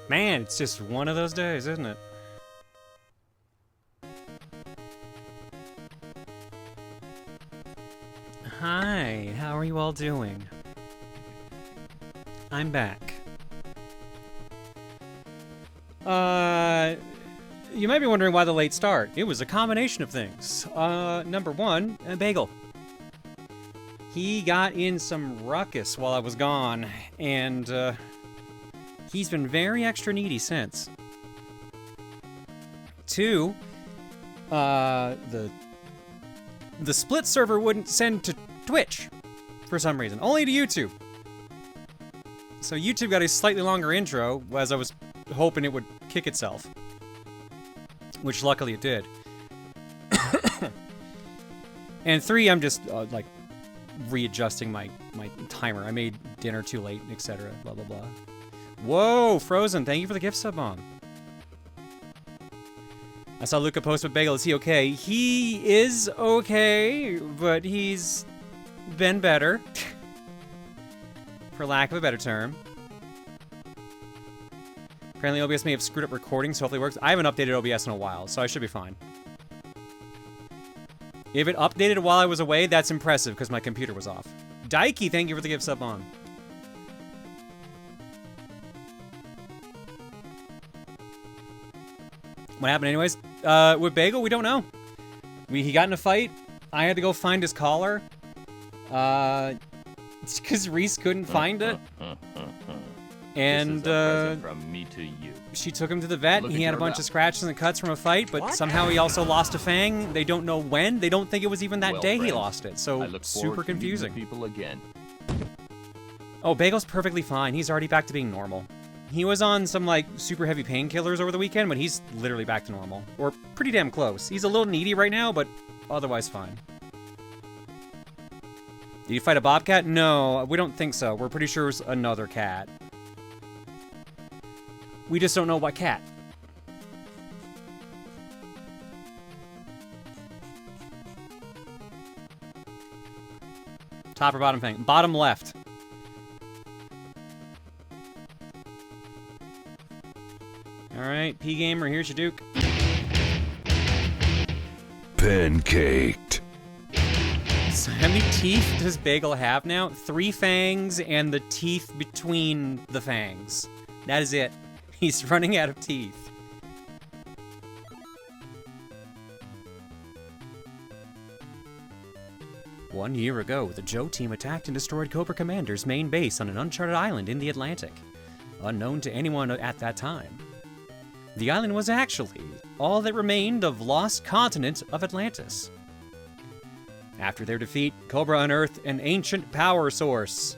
Man, it's just one of those days, isn't it? Hi, how are you all doing? I'm back. You might be wondering why the late start. It was a combination of things. Number one, Bagel. He got in some ruckus while I was gone, and, he's been very extra needy since. Two, the split server wouldn't send to Twitch for some reason, only to YouTube. So YouTube got a slightly longer intro, as I was hoping it would kick itself. Which luckily it did. And three, I'm just, like, readjusting my timer. I made dinner too late, etc. Blah, blah, blah. Whoa, Frozen, thank you for the gift sub on. I saw Luca post with Bagel. Is he okay? He is okay, but he's been better. For lack of a better term. Apparently OBS may have screwed up recording, so hopefully it works. I haven't updated OBS in a while, so I should be fine. If it updated while I was away, that's impressive, because my computer was off. Daiki, thank you for the gift sub on. What happened anyways? With Bagel, we don't know. He got in a fight. I had to go find his collar. It's because Reese couldn't find it. And, from me to you. She took him to the vet. He had a bunch of scratches and cuts from a fight, but somehow he also lost a fang. They don't know when. They don't think it was even that day he lost it, so super confusing. People again. Oh, Bagel's perfectly fine. He's already back to being normal. He was on some, like, super heavy painkillers over the weekend, but he's literally back to normal. Or pretty damn close. He's a little needy right now, but otherwise fine. Did you fight a bobcat? No, we don't think so. We're pretty sure it was another cat. We just don't know what cat. Top or bottom thing? Bottom left. Alright, P-Gamer, here's your Duke. Pancaked. So how many teeth does Bagel have now? 3 fangs and the teeth between the fangs. That is it. He's running out of teeth. One year ago, the Joe team attacked and destroyed Cobra Commander's main base on an uncharted island in the Atlantic, unknown to anyone at that time. The island was actually all that remained of lost continent of Atlantis. After their defeat, Cobra unearthed an ancient power source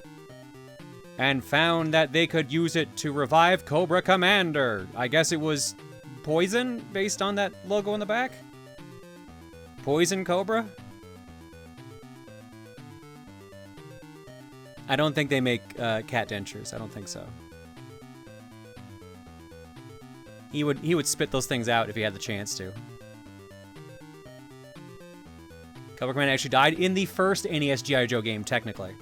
and found that they could use it to revive Cobra Commander. I guess it was poison, based on that logo in the back? Poison Cobra? I don't think they make cat dentures. I don't think so. He would spit those things out if he had the chance to. Cobra Commander actually died in the first NES G.I. Joe game, technically.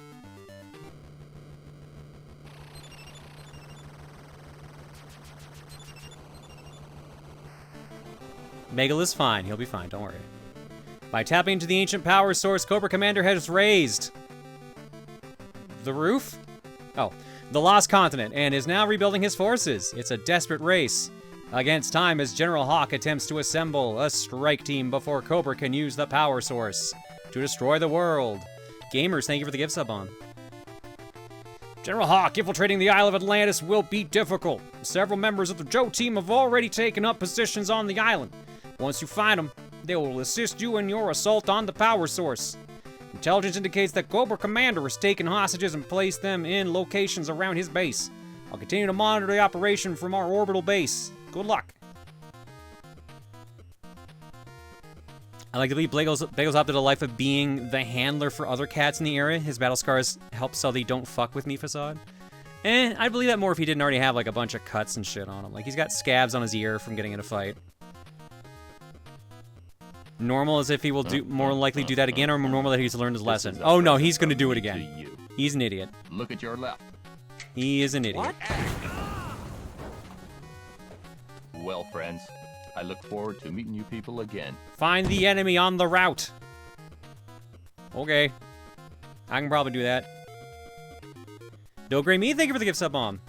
Megal is fine. He'll be fine. Don't worry. By tapping into the ancient power source, Cobra Commander has raised the roof? Oh, the lost continent, and is now rebuilding his forces. It's a desperate race against time as General Hawk attempts to assemble a strike team before Cobra can use the power source to destroy the world. Gamers, thank you for the gift sub on. General Hawk, infiltrating the Isle of Atlantis will be difficult. Several members of the Joe team have already taken up positions on the island. Once you find them, they will assist you in your assault on the power source. Intelligence indicates that Cobra Commander has taken hostages and placed them in locations around his base. I'll continue to monitor the operation from our orbital base. Good luck. I like to believe Bagel's opted a life of being the handler for other cats in the area. His battle scars help sell the "don't fuck with me" facade. I'd believe that more if he didn't already have like a bunch of cuts and shit on him. Like he's got scabs on his ear from getting in a fight. Normal as if he will more likely do that again, or more normal that he's learned his lesson. Oh no, he's gonna do it again. He's an idiot. Look at your left. He is an idiot. What? Well, friends, I look forward to meeting you people again. Find the enemy on the route. Okay. I can probably do that. Do Gray Me, thank you for the gift sub bomb.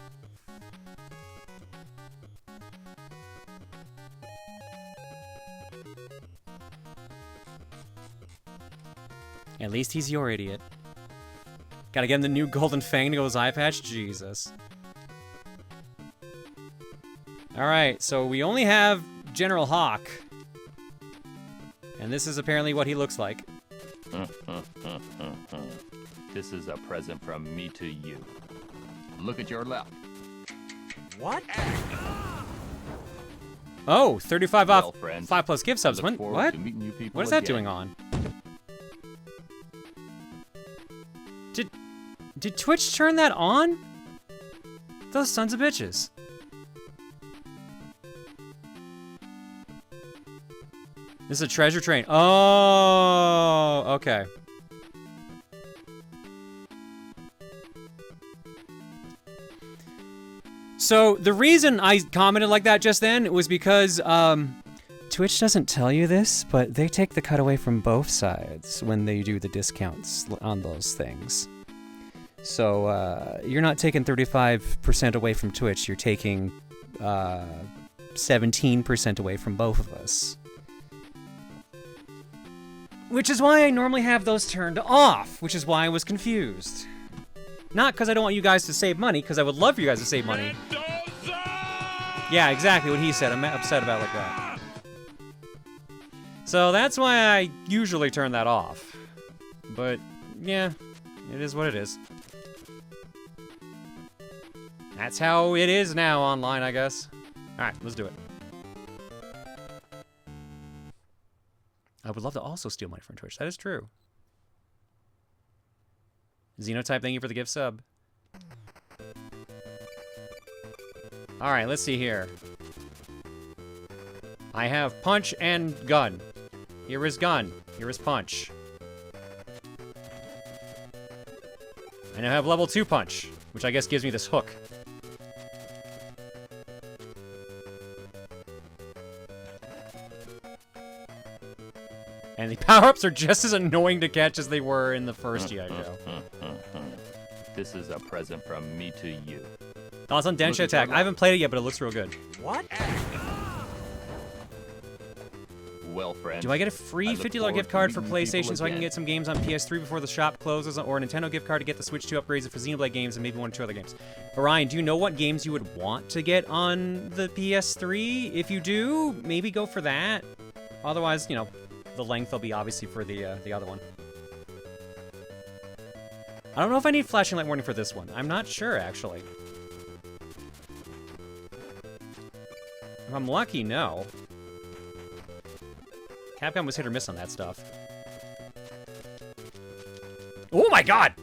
At least he's your idiot. Gotta get him the new golden fang to go with his eye patch? Jesus. Alright, so we only have General Hawk. And this is apparently what he looks like. This is a present from me to you. Look at your left. What? Oh, 35 off Well, friends, 5 plus gift subs. I look When, forward what? to meeting you people What is that again. doing on? Did Twitch turn that on? Those sons of bitches. This is a treasure train. Oh, okay. So the reason I commented like that just then was because Twitch doesn't tell you this, but they take the cut away from both sides when they do the discounts on those things. So you're not taking 35% away from Twitch, you're taking 17% away from both of us. Which is why I normally have those turned off, which is why I was confused. Not because I don't want you guys to save money, because I would love for you guys to save money. Yeah, exactly what he said. I'm upset about it like that. So that's why I usually turn that off. But, yeah, it is what it is. That's how it is now online, I guess. Alright, let's do it. I would love to also steal money from Twitch. That is true. Xenotype, thank you for the gift sub. Alright, let's see here. I have punch and gun. Here is gun. Here is punch. I now have level 2 punch, which I guess gives me this hook. And the power-ups are just as annoying to catch as they were in the first G.I. Joe. This is a present from me to you. Thoughts on Densha Attack? I haven't played it yet, but it looks real good. What? Well, friends, Do I get a free I look $50 forward gift to card for meeting you people PlayStation so I can again. get some games on PS3 before the shop closes, or a Nintendo gift card to get the Switch 2 upgrades for Xenoblade games and maybe 1 or 2 other games? Orion, do you know what games you would want to get on the PS3? If you do, maybe go for that. Otherwise, you know, the length will be obviously for the other one. I don't know if I need flashing light warning for this one. I'm not sure, actually. If I'm lucky, no. Capcom was hit or miss on that stuff. Oh my god!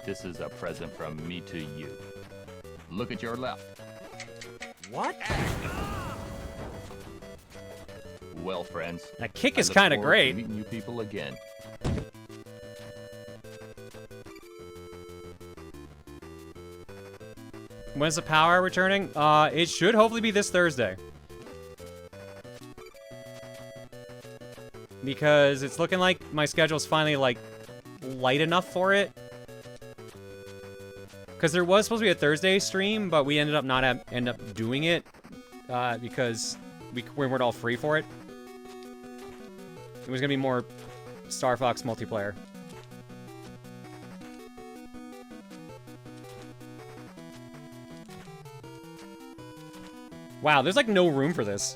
This is a present from me to you. Look at your left. What? Well, friends, That kick I is look kind of forward to great. meeting you people again. When's the power returning? It should hopefully be this Thursday. Because it's looking like my schedule's finally, like, light enough for it. Because there was supposed to be a Thursday stream, but we ended up not end up doing it. Because we weren't all free for it. It was gonna be more Star Fox multiplayer. Wow, there's like no room for this.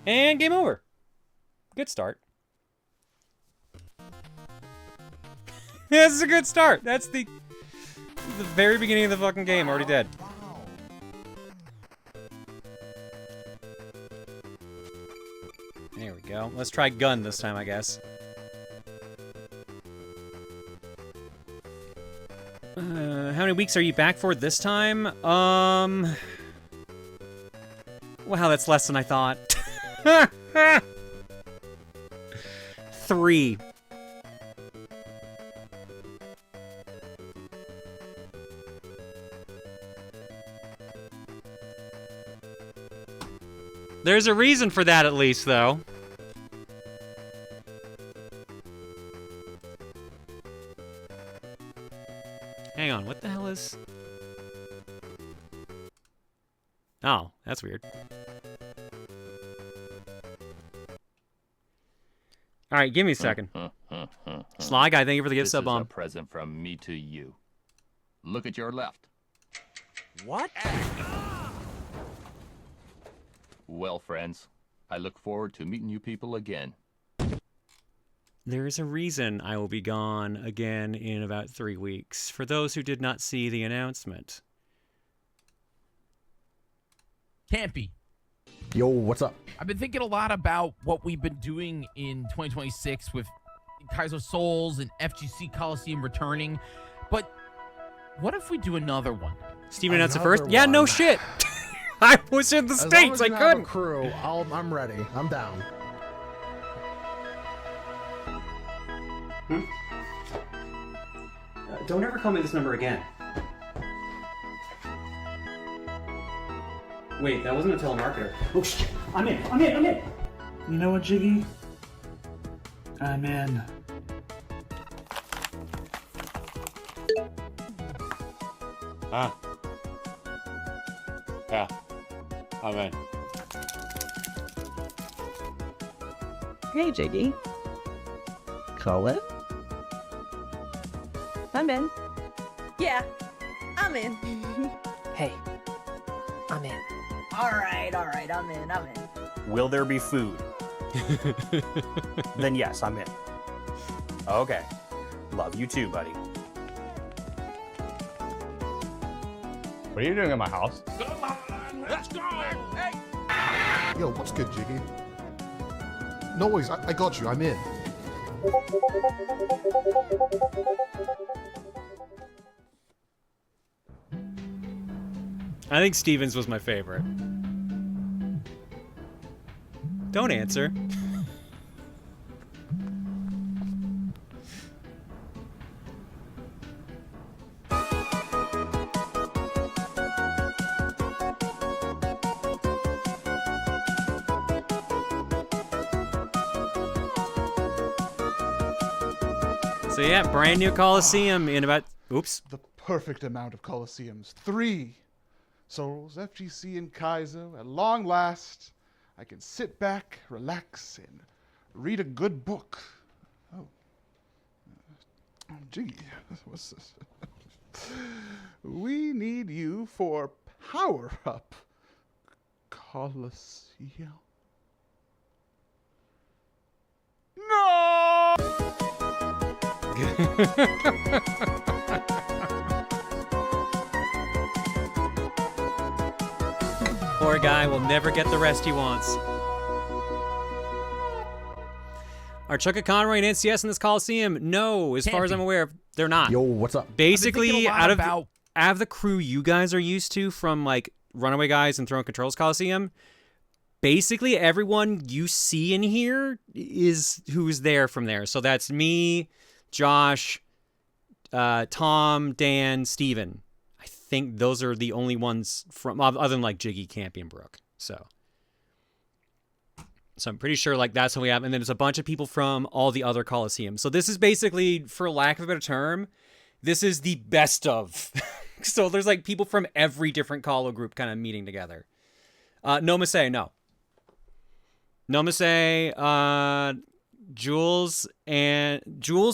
And game over. Good start. This is a good start. That's the very beginning of the fucking game. Already dead. There we go. Let's try gun this time, I guess. How many weeks are you back for this time? Wow, that's less than I thought. 3. There's a reason for that, at least, though. Hang on, what the hell is... Oh, that's weird. Alright, give me a second. Sly Guy, thank you for the gift sub bomb. This is a present from me to you. Look at your left. What? Well, friends, I look forward to meeting you people again. There is a reason I will be gone again in about 3 weeks, for those who did not see the announcement. Can't be. Yo, what's up? I've been thinking a lot about what we've been doing in 2026 with Kaiser Souls and FGC Coliseum returning, but what if we do another one? Steven announced it first? Yeah, no shit! I was in the States, I couldn't! Have a crew, I'm ready. I'm down. Don't ever call me this number again. Wait, that wasn't a telemarketer. Oh shit! I'm in! You know what, Jiggy? I'm in. Yeah. I'm in. Hey, Jiggy. Colin? I'm in. Yeah, I'm in. Hey, I'm in. All right, I'm in. Will there be food? Then yes, I'm in. Okay. Love you too, buddy. What are you doing in my house? Come on, let's go! Hey! Yo, what's good, Jiggy? No worries, I got you. I'm in. I think Stevens was my favorite. Don't answer. So yeah, brand new Coliseum in about... Oops. The perfect amount of Coliseums. 3 Souls, FGC, and Kaiser. At long last, I can sit back, relax, and read a good book. Oh. Jiggy, what's this? We need you for Power Up Coliseum. No! Poor guy will never get the rest he wants. Are Chuck and Conroy and NCS in this Coliseum? No, as far as I'm aware, they're not. Yo, what's up? Basically, out of the crew you guys are used to from like Runaway Guys and Throwing Controls Coliseum, basically everyone you see in here is who's there from there. So that's me, Josh, Tom, Dan, Steven. I think those are the only ones from, other than like Jiggy, Campy, and Brooke. So I'm pretty sure like that's what we have. And then there's a bunch of people from all the other Coliseums. So this is basically, for lack of a better term, this is the best of. So there's like people from every different Colo group kind of meeting together. No Masay, no. No Masay, Jules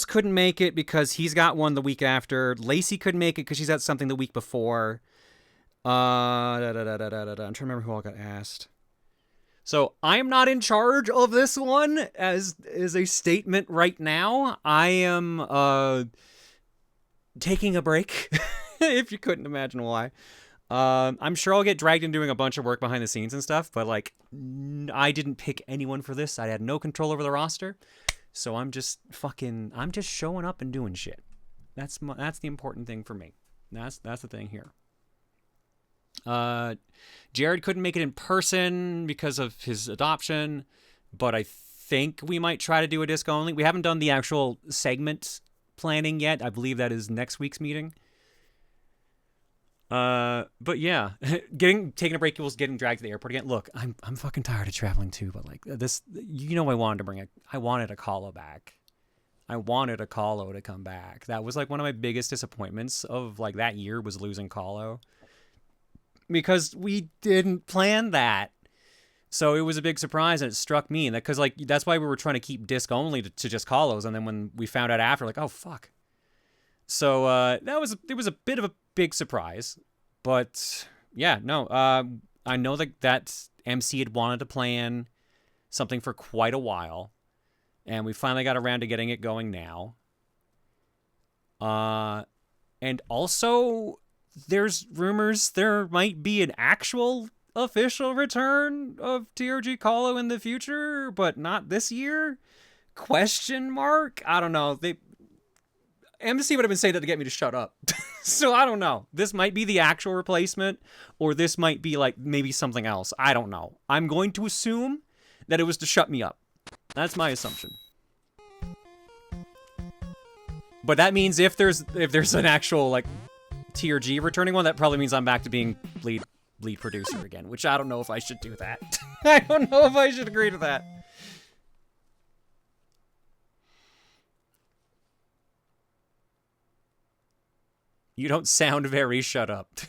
couldn't make it because he's got one the week after. Lacey couldn't make it because she's got something the week before. I'm trying to remember who all got asked. So I'm not in charge of this one as a statement right now. I am taking a break, if you couldn't imagine why. I'm sure I'll get dragged in doing a bunch of work behind the scenes and stuff, but like, I didn't pick anyone for this. I had no control over the roster, so I'm just showing up and doing shit. That's the important thing for me. That's the thing here. Jared couldn't make it in person because of his adoption, but I think we might try to do a disc only. We haven't done the actual segment planning yet. I believe that is next week's meeting. But yeah, taking a break equals getting dragged to the airport again. Look, I'm fucking tired of traveling too, but like this, I wanted a Kahlo back. I wanted a Kahlo to come back. That was like one of my biggest disappointments of like that year was losing Kahlo. Because we didn't plan that. So it was a big surprise, and it struck me, and because like that's why we were trying to keep disc only to just Kahlos, and then when we found out after, like, oh fuck. So it was a bit of a big surprise, but yeah, no, I know that MC had wanted to plan something for quite a while, and we finally got around to getting it going now. And also, there's rumors there might be an actual official return of TRG Kahlo in the future, but not this year? Question mark? I don't know. MC would have been saying that to get me to shut up. So I don't know. This might be the actual replacement, or this might be like maybe something else. I don't know. I'm going to assume that it was to shut me up. That's my assumption. But that means if there's an actual like TRG returning one, that probably means I'm back to being lead producer again, which I don't know if I should do that. I don't know if I should agree to that. You don't sound very shut up.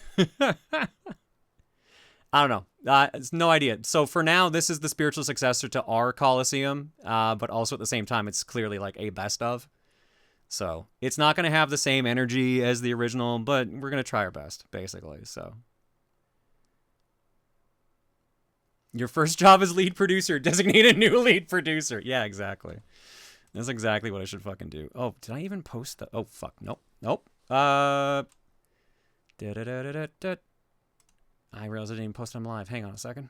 I don't know. It's no idea. So for now, this is the spiritual successor to our Coliseum, but also at the same time, it's clearly like a best of. So it's not going to have the same energy as the original, but we're going to try our best, basically. So your first job as lead producer, designate a new lead producer. Yeah, exactly. That's exactly what I should fucking do. Oh, did I even post the... Oh, fuck. Nope. Nope. I realized I didn't even post them live. Hang on a second.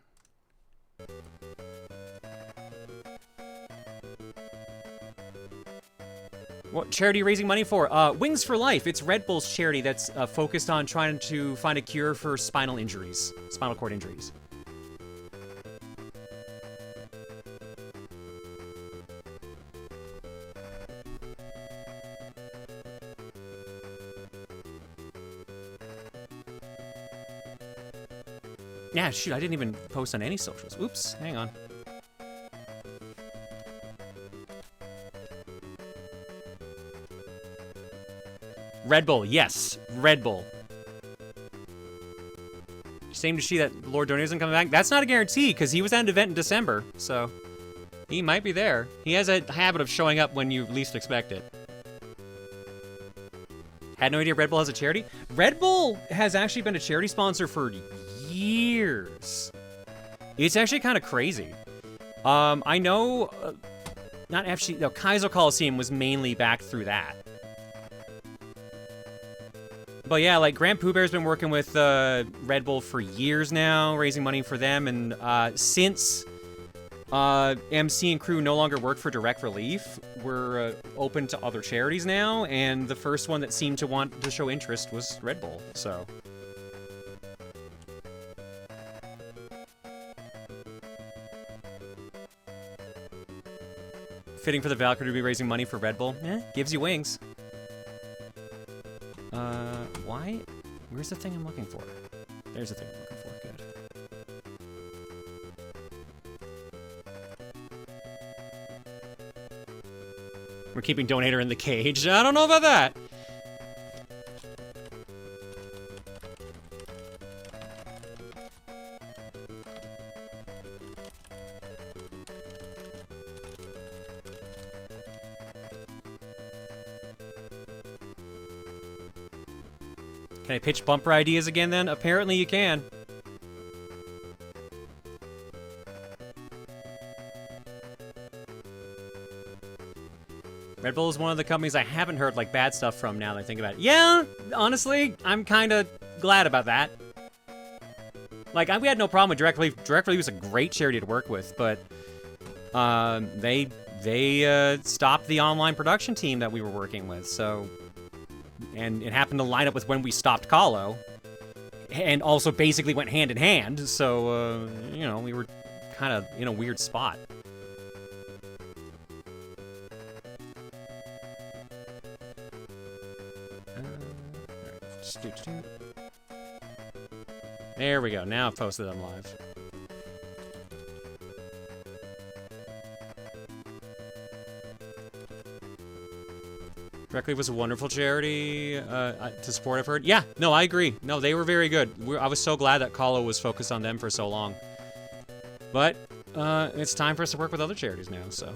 What charity are you raising money for? Wings for Life. It's Red Bull's charity that's focused on trying to find a cure for spinal cord injuries. Yeah, shoot, I didn't even post on any socials. Oops, hang on. Red Bull, yes, Red Bull. Same to see that Lord Donate isn't coming back. That's not a guarantee, because he was at an event in December, so he might be there. He has a habit of showing up when you least expect it. Had no idea Red Bull has a charity? Red Bull has actually been a charity sponsor for years. It's actually kind of crazy. I know, not FC, no, Kaizo Coliseum was mainly back through that. But yeah, like Grand Pooh Bear's been working with Red Bull for years now, raising money for them, and since MC and crew no longer work for Direct Relief, we're open to other charities now, and the first one that seemed to want to show interest was Red Bull, so... Fitting for the Valkyrie to be raising money for Red Bull. Gives you wings. Why? Where's the thing I'm looking for? There's the thing I'm looking for. Good. We're keeping Donator in the cage. I don't know about that. Can I pitch bumper ideas again then? Apparently you can. Red Bull is one of the companies I haven't heard like bad stuff from now that I think about it. Yeah, honestly, I'm kind of glad about that. Like, we had no problem with Direct Relief. Direct Relief was a great charity to work with, but they stopped the online production team that we were working with, so... And it happened to line up with when we stopped Kahlo, and also basically went hand in hand, so, you know, we were kind of in a weird spot. There we go. Now I've posted them live. Directly was a wonderful charity to support, I've heard. Yeah, no, I agree. No, they were very good. I was so glad that Kahlo was focused on them for so long. But it's time for us to work with other charities now, so.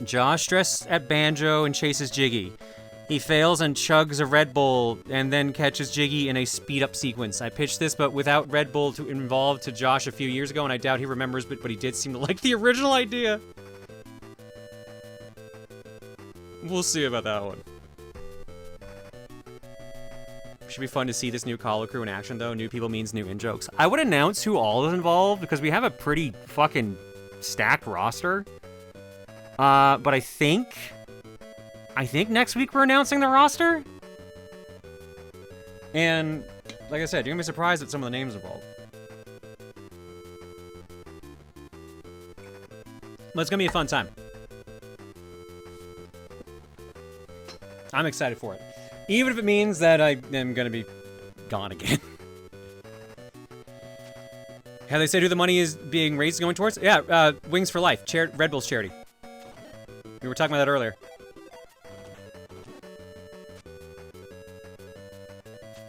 Josh dressed at Banjo and chases Jiggy. He fails and chugs a Red Bull and then catches Jiggy in a speed-up sequence. I pitched this, but without Red Bull involved to Josh a few years ago, and I doubt he remembers, but he did seem to like the original idea. We'll see about that one. Should be fun to see this new Kahlo crew in action, though. New people means new in-jokes. I would announce who all is involved, because we have a pretty fucking stacked roster. But I think next week we're announcing the roster. And, like I said, you're gonna be surprised at some of the names involved. But it's gonna be a fun time. I'm excited for it. Even if it means that I am gonna be gone again. Have they said who the money is being raised going towards? Yeah, Wings for Life, Red Bull's charity. We were talking about that earlier.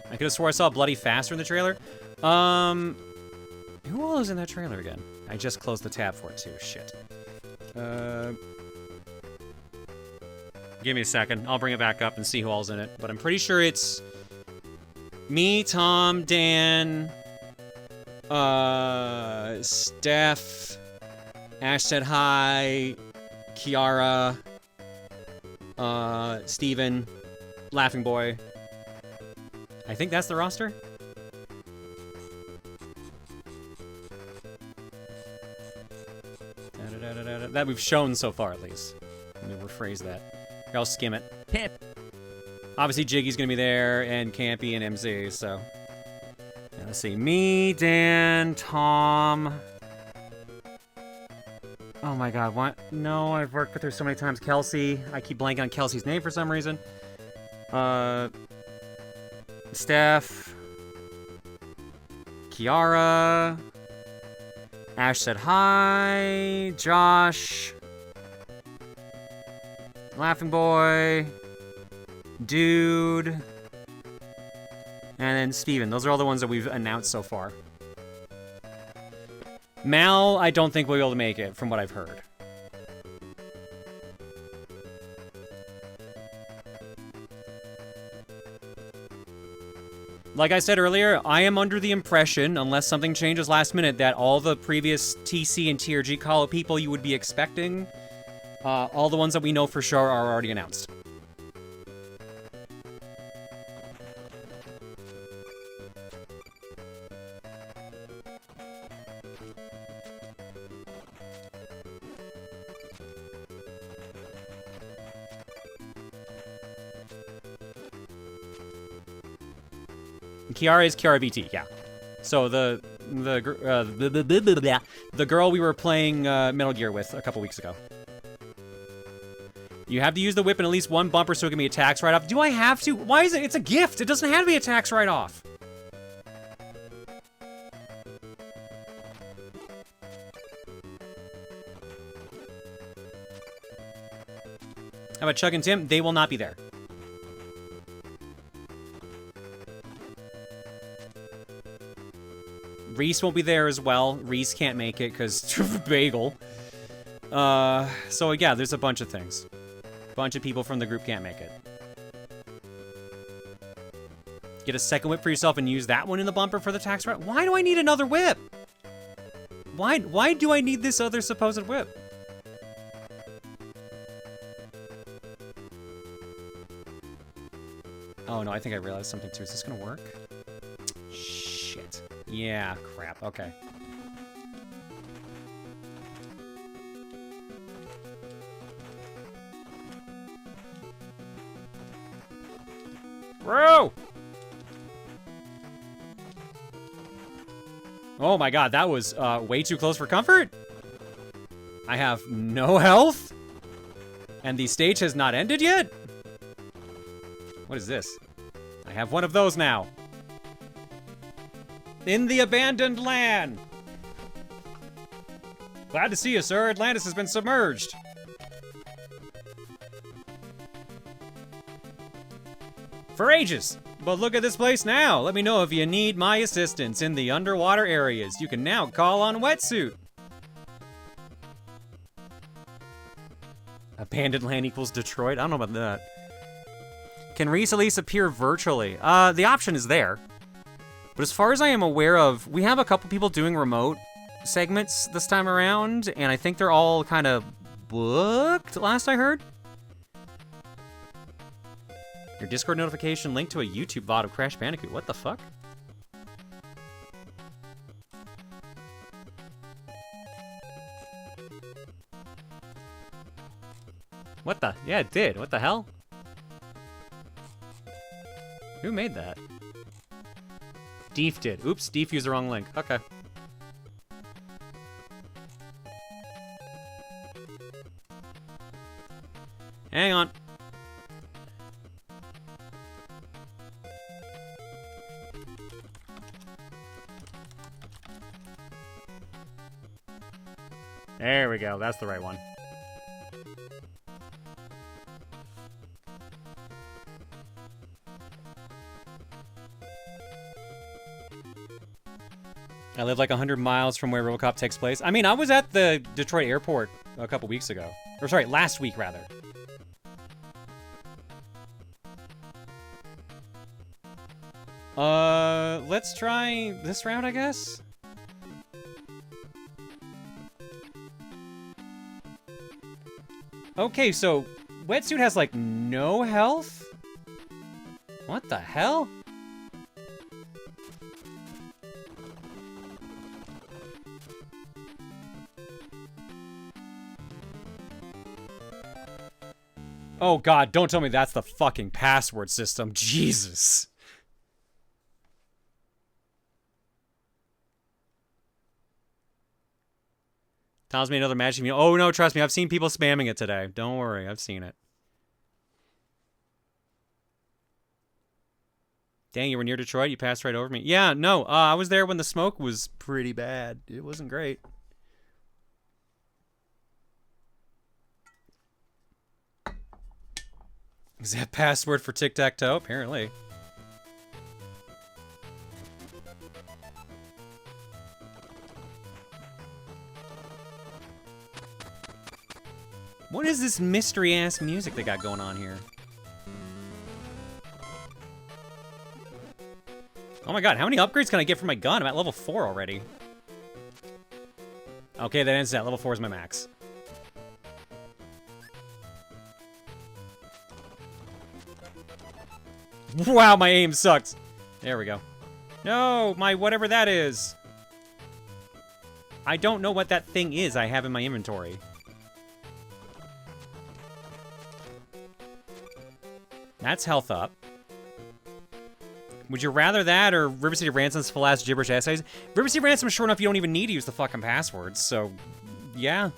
I could have swore I saw Bloody Faster in the trailer. Who all is in that trailer again? I just closed the tab for it too. Shit. Give me a second. I'll bring it back up and see who all's in it. But I'm pretty sure it's me, Tom, Dan, Steph, Ash Said Hi, Kiara, Steven, Laughing Boy. I think that's the roster. That we've shown so far, at least. Let me rephrase that. Here, I'll skim it. Camp. Obviously, Jiggy's gonna be there, and Campy and MC, so. Now, let's see. Me, Dan, Tom. Oh my god, what? No, I've worked with her so many times. Kelsey. I keep blanking on Kelsey's name for some reason. Steph. Kiara. Ash Said Hi. Josh. Laughing Boy. Dude. And then Steven. Those are all the ones that we've announced so far. Mal, I don't think we'll be able to make it, from what I've heard. Like I said earlier, I am under the impression, unless something changes last minute, that all the previous TC and TRG Kahlo people you would be expecting, all the ones that we know for sure are already announced. Kiara is Kiara VT, yeah. So the girl we were playing Metal Gear with a couple weeks ago. You have to use the whip in at least one bumper so it can be a tax write-off. Do I have to? Why is it? It's a gift. It doesn't have to be a tax write-off. How about Chuck and Tim? They will not be there. Reese won't be there as well. Reese can't make it because bagel. So yeah, there's a bunch of things. A bunch of people from the group can't make it. Get a second whip for yourself and use that one in the bumper for the tax write. Why do I need another whip? Why do I need this other supposed whip? Oh no, I think I realized something too. Is this gonna work? Shit. Yeah, crap. Okay. Bro! Oh my god, that was way too close for comfort. I have no health. And the stage has not ended yet? What is this? I have one of those now. In the abandoned land. Glad to see you, sir. Atlantis has been submerged. For ages. But look at this place now. Let me know if you need my assistance in the underwater areas. You can now call on Wetsuit. Abandoned land equals Detroit? I don't know about that. Can Reese appear virtually? The option is there. But as far as I am aware of, we have a couple people doing remote segments this time around, and I think they're all kind of booked, last I heard. Your Discord notification linked to a YouTube VOD of Crash Bandicoot. What the fuck? What the? Yeah, it did. What the hell? Who made that? Deef did. Oops, Deef used the wrong link. Okay. Hang on. There we go. That's the right one. I live like 100 miles from where RoboCop takes place. I mean, I was at the Detroit airport a couple weeks ago. Or sorry, last week, rather. Let's try this route, I guess? Okay, so Wetsuit has, like, no health? What the hell? Oh god, don't tell me that's the fucking password system. Jesus. Tells me another magic meal. Oh no, trust me, I've seen people spamming it today. Don't worry, I've seen it. Dang, you were near Detroit? You passed right over me? Yeah, no, I was there when the smoke was pretty bad. It wasn't great. Is that password for tic-tac-toe? Apparently. What is this mystery-ass music they got going on here? Oh my god, how many upgrades can I get for my gun? I'm at level 4 already. Okay, that ends that. Level 4 is my max. Wow, my aim sucks. There we go. No, my whatever that is. I don't know what that thing is I have in my inventory. That's health up. Would you rather that or River City Ransom's full ass gibberish essays? River City Ransom is short enough you don't even need to use the fucking passwords, so yeah.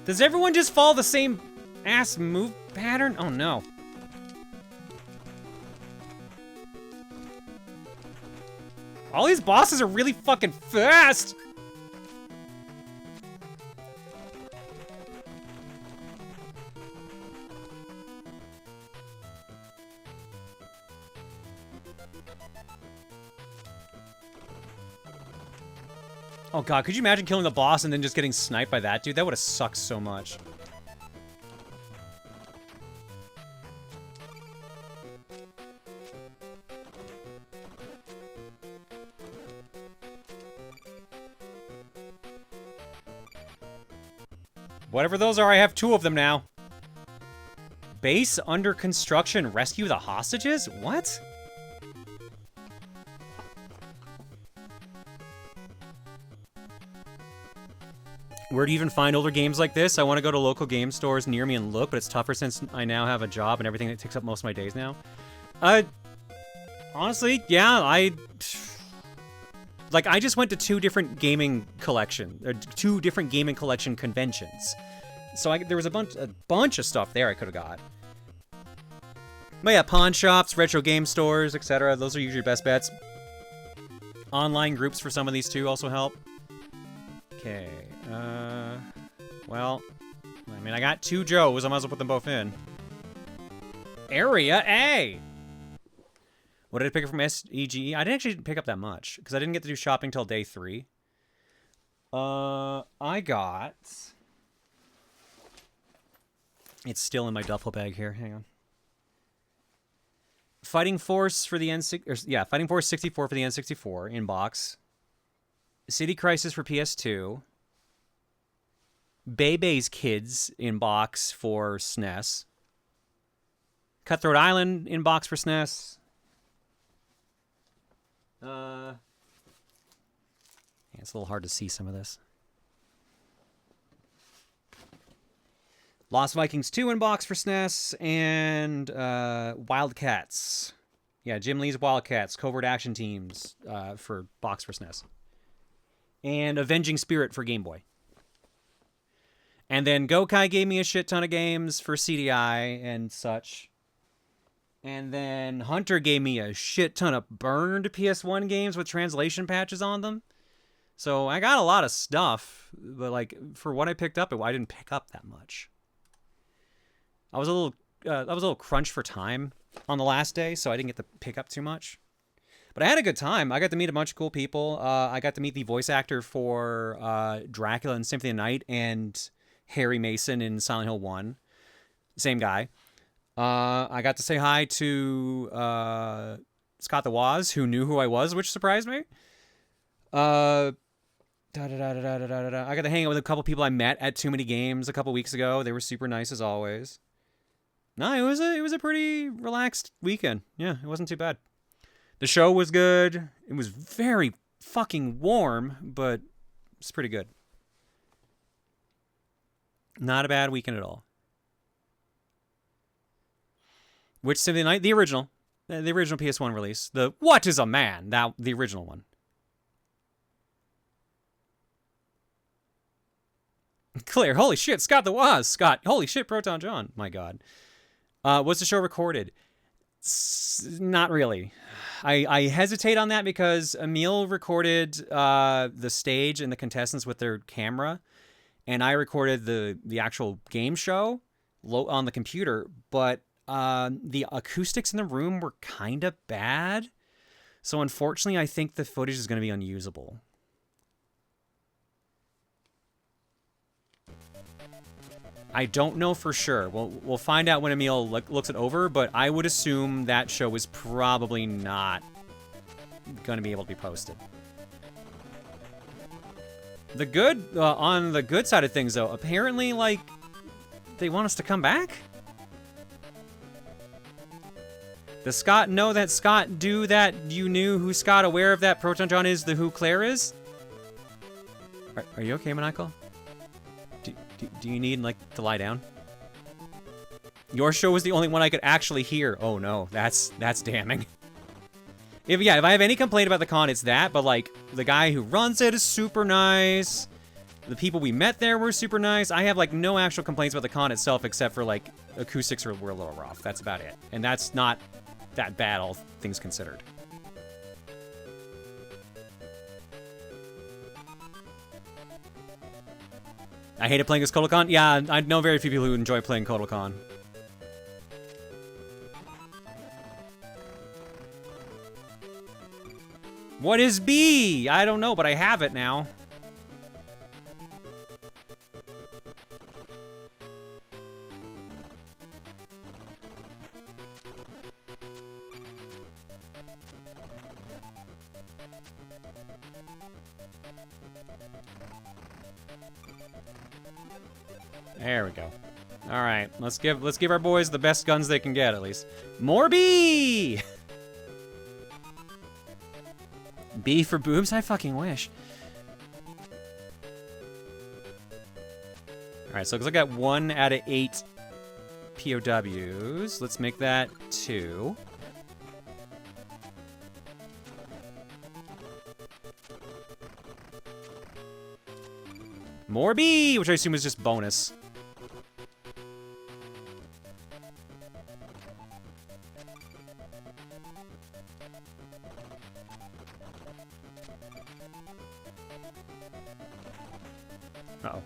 Does everyone just follow the same ass move pattern? Oh no. All these bosses are really fucking fast! Oh god, could you imagine killing the boss and then just getting sniped by that dude? That would have sucked so much. Whatever those are, I have 2 of them now. Base under construction, rescue the hostages? What? Where do you even find older games like this? I want to go to local game stores near me and look, but it's tougher since I now have a job and everything that takes up most of my days now. Honestly, yeah, Like, I just went to two different gaming collection conventions. So there was a bunch of stuff there I could have got. But yeah, pawn shops, retro game stores, etc. Those are usually your best bets. Online groups for some of these too also help. Okay, well, I mean, I got 2 Joes. I might as well put them both in. Area A! What did I pick up from SEGE? I didn't actually pick up that much, because I didn't get to do shopping till day 3. I got... It's still in my duffel bag here. Hang on. Fighting Force for the Fighting Force 64 for the N64 in box. City Crisis for PS2. Bebe's Kids in box for SNES. Cutthroat Island in box for SNES. Yeah, it's a little hard to see some of this. Lost Vikings 2 in box for SNES, and Wildcats. Yeah, Jim Lee's Wildcats, Covert Action Teams for box for SNES. And Avenging Spirit for Game Boy. And then Gokai gave me a shit ton of games for CDI and such. And then Hunter gave me a shit ton of burned PS1 games with translation patches on them. So I got a lot of stuff, but like for what I picked up, I didn't pick up that much. I was a little crunched for time on the last day, so I didn't get to pick up too much. But I had a good time. I got to meet a bunch of cool people. I got to meet the voice actor for Dracula in Symphony of the Night and Harry Mason in Silent Hill 1. Same guy. I got to say hi to Scott the Woz, who knew who I was, which surprised me. I got to hang out with a couple people I met at Too Many Games a couple weeks ago. They were super nice as always. No, it was a pretty relaxed weekend. Yeah, it wasn't too bad. The show was good. It was very fucking warm, but it's pretty good. Not a bad weekend at all. Which Symphony of the Night? The original PS1 release. The What is a Man? The original one. Claire, holy shit, Scott the Woz. Scott, holy shit, Proton John. My God. Was the show recorded? Not really. I hesitate on that because Emil recorded the stage and the contestants with their camera, and I recorded the actual game show on the computer, but the acoustics in the room were kind of bad. So unfortunately, I think the footage is going to be unusable. I don't know for sure. We'll find out when Emil looks it over, but I would assume that show is probably not going to be able to be posted. The good, on the good side of things, though, apparently, like, they want us to come back? Does Scott know that Scott do that? You knew who Scott aware of that Proton John is the who Claire is? Are you okay, Maniacal? Do you need, like, to lie down? Your show was the only one I could actually hear. Oh, no. That's damning. If I have any complaint about the con, it's that. But, like, the guy who runs it is super nice. The people we met there were super nice. I have, like, no actual complaints about the con itself, except for, like, acoustics were a little rough. That's about it. And that's not that bad, all things considered. I hated playing as Kotal Khan. Yeah, I know very few people who enjoy playing Kotal Khan. What is B? I don't know, but I have it now. There we go. All right, let's give our boys the best guns they can get, at least. More B! B for boobs? I fucking wish. All right, so it looks like I got 1 out of 8 POWs. Let's make that 2. More B, which I assume is just bonus. Uh-oh.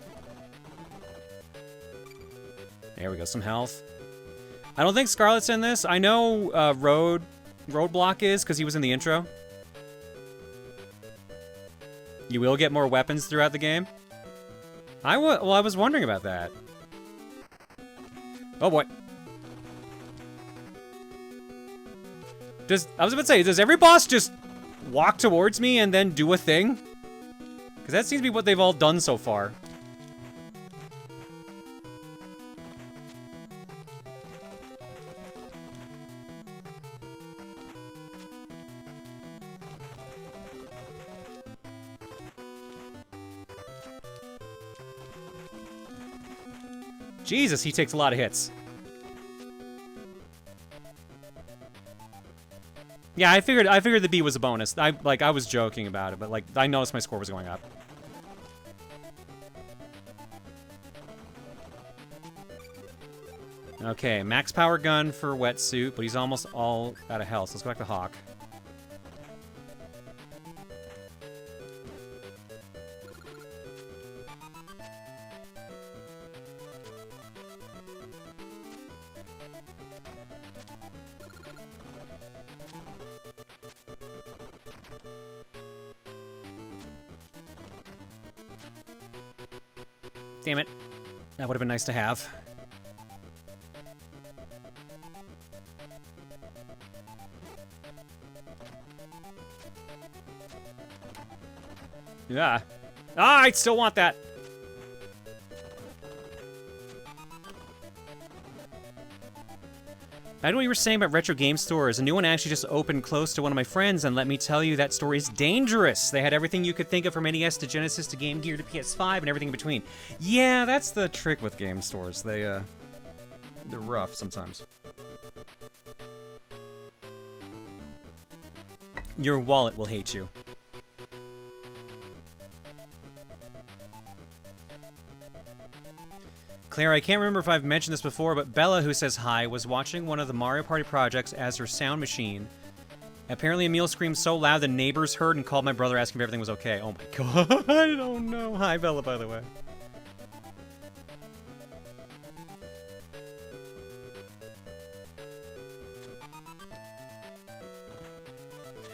There we go, some health. I don't think Scarlet's in this. I know Roadblock is, because he was in the intro. You will get more weapons throughout the game. I was wondering about that. Oh boy. I was about to say, does every boss just walk towards me and then do a thing? Because that seems to be what they've all done so far. Jesus, he takes a lot of hits. Yeah, I figured the B was a bonus. I was joking about it, but like I noticed my score was going up. Okay, max power gun for Wetsuit, but he's almost all out of health. So let's go back to Hawk. Damn it. That would have been nice to have. Yeah. Ah, I still want that. I know what you were saying about retro game stores. A new one actually just opened close to one of my friends, and let me tell you, that store is dangerous. They had everything you could think of from NES to Genesis to Game Gear to PS5 and everything in between. Yeah, that's the trick with game stores. They're rough sometimes. Your wallet will hate you. Claire, I can't remember if I've mentioned this before, but Bella, who says hi, was watching one of the Mario Party projects as her sound machine. Apparently Emil screamed so loud the neighbors heard and called my brother asking if everything was okay. Oh my god, I don't know. Hi, Bella, by the way.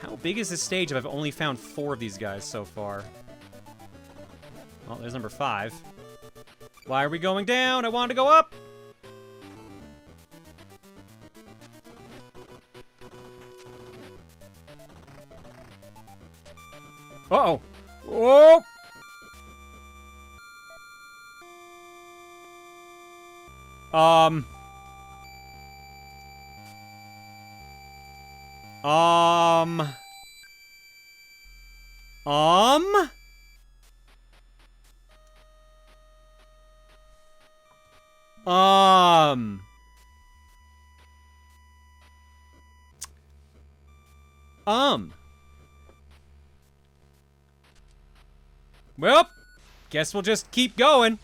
How big is this stage if I've only found 4 of these guys so far? Well, there's number 5. Why are we going down? I wanted to go up! Uh-oh! Whoa! Um... Well, guess we'll just keep going.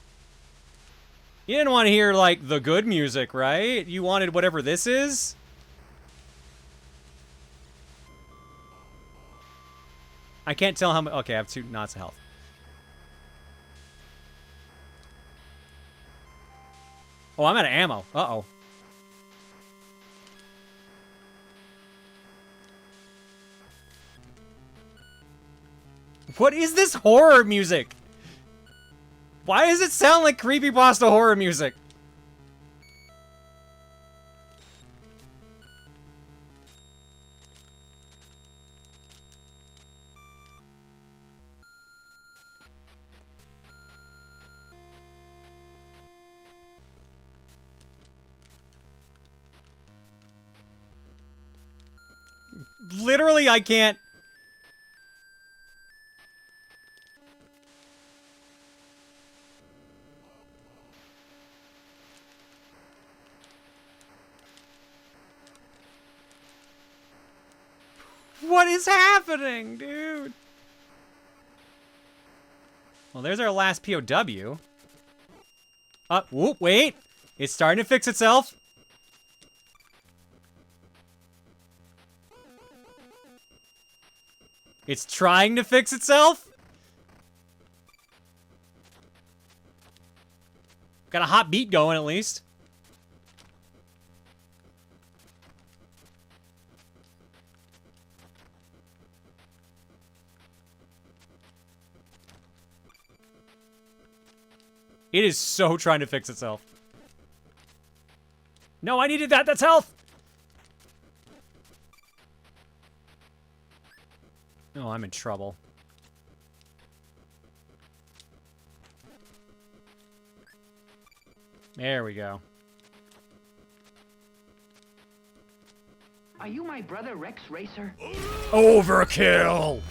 You didn't want to hear, like, the good music, right? You wanted whatever this is? I can't tell how much. Okay, I have 2 knots of health. Oh, I'm out of ammo. Uh-oh. What is this horror music? Why does it sound like creepypasta horror music? Literally, I can't. What is happening, dude? Well, there's our last POW. Whoop, wait! It's starting to fix itself. It's trying to fix itself. Got a hot beat going, at least. It is so trying to fix itself. No, I needed that. That's health. Oh, I'm in trouble. There we go. Are you my brother Rex Racer? Overkill!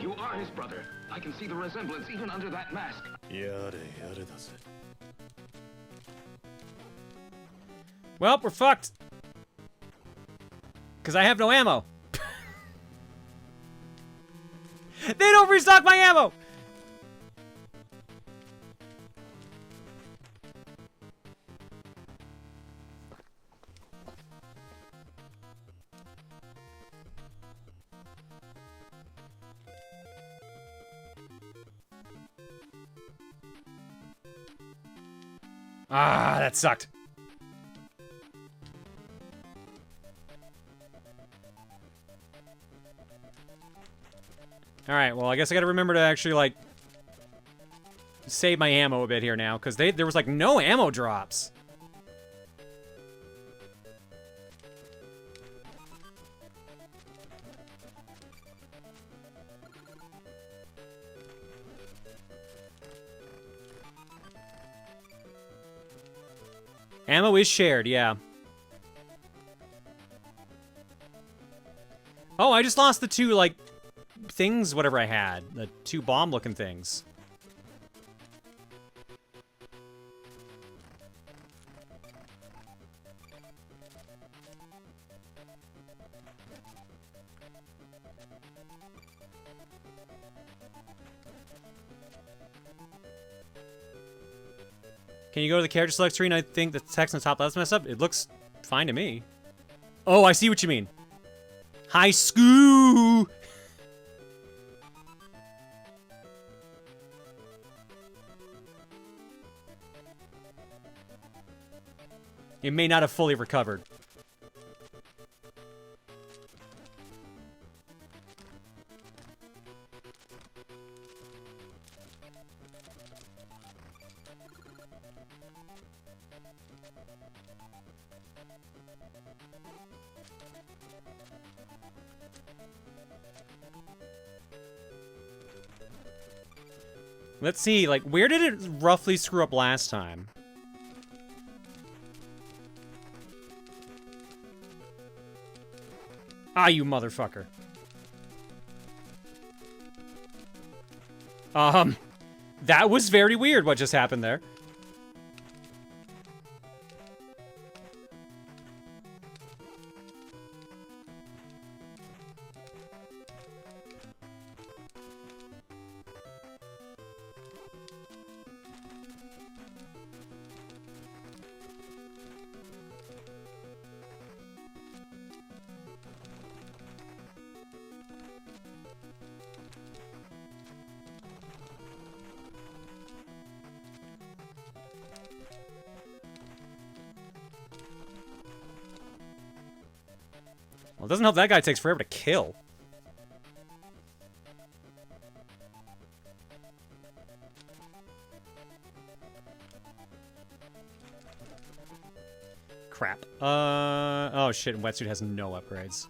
You are his brother. I can see the resemblance even under that mask. Well, we're fucked. Because I have no ammo. They don't restock my ammo! Ah, that sucked. Alright, well, I guess I gotta remember to actually, like, save my ammo a bit here now, because there was, like, no ammo drops. Ammo is shared, yeah. Oh, I just lost the two, like, things, whatever I had. The two bomb-looking things. Can you go to the character select screen? I think the text on the top left's messed up. It looks fine to me. Oh, I see what you mean. High school. It may not have fully recovered. Let's see, like, where did it roughly screw up last time? Ah, you motherfucker. That was very weird what just happened there. Well, it doesn't help that guy takes forever to kill. Crap. Oh shit, Wetsuit has no upgrades.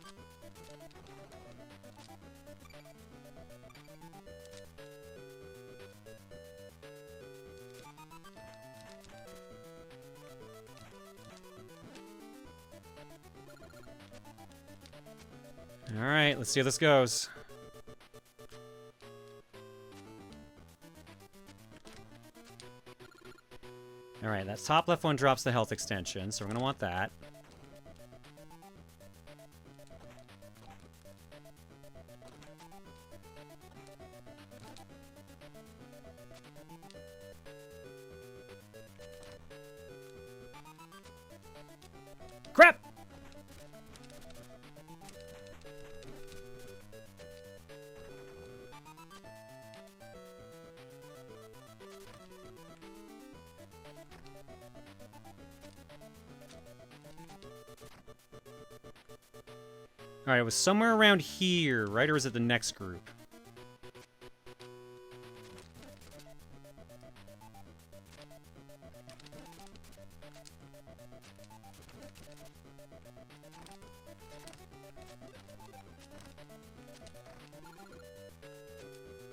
Alright, let's see how this goes. Alright, that top left one drops the health extension, so we're gonna want that. Alright, it was somewhere around here, right? Or is it the next group?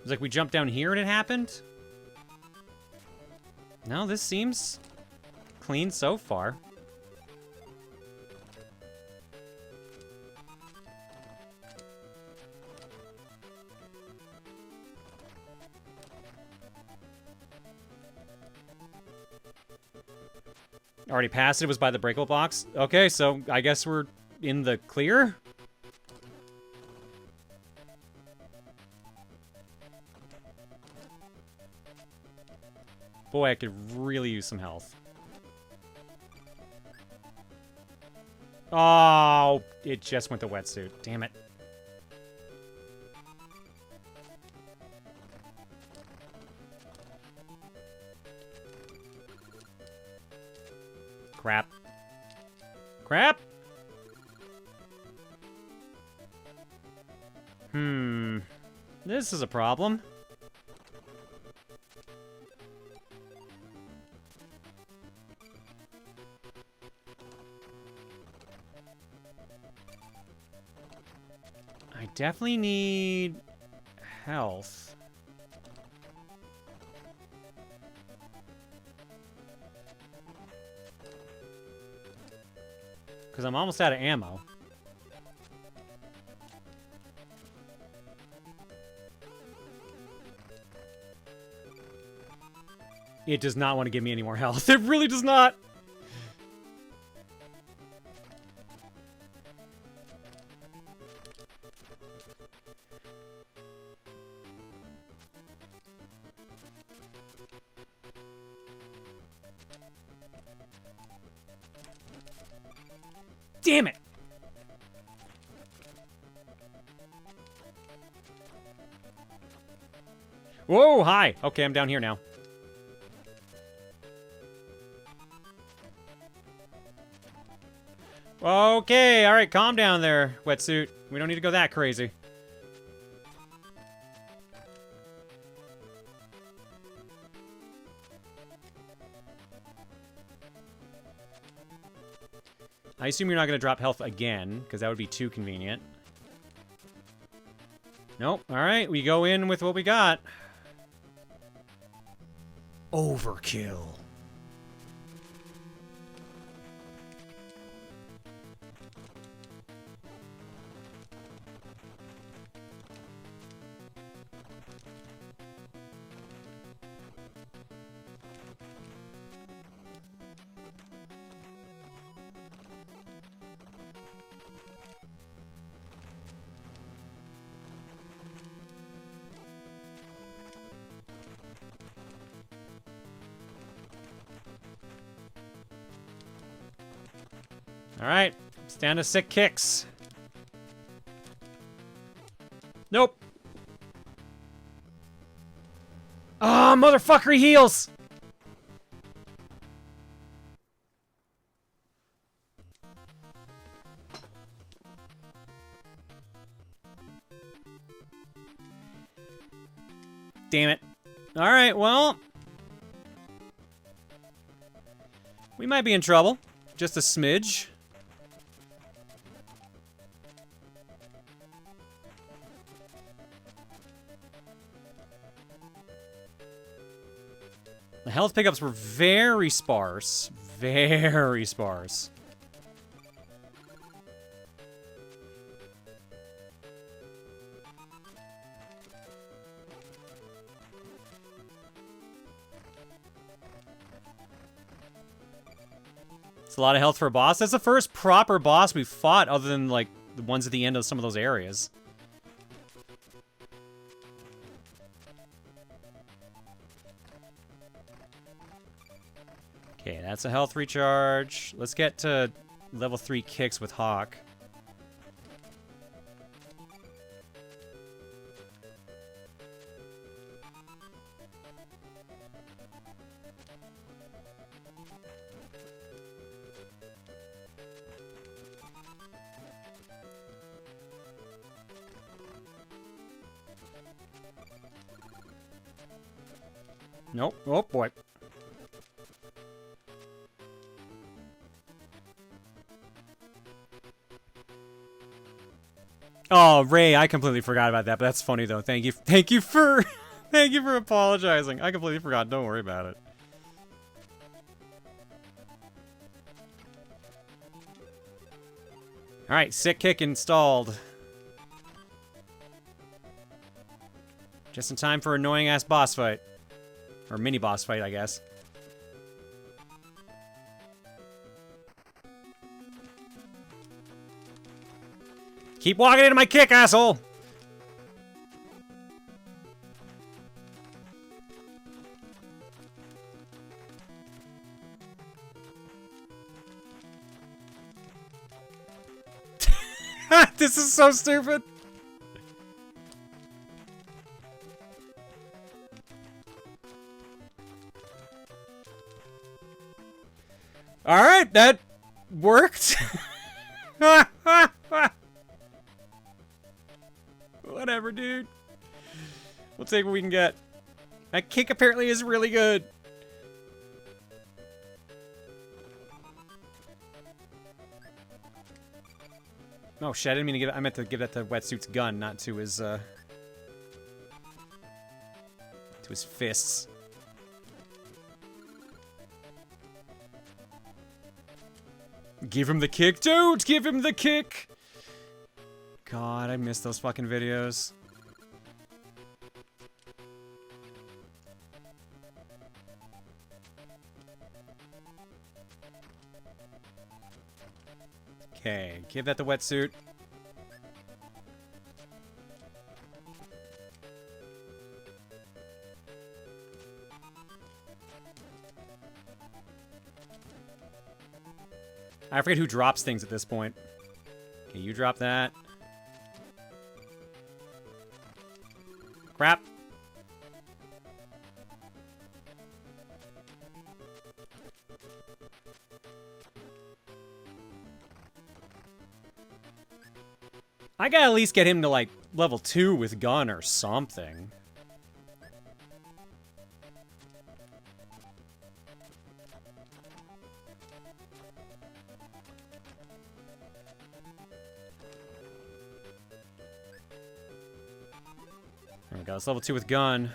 It's like we jumped down here and it happened? No, this seems clean so far. Already passed it, was by the breakable box. Okay, so I guess we're in the clear? Boy, I could really use some health. Oh, it just went to wetsuit. Damn it. Crap. Crap! This is a problem. I definitely need health. Because I'm almost out of ammo. It does not want to give me any more health. It really does not. Damn it! Whoa, hi! Okay, I'm down here now. Okay, alright, calm down there, wetsuit. We don't need to go that crazy. I assume you're not going to drop health again, because that would be too convenient. Nope. Alright, we go in with what we got. Overkill. Alright, stand to sick kicks. Nope. Ah, motherfucker, he heals! Damn it. Alright, well. We might be in trouble. Just a smidge. The health pickups were very sparse. Very sparse. It's a lot of health for a boss. That's the first proper boss we've fought other than, like, the ones at the end of some of those areas. Okay, that's a health recharge. Let's get to level 3 kicks with Hawk. Nope. Oh, boy. Oh, Ray, I completely forgot about that, but that's funny though. Thank you for thank you for apologizing. I completely forgot. Don't worry about it. All right, sick kick installed. Just in time for annoying ass boss fight, or mini boss fight, I guess. Keep walking into my kick, asshole! This is so stupid! Alright, that worked. Whatever, dude. We'll take what we can get. That kick apparently is really good. Oh shit, I didn't mean to give it. I meant to give that to Wetsuit's gun, not to his fists. Give him the kick, dude! Give him the kick! God, I miss those fucking videos. Okay, give that the Wetsuit. I forget who drops things at this point. Okay, you drop that. Crap. I gotta at least get him to, like, level 2 with gun or something. There we go, it's level 2 with gun.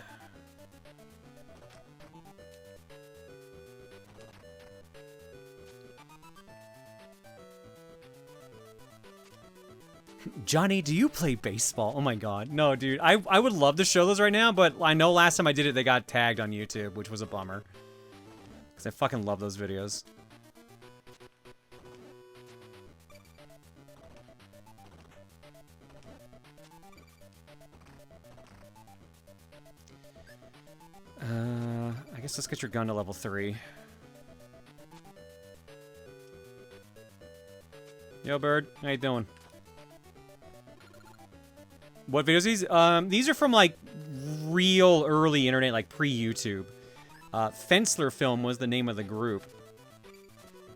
Johnny, do you play baseball? Oh my god. No, dude. I would love to show those right now, but I know last time I did it, they got tagged on YouTube, which was a bummer. Because I fucking love those videos. I guess let's get your gun to level 3. Yo, Bird. How you doing? What videos these are from, like, real early internet, like, pre-YouTube. Fensler Film was the name of the group.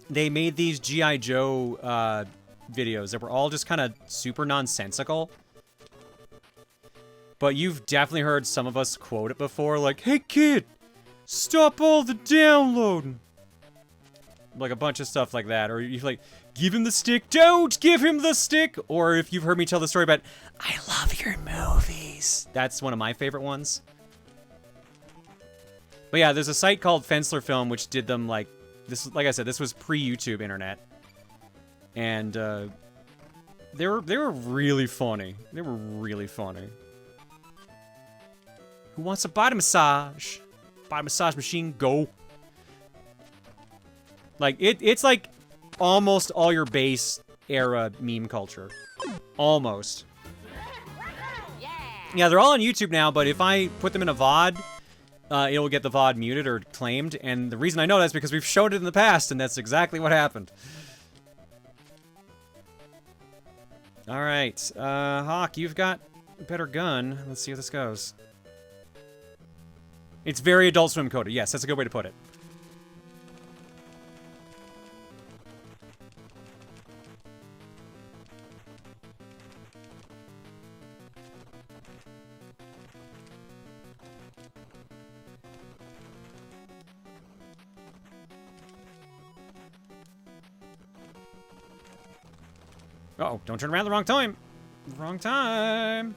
They made these G.I. Joe, videos that were all just kind of super nonsensical. But you've definitely heard some of us quote it before, like, "Hey, kid, stop all the downloading." Like, a bunch of stuff like that. Or you're like, "Give him the stick, don't give him the stick!" Or if you've heard me tell the story about, "I love your movies." That's one of my favorite ones. But yeah, there's a site called Fensler Film, which did them, like, this, like I said, this was pre-YouTube internet. And, they were really funny. They were really funny. Who wants a body massage? Body massage machine, go. Like, it's like almost all your base era meme culture. Almost. Yeah, they're all on YouTube now, but if I put them in a VOD, it'll get the VOD muted or claimed. And the reason I know that is because we've showed it in the past, and that's exactly what happened. Alright, Hawk, you've got a better gun. Let's see how this goes. It's very Adult Swim coded. Yes, that's a good way to put it. Uh oh, don't turn around the wrong time. Wrong time.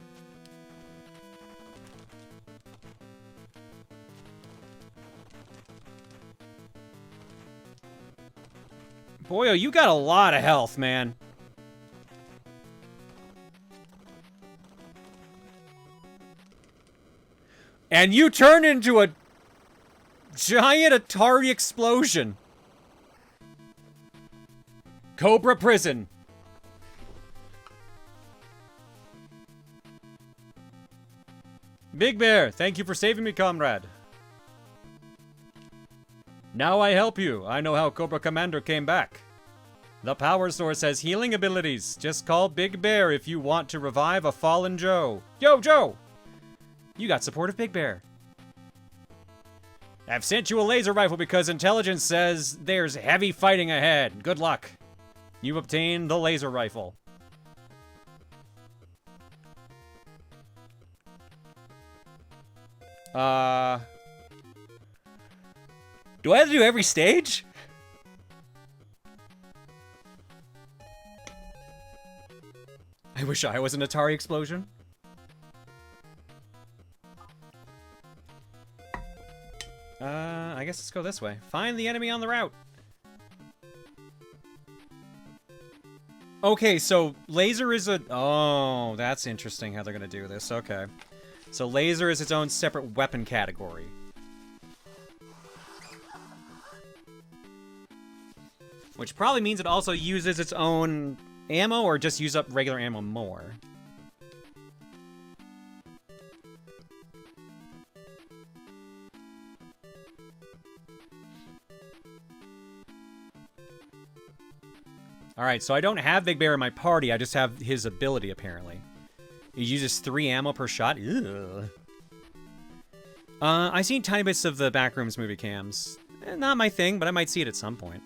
Boyo, you got a lot of health, man. And you turn into a giant Atari explosion. Cobra Prison. Big Bear, thank you for saving me, comrade. Now I help you. I know how Cobra Commander came back. The power source has healing abilities. Just call Big Bear if you want to revive a fallen Joe. Yo, Joe! You got support of Big Bear. I've sent you a laser rifle because intelligence says there's heavy fighting ahead. Good luck. You've obtained the laser rifle. Do I have to do every stage? I wish I was an Atari explosion. I guess let's go this way. Find the enemy on the route. Okay, so laser is a... Oh, that's interesting how they're gonna do this. Okay. So laser is its own separate weapon category. Which probably means it also uses its own ammo, or just use up regular ammo more. Alright, so I don't have Big Bear in my party, I just have his ability, apparently. He uses 3 ammo per shot? Ugh. I've seen tiny bits of the Backrooms movie cams. Not my thing, but I might see it at some point.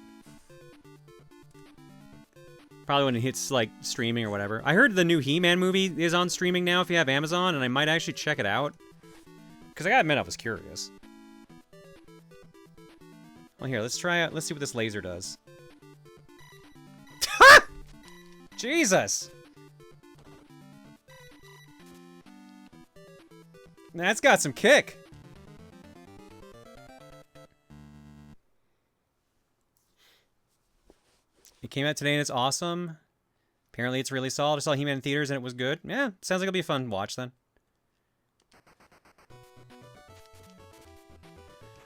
Probably when it hits, like, streaming or whatever. I heard the new He-Man movie is on streaming now if you have Amazon, and I might actually check it out. Because I gotta admit, I was curious. Well, here, let's try it. Let's see what this laser does. Jesus! That's got some kick. It came out today and it's awesome. Apparently it's really solid. I saw He-Man in theaters and it was good. Yeah, sounds like it'll be a fun watch then.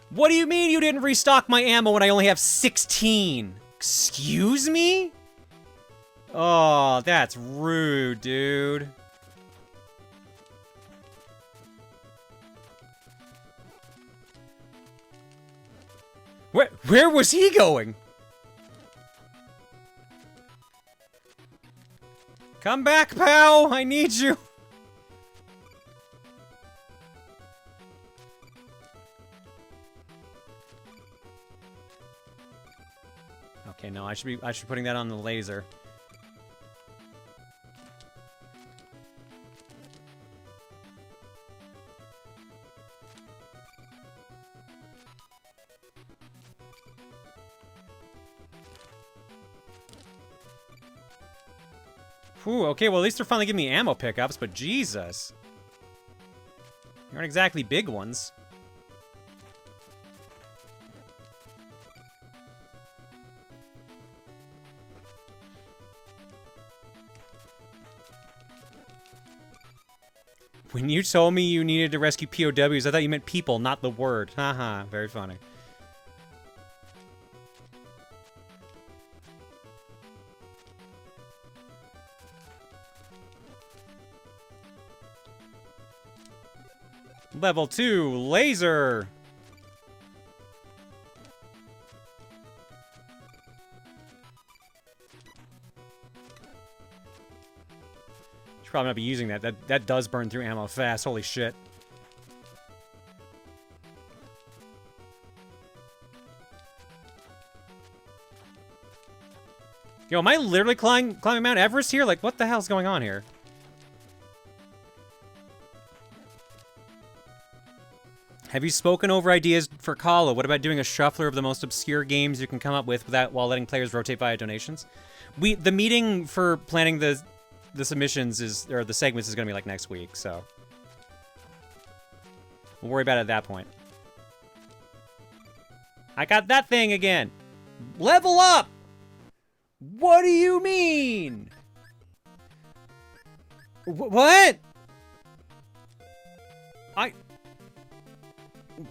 What do you mean you didn't restock my ammo when I only have 16? Excuse me? Oh, that's rude, dude. Where was he going? Come back, pal! I need you! Okay, no, I should be putting that on the laser. Whew, okay, well at least they're finally giving me ammo pickups, but Jesus. They aren't exactly big ones. When you told me you needed to rescue POWs, I thought you meant people, not the word. Haha, very funny. Level 2, laser! Should probably not be using that. That does burn through ammo fast, holy shit. Yo, am I literally climbing Mount Everest here? Like, what the hell's going on here? Have you spoken over ideas for Kala? What about doing a shuffler of the most obscure games you can come up with without while letting players rotate via donations? The meeting for planning the submissions or the segments is gonna be like next week, so we'll worry about it at that point. I got that thing again. Level up! What do you mean? What?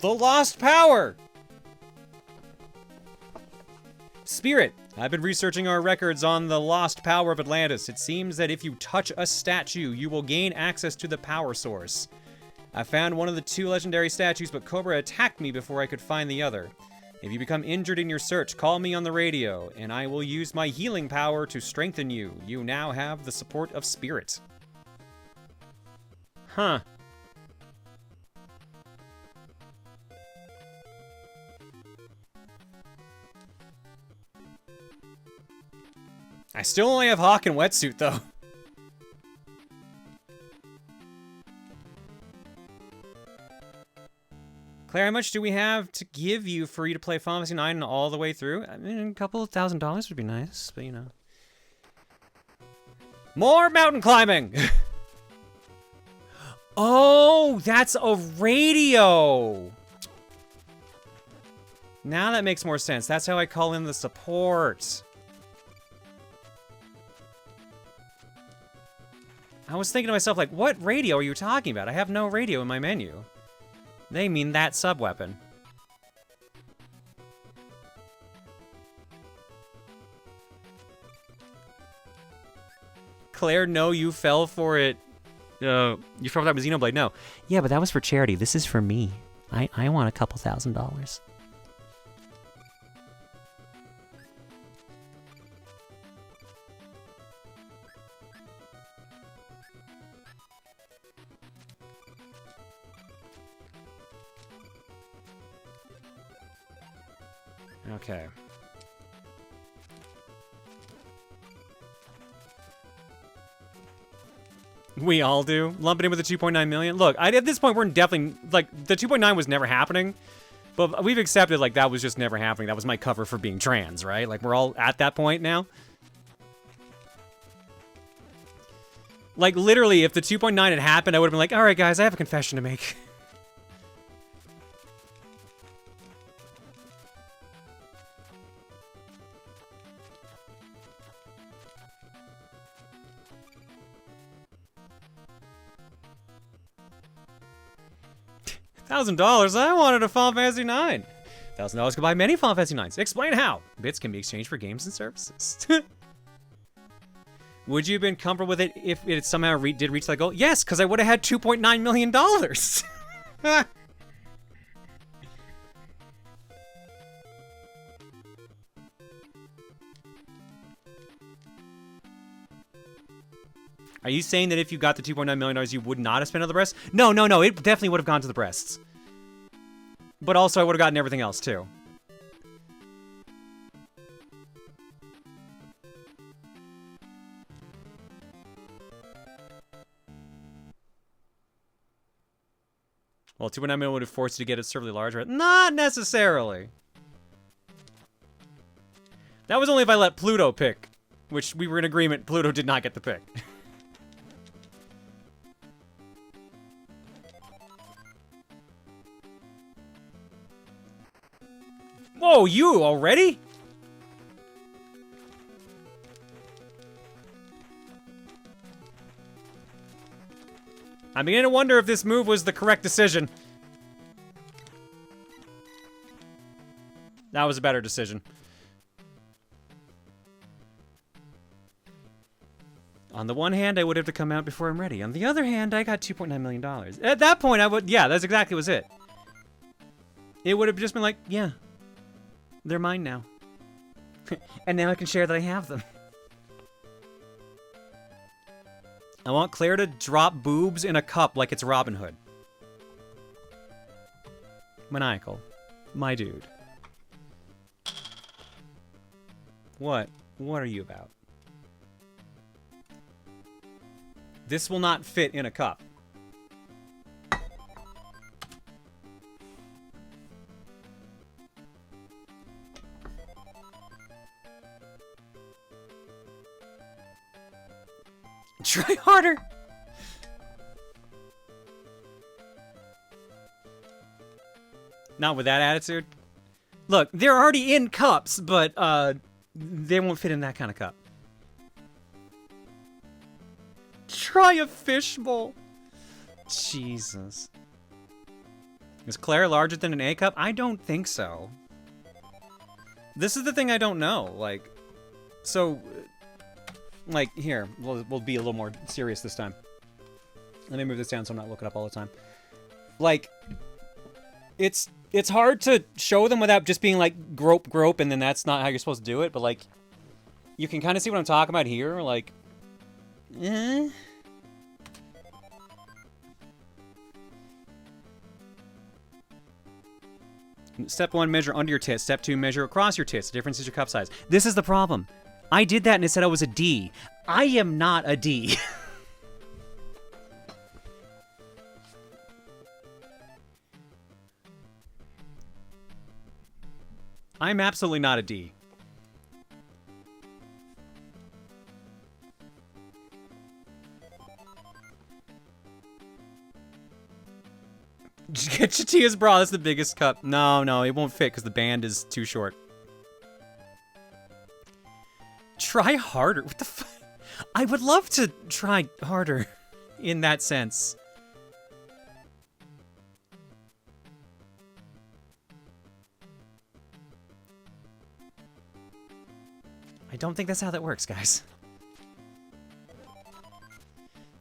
The lost power! Spirit, I've been researching our records on the lost power of Atlantis. It seems that if you touch a statue, you will gain access to the power source. I found one of the 2 legendary statues, but Cobra attacked me before I could find the other. If you become injured in your search, call me on the radio, and I will use my healing power to strengthen you. You now have the support of Spirit. Huh. I still only have Hawk and Wetsuit, though. Claire, how much do we have to give you for you to play Final Fantasy 9 all the way through? I mean, a couple of $1,000 would be nice, but you know. More mountain climbing! Oh, that's a radio! Now that makes more sense. That's how I call in the support. I was thinking to myself, like, what radio are you talking about? I have no radio in my menu. They mean that sub-weapon. Claire, no, you fell for it. You fell for that with Xenoblade, no. Yeah, but that was for charity. This is for me. I want a couple $1,000. Okay. We all do. Lump it in with the 2.9 million. Look, at this point, we're definitely, like, the 2.9 was never happening. But we've accepted, like, that was just never happening. That was my cover for being trans, right? Like, we're all at that point now. Like, literally, if the 2.9 had happened, I would have been like, all right, guys, I have a confession to make. $1,000? I wanted a Final Fantasy 9. $1,000 could buy many Final Fantasy 9s. Explain how. Bits can be exchanged for games and services. Would you have been comfortable with it if it somehow did reach that goal? Yes, because I would have had $2.9 million. Are you saying that if you got the $2.9 million, you would not have spent on the breasts? No, no, no. It definitely would have gone to the breasts. But also, I would have gotten everything else, too. Well, 2.9 million would have forced you to get absurdly large, right? Not necessarily. That was only if I let Pluto pick, which we were in agreement Pluto did not get the pick. Whoa, you already? I'm beginning to wonder if this move was the correct decision. That was a better decision. On the one hand, I would have to come out before I'm ready. On the other hand, I got $2.9 million. At that point, I would, yeah, that's exactly was it. It would have just been like, yeah, they're mine now. And now I can share that I have them. I want Claire to drop boobs in a cup like it's Robin Hood. Maniacal. My dude. What? What are you about? This will not fit in a cup. Try harder! Not with that attitude. Look, they're already in cups, but they won't fit in that kind of cup. Try a fishbowl. Jesus. Is Claire larger than an A cup? I don't think so. This is the thing I don't know. Like, so, like, here, we'll be a little more serious this time. Let me move this down so I'm not looking up all the time. Like, it's hard to show them without just being like, grope, and then that's not how you're supposed to do it, but like, you can kind of see what I'm talking about here, like, Step 1, measure under your tits. Step 2, measure across your tits. The difference is your cup size. This is the problem. I did that and it said I was a D. I am not a D. I'm absolutely not a D. Get Chatia's bra, that's the biggest cup. No, it won't fit because the band is too short. Try harder. What the fuck? I would love to try harder in that sense. I don't think that's how that works, guys.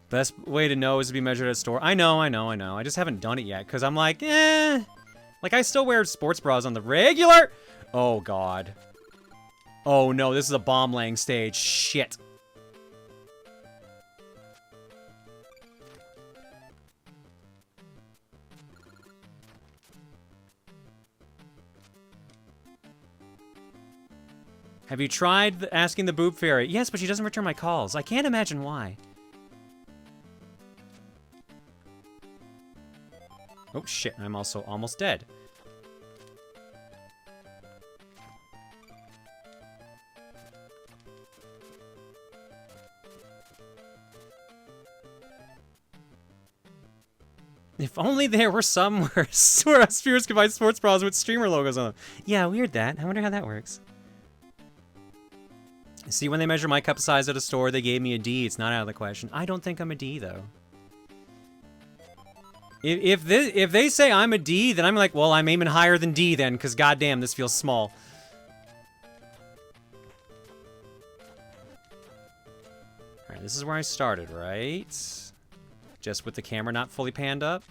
Best way to know is to be measured at a store. I know. I just haven't done it yet, because I'm like, Like, I still wear sports bras on the regular. Oh, God. Oh, no, this is a bomb-laying stage. Shit. Have you tried asking the boob fairy? Yes, but she doesn't return my calls. I can't imagine why. Oh, shit. I'm also almost dead. If only there were some where spheres could buy sports bras with streamer logos on them. Yeah, weird that. I wonder how that works. See, when they measure my cup size at a store, they gave me a D. It's not out of the question. I don't think I'm a D, though. If they say I'm a D, then I'm like, well, I'm aiming higher than D then, because goddamn, this feels small. Alright, this is where I started, right? Just with the camera not fully panned up.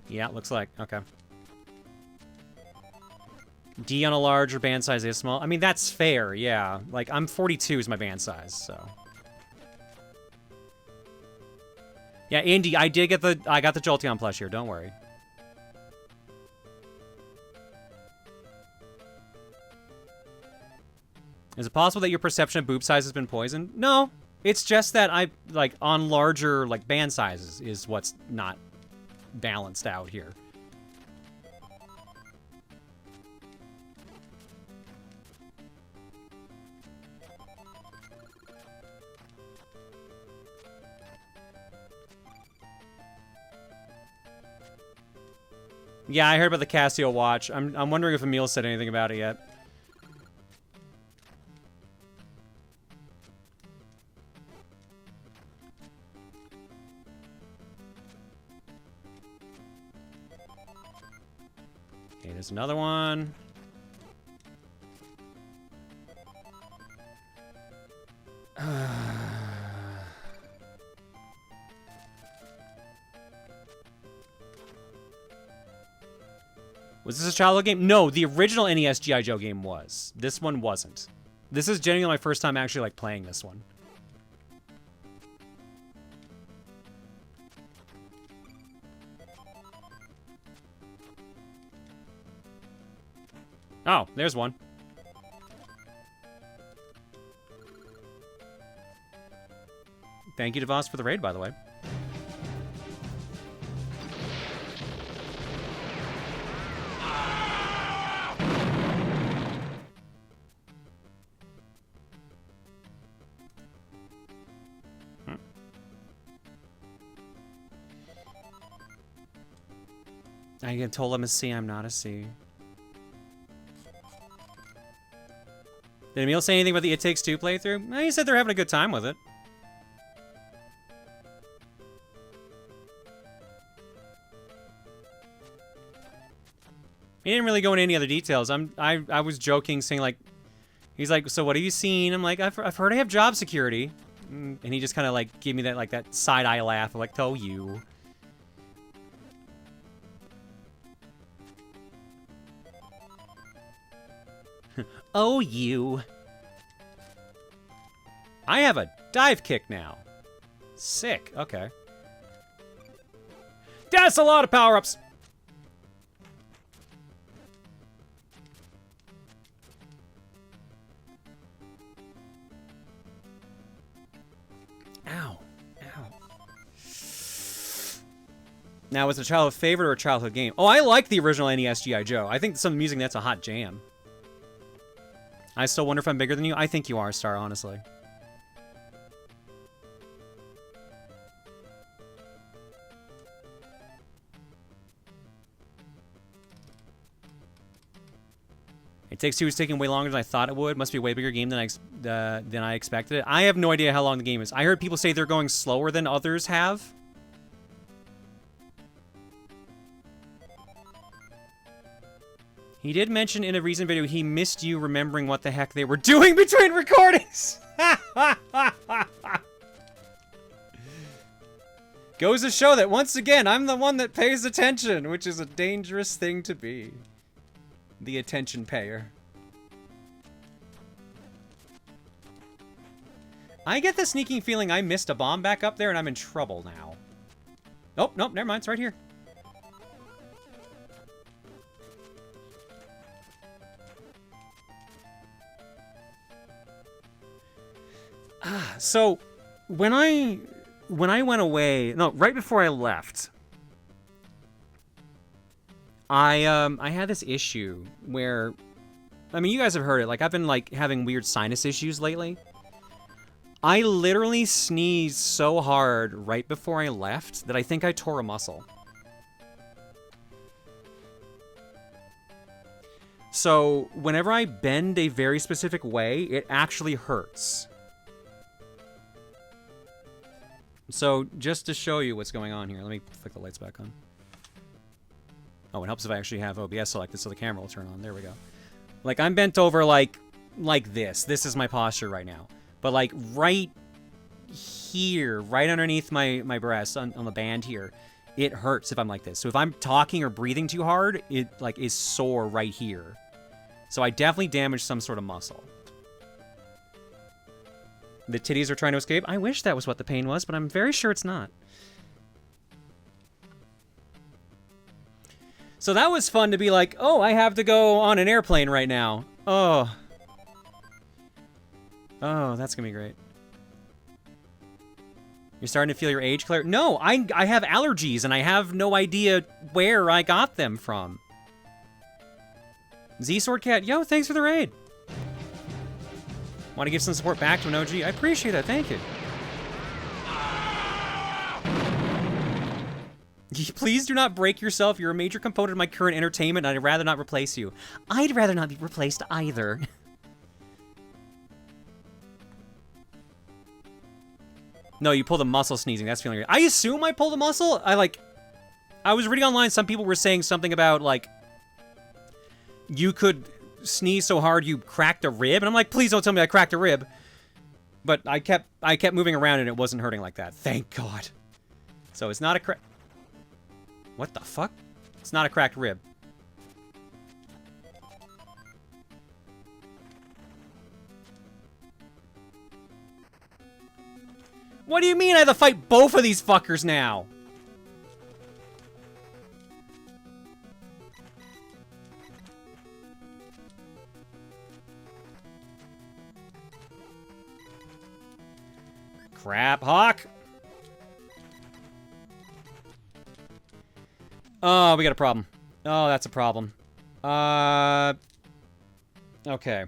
Yeah, looks like. Okay. D on a larger band size, A small. I mean, that's fair, yeah. Like, I'm 42 is my band size, so. Yeah, Andy, I got the Jolteon plush here, don't worry. Is it possible that your perception of boob size has been poisoned? No, it's just that I, like, on larger, like, band sizes is what's not balanced out here. Yeah, I heard about the Casio watch. I'm wondering if Emil said anything about it yet. Okay, there's another one. Was this a childhood game? No, the original NES G.I. Joe game was. This one wasn't. This is genuinely my first time actually, like, playing this one. Oh, there's one. Thank you, DeVos, for the raid, by the way. I told him a C, I'm not a C. Did Emil say anything about the It Takes Two playthrough? No, he said they're having a good time with it. He didn't really go into any other details. I was joking, saying like, he's like, so what have you seen? I'm like, I've heard I have job security, and he just kind of like gave me that like that side eye laugh, like, oh you. Oh you. I have a dive kick now. Sick. Okay. That's a lot of power-ups. Ow. Ow. Now, was it a childhood favorite or a childhood game? Oh, I like the original NES G.I. Joe. I think some music that's a hot jam. I still wonder if I'm bigger than you. I think you are, Star, honestly. It Takes Two is taking way longer than I thought it would. Must be a way bigger game than I expected it. I have no idea how long the game is. I heard people say they're going slower than others have. He did mention in a recent video he missed you remembering what the heck they were doing between recordings. Goes to show that once again, I'm the one that pays attention, which is a dangerous thing to be. The attention payer. I get the sneaking feeling I missed a bomb back up there and I'm in trouble now. Oh, nope, never mind, it's right here. So, when I went away, no, right before I left, I had this issue where, I mean, you guys have heard it, like, I've been, like, having weird sinus issues lately. I literally sneezed so hard right before I left that I think I tore a muscle. So, whenever I bend a very specific way, it actually hurts. So, just to show you what's going on here, let me flick the lights back on. Oh, it helps if I actually have OBS selected so the camera will turn on. There we go. Like, I'm bent over like this. This is my posture right now. But, like, right here, right underneath my breast, on the band here, it hurts if I'm like this. So if I'm talking or breathing too hard, it, like, is sore right here. So I definitely damaged some sort of muscle. The titties are trying to escape. I wish that was what the pain was, but I'm very sure it's not. So that was fun to be like, oh, I have to go on an airplane right now. Oh. Oh, that's gonna be great. You're starting to feel your age, Claire? No, I have allergies, and I have no idea where I got them from. Z-Sword Cat, yo, thanks for the raid. Want to give some support back to an OG? I appreciate that, thank you. Please do not break yourself. You're a major component of my current entertainment, and I'd rather not replace you. I'd rather not be replaced either. No, you pulled a muscle sneezing. That's feeling weird. I assume I pulled a muscle. I was reading online, some people were saying something about, like, you could sneeze so hard you cracked a rib, and I'm like, please don't tell me I cracked a rib. But I kept moving around and it wasn't hurting like that. Thank God. So it's not a crack. What the fuck? It's not a cracked rib. What do you mean I have to fight both of these fuckers now? Crap, Hawk. Oh, we got a problem. Oh, that's a problem. Okay.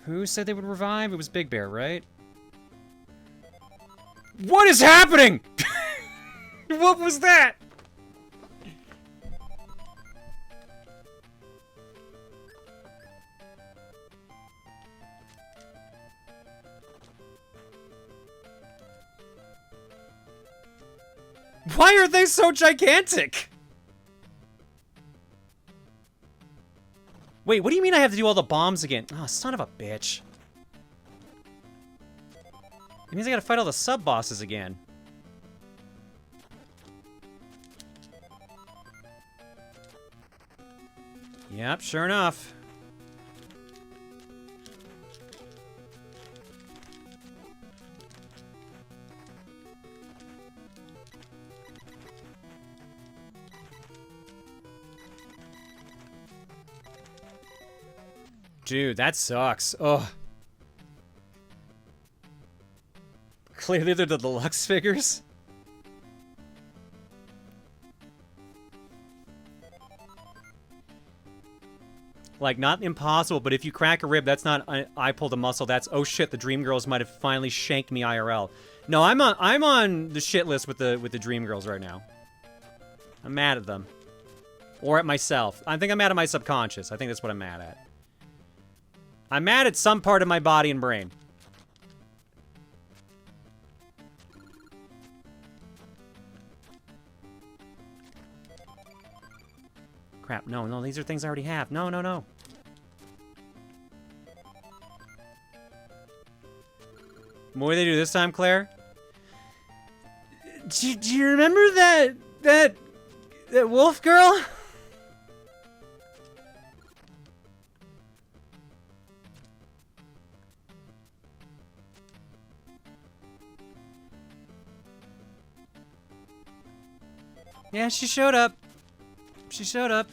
Who said they would revive? It was Big Bear, right? What is happening? What was that? Why are they so gigantic? Wait, what do you mean I have to do all the bombs again? Oh, son of a bitch. It means I gotta fight all the sub-bosses again. Yep, sure enough. Dude, that sucks. Ugh. Clearly they're the deluxe figures. Like, not impossible, but if you crack a rib, that's not I pulled a muscle. That's, oh shit, the Dream Girls might have finally shanked me IRL. No, I'm on the shit list with the Dream Girls right now. I'm mad at them. Or at myself. I think I'm mad at my subconscious. I think that's what I'm mad at. I'm mad at some part of my body and brain. Crap, no, these are things I already have. No. What do they do this time, Claire? Do you remember that wolf girl? Yeah, she showed up. She showed up.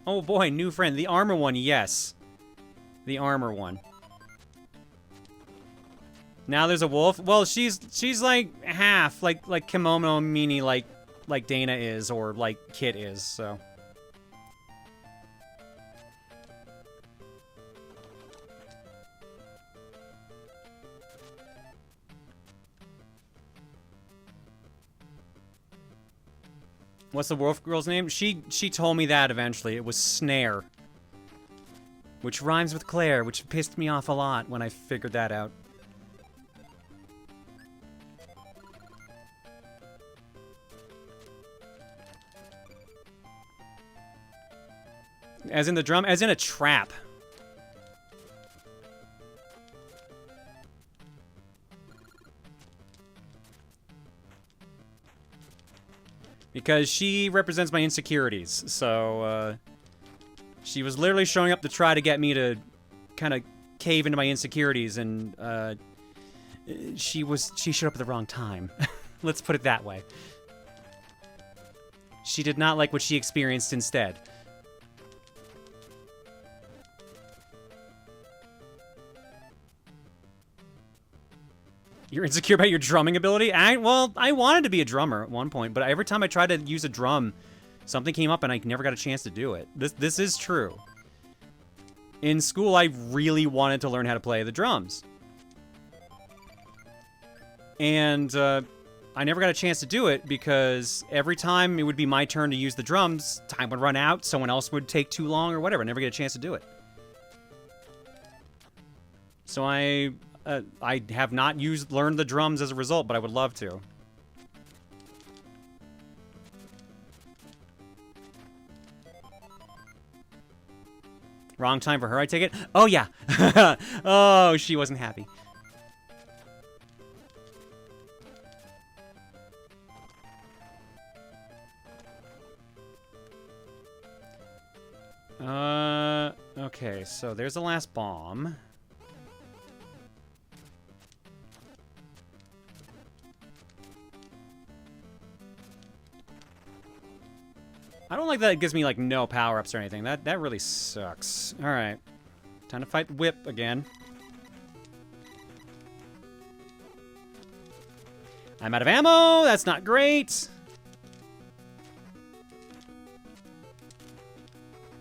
Oh boy, new friend. The armor one, yes. The armor one. Now there's a wolf. Well, she's like half, like Kimono Mini, like Dana is, or like Kit is. So. What's the wolf girl's name? She told me that eventually. It was Snare, which rhymes with Claire, which pissed me off a lot when I figured that out. As in the drum? As in a trap. Because she represents my insecurities, so, she was literally showing up to try to get me to kind of cave into my insecurities, and, she showed up at the wrong time. Let's put it that way. She did not like what she experienced instead. You're insecure about your drumming ability? Well, I wanted to be a drummer at one point, but every time I tried to use a drum, something came up and I never got a chance to do it. This is true. In school, I really wanted to learn how to play the drums. And I never got a chance to do it because every time it would be my turn to use the drums, time would run out, someone else would take too long or whatever. I never get a chance to do it. So I have not learned the drums as a result, but I would love to. Wrong time for her, I take it? Oh, yeah. Oh, she wasn't happy. Okay, so there's the last bomb. I don't like that it gives me, like, no power-ups or anything. That really sucks. Alright. Time to fight the whip again. I'm out of ammo! That's not great!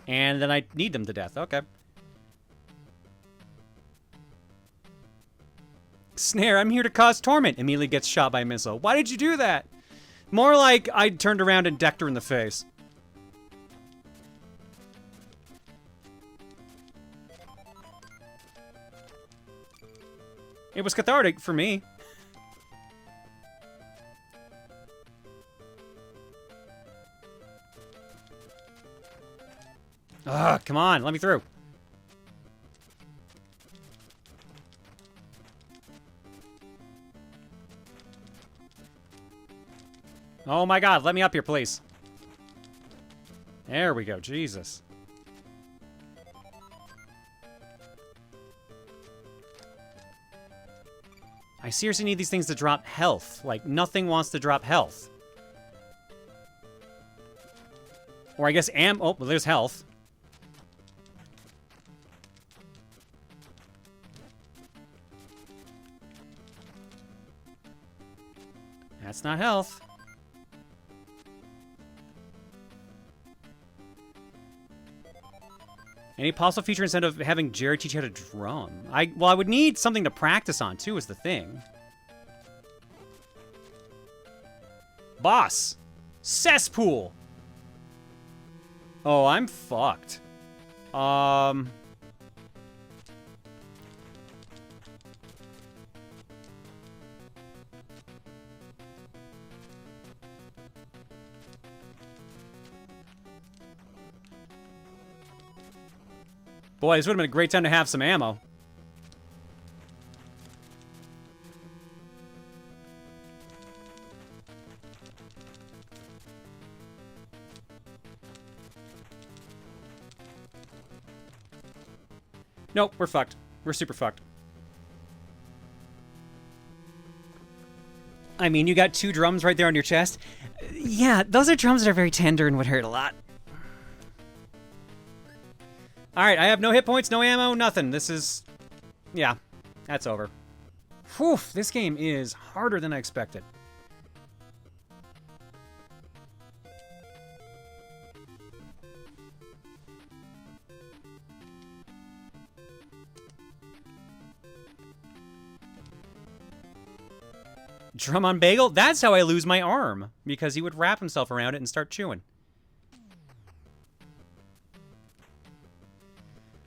And then I need them to death. Okay. Snare, I'm here to cause torment. Immediately gets shot by a missile. Why did you do that? More like I turned around and decked her in the face. It was cathartic for me. Ugh, come on, let me through. Oh my god, let me up here, please. There we go, Jesus. I seriously need these things to drop health. Like, nothing wants to drop health. Or I guess oh, well, there's health. That's not health. Any possible future instead of having Jared teach you how to drum? Well, I would need something to practice on, too, is the thing. Boss! Cesspool! Oh, I'm fucked. Boy, this would have been a great time to have some ammo. Nope, we're fucked. We're super fucked. I mean, you got 2 drums right there on your chest. Yeah, those are drums that are very tender and would hurt a lot. Alright, I have no hit points, no ammo, nothing. This is... yeah, that's over. Whew, this game is harder than I expected. Drum on bagel? That's how I lose my arm. Because he would wrap himself around it and start chewing.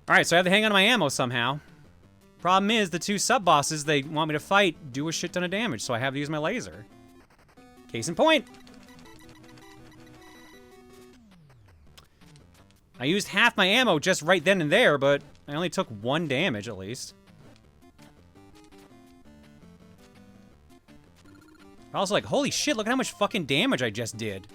Alright, so I have to hang on to my ammo somehow. Problem is, the 2 sub-bosses they want me to fight do a shit ton of damage, so I have to use my laser. Case in point. I used half my ammo just right then and there, but I only took 1 damage at least. I was like, holy shit, look at how much fucking damage I just did.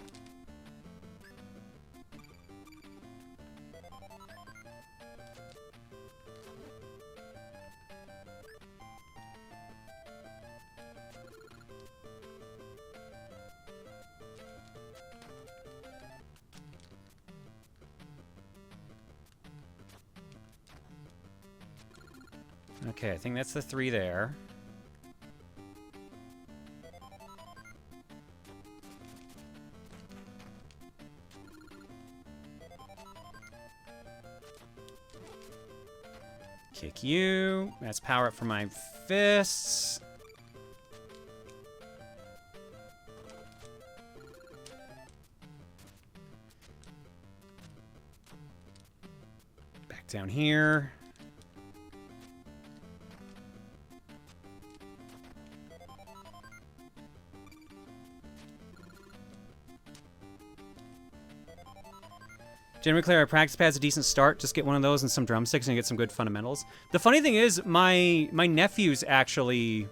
Okay, I think that's the 3 there. Kick you. That's power up for my fists. Back down here. Generally clear, our practice pad's a decent start. Just get one of those and some drumsticks and get some good fundamentals. The funny thing is, my nephews actually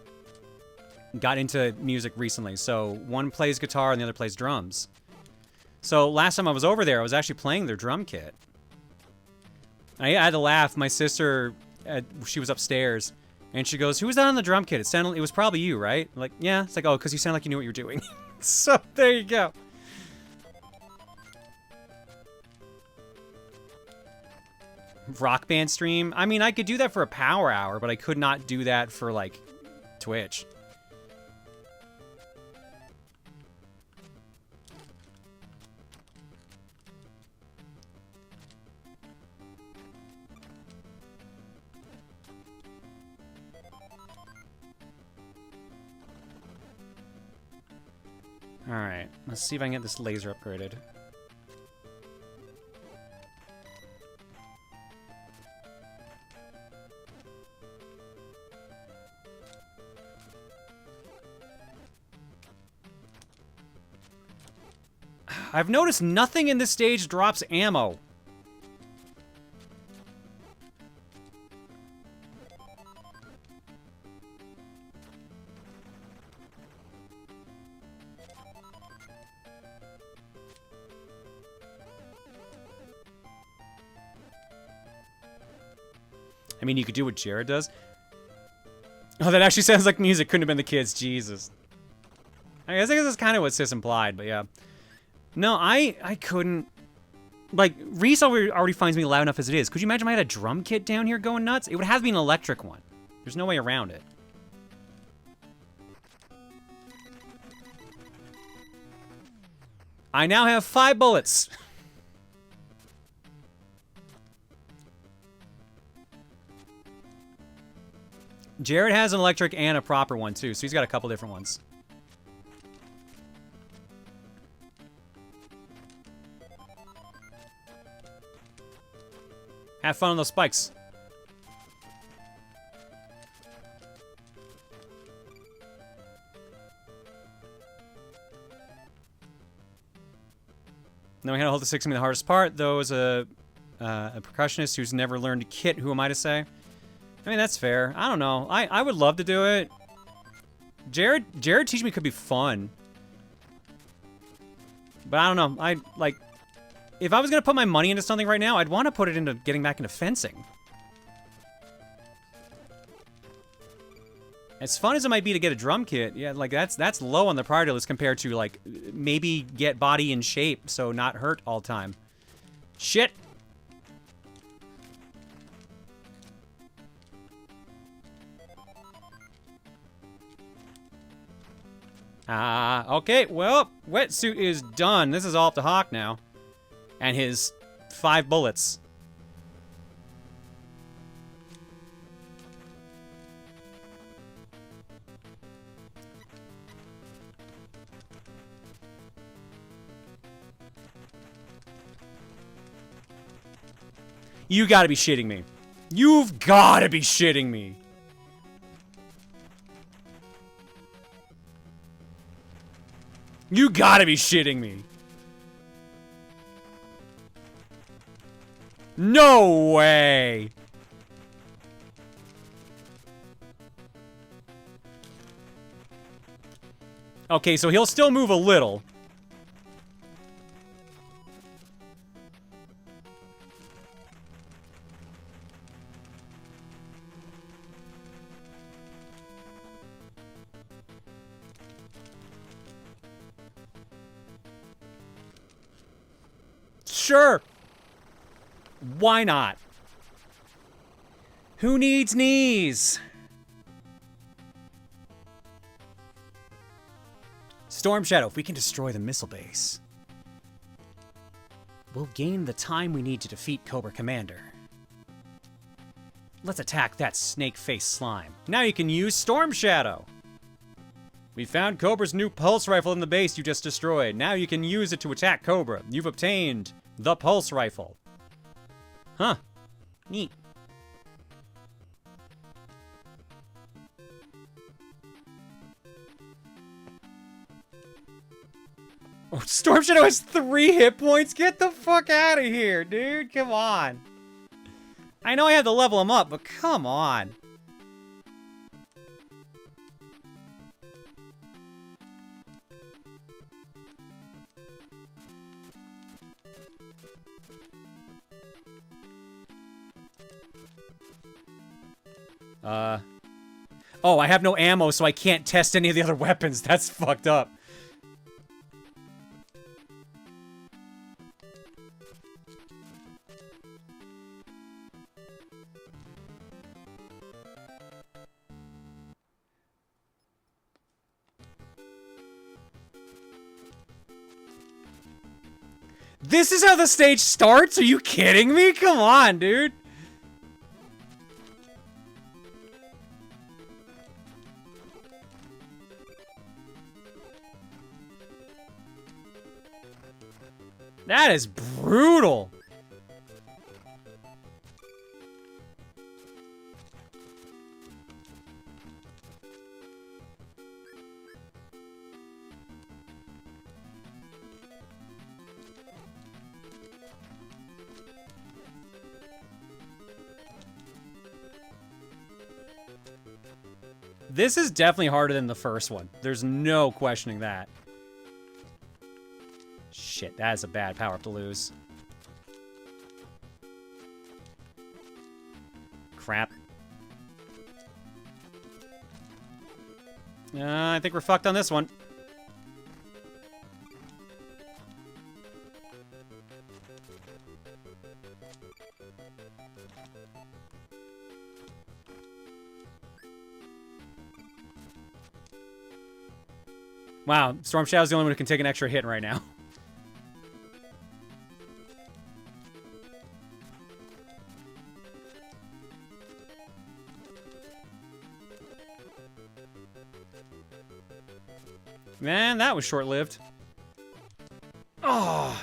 got into music recently. So one plays guitar and the other plays drums. So last time I was over there, I was actually playing their drum kit. I had to laugh. My sister, she was upstairs, and she goes, "Who was that on the drum kit? It was probably you, right?" I'm like, yeah. It's like, oh, because you sound like you knew what you were doing. So there you go. Rock Band stream? I mean, I could do that for a power hour, but I could not do that for, like, Twitch. Alright, let's see if I can get this laser upgraded. I've noticed nothing in this stage drops ammo. I mean, you could do what Jared does. Oh, that actually sounds like music. Couldn't have been the kids. Jesus. I guess that's kind of what Sis implied, but yeah. No, I couldn't. Like, Reese already finds me loud enough as it is. Could you imagine if I had a drum kit down here going nuts? It would have to be an electric one. There's no way around it. I now have 5 bullets. Jared has an electric and a proper one, too, so he's got a couple different ones. Have fun on those spikes. Knowing how to hold the 6 can be the hardest part, though, as a percussionist who's never learned a kit, who am I to say? I mean, that's fair. I don't know. I would love to do it. Jared teaching me could be fun. But I don't know. If I was going to put my money into something right now, I'd want to put it into getting back into fencing. As fun as it might be to get a drum kit, yeah, like that's low on the priority list compared to like maybe get body in shape so not hurt all the time. Shit. Okay, well, wetsuit is done. This is all up to Hawk now. And his 5 bullets. You gotta be shitting me. You've gotta be shitting me. You gotta be shitting me. No way! Okay, so he'll still move a little. Sure. Why not? Who needs knees? Storm Shadow, if we can destroy the missile base, we'll gain the time we need to defeat Cobra Commander. Let's attack that snake-faced slime. Now you can use Storm Shadow. We found Cobra's new pulse rifle in the base you just destroyed. Now you can use it to attack Cobra. You've obtained the pulse rifle. Huh. Neat. Oh, Storm Shadow has 3 hit points? Get the fuck out of here, dude. Come on. I know I have to level him up, but come on. Oh, I have no ammo, so I can't test any of the other weapons. That's fucked up. This is how the stage starts? Are you kidding me? Come on, dude. That is brutal. This is definitely harder than the first one. There's no questioning that. Shit, that is a bad power-up to lose. Crap. I think we're fucked on this one. Wow, Storm Shadow's the only one who can take an extra hit right now. Man, that was short-lived. Oh.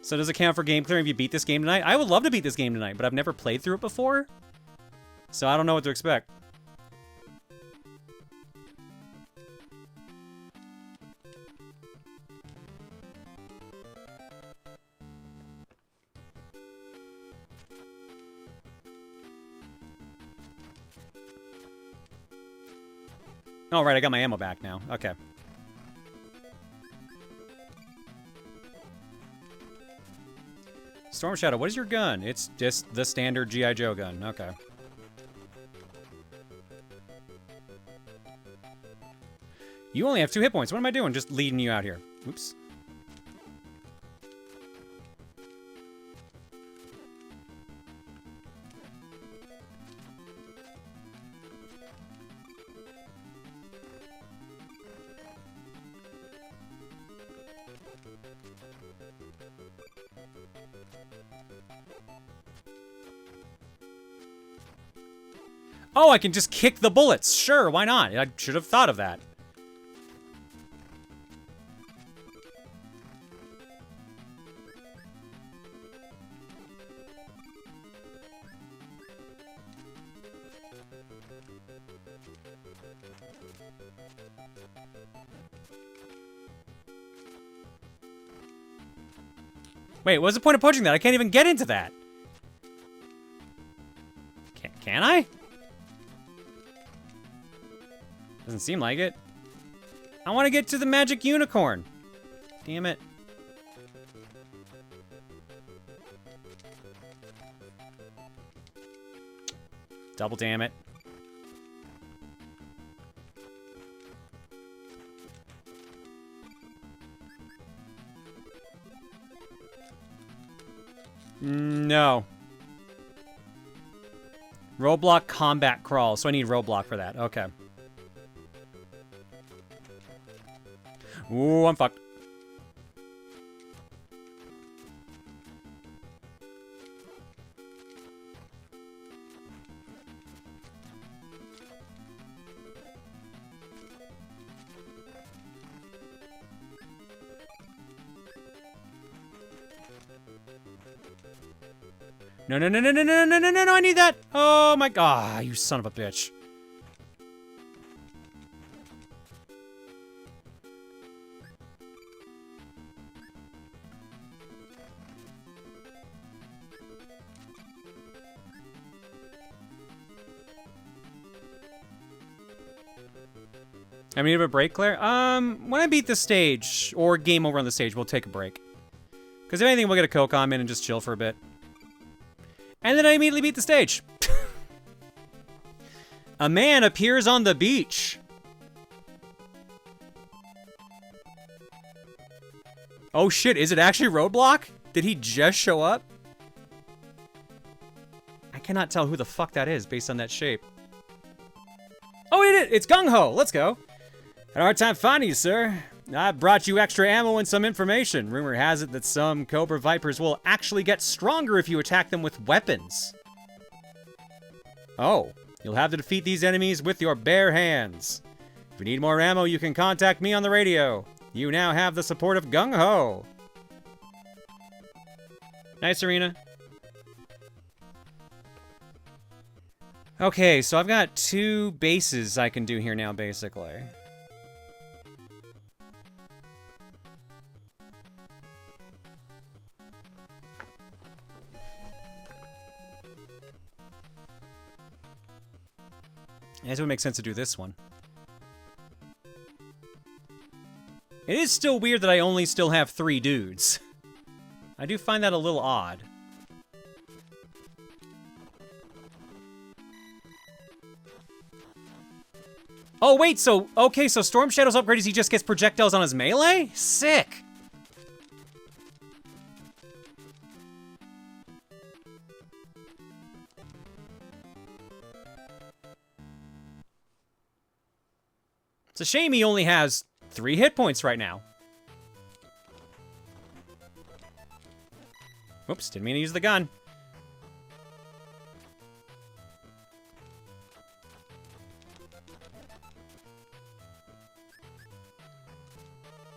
So does it count for game clearing if you beat this game tonight? I would love to beat this game tonight, but I've never played through it before. So I don't know what to expect. Oh, right, I got my ammo back now. Okay. Storm Shadow, what is your gun? It's just the standard G.I. Joe gun. Okay. You only have 2 hit points. What am I doing? Just leading you out here. Oops. Oh, I can just kick the bullets. Sure, why not? I should have thought of that. Wait, what's the point of punching that? I can't even get into that. Can I? Doesn't seem like it. I want to get to the magic unicorn. Damn it. Double damn it. No. Roadblock combat crawl, so I need roadblock for that. Okay. Ooh, I'm fucked. No, no, no, no, no, no, no, no, no, no, I need that. Oh my god, you son of a bitch. I mean, a break, Claire? When I beat the stage, or game over on the stage, we'll take a break. Because if anything, we'll get a Kokon in and just chill for a bit. And then I immediately beat the stage. A man appears on the beach. Oh shit, is it actually Roadblock? Did he just show up? I cannot tell who the fuck that is based on that shape. Oh, it's Gung Ho. Let's go. Had a hard time finding you, sir. I brought you extra ammo and some information. Rumor has it that some Cobra Vipers will actually get stronger if you attack them with weapons. Oh. You'll have to defeat these enemies with your bare hands. If you need more ammo, you can contact me on the radio. You now have the support of Gung Ho. Nice, Serena. Okay, so I've got 2 bases I can do here now, basically. I guess it would make sense to do this one. It is still weird that I only still have 3 dudes. I do find that a little odd. Oh, wait, so... Okay, so Storm Shadow's upgrade is he just gets projectiles on his melee? Sick! It's a shame he only has 3 hit points right now. Oops, didn't mean to use the gun.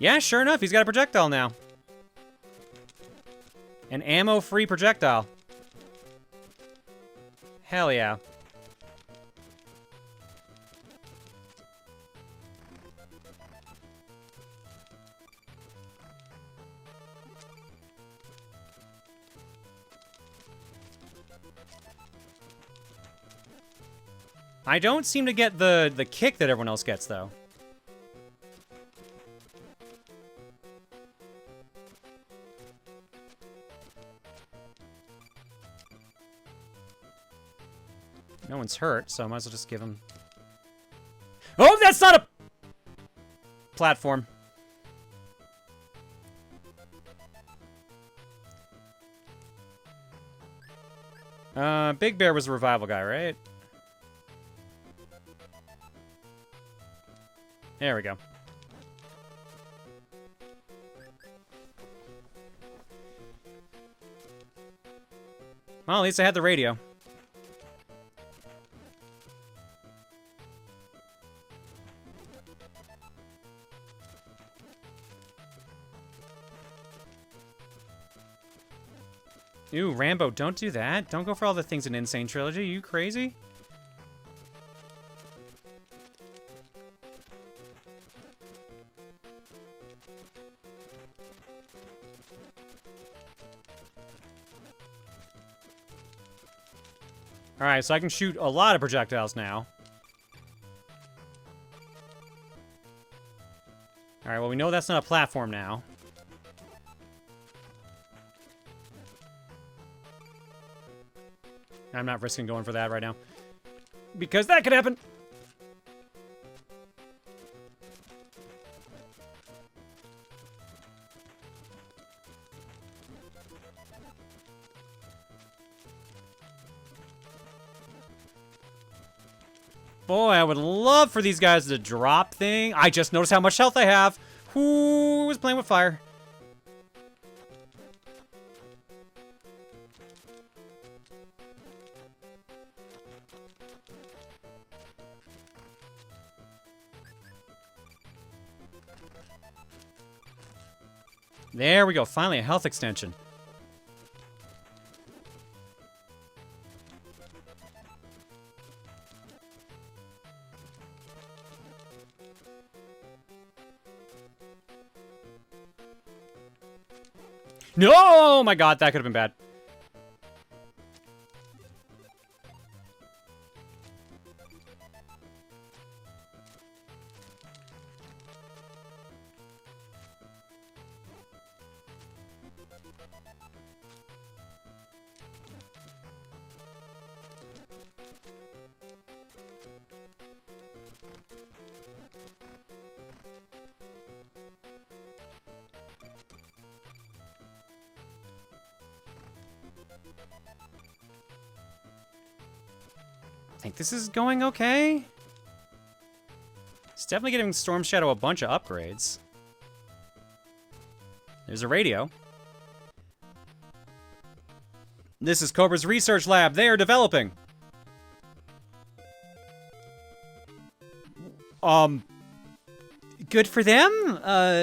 Yeah, sure enough, he's got a projectile now. An ammo-free projectile. Hell yeah. I don't seem to get the kick that everyone else gets, though. No one's hurt, so I might as well just give him... Oh, that's not a... platform. Big Bear was a revival guy, right? There we go. Well, at least I had the radio. Ooh, Rambo, don't do that. Don't go for all the things in Insane Trilogy. Are you crazy? Alright, so I can shoot a lot of projectiles now. Alright, well, we know that's not a platform now. I'm not risking going for that right now. Because that could happen! Boy, I would love for these guys to drop thing. I just noticed how much health I have. Who was playing with fire? There we go. Finally, a health extension. No! Oh my god, that could have been bad. I think this is going okay. It's definitely giving Storm Shadow a bunch of upgrades. There's a radio. This is Cobra's research lab. They are developing. Good for them?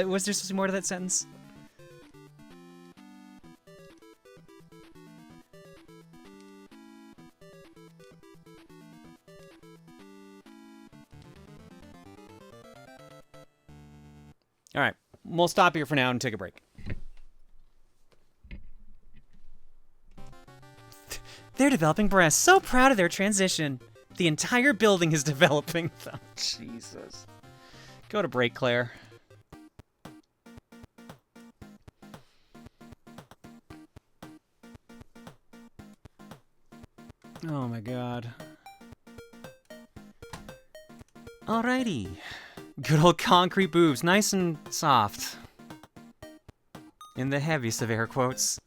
Was there something more to that sentence? All right, we'll stop here for now and take a break. They're developing breasts. So proud of their transition. The entire building is developing them. Jesus. Go to break, Claire. Oh my god. Alrighty. Good old concrete boobs, nice and soft. In the heaviest of air quotes.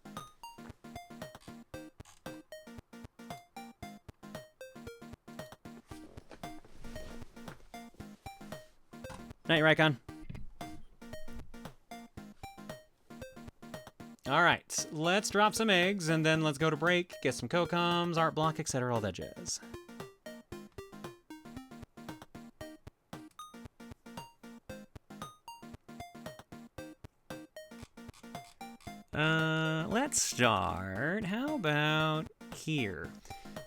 Night, Rycon. Alright, let's drop some eggs, and then let's go to break, get some co-coms, art block, etc., all that jazz. Let's start. How about here?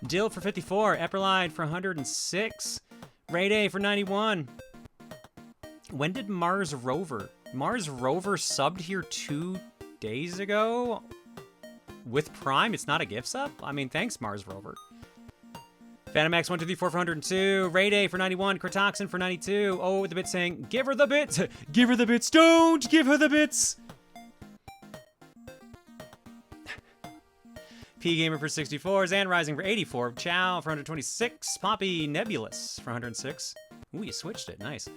Dill for 54, Epperlide for 106, Ray Day for 91. When did Mars Rover? Mars Rover subbed here 2 days ago? With Prime? It's not a gift sub? I mean, thanks, Mars Rover. Phantom X 1234 for 102. Ray Day for 91. Cratoxin for 92. Oh, with the bit saying, give her the bits! Give her the bits! Don't give her the bits! P Gamer for 64. Zan Rising for 84. Chow for 126. Poppy Nebulous for 106. Ooh, you switched it. Nice.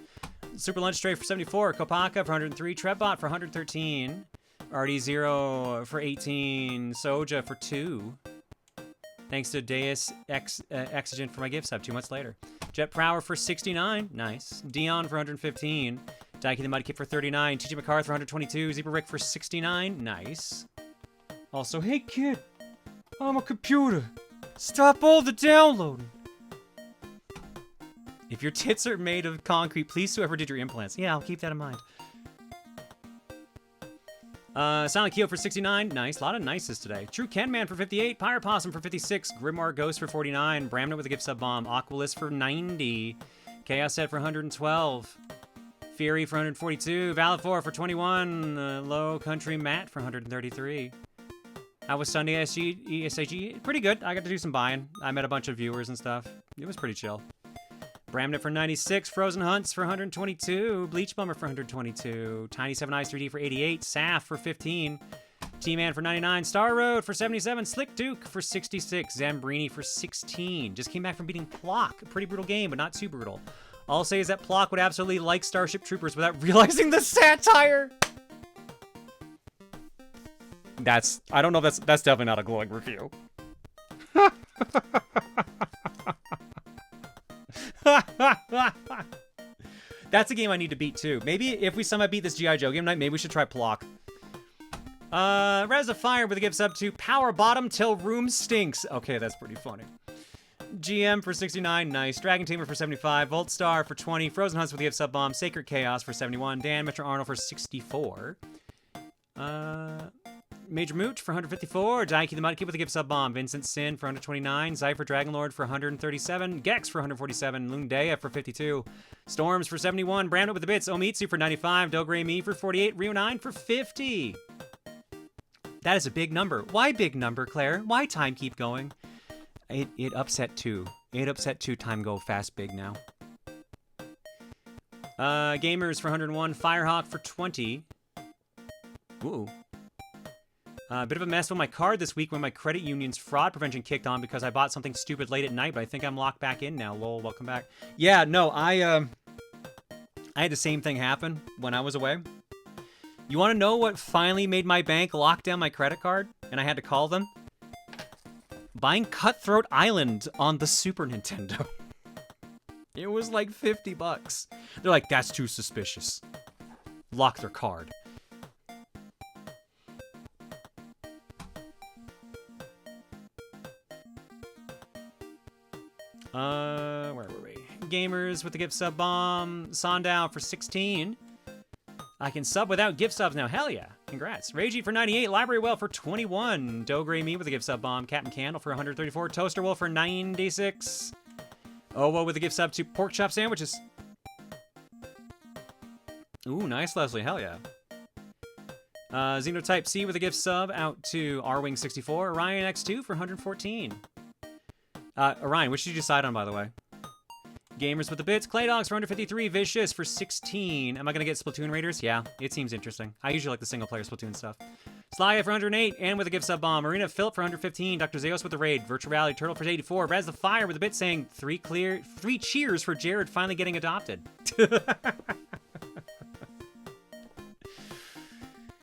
Super Lunch Tray for 74. Kopaka for 103. Trebbot for 113. RD0 for 18. Soja for 2. Thanks to Deus Exigent for my gift sub 2 months later. Jet Prower for 69. Nice. Dion for 115. Daiki the Mudkip for 39. TJ McCarth for 122. Zebra Rick for 69. Nice. Also, hey kid, I'm a computer. Stop all the downloading. If your tits are made of concrete, please whoever did your implants. Yeah, I'll keep that in mind. Silent Keel for 69. Nice. A lot of nices today. True Ken Man for 58. Pyre Possum for 56. Grimoire Ghost for 49. Bramna with a gift sub bomb. Aqualist for 90. Chaos Head for 112. Fury for 142. Valafor for 21. Low Country Matt for 133. How was Sunday ESAG? Pretty good. I got to do some buying. I met a bunch of viewers and stuff. It was pretty chill. Bramnet for 96, Frozen Hunts for 122, Bleach Bummer for 122, Tiny 7 Eyes 3D for 88, Saf for 15, T-Man for 99, Star Road for 77, Slick Duke for 66, Zambrini for 16. Just came back from beating Plock. A pretty brutal game, but not too brutal. All I'll say is that Plock would absolutely like Starship Troopers without realizing the satire. I don't know if that's definitely not a glowing review. That's a game I need to beat too. Maybe if we somehow beat this G.I. Joe game night, maybe we should try Plock. Res of Fire with a gift sub to Power Bottom Till Room Stinks. Okay, that's pretty funny. GM for 69, nice. Dragon Tamer for 75, Volt Star for 20, Frozen Hunts with a gift sub bomb, Sacred Chaos for 71, Dan Mr. Arnold for 64. Major Mooch for 154, Daiki the Mudkip with a gift sub bomb, Vincent Sin for 129, Zypher Dragonlord for 137, Gex for 147, Lundea for 52, Storms for 71, Brando with the bits, Omitsu for 95, Dogray Me for 48, Rio 9 for 50. That is a big number. Why big number, Claire? Why time keep going? It upset 2. It upset 2 time go fast big now. Gamers for 101, Firehawk for 20. Ooh. Bit of a mess with my card this week when my credit union's fraud prevention kicked on because I bought something stupid late at night, but I think I'm locked back in now. Lol, welcome back. Yeah, no, I had the same thing happen when I was away. You want to know what finally made my bank lock down my credit card and I had to call them? Buying Cutthroat Island on the Super Nintendo. It was like $50. They're like, that's too suspicious. Lock their card. Where were we? Gamers with the gift sub bomb. Sondow for 16. I can sub without gift subs now. Hell yeah. Congrats. Ragey for 98. Library Well for 21. Dogray Me with a gift sub bomb. Captain Candle for 134. Toaster Wolf for 96. Owo with a gift sub to Pork Chop Sandwiches. Ooh, nice, Leslie. Hell yeah. Xenotype C with a gift sub out to Rwing64. Orion X2 for 114. Orion, which did you decide on, by the way? Gamers with the bits. Clay Dogs for 153. Vicious for 16. Am I going to get Splatoon Raiders? Yeah, it seems interesting. I usually like the single-player Splatoon stuff. Slya for 108, and with a gift sub bomb. Marina Philip for 115. Dr. Zeos with the raid. Virtual Rally Turtle for 84. Raz the Fire with a bit saying 3 cheers for Jared finally getting adopted.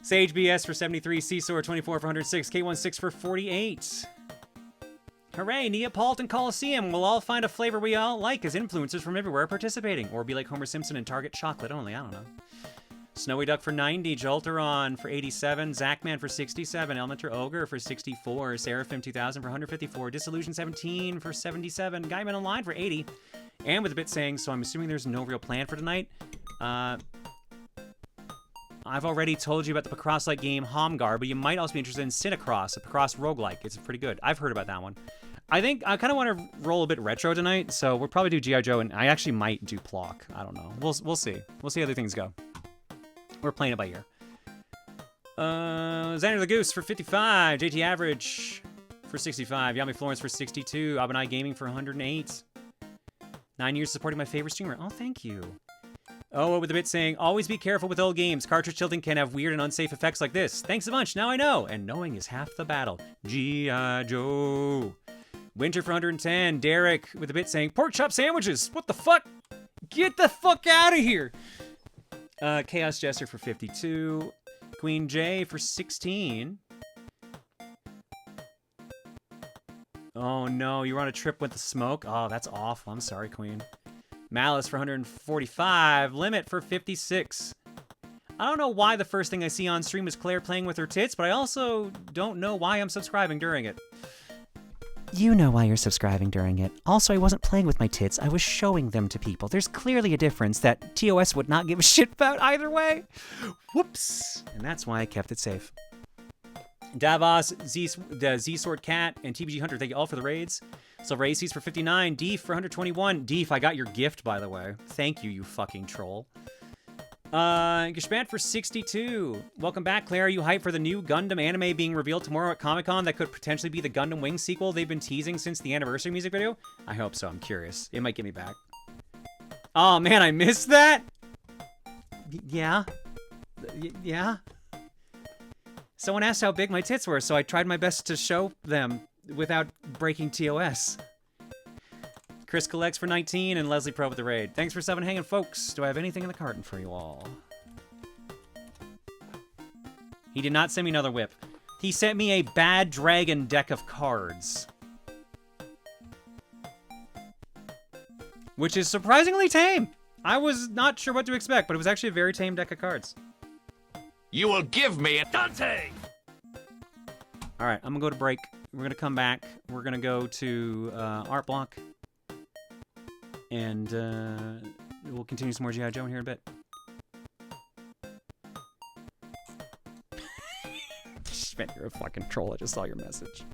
Sage BS for 73. Seesaw 24 for 106. K16 for 48. Hooray, Neapolitan Coliseum. We'll all find a flavor we all like as influencers from everywhere participating. Or be like Homer Simpson and target chocolate only. I don't know. Snowy Duck for 90. Jolteron for 87. Zachman for 67. Elementor Ogre for 64. Seraphim 2000 for 154. Disillusion 17 for 77. Guyman Online for 80. And with a bit saying, so I'm assuming there's no real plan for tonight. I've already told you about the Picross-like game Homgar, but you might also be interested in Cinecross, a Picross roguelike. It's pretty good. I've heard about that one. I think I kind of want to roll a bit retro tonight, so we'll probably do G.I. Joe, and I actually might do Plock. I don't know. We'll see. We'll see how the things go. We're playing it by ear. Xander the Goose for 55. JT Average for 65. Yami Florence for 62. Abanai Gaming for 108. 9 years supporting my favorite streamer. Oh, thank you. Oh, with a bit saying, always be careful with old games. Cartridge tilting can have weird and unsafe effects like this. Thanks a bunch, now I know. And knowing is half the battle. G.I. Joe. Winter for 110. Derek with a bit saying, pork chop sandwiches. What the fuck? Get the fuck out of here. Chaos Jester for 52. Queen J for 16. Oh no, you were on a trip with the smoke? Oh, that's awful. I'm sorry, Queen. Malice for 145. Limit for 56. I don't know why the first thing I see on stream is Claire playing with her tits, but I also don't know why I'm subscribing during it. You know why you're subscribing during it. Also, I wasn't playing with my tits. I was showing them to people. There's clearly a difference that TOS would not give a shit about either way. Whoops. And that's why I kept it safe. Davos, Z-Sword Cat, and TBG Hunter, thank you all for the raids. Silver ACs for 59. Deef for 121. Deef, I got your gift, by the way. Thank you, you fucking troll. Gishbant for 62. Welcome back, Claire. Are you hyped for the new Gundam anime being revealed tomorrow at Comic-Con that could potentially be the Gundam Wing sequel they've been teasing since the anniversary music video? I hope so. I'm curious. It might get me back. Oh, man, I missed that? Yeah. Yeah. Someone asked how big my tits were, so I tried my best to show them without breaking TOS. Chris collects for 19 and Leslie Pro with the raid. Thanks for 7 hanging, folks. Do I have anything in the carton for you all? He did not send me another whip. He sent me a Bad Dragon deck of cards. Which is surprisingly tame. I was not sure what to expect, but it was actually a very tame deck of cards. You will give me a Dante! Alright, I'm gonna go to break. We're gonna come back. We're gonna go to Art Block. And we'll continue some more G.I. Joe in here in a bit. Man, you're a fucking troll. I just saw your message.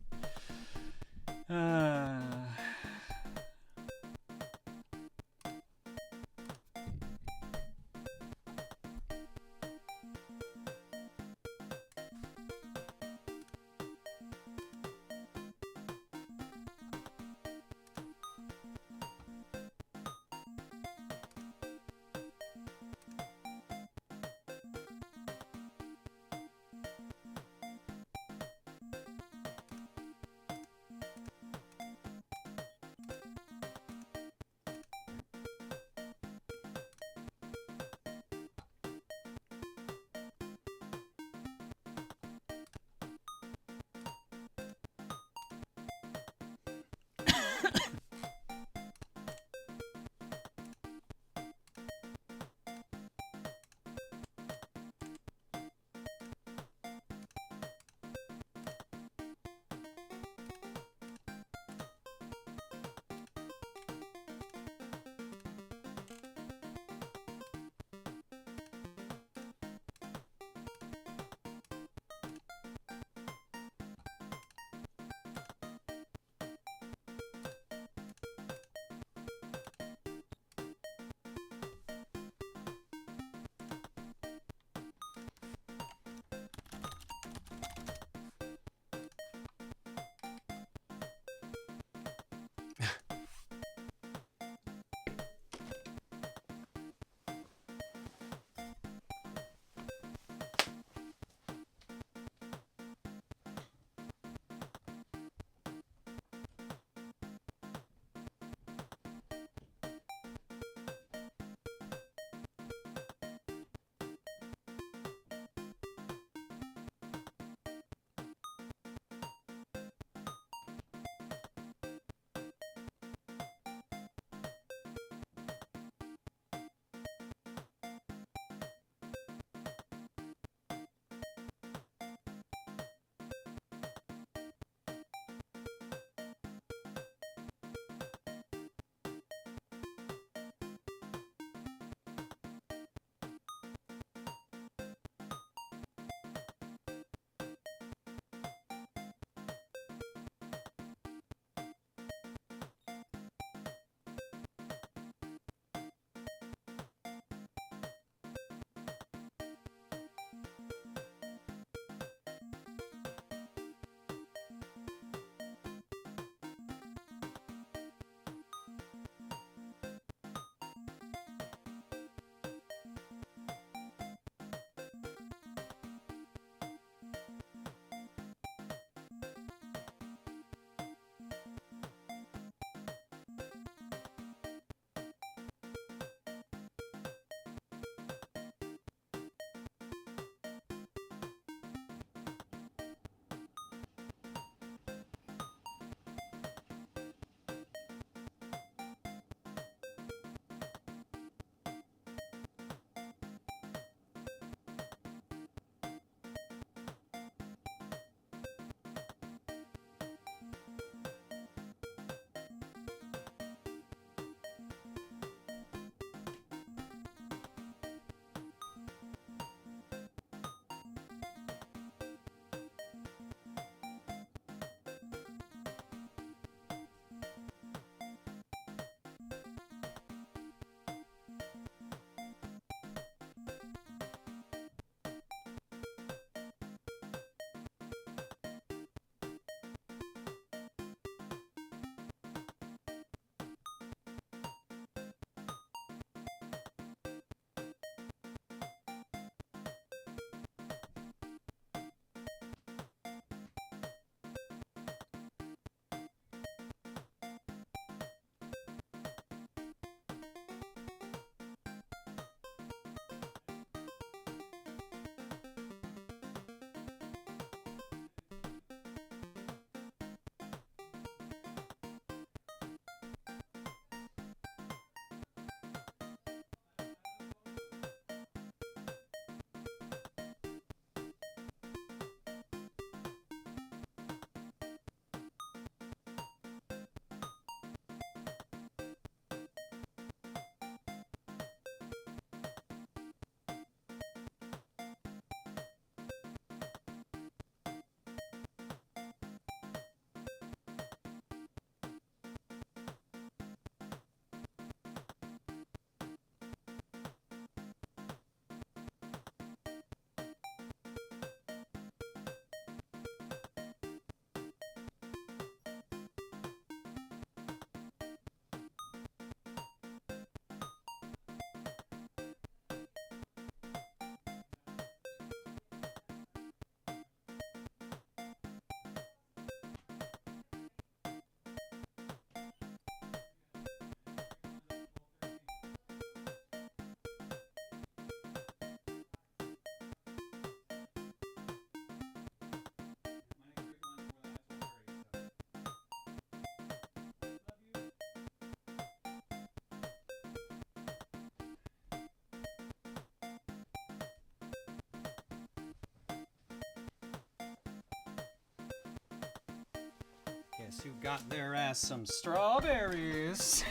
Guess who got their ass some strawberries?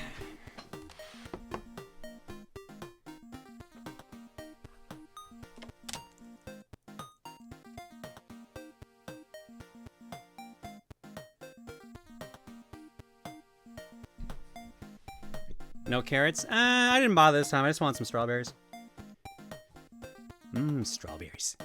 No carrots? I didn't bother this time. I just want some strawberries. Mmm, strawberries.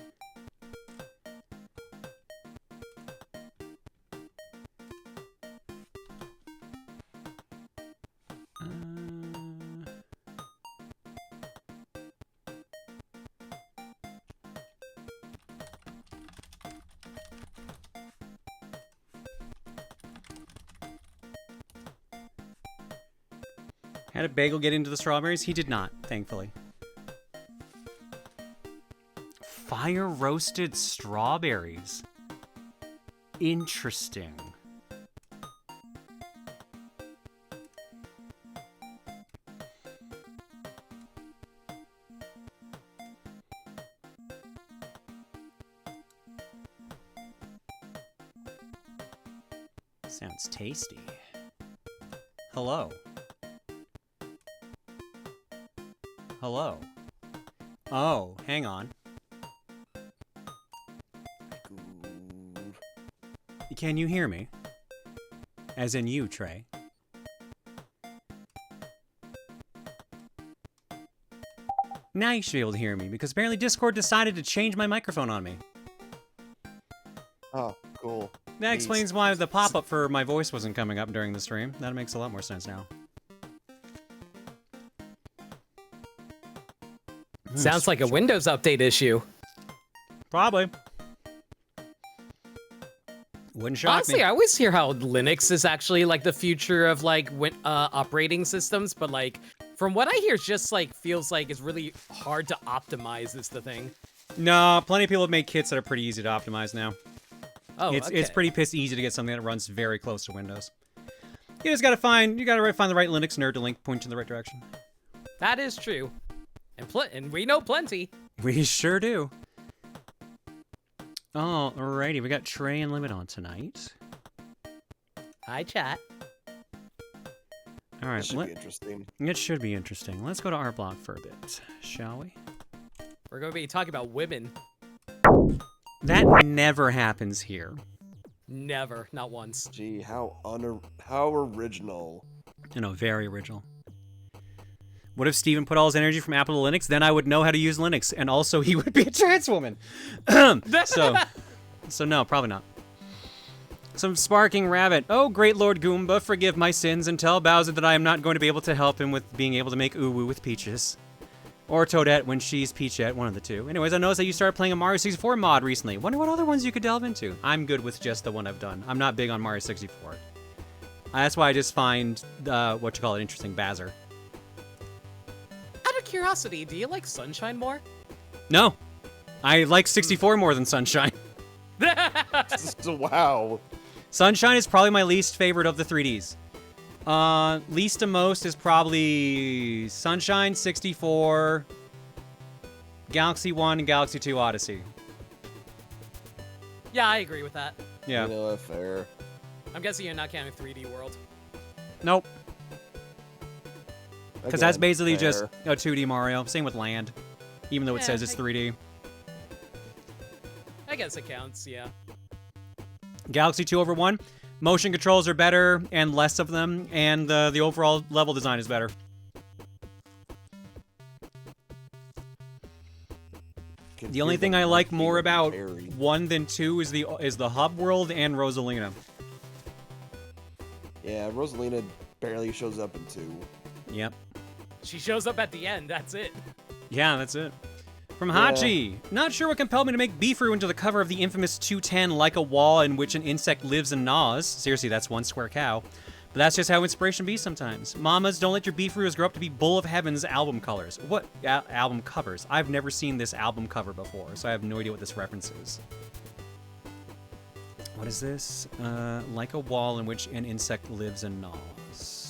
Had a bagel get into the strawberries? He did not, thankfully. Fire roasted strawberries. Interesting. Sounds tasty. Hello. Hello. Oh, hang on. Can you hear me? As in you, Trey. Now you should be able to hear me, because apparently Discord decided to change my microphone on me. Oh, cool. That explains why the pop-up for my voice wasn't coming up during the stream. That makes a lot more sense now. Sounds like a Windows update issue. Probably. Wouldn't shock Honestly, me. I always hear how Linux is actually like the future of like operating systems, but like from what I hear, it's just like feels like it's really hard to optimize is the thing. No, plenty of people have made kits that are pretty easy to optimize now. Oh, it's pretty piss easy to get something that runs very close to Windows. You just gotta find the right Linux nerd to point you in the right direction. That is true. And we know plenty. We sure do. Alrighty, we got Trey and Limit on tonight. Hi, chat. All right, This should be interesting. It should be interesting. Let's go to Art Block for a bit, shall we? We're going to be talking about women. That never happens here. Never, not once. Gee, how original. You know, very original. What if Steven put all his energy from Apple to Linux? Then I would know how to use Linux, and also he would be a trans woman. So no, probably not. Some Sparking Rabbit. Oh, great Lord Goomba, forgive my sins and tell Bowser that I am not going to be able to help him with being able to make uwu with Peaches. Or Toadette when she's Peachette, one of the two. Anyways, I noticed that you started playing a Mario 64 mod recently. Wonder what other ones you could delve into. I'm good with just the one I've done. I'm not big on Mario 64. That's why I just find, interesting, Bowser. Out of curiosity, do you like Sunshine more? No. I like 64 more than Sunshine. Wow. Sunshine is probably my least favorite of the 3Ds. Least to most is probably Sunshine, 64, Galaxy 1, and Galaxy 2 Odyssey. Yeah, I agree with that. Yeah. You know, fair. I'm guessing you're not counting 3D World. Nope. Because that's basically fair. just a 2D Mario. Same with Land. Even though it says it's 3D. I guess it counts, yeah. Galaxy 2 over 1. Motion controls are better and less of them, and the overall level design is better. The only thing I like more about 1 than 2 is the hub world and Rosalina. Yeah, Rosalina barely shows up in 2. Yep. She shows up at the end, that's it. Yeah, that's it. From Hachi. Not sure what compelled me to make Beefroo into the cover of the infamous 210 Like a Wall in which an insect lives and gnaws. Seriously, that's one square cow. But that's just how inspiration be sometimes. Mamas, don't let your Beefroos grow up to be Bull of Heaven's album colors. What? Album covers. I've never seen this album cover before, so I have no idea what this reference is. What is this? Like a wall in which an insect lives and gnaws.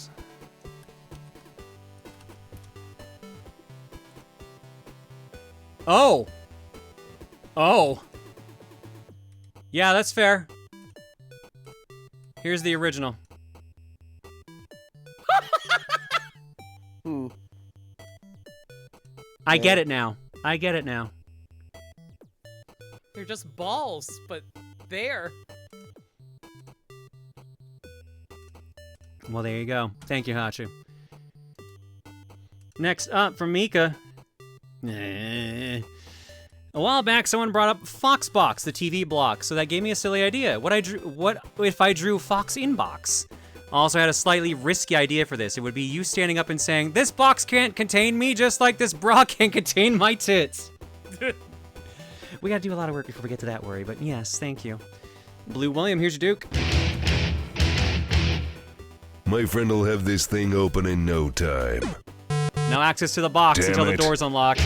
Oh! Oh! Yeah, that's fair. Here's the original. I get it now. I get it now. They're just balls, but there. Well, there you go. Thank you, Hachu. Next up from Mika. A while back, someone brought up Foxbox, the TV block, so that gave me a silly idea. What if I drew Fox Inbox? I also had a slightly risky idea for this. It would be you standing up and saying, "This box can't contain me, just like this bra can't contain my tits." We gotta do a lot of work before we get to that worry, but yes, thank you. Blue William, here's your Duke. My friend will have this thing open in no time. No access to the box Damn until the it. door's unlocked.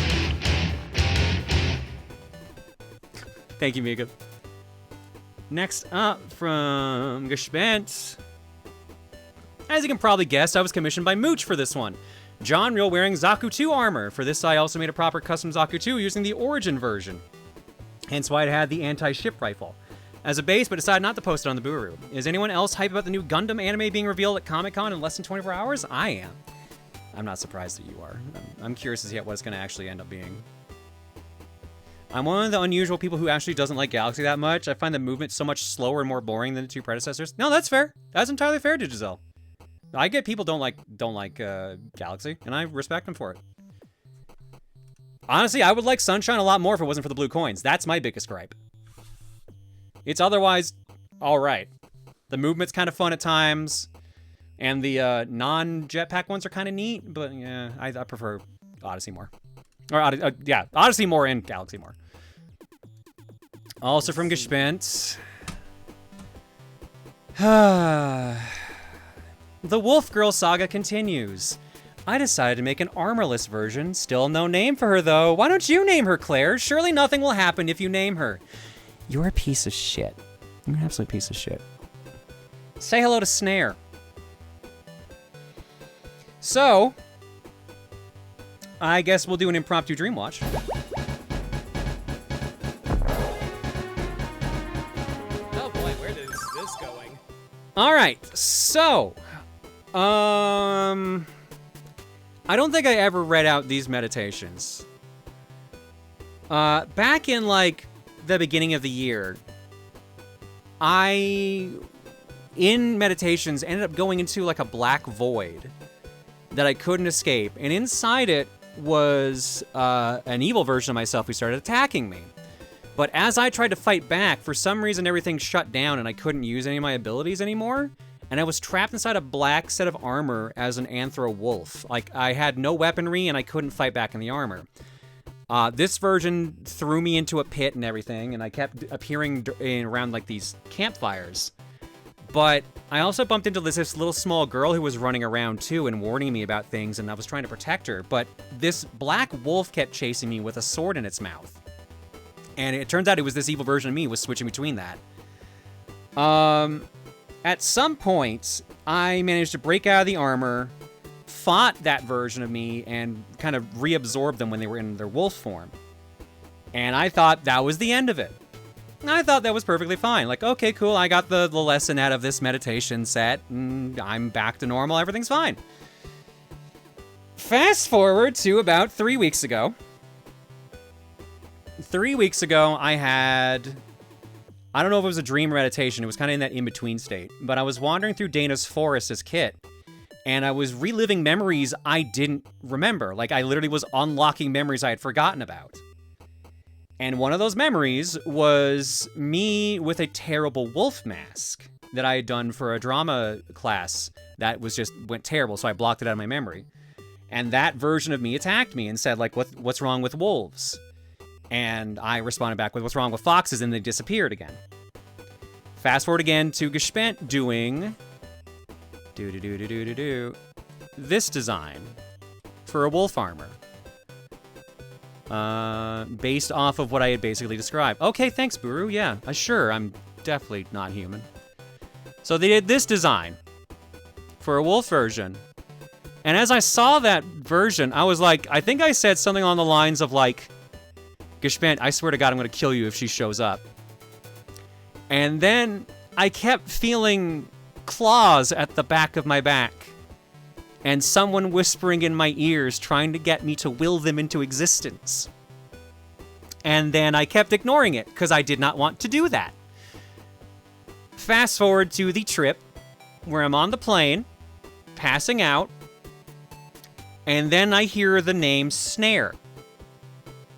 Thank you, Mika. Next up from Gespent. As you can probably guess, I was commissioned by Mooch for this one. John Real wearing Zaku 2 armor. For this, I also made a proper custom Zaku 2 using the Origin version. Hence why it had the anti-ship rifle as a base, but decided not to post it on the Booru. Is anyone else hype about the new Gundam anime being revealed at Comic-Con in less than 24 hours? I am. I'm not surprised that you are. I'm curious to see what it's going to actually end up being. I'm one of the unusual people who actually doesn't like Galaxy that much. I find the movement so much slower and more boring than the two predecessors. No, that's fair. That's entirely fair, Digizel. I get people don't like Galaxy, and I respect them for it. Honestly, I would like Sunshine a lot more if it wasn't for the blue coins. That's my biggest gripe. It's otherwise all right. The movement's kind of fun at times, and the non-jetpack ones are kind of neat, but yeah, I prefer Odyssey more. Or, yeah, Odyssey more and Galaxy more. Also from Gespent. The Wolf Girl saga continues. I decided to make an armorless version. Still no name for her, though. Why don't you name her, Claire? Surely nothing will happen if you name her. You're a piece of shit. You're an absolute piece of shit. Say hello to Snare. So, I guess we'll do an impromptu dream watch. Oh boy, where is this going? All right, so, I don't think I ever read out these meditations. Back in, like, the beginning of the year, in meditations, ended up going into, like, a black void that I couldn't escape. And inside it was an evil version of myself who started attacking me. But as I tried to fight back, for some reason everything shut down and I couldn't use any of my abilities anymore. And I was trapped inside a black set of armor as an anthro wolf. Like, I had no weaponry and I couldn't fight back in the armor. This version threw me into a pit and everything, and I kept appearing around, like, these campfires. But I also bumped into this little small girl who was running around, too, and warning me about things, and I was trying to protect her. But this black wolf kept chasing me with a sword in its mouth. And it turns out it was this evil version of me was switching between that. At some point, I managed to break out of the armor, fought that version of me, and kind of reabsorbed them when they were in their wolf form. And I thought that was the end of it. I thought that was perfectly fine. Like, okay, cool, I got the lesson out of this meditation set, and I'm back to normal, everything's fine. Fast forward to about 3 weeks ago. 3 weeks ago, I don't know if it was a dream or meditation, it was kind of in that in-between state, but I was wandering through Dana's forest as Kit, and I was reliving memories I didn't remember. Like, I literally was unlocking memories I had forgotten about. And one of those memories was me with a terrible wolf mask that I had done for a drama class that went terrible, so I blocked it out of my memory. And that version of me attacked me and said, like, what's wrong with wolves? And I responded back with, what's wrong with foxes? And they disappeared again. Fast forward again to Gespent doing this design for a wolf armor. Based off of what I had basically described. Okay, thanks, Booru. Yeah, sure, I'm definitely not human. So they did this design for a wolf version. And as I saw that version, I was like, I think I said something on the lines of, like, Gespent, I swear to God, I'm going to kill you if she shows up. And then I kept feeling claws at the back of my back, and someone whispering in my ears trying to get me to will them into existence. And then I kept ignoring it because I did not want to do that. Fast forward to the trip where I'm on the plane, passing out, and then I hear the name Snare.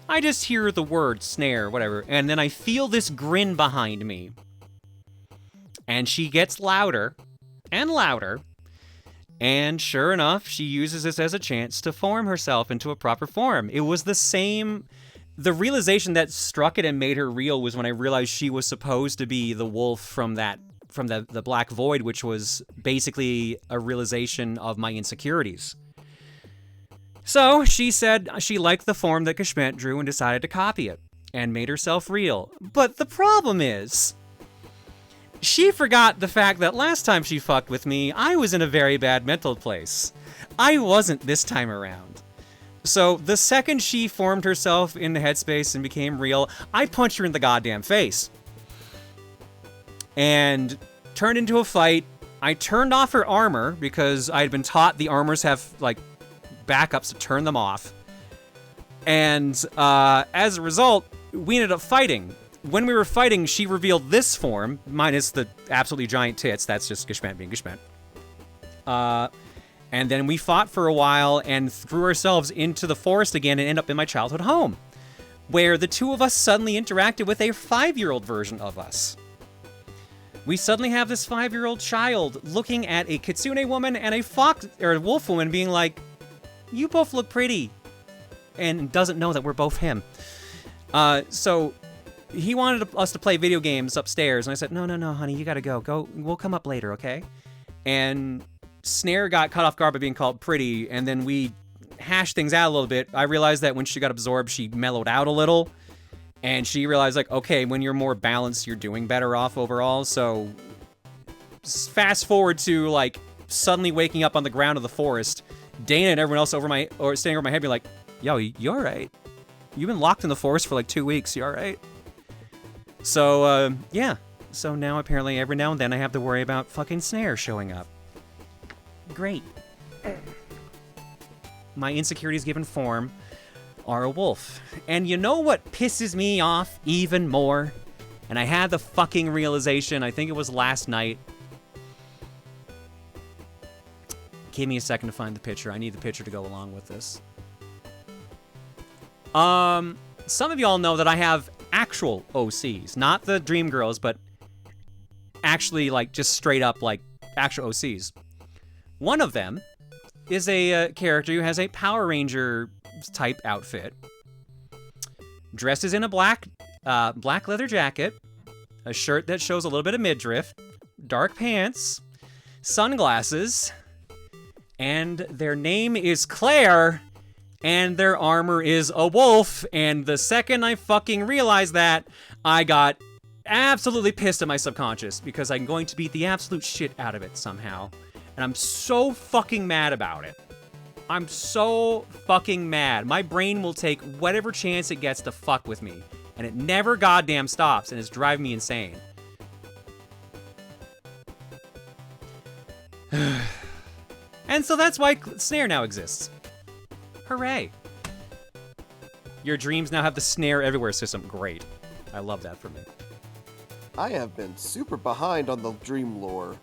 I just hear the word Snare, whatever, and then I feel this grin behind me. And she gets louder and louder, and sure enough, she uses this as a chance to form herself into a proper form. It was the same... The realization that struck it and made her real was when I realized she was supposed to be the wolf from the Black Void, which was basically a realization of my insecurities. So she said she liked the form that Kashmet drew and decided to copy it and made herself real. But the problem is, she forgot the fact that last time she fucked with me, I was in a very bad mental place. I wasn't this time around. So the second she formed herself in the headspace and became real, I punched her in the goddamn face. And turned into a fight. I turned off her armor because I'd been taught the armors have, like, backups to turn them off. And as a result, we ended up fighting. When we were fighting, she revealed this form, minus the absolutely giant tits. That's just Gishmet being Gishmet. And then we fought for a while and threw ourselves into the forest again and ended up in my childhood home, where the two of us suddenly interacted with a 5-year-old version of us. We suddenly have this 5-year-old child looking at a kitsune woman and a wolf woman being like, you both look pretty, and doesn't know that we're both him. So he wanted us to play video games upstairs, and I said, no, honey, you gotta go. We'll come up later, okay? And Snare got caught off guard by being called pretty, and then we hashed things out a little bit. I realized that when she got absorbed, she mellowed out a little, and she realized, like, okay, when you're more balanced, you're doing better off overall. So fast forward to, like, suddenly waking up on the ground of the forest, Dana and everyone else standing over my head being like, yo, you all right? You've been locked in the forest for like 2 weeks, you all right? So, yeah. So now apparently every now and then I have to worry about fucking Snare showing up. Great. My insecurities given form are a wolf. And you know what pisses me off even more? And I had the fucking realization, I think it was last night. Give me a second to find the picture. I need the picture to go along with this. Some of y'all know that I have actual OCs. Not the Dream Girls, but actually, like, just straight up, like, actual OCs. One of them is a character who has a Power Ranger type outfit. Dresses in a black leather jacket, a shirt that shows a little bit of midriff, dark pants, sunglasses, and their name is Claire, and their armor is a wolf, and the second I fucking realized that, I got absolutely pissed at my subconscious, because I'm going to beat the absolute shit out of it somehow. And I'm so fucking mad about it. I'm so fucking mad. My brain will take whatever chance it gets to fuck with me. And it never goddamn stops, and it's driving me insane. And so that's why Snare now exists. Hooray. Your dreams now have the Snare Everywhere system. Great. I love that for me. I have been super behind on the dream lore.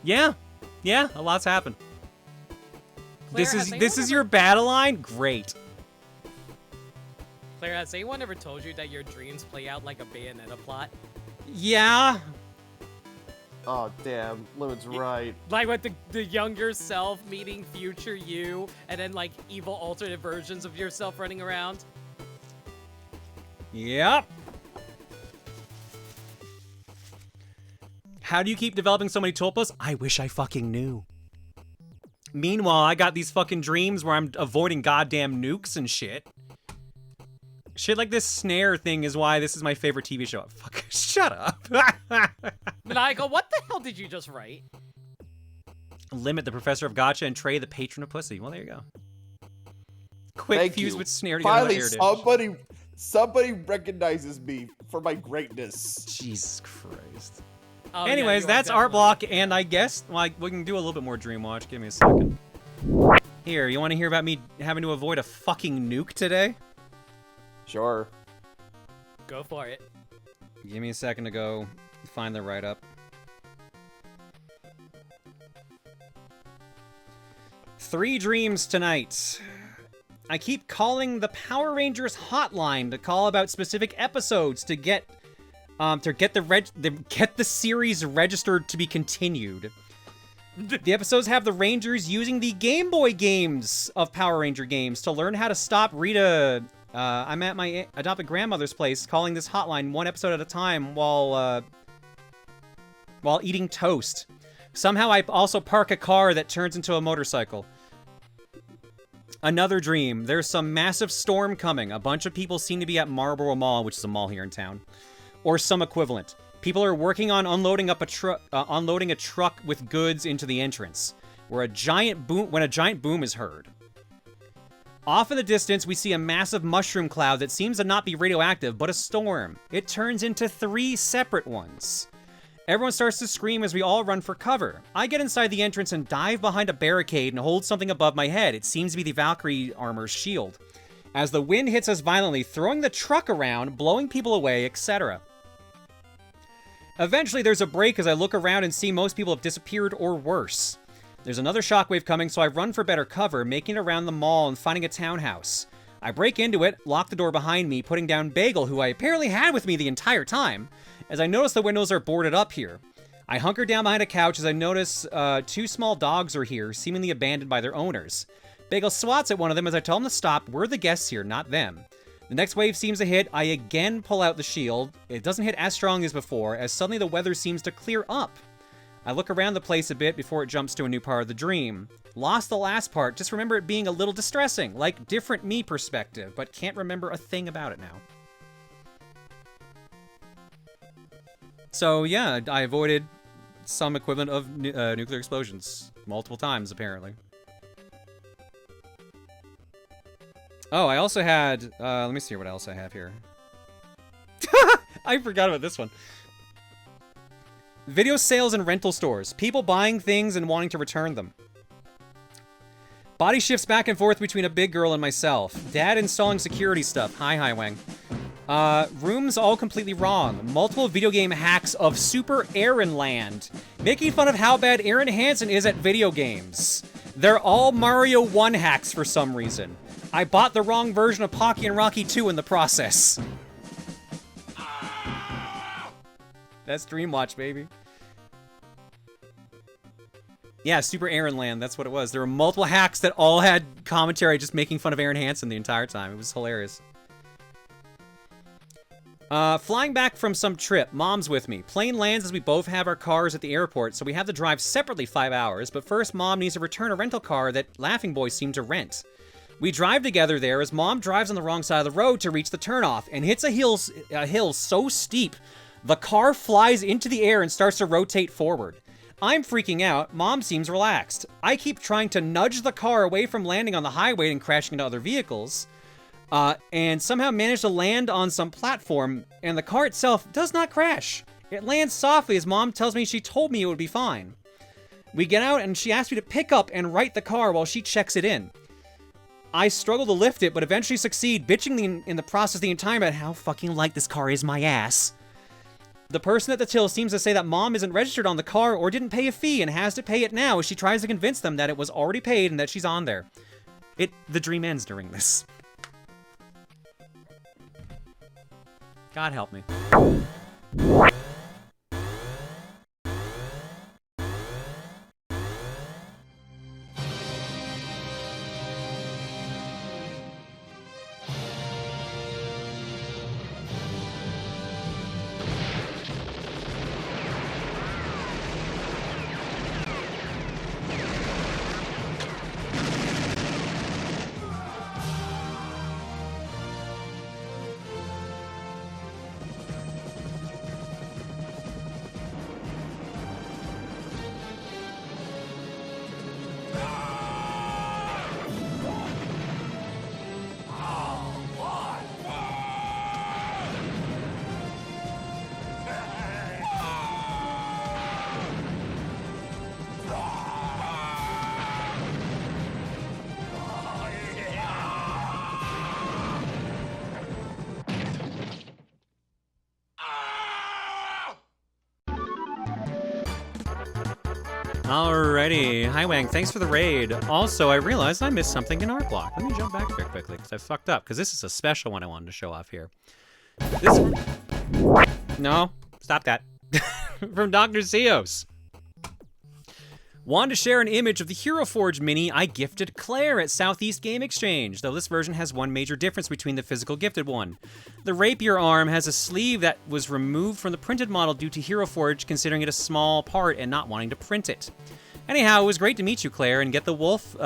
Yeah. Yeah, a lot's happened. Claire, this is your battle line? Great. Claire, has anyone ever told you that your dreams play out like a Bayonetta plot? Yeah. Oh, damn. Lemon's right. Like with the younger self meeting future you, and then like evil alternate versions of yourself running around? Yep. How do you keep developing so many tulpas? I wish I fucking knew. Meanwhile, I got these fucking dreams where I'm avoiding goddamn nukes and shit. Shit like this Snare thing is why this is my favorite TV show. Fuck, shut up. Maniacal, what the hell did you just write? Limit the Professor of Gotcha and Trey the Patron of Pussy. Well, there you go. Quick Thank fuse you. with Snare to Finally, get out of Airdate. somebody recognizes me for my greatness. Jesus Christ. Oh, Anyways, yeah, that's art block, and I guess like we can do a little bit more Dream Watch. Give me a second. Here, you want to hear about me having to avoid a fucking nuke today? Sure. Go for it. Give me a second to go find the write-up. 3 dreams tonight. I keep calling the Power Rangers hotline to call about specific episodes to get the series registered to be continued. The episodes have the Rangers using the Game Boy games of Power Ranger games to learn how to stop Rita. I'm at my adopted grandmother's place, calling this hotline 1 episode at a time while eating toast. Somehow I also park a car that turns into a motorcycle. Another dream. There's some massive storm coming. A bunch of people seem to be at Marlboro Mall, which is a mall here in town, or some equivalent. People are working on unloading a truck with goods into the entrance, when a giant boom is heard. Off in the distance, we see a massive mushroom cloud that seems to not be radioactive, but a storm. It turns into 3 separate ones. Everyone starts to scream as we all run for cover. I get inside the entrance and dive behind a barricade and hold something above my head. It seems to be the Valkyrie armor's shield. As the wind hits us violently, throwing the truck around, blowing people away, etc. Eventually, there's a break as I look around and see most people have disappeared or worse. There's another shockwave coming, so I run for better cover, making it around the mall and finding a townhouse. I break into it, lock the door behind me, putting down Bagel, who I apparently had with me the entire time, as I notice the windows are boarded up here. I hunker down behind a couch as I notice 2 small dogs are here, seemingly abandoned by their owners. Bagel swats at one of them as I tell him to stop. We're the guests here, not them. The next wave seems to hit. I again pull out the shield. It doesn't hit as strong as before, as suddenly the weather seems to clear up. I look around the place a bit before it jumps to a new part of the dream. Lost the last part, just remember it being a little distressing, like different me perspective, but can't remember a thing about it now. So yeah, I avoided some equivalent of nuclear explosions multiple times, apparently. Oh, I also had, let me see what else I have here. I forgot about this one. Video sales and rental stores. People buying things and wanting to return them. Body shifts back and forth between a big girl and myself. Dad installing security stuff. Hi, Wang. Rooms all completely wrong. Multiple video game hacks of Super Aaron Land. Making fun of how bad Aaron Hansen is at video games. They're all Mario 1 hacks for some reason. I bought the wrong version of Pocky and Rocky 2 in the process. That's Dreamwatch, baby. Yeah, Super Aaron Land, that's what it was. There were multiple hacks that all had commentary just making fun of Aaron Hansen the entire time. It was hilarious. Flying back from some trip, Mom's with me. Plane lands as we both have our cars at the airport, so we have to drive separately 5 hours, but first Mom needs to return a rental car that Laughing Boy seemed to rent. We drive together there as Mom drives on the wrong side of the road to reach the turnoff and hits a hill so steep, the car flies into the air and starts to rotate forward. I'm freaking out. Mom seems relaxed. I keep trying to nudge the car away from landing on the highway and crashing into other vehicles, and somehow manage to land on some platform, and the car itself does not crash. It lands softly as Mom tells me she told me it would be fine. We get out and she asks me to pick up and right the car while she checks it in. I struggle to lift it, but eventually succeed, bitching in the process the entire time about how fucking light this car is my ass. The person at the till seems to say that Mom isn't registered on the car or didn't pay a fee and has to pay it now as she tries to convince them that it was already paid and that she's on there. The dream ends during this. God help me. Alrighty. Hi, Wang. Thanks for the raid. Also, I realized I missed something in Art Block. Let me jump back here quickly, because I fucked up, because this is a special one I wanted to show off here. This... No. Stop that. From Dr. Zeos. Wanted to share an image of the Hero Forge mini I gifted Claire at Southeast Game Exchange, though this version has one major difference between the physical gifted one. The rapier arm has a sleeve that was removed from the printed model due to Hero Forge considering it a small part and not wanting to print it. Anyhow, it was great to meet you, Claire, and get the wolf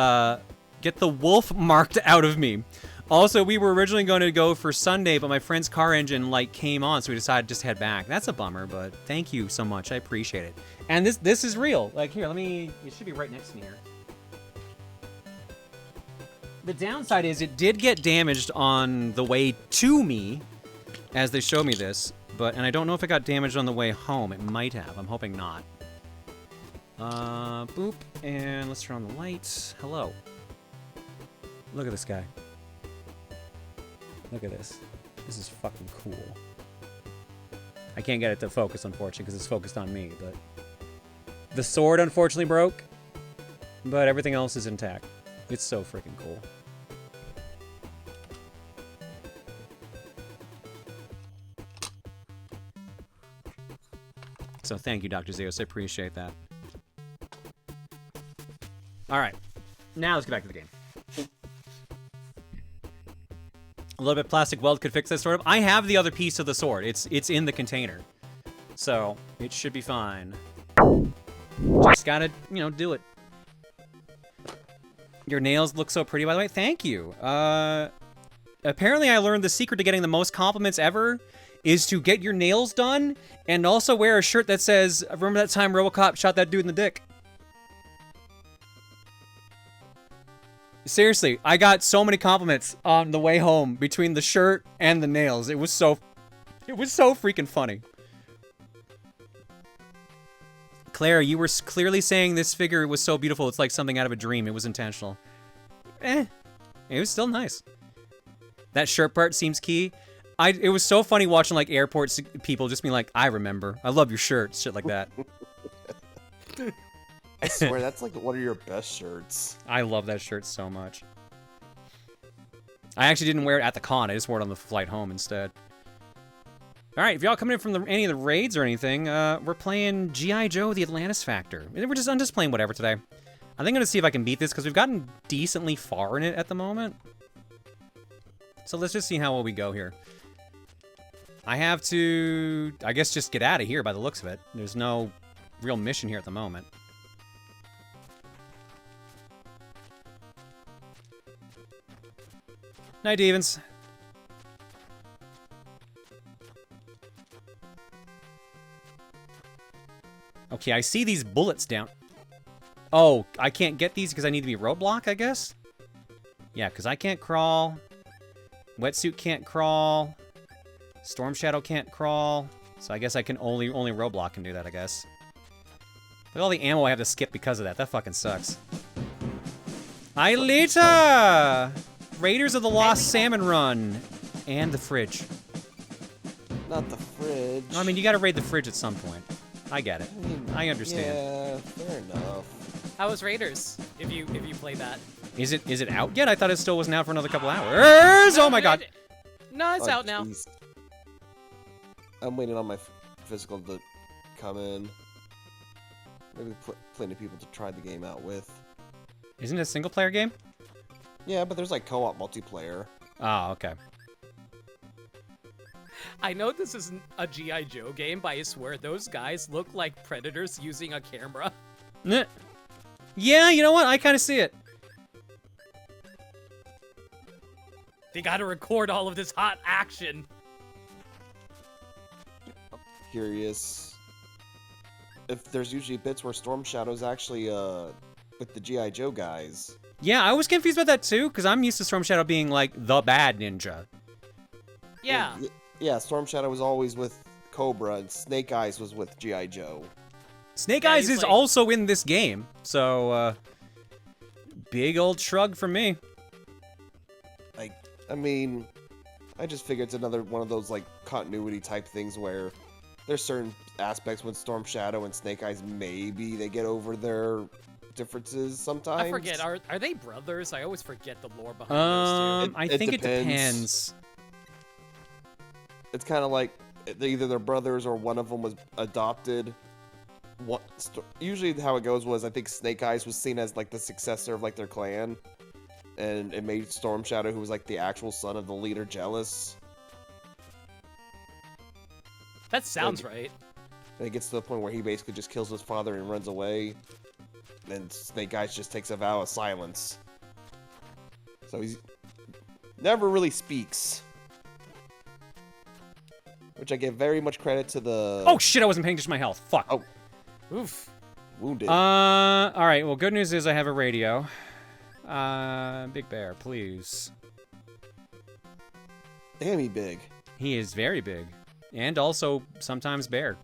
marked out of me. Also, we were originally going to go for Sunday, but my friend's car engine light came on, so we decided to just head back. That's a bummer, but thank you so much. I appreciate it. And this is real. Like, here, it should be right next to me here. The downside is it did get damaged on the way to me, as they showed me this, and I don't know if it got damaged on the way home. It might have. I'm hoping not. Boop, and let's turn on the lights. Hello. Look at this guy. Look at this. This is fucking cool. I can't get it to focus, unfortunately, because it's focused on me, but... The sword, unfortunately, broke, but everything else is intact. It's so freaking cool. So thank you, Dr. Zeus. I appreciate that. All right. Now let's get back to the game. A little bit of plastic weld could fix this, sort of. I have the other piece of the sword. It's in the container. So it should be fine. Just gotta, do it. Your nails look so pretty, by the way. Thank you. Apparently I learned the secret to getting the most compliments ever is to get your nails done and also wear a shirt that says, remember that time RoboCop shot that dude in the dick? Seriously, I got so many compliments on the way home between the shirt and the nails. It was so freaking funny. Claire, you were clearly saying this figure was so beautiful, it's like something out of a dream. It was intentional. It was still nice. That shirt part seems key. It was so funny watching like airport people just being like, I remember. I love your shirt. Shit like that. I swear, that's like one of your best shirts. I love that shirt so much. I actually didn't wear it at the con. I just wore it on the flight home instead. All right, if y'all coming in from any of the raids or anything, we're playing G.I. Joe, the Atlantis Factor. I'm just playing whatever today. I think I'm going to see if I can beat this, because we've gotten decently far in it at the moment. So let's just see how well we go here. I have to, I guess, just get out of here by the looks of it. There's no real mission here at the moment. Night, Devens. Okay, I see these bullets down. Oh, I can't get these because I need to be roadblock, I guess? Yeah, because I can't crawl. Wetsuit can't crawl. Storm Shadow can't crawl. So I guess I can only roadblock can do that, I guess. Look at all the ammo I have to skip because of that. That fucking sucks. Aelita! Raiders of the Lost Salmon Run. And the fridge. Not the fridge. No, I mean, you gotta raid the fridge at some point. I get it. I understand. Yeah, fair enough. How was Raiders? If you play that. Is it out yet? I thought it still wasn't out for another couple hours. Oh my god. No, it's out now. I'm waiting on my physical to come in. Maybe plenty of people to try the game out with. Isn't it a single player game? Yeah, but there's like co-op multiplayer. Oh, okay. I know this isn't a G.I. Joe game, but I swear those guys look like predators using a camera. Yeah, you know what? I kind of see it. They gotta record all of this hot action. I'm curious if there's usually bits where Storm Shadow's actually with the G.I. Joe guys. Yeah, I was confused about that too, because I'm used to Storm Shadow being like the bad ninja. Yeah. Yeah, Storm Shadow was always with Cobra, and Snake Eyes was with G.I. Joe. Snake Eyes is also in this game, so big old shrug from me. I mean, I just figure it's another one of those like continuity type things where there's certain aspects when Storm Shadow and Snake Eyes maybe they get over their differences sometimes. I forget. Are they brothers? I always forget the lore behind those two. I think it depends. It's kind of like either they're brothers or one of them was adopted. Usually how it goes was I think Snake Eyes was seen as like the successor of like their clan, and it made Storm Shadow, who was like the actual son of the leader, jealous. That sounds right. And it gets to the point where he basically just kills his father and runs away. And Snake Eyes just takes a vow of silence. So he's never really speaks. Which I give very much credit to the... Oh shit, I wasn't paying attention to my health. Fuck. Oh. Oof. Wounded. Alright, well good news is I have a radio. Big Bear, please. Damn, he big. He is very big. And also sometimes bear.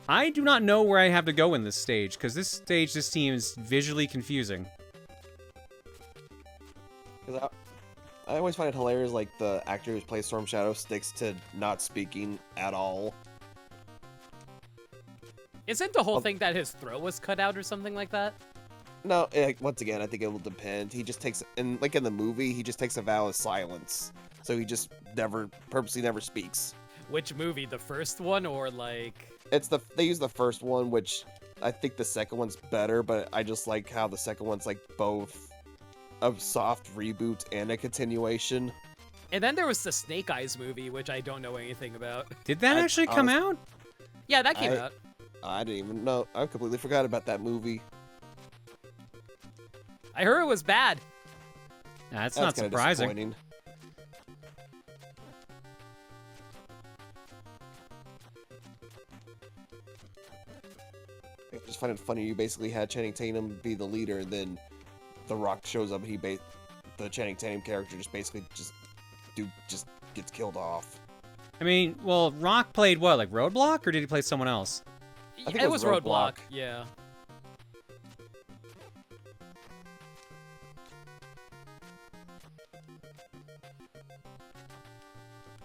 I do not know where I have to go in this stage, because this stage just seems visually confusing. Because I always find it hilarious, like, the actor who plays Storm Shadow sticks to not speaking at all. Isn't the whole thing that his throat was cut out or something like that? No, once again, I think it will depend. He just takes, like in the movie, he just takes a vow of silence. So he just purposely never speaks. Which movie? The first one or like... They use the first one, which I think the second one's better, but I just like how the second one's like both a soft reboot and a continuation. And then there was the Snake Eyes movie, which I don't know anything about. Did that actually come out? Yeah, that came out. I didn't even know. I completely forgot about that movie. I heard it was bad. That's not surprising. Disappointing. I just find it funny. You basically had Channing Tatum be the leader, and then The Rock shows up. And the Channing Tatum character just basically just gets killed off. I mean, well, Rock played what, like Roadblock, or did he play someone else? I think it was Roadblock. Yeah.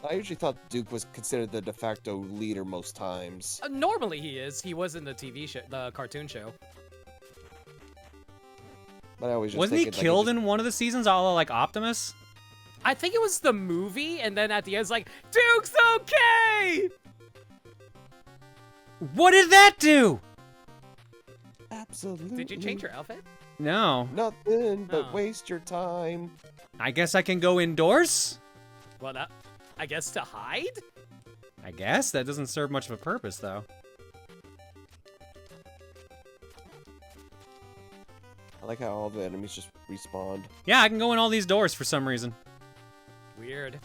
I usually thought Duke was considered the de facto leader most times. Normally he is. He was in the TV show, the cartoon show. But I always just wasn't he killed in one of the seasons, a la like Optimus? I think it was the movie, and then at the end it's like, Duke's okay! What did that do? Absolutely. Did you change your outfit? No. Nothing but waste your time. I guess I can go indoors? Well, I guess to hide? I guess. That doesn't serve much of a purpose, though. I like how all the enemies just respawned. Yeah, I can go in all these doors for some reason. Weird.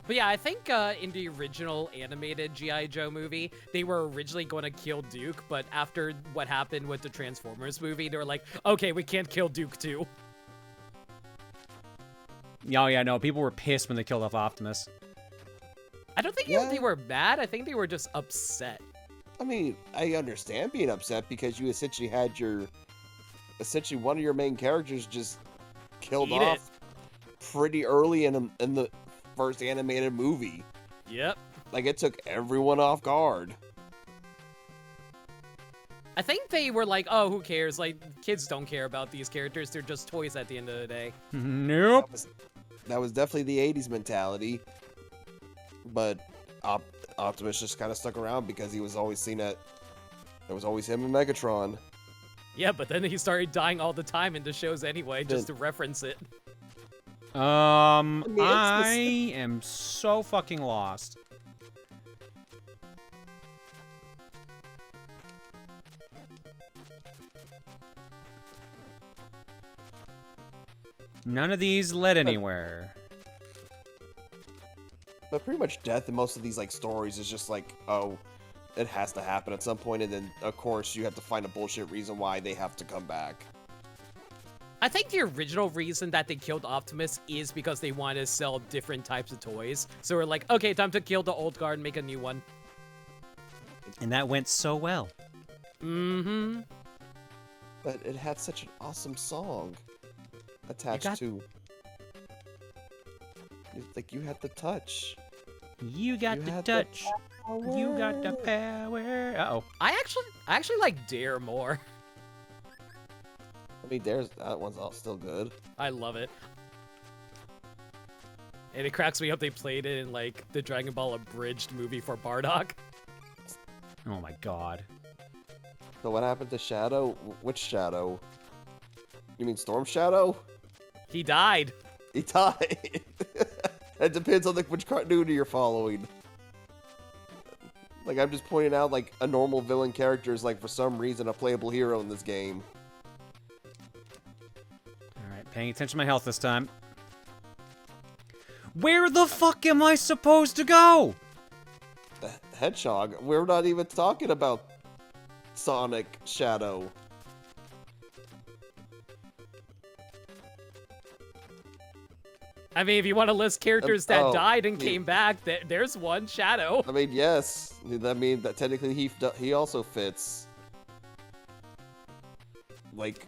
But yeah, I think in the original animated G.I. Joe movie, they were originally going to kill Duke, but after what happened with the Transformers movie, they were like, okay, we can't kill Duke too. Oh yeah, no, people were pissed when they killed off Optimus. I don't think they were mad, I think they were just upset. I mean, I understand being upset because you essentially had one of your main characters just killed off pretty early in the first animated movie. Yep. Like, it took everyone off guard. I think they were like, oh, who cares? Like, kids don't care about these characters. They're just toys at the end of the day. Nope. That was definitely the 80s mentality. But Optimus just kind of stuck around because he was always seen at... It was always him and Megatron. Yeah, but then he started dying all the time in the shows anyway, just to reference it. I am so fucking lost. None of these led anywhere. But pretty much death in most of these like stories is just like, oh, it has to happen at some point, and then of course you have to find a bullshit reason why they have to come back. I think the original reason that they killed Optimus is because they wanted to sell different types of toys. So we're like, okay, time to kill the old guard and make a new one. And that went so well. Mm-hmm. But it had such an awesome song attached to. It's like you had the touch. You got the touch. You got the power. Uh-oh. I actually like Dare more. I mean, that one's all still good. I love it. And it cracks me up they played it in, like, the Dragon Ball Abridged movie for Bardock. Oh my god. So what happened to Shadow? Which Shadow? You mean Storm Shadow? He died. He died. It depends on which continuity you're following. Like, I'm just pointing out, like, a normal villain character is, like, for some reason, a playable hero in this game. Alright, paying attention to my health this time. Where the fuck am I supposed to go? The Hedgehog? We're not even talking about Sonic Shadow. I mean, if you want to list characters that died and came back, there's one, Shadow. I mean, yes. I mean, that technically he also fits. Like,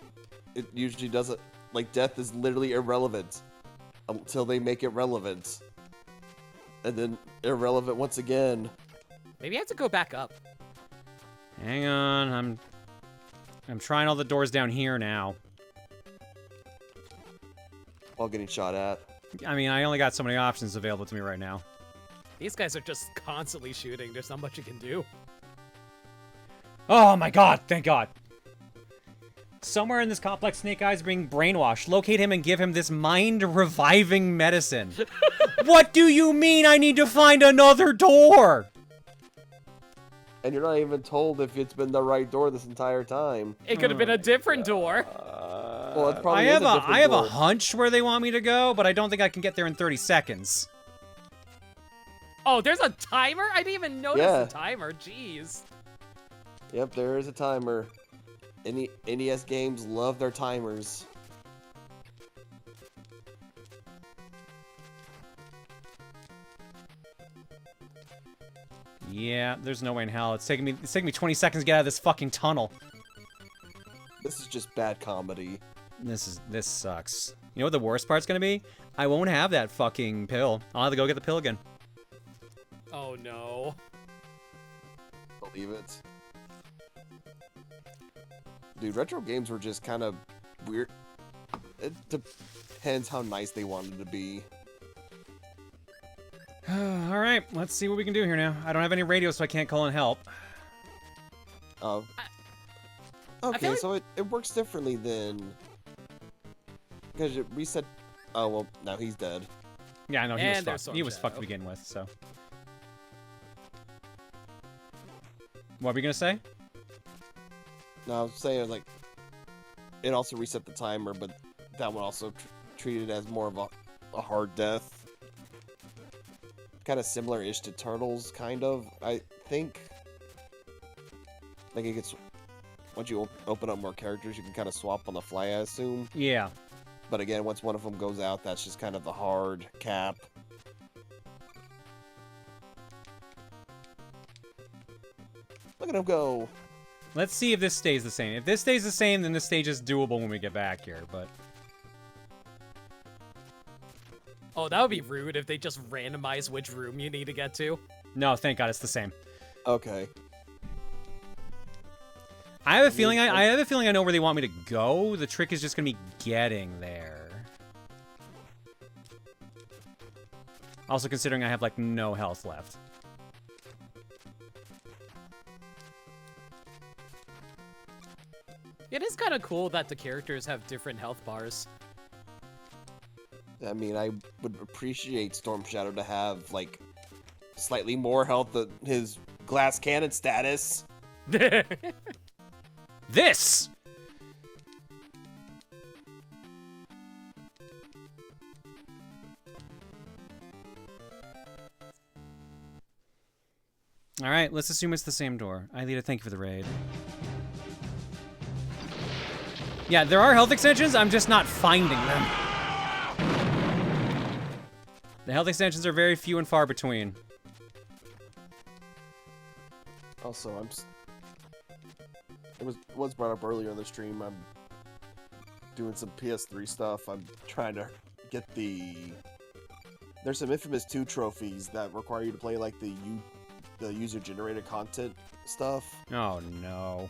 it usually doesn't... Like, death is literally irrelevant until they make it relevant. And then irrelevant once again. Maybe I have to go back up. Hang on, I'm trying all the doors down here now. While getting shot at. I mean, I only got so many options available to me right now. These guys are just constantly shooting. There's not much you can do. Oh my god, thank god. Somewhere in this complex, Snake Eyes being brainwashed. Locate him and give him this mind-reviving medicine. What do you mean I need to find another door? And you're not even told if it's been the right door this entire time. It could have been a different door. Well, it probably I have a hunch where they want me to go, but I don't think I can get there in 30 seconds. Oh, there's a timer? I didn't even notice the timer. Jeez. Yep, there is a timer. NES games love their timers. Yeah, there's no way in hell. It's taking me 20 seconds to get out of this fucking tunnel. This is just bad comedy. This sucks. You know what the worst part's gonna be? I won't have that fucking pill. I'll have to go get the pill again. Oh no. Believe it. Dude, retro games were just kind of weird. It depends how nice they wanted to be. Alright, let's see what we can do here now. I don't have any radio, so I can't call in help. Oh. Okay, so it works differently then. Because it reset... Oh, well, now he's dead. Yeah, I know, he was fucked to begin with, so... What were we gonna say? No, I was saying, like... It also reset the timer, but that one also treated as more of a hard death. Kind of similar-ish to Turtles, kind of, I think. Like, it gets... Once you open up more characters, you can kind of swap on the fly, I assume. Yeah. But again, once one of them goes out, that's just kind of the hard cap. Look at him go! Let's see if this stays the same. If this stays the same, then this stage is doable when we get back here, but... Oh, that would be rude if they just randomize which room you need to get to. No, thank God, it's the same. Okay. I have a feeling I have a feeling I know where they want me to go. The trick is just gonna be getting there. Also considering I have like no health left. It is kind of cool that the characters have different health bars. I mean, I would appreciate Storm Shadow to have, like, slightly more health than his glass cannon status. This! Alright, let's assume it's the same door. Aelita, thank you for the raid. Yeah, there are health extensions, I'm just not finding them. The health extensions are very few and far between. Also, it was brought up earlier in the stream. I'm doing some PS3 stuff. I'm trying to get the There's some Infamous 2 trophies that require you to play like the user-generated content stuff. Oh no.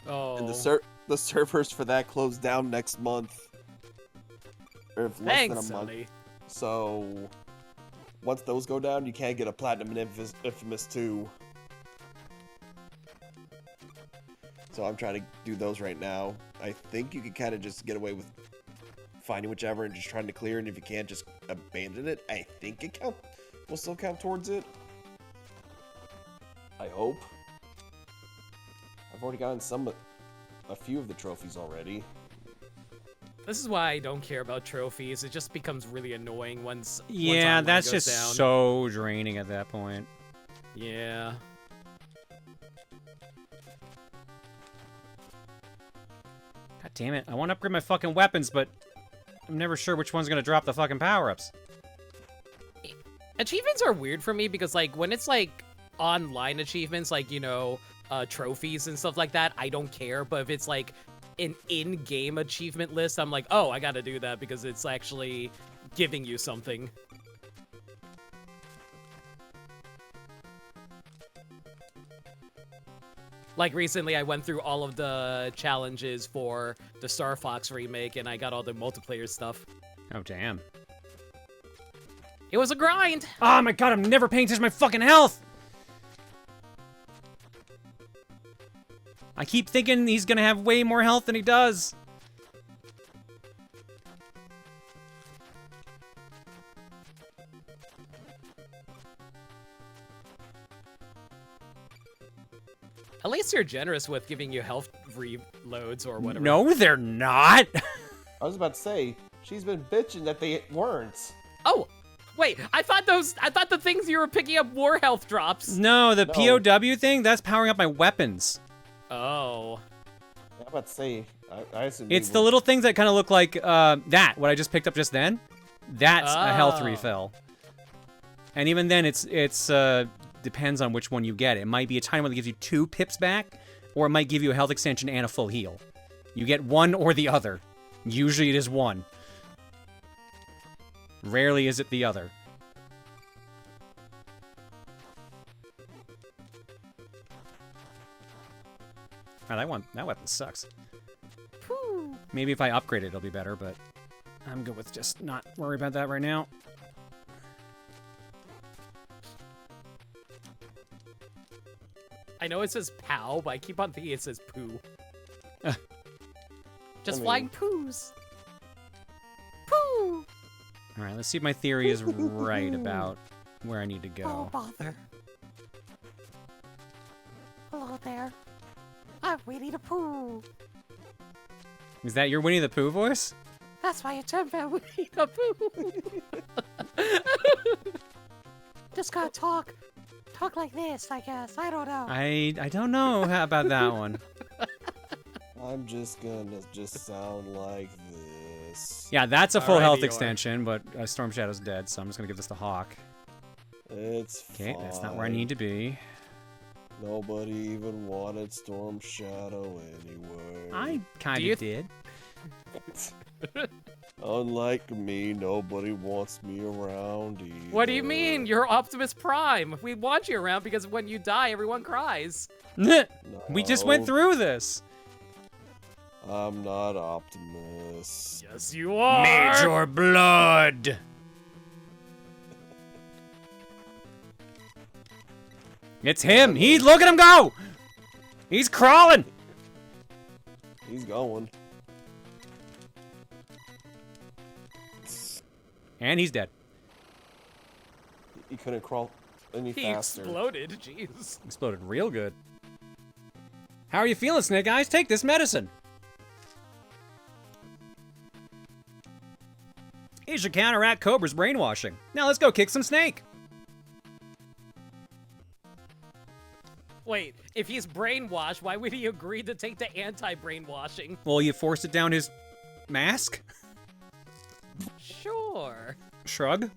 Oh. And the servers for that close down next month. Or if less Thanks, than a month. Sony. So once those go down, you can't get a platinum in Infamous 2. So I'm trying to do those right now. I think you can kind of just get away with finding whichever and just trying to clear, and if you can't, just abandon it. I think it will still count towards it. I hope. I've already gotten a few of the trophies already. This is why I don't care about trophies. It just becomes really annoying once Yeah, online that's goes just down. so draining at that point. Yeah. God damn it. I want to upgrade my fucking weapons, but I'm never sure which one's going to drop the fucking power-ups. Achievements are weird for me because, like, when it's, like, online achievements, like, you know, trophies and stuff like that, I don't care. But if it's, like, an in-game achievement list, I'm like, oh, I gotta do that because it's actually giving you something. Like, recently I went through all of the challenges for the Star Fox remake, and I got all the multiplayer stuff. Oh, damn. It was a grind! Oh my god, I'm never paying attention to my fucking health! I keep thinking he's gonna have way more health than he does. At least you're generous with giving you health reloads or whatever. No, they're not! I was about to say, she's been bitching that they weren't. Oh! Wait, I thought the things you were picking up were health drops. No, the POW thing, that's powering up my weapons. Oh. I'm about to say, I assume It's the little things that kind of look like that, what I just picked up just then. That's a health refill. And even then, it's depends on which one you get. It might be a tiny one that gives you 2 pips back, or it might give you a health extension and a full heal. You get one or the other. Usually it is one. Rarely is it the other. Oh, that weapon sucks. Whew. Maybe if I upgrade it, it'll be better, but I'm good with just not worry about that right now. I know it says pow, but I keep on thinking it says poo. Just I flying poos. Poo! Alright, let's see if my theory is right about where I need to go. Oh, bother. Hello there. I'm Winnie the Pooh. Is that your Winnie the Pooh voice? That's why it's about Winnie the Pooh. Just gotta talk like this, I guess. I don't know. I don't know about that one. I'm just gonna sound like this. Yeah, that's a full health Alrighty, extension, but Storm Shadow's dead, so I'm just gonna give this to Hawk. It's okay. fine. That's not where I need to be. Nobody even wanted Storm Shadow anyway. I kind of did. Unlike me, nobody wants me around either. What do you mean? You're Optimus Prime. We want you around because when you die, everyone cries. We just went through this. I'm not Optimus. Yes, you are. Major Blood. It's him. Look at him go. He's crawling. He's going. And he's dead. He couldn't crawl any He faster. exploded. Jeez. Exploded real good. How are you feeling, Snake Eyes? Take this medicine. It should counteract Cobra's brainwashing. Now let's go kick some Snake. Wait, if he's brainwashed, why would he agree to take the anti-brainwashing? Well, you forced it down his mask? Sure. Shrug.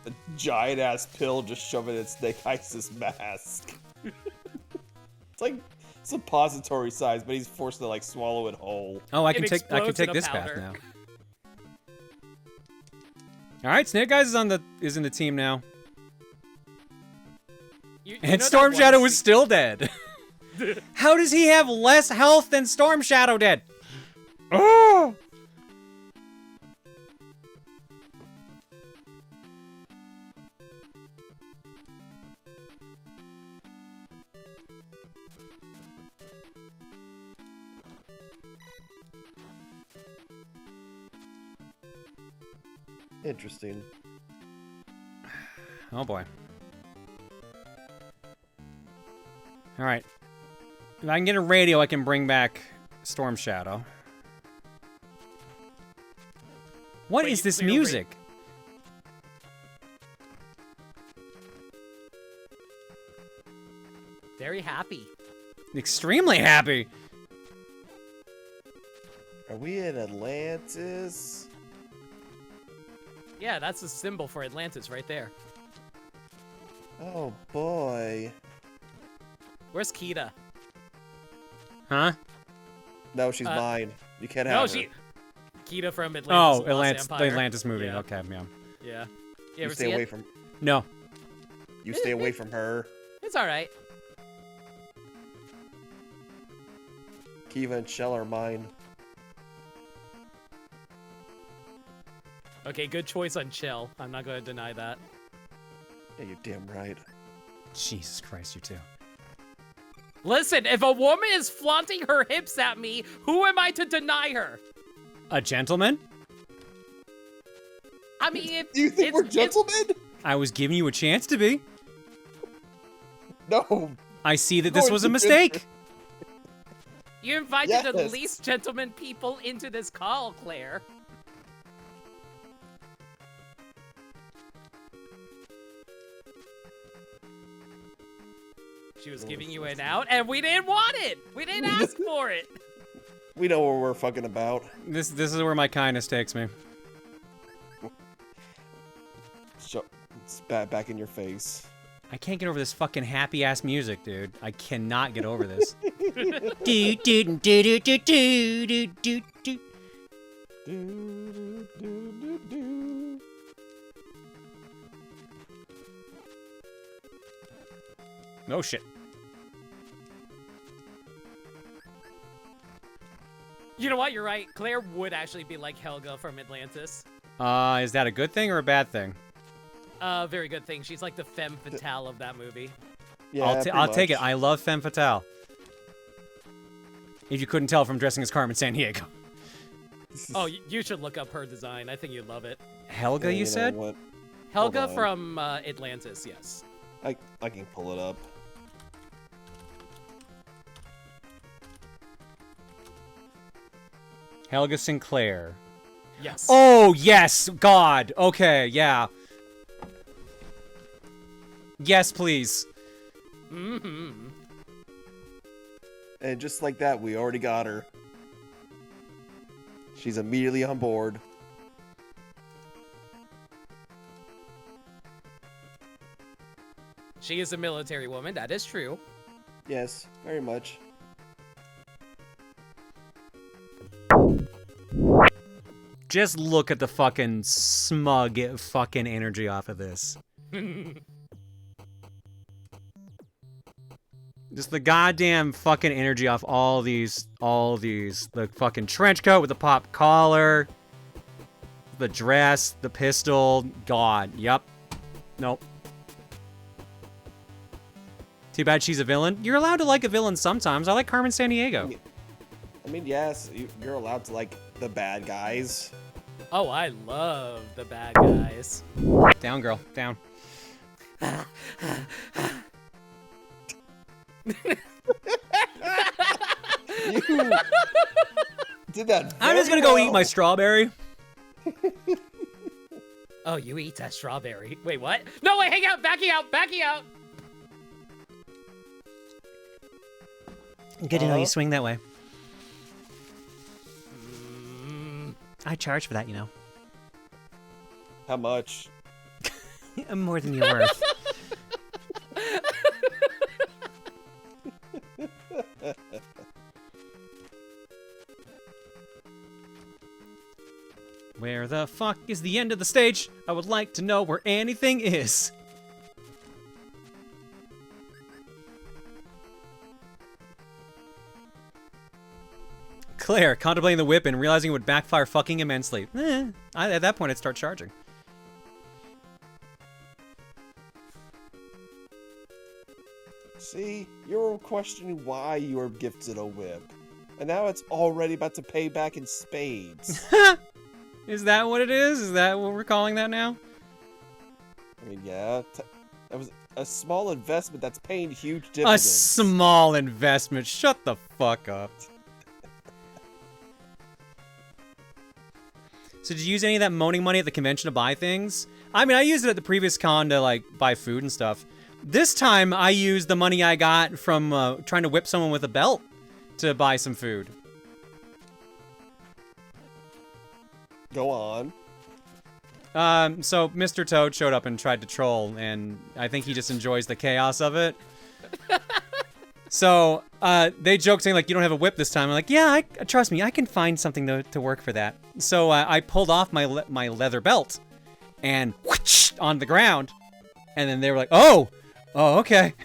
A giant ass pill just shoving in Snake Eyes' mask. It's like suppository size, but he's forced to like swallow it whole. Oh, I can take this path now. All right, Snake Eyes is in the team now. And know Storm that Shadow one is still dead. How does he have less health than Storm Shadow dead? Oh! Interesting. Oh boy. All right. If I can get a radio, I can bring back Storm Shadow. What is this music? Very happy. Extremely happy. Are we in Atlantis? Yeah, that's the symbol for Atlantis right there. Oh boy. Where's Kita? Huh? No, she's mine. You can't No, have her. Kita from Atlantis. Oh, The Lost the Empire. Atlantis movie. Yeah. Okay, yeah. Yeah. You You ever stay see away it? from. No. You stay away from her. It's all right. Kiva and Shell are mine. Okay, good choice on Chill. I'm not going to deny that. Yeah, you're damn right. Jesus Christ, you two. Listen, if a woman is flaunting her hips at me, who am I to deny her? A gentleman? I mean, Do you think we're gentlemen? I was giving you a chance to be. No. I see that this Going was a to mistake. You invited the Yes. least gentleman people into this call, Claire. She was giving you an out, and we didn't want it. We didn't ask for it. We know what we're fucking about. This is where my kindness takes me. It's back in your face. I can't get over this fucking happy ass music, dude. I cannot get over this. do do do do do do do do. No shit. You know what? You're right. Claire would actually be like Helga from Atlantis. Is that a good thing or a bad thing? Very good thing. She's like the femme fatale of that movie. Yeah, I'll take it. I love femme fatale. If you couldn't tell from dressing as Carmen Sandiego. Oh, you should look up her design. I think you'd love it. Helga, Yeah, you know said? what? Helga Hold on. from Atlantis, yes. I can pull it up. Helga Sinclair. Yes. Oh, yes! God! Okay, yeah. Yes, please. Mm-hmm. And just like that, we already got her. She's immediately on board. She is a military woman, that is true. Yes, very much. Just look at the fucking smug fucking energy off of this. Just the goddamn fucking energy off all these. The fucking trench coat with the pop collar. The dress, the pistol. God, yep. Nope. Too bad she's a villain. You're allowed to like a villain sometimes. I like Carmen Sandiego. I mean, yes, you're allowed to like the bad guys. Oh, I love the bad guys. Down, girl. Down. You did that. I'm just gonna go eat my strawberry. Oh, you eat that strawberry. Wait, what? No, wait, hang out, backing out, backing out. Good to know you swing that way. I charge for that, you know. How much? More than you're worth. Where the fuck is the end of the stage? I would like to know where anything is. Claire, contemplating the whip and realizing it would backfire fucking immensely. At that point, I'd start charging. See, you're questioning why you were gifted a whip. And now it's already about to pay back in spades. Is that what it is? Is that what we're calling that now? I mean, yeah. That was a small investment that's paying huge dividends. A small investment. Shut the fuck up. So did you use any of that moaning money at the convention to buy things? I mean, I used it at the previous con to, like, buy food and stuff. This time, I used the money I got from trying to whip someone with a belt to buy some food. Go on. So Mr. Toad showed up and tried to troll, and I think he just enjoys the chaos of it. So, they joked saying, like, you don't have a whip this time. I'm like, yeah, trust me, I can find something to work for that. So, I pulled off my leather belt and whoosh, on the ground. And then they were like, oh, okay.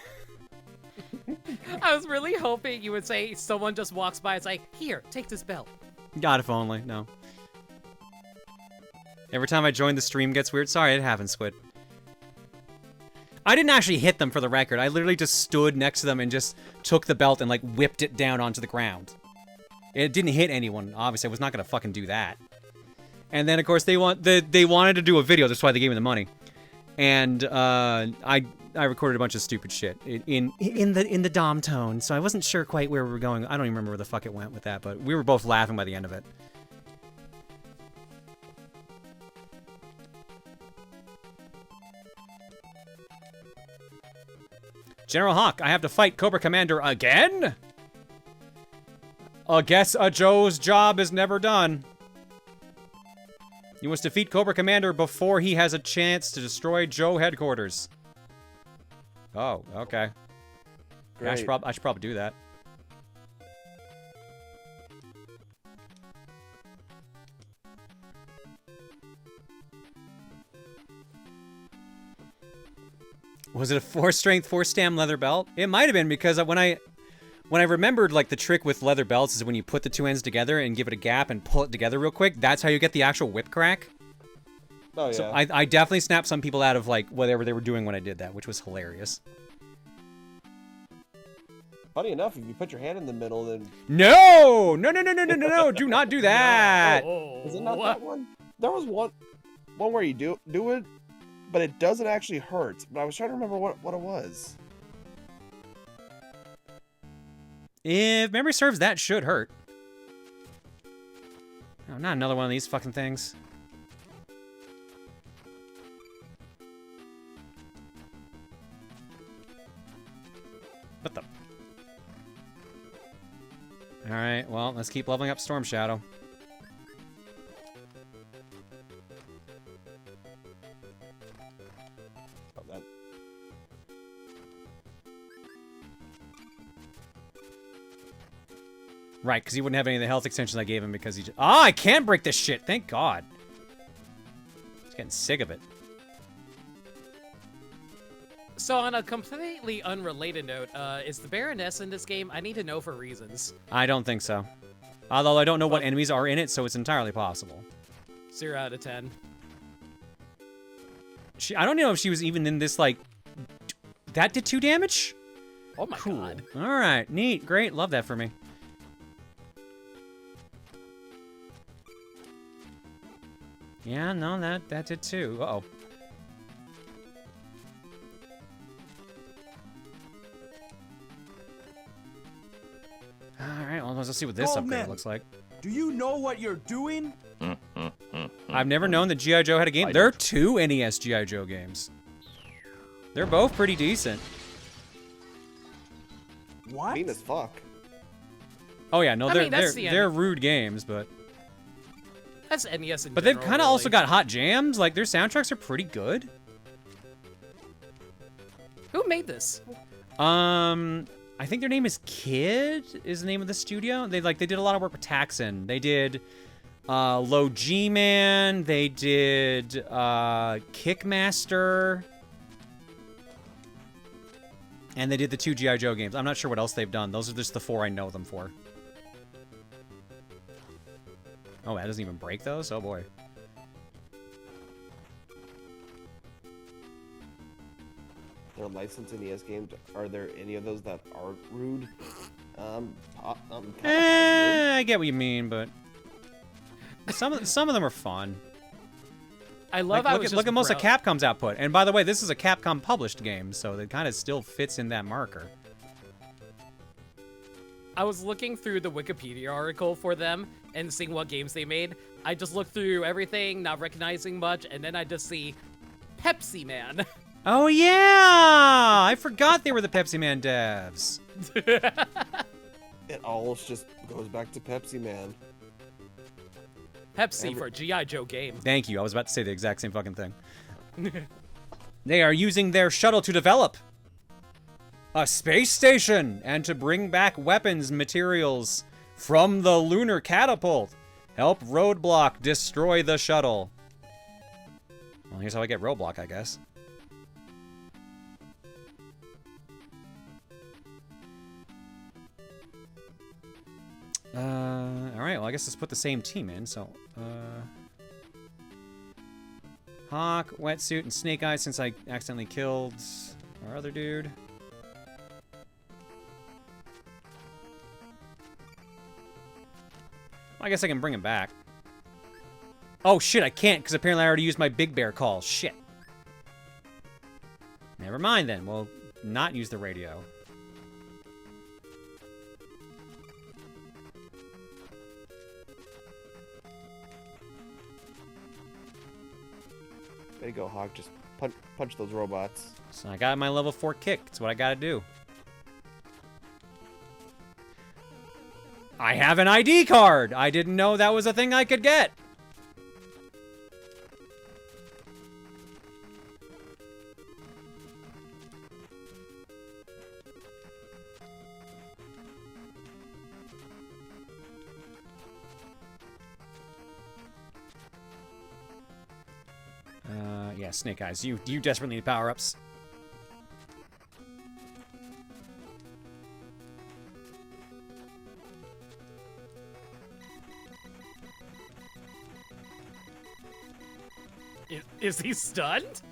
I was really hoping you would say someone just walks by and say, here, take this belt. God, if only. No. Every time I join, the stream gets weird. Sorry, it happens, Squid. I didn't actually hit them, for the record. I literally just stood next to them and just took the belt and, like, whipped it down onto the ground. It didn't hit anyone. Obviously, I was not gonna fucking do that. And then, of course, they wanted to do a video. That's why they gave me the money. And I recorded a bunch of stupid shit in the Dom tone. So I wasn't sure quite where we were going. I don't even remember where the fuck it went with that. But we were both laughing by the end of it. General Hawk, I have to fight Cobra Commander again? I guess a Joe's job is never done. You must defeat Cobra Commander before he has a chance to destroy Joe headquarters. Oh, okay. Yeah, I should probably do that. Was it a 4-strength, 4-stam leather belt? It might have been, because when I remembered, like, the trick with leather belts is when you put the two ends together and give it a gap and pull it together real quick, that's how you get the actual whip crack. Oh, yeah. So I definitely snapped some people out of, like, whatever they were doing when I did that, which was hilarious. Funny enough, if you put your hand in the middle, then... No! No, do not do that! Is it not that one? There was one where you do it, but it doesn't actually hurt. But I was trying to remember what it was. If memory serves, that should hurt. Oh, not another one of these fucking things. What the? Alright, well, let's keep leveling up Storm Shadow. Right, because he wouldn't have any of the health extensions I gave him because he just... Ah, I can break this shit! Thank God. Just getting sick of it. So on a completely unrelated note, is the Baroness in this game? I need to know for reasons. I don't think so. Although I don't know what enemies are in it, so it's entirely possible. 0 out of 10. I don't know if she was even in this, like... That did 2 damage? Oh my God. Alright, neat, great, love that for me. Yeah, no, that did too. Uh-oh. Alright, well, let's see what this upgrade looks like. Do you know what you're doing? I've never known that G.I. Joe had a game. There are 2 NES G.I. Joe games. They're both pretty decent. What? Mean as fuck. Oh yeah, no, they're rude games, but... That's NES in But general, they've kind of also got hot jams. Like, their soundtracks are pretty good. Who made this? I think their name is Kid, is the name of the studio. They did a lot of work with Taxon. They did Low G-Man. They did Kickmaster. And they did the 2 G.I. Joe games. I'm not sure what else they've done. Those are just the 4 I know them for. Oh, that doesn't even break those? Oh, boy. They're licensed NES games. Are there any of those that are rude? I get what you mean, but some of them are fun. I love look at most of Capcom's output. And by the way, this is a Capcom published game, so it kind of still fits in that marker. I was looking through the Wikipedia article for them and seeing what games they made. I just looked through everything, not recognizing much, and then I just see Pepsi Man. Oh yeah! I forgot they were the Pepsi Man devs. It all just goes back to Pepsi Man. Pepsi for G.I. Joe game. Thank you. I was about to say the exact same fucking thing. They are using their shuttle to develop a space station and to bring back weapons materials from the lunar catapult. Help Roadblock destroy the shuttle. Well, here's how I get Roadblock, I guess. Alright, well, I guess let's put the same team in, so, Hawk, Wetsuit, and Snake Eyes since I accidentally killed our other dude. Well, I guess I can bring him back. Oh, shit, I can't, because apparently I already used my Big Bear call. Shit. Never mind, then. We'll not use the radio. There you go, Hawk. Just punch those robots. So I got my level 4 kick. That's what I gotta do. I have an ID card! I didn't know that was a thing I could get! Yeah, Snake Eyes. You desperately need power-ups. Is he stunned?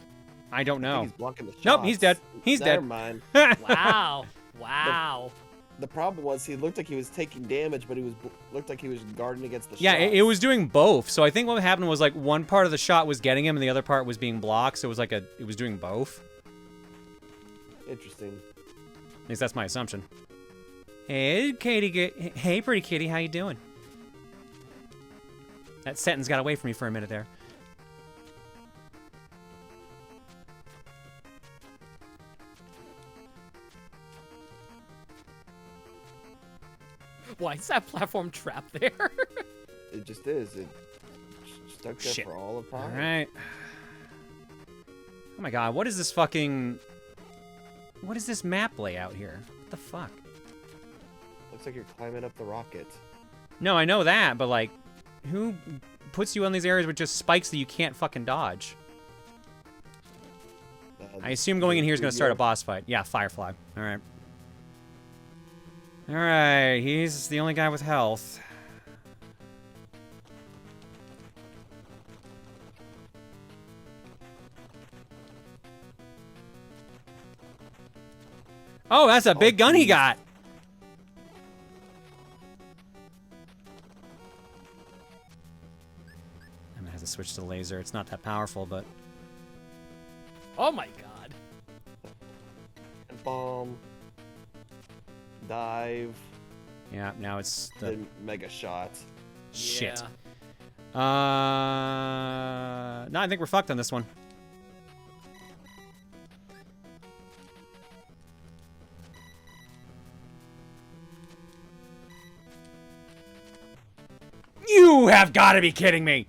I don't know. He's blocking the shots. Nope, he's dead. He's Never dead. mind. Wow. Wow. The problem was he looked like he was taking damage, but he looked like he was guarding against the Yeah, shots. it was doing both. So I think what happened was like one part of the shot was getting him and the other part was being blocked. So it was like it was doing both. Interesting. At least that's my assumption. Hey, Katie. Hey, pretty kitty. How you doing? That sentence got away from me for a minute there. Why is that platform trapped there? It just is. It stuck there for all of time. All right. Oh my god, what is this fucking... What is this map layout here? What the fuck? Looks like you're climbing up the rocket. No, I know that, but like, who puts you on these areas with just spikes that you can't fucking dodge? I assume going in here is going to start a boss fight. Yeah, Firefly. All right. All right, he's the only guy with health. Oh, that's a big gun he got. I'm gonna have to switch to laser. It's not that powerful, but... Oh my god. Bomb. Dive. Yeah, now it's the mega shot. Shit. No, I think we're fucked on this one. You have got to be kidding me.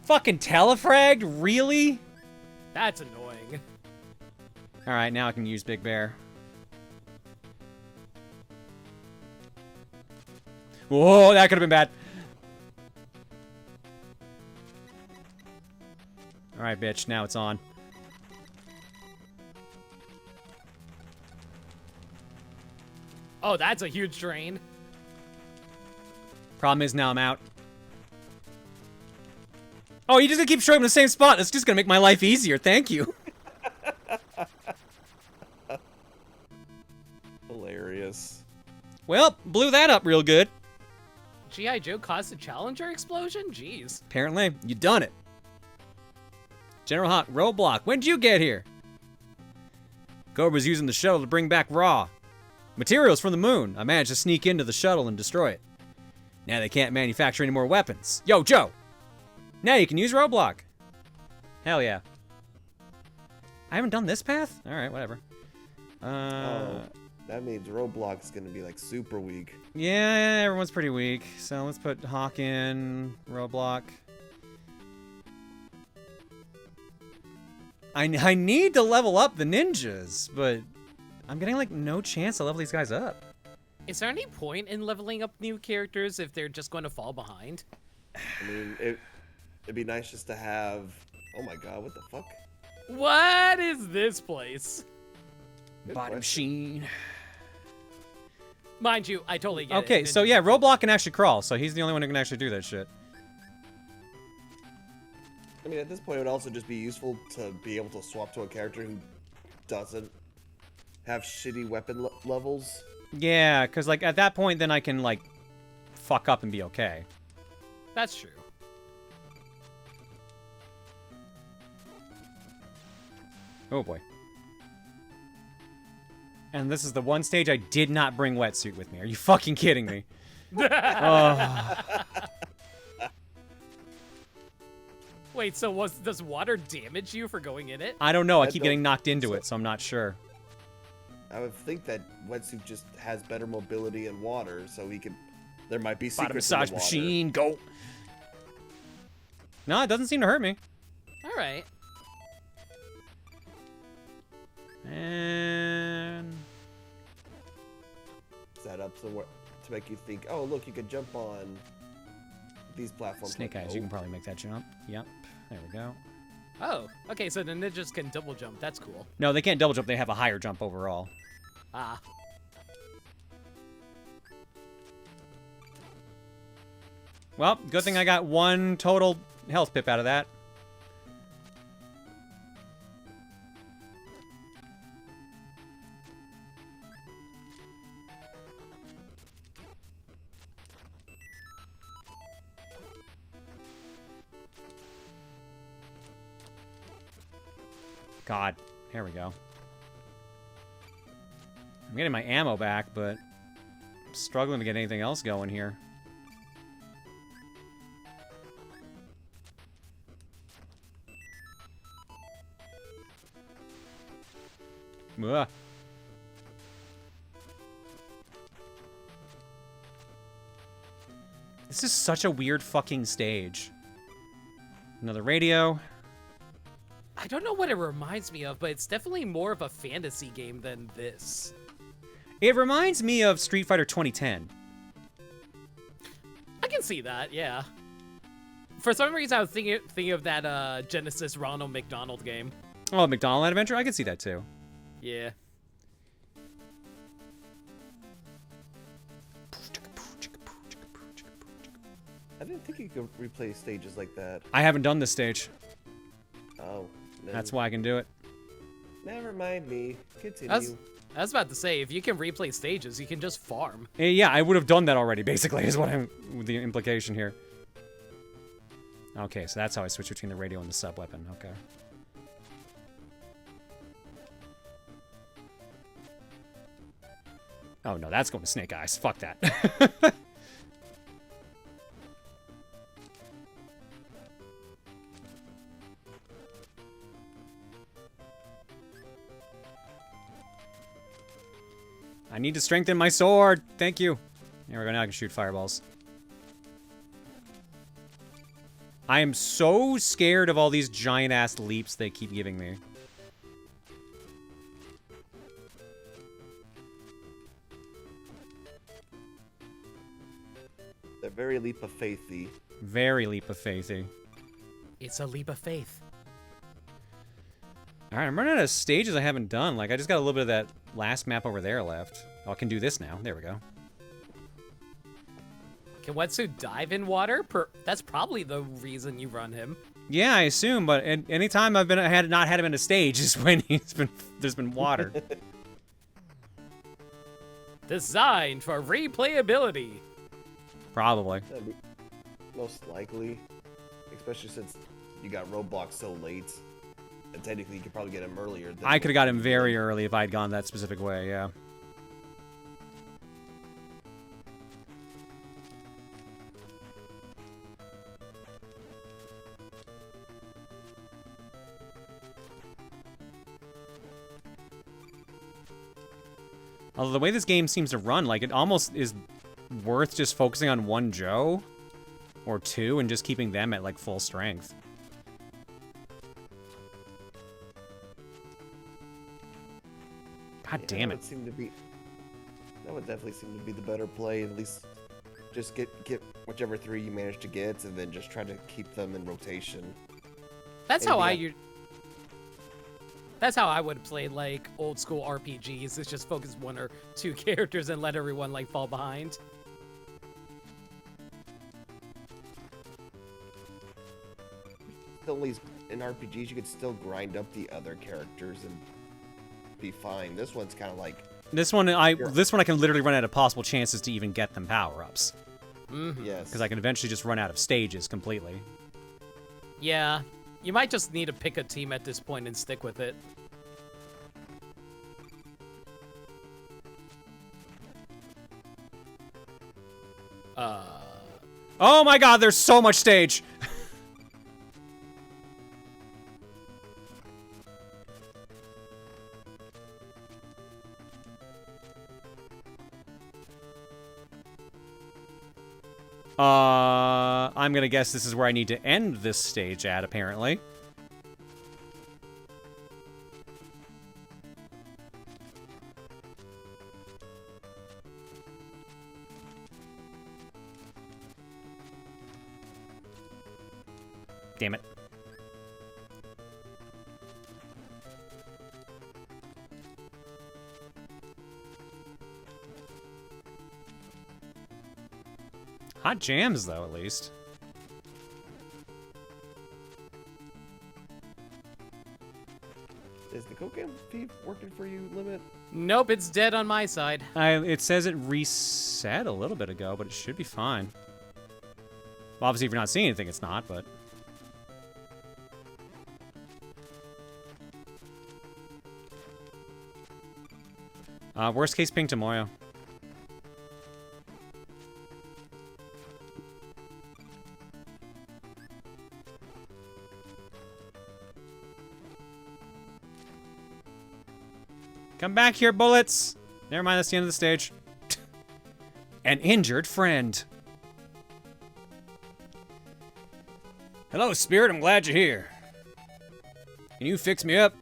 Fucking telefragged? Really? That's annoying. All right, now I can use Big Bear. Whoa, that could have been bad. Alright, bitch, now it's on. Oh, that's a huge drain. Problem is, now I'm out. Oh, you just gonna keep showing up in the same spot. That's just gonna make my life easier. Thank you. Hilarious. Well, blew that up real good. G.I. Joe caused a Challenger explosion? Jeez. Apparently, you done it. General Hawk, roadblock. When did you get here? Cobra's using the shuttle to bring back Raw. Materials from the moon. I managed to sneak into the shuttle and destroy it. Now they can't manufacture any more weapons. Yo, Joe! Now you can use roadblock. Hell yeah. I haven't done this path? Alright, whatever. Oh, that means roadblock's gonna be like super weak. Yeah, everyone's pretty weak. So let's put Hawk in, roadblock. I need to level up the ninjas, but I'm getting like no chance to level these guys up. Is there any point in leveling up new characters if they're just going to fall behind? I mean, it'd be nice just to have... Oh my god, what the fuck? What is this place? Bottom machine. Mind you, I totally get it. Okay, so yeah, roadblock can actually crawl, so he's the only one who can actually do that shit. I mean, at this point, it would also just be useful to be able to swap to a character who doesn't have shitty weapon levels. Yeah, because like at that point, then I can like fuck up and be okay. That's true. Oh boy. And this is the one stage I did not bring wetsuit with me. Are you fucking kidding me? Oh. Wait, so does water damage you for going in it? I don't know. I keep getting knocked into it, so I'm not sure. I would think that wetsuit just has better mobility in water, so he can. There might be secrets in the massage water. machine, go. No, it doesn't seem to hurt me. All right. And set up to make you think, oh look, you can jump on these platforms. Snake Eyes, you can probably make that jump. Yep, there we go. Oh, okay, so the ninjas can double jump. That's cool. No, they can't double jump. They have a higher jump overall. Ah. Well, good thing I got one total health pip out of that. God, here we go. I'm getting my ammo back, but I'm struggling to get anything else going here. Ugh. This is such a weird fucking stage. Another radio. I don't know what it reminds me of, but it's definitely more of a fantasy game than this. It reminds me of Street Fighter 2010. I can see that, yeah. For some reason, I was thinking of that Genesis Ronald McDonald game. Oh, McDonald Adventure? I can see that too. Yeah. I didn't think you could replay stages like that. I haven't done this stage. Oh. No. That's why I can do it. Never mind me. Continue. I was about to say, if you can replay stages, you can just farm. Yeah, I would have done that already, basically, is what I'm the implication here. Okay, so that's how I switch between the radio and the sub-weapon. Okay. Oh, no, that's going to Snake Eyes. Fuck that. I need to strengthen my sword. Thank you. There we go. Now I can shoot fireballs. I am so scared of all these giant-ass leaps they keep giving me. They're very leap of faithy. Very leap of faithy. It's a leap of faith. All right, I'm running out of stages I haven't done. Like, I just got a little bit of that last map over there left. Oh, I can do this now. There we go. Can Wetsuit dive in water? That's probably the reason you run him. Yeah, I assume, but anytime I've not had him in a stage is when there's been water. Designed for replayability. Probably. Most likely, especially since you got roadblocks so late. And technically, you could probably get him earlier. I could have got him very early if I'd gone that specific way, yeah. Although the way this game seems to run, like, it almost is worth just focusing on one Joe or two and just keeping them at, like, full strength. God damn it. That would definitely seem to be the better play. At least just get whichever 3 you manage to get, and then just try to keep them in rotation. That's how That's how I would play, like, old school RPGs. Is just focus 1 or 2 characters and let everyone, like, fall behind. At least in RPGs, you could still grind up the other characters and be fine. This one's kind of like... This one I can literally run out of possible chances to even get them power-ups. Mm-hmm. Yes. Because I can eventually just run out of stages completely. Yeah. You might just need to pick a team at this point and stick with it. Oh my god, there's so much stage! I'm gonna guess this is where I need to end this stage at, apparently. Damn it. Hot jams, though, at least. Is the cocaine fee working for you, Limit? Nope, it's dead on my side. It says it reset a little bit ago, but it should be fine. Well, obviously, if you're not seeing anything, it's not, but... worst case, ping Tomoyo. Come back here, bullets! Never mind, that's the end of the stage. An injured friend. Hello, Spirit, I'm glad you're here. Can you fix me up?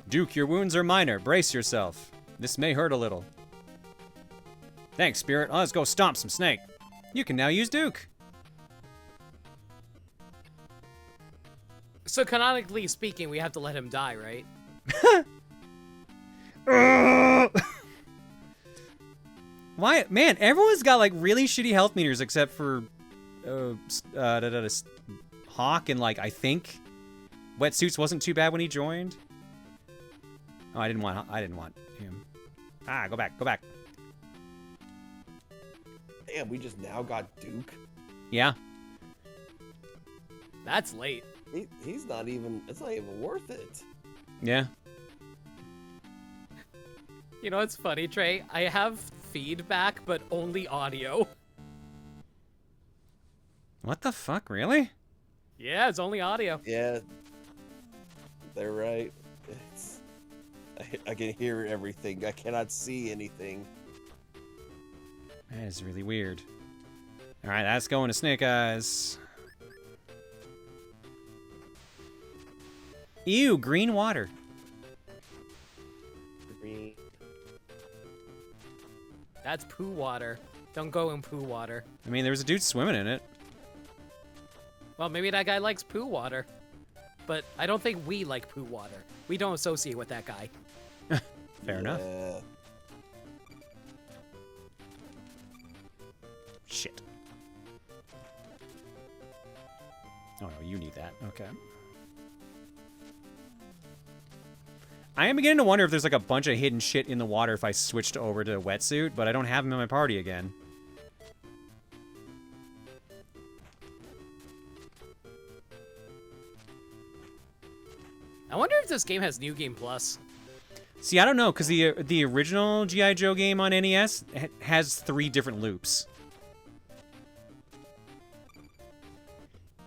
Duke, your wounds are minor. Brace yourself. This may hurt a little. Thanks, Spirit. Let's go stomp some snake. You can now use Duke. So canonically speaking, we have to let him die, right? Why? Man, everyone's got like really shitty health meters except for Hawk and like I think Wetsuits wasn't too bad when he joined. Oh, I didn't want him. Ah, go back. Damn, we just now got Duke. Yeah. That's late. He's not even. It's not even worth it. Yeah. You know what's funny, Trey? I have feedback, but only audio. What the fuck? Really? Yeah, it's only audio. Yeah. They're right. I can hear everything. I cannot see anything. That is really weird. All right, that's going to Snake Eyes. Ew, green water. Green. That's poo water. Don't go in poo water. I mean, there was a dude swimming in it. Well, maybe that guy likes poo water. but I don't think we like poo water. We don't associate with that guy. Fair enough. Shit. Oh no, you need that. Okay. I am beginning to wonder if there's like a bunch of hidden shit in the water if I switched over to wetsuit, but I don't have him in my party again. I wonder if this game has New Game Plus. See, I don't know, because the original G.I. Joe game on NES has 3 different loops.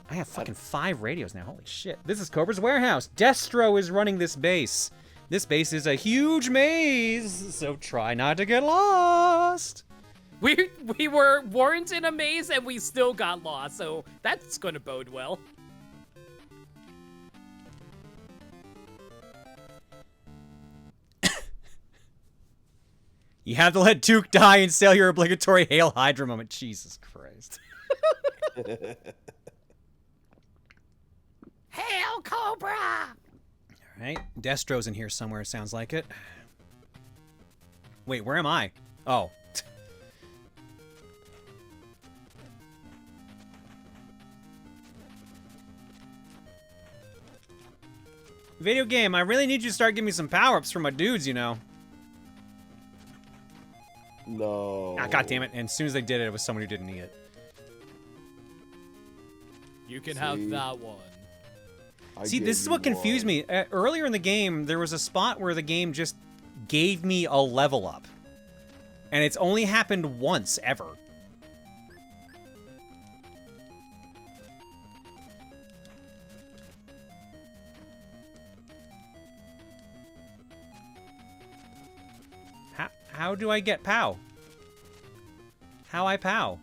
I have fucking 5 radios now. Holy shit. This is Cobra's Warehouse. Destro is running this base. This base is a huge maze, so try not to get lost. We were warned in a maze and we still got lost, so that's going to bode well. You have to let Duke die and sail your obligatory Hail Hydra moment. Jesus Christ. Hail Cobra! All right, Destro's in here somewhere, sounds like it. Wait, where am I? Oh. Video game, I really need you to start giving me some power-ups for my dudes, you know. No. Ah, God damn it. And as soon as they did it, it was someone who didn't need it. You can have that one. See, this is what confused me. Earlier in the game, there was a spot where the game just gave me a level up. And it's only happened once, ever. How do I get POW? How I POW?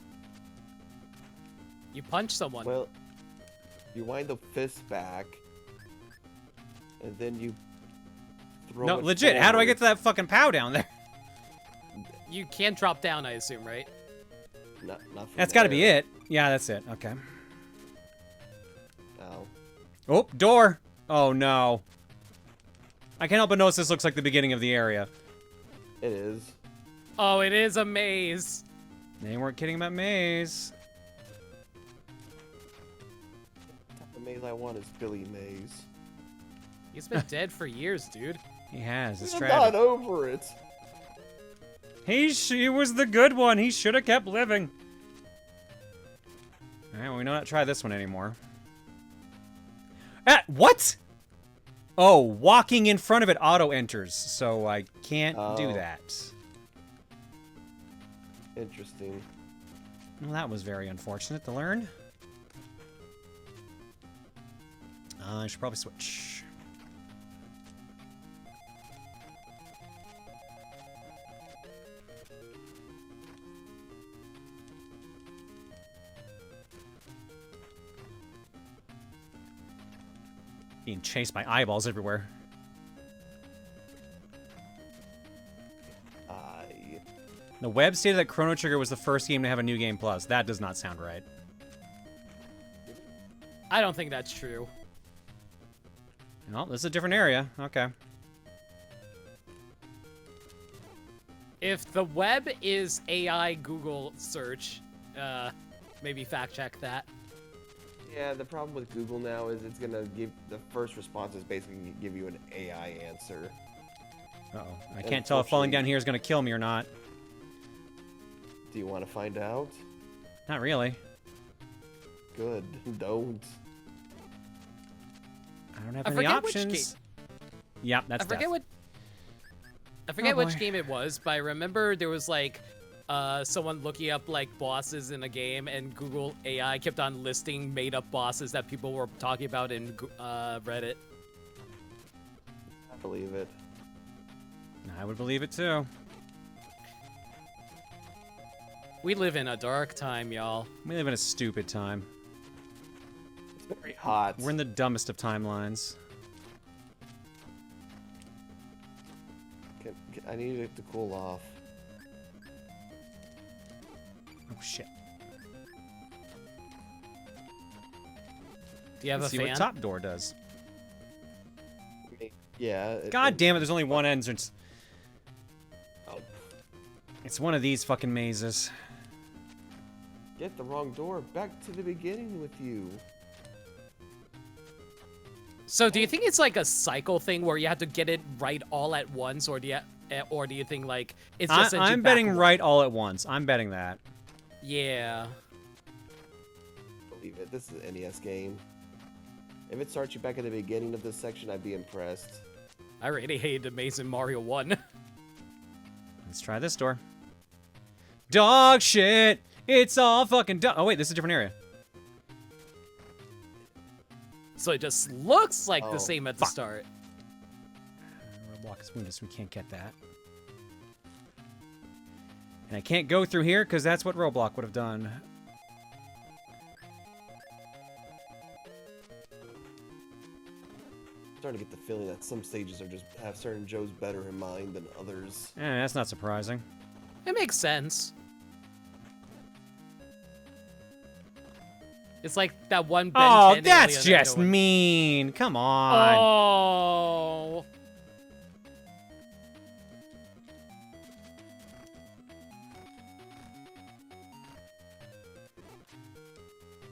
You punch someone. Well, you wind the fist back, and then you throw No, it legit, how do I get to that fucking POW down there? You can't drop down, I assume, right? Not That's gotta be it. Yeah, that's it. Okay. Ow. Oh, door! Oh, no. I can't help but notice this looks like the beginning of the area. It is. Oh, it is a maze. They weren't kidding about maze. The maze I want is Billy Mays. He's been dead for years, dude. He has. It's I'm tragic. not over it. He was the good one. He should have kept living. All right, well, we know not to try this one anymore. What? Oh, walking in front of it auto-enters, so I can't do that. Interesting. Well, that was very unfortunate to learn. I should probably switch. Being chased by eyeballs everywhere. The web stated that Chrono Trigger was the first game to have a New Game Plus. That does not sound right. I don't think that's true. No, this is a different area. Okay. If the web is AI Google search, maybe fact check that. Yeah, the problem with Google now is it's gonna give the first response is basically gonna give you an AI answer. Uh-oh. I can't tell if falling down here is gonna kill me or not. Do you want to find out? Not really. Good. Don't. I don't have I any forget which options. Yep, that's I forget death. what. I forget Oh, which boy. game it was, but I remember there was like someone looking up like bosses in a game, and Google AI kept on listing made-up bosses that people were talking about in Reddit. I believe it. I would believe it too. We live in a dark time, y'all. We live in a stupid time. It's very hot. We're in the dumbest of timelines. I need it to cool off. Oh shit. Do you have Let's a see fan? what top door does. Yeah. God damn it, there's only one entrance. Oh. It's one of these fucking mazes. Get the wrong door. Back to the beginning with you. So do you think it's like a cycle thing where you have to get it right all at once, or do you think like it's just I'm betting right all at once. I'm betting that. Yeah. Believe it. This is an NES game. If it starts you back at the beginning of this section, I'd be impressed. I really hated Amazing Mario 1. Let's try this door. Dog shit! It's all fucking dog. Oh wait, this is a different area. So it just looks like the same at the start. Roadblock is wounded, so we can't get that. And I can't go through here because that's what Roblox would have done. Starting to get the feeling that some stages are just have certain Joes better in mind than others. That's not surprising. It makes sense. It's like that one Ben 10 that's alien just I know. mean. Come on. Oh.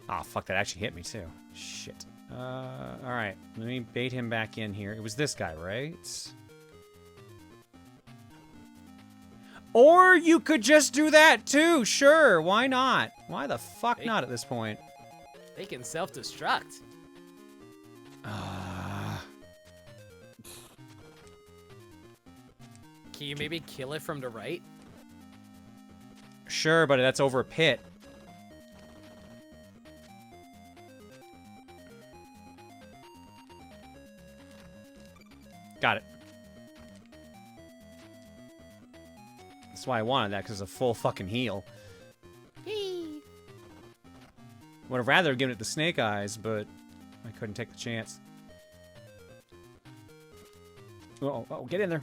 Oh, fuck, that actually hit me too. Shit. Alright. Let me bait him back in here. It was this guy, right? Or you could just do that too. Sure, why not? Why the fuck not at this point? They can self-destruct. Can you maybe kill it from the right? Sure, but that's over a pit. Got it. That's why I wanted that, because it's a full fucking heal. Would have rather given it to Snake Eyes, but I couldn't take the chance. Oh, get in there.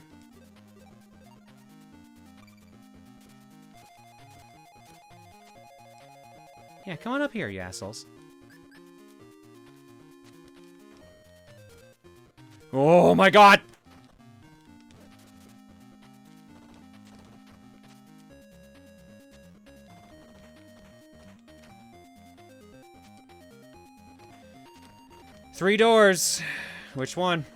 Yeah, come on up here, you assholes. Oh my god! Three doors. Which one?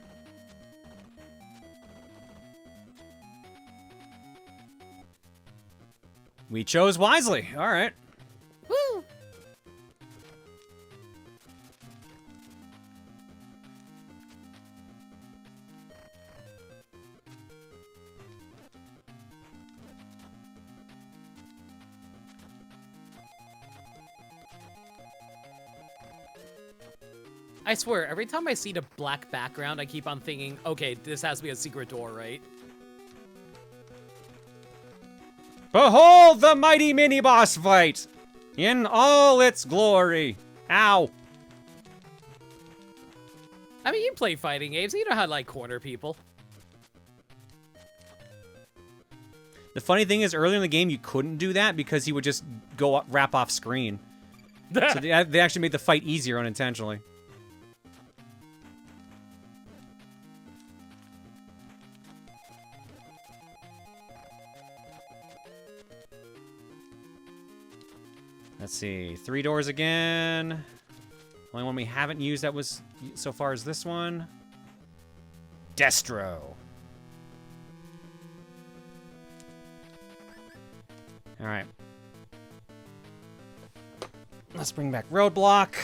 We chose wisely. All right. Woo! I swear, every time I see the black background, I keep on thinking, okay, this has to be a secret door, right? Behold the mighty mini-boss fight in all its glory. Ow. I mean, you play fighting games. You know how to, like, corner people. The funny thing is, earlier in the game, you couldn't do that because he would just go up, wrap off screen. So they actually made the fight easier unintentionally. Let's see, 3 doors again. Only one we haven't used that was so far is this one. Destro. All right. Let's bring back Roadblock.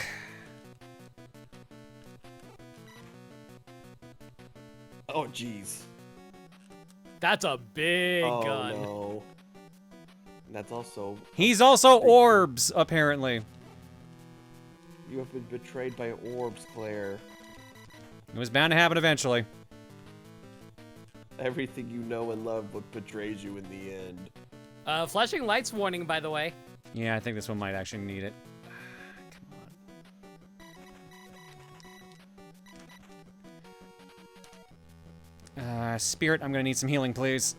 Oh, jeez. That's a big gun. No. That's also... He's also orbs, apparently. You have been betrayed by orbs, Claire. It was bound to happen eventually. Everything you know and love what betrays you in the end. Flashing lights warning, by the way. Yeah, I think this one might actually need it. Come on. Spirit, I'm gonna need some healing, please.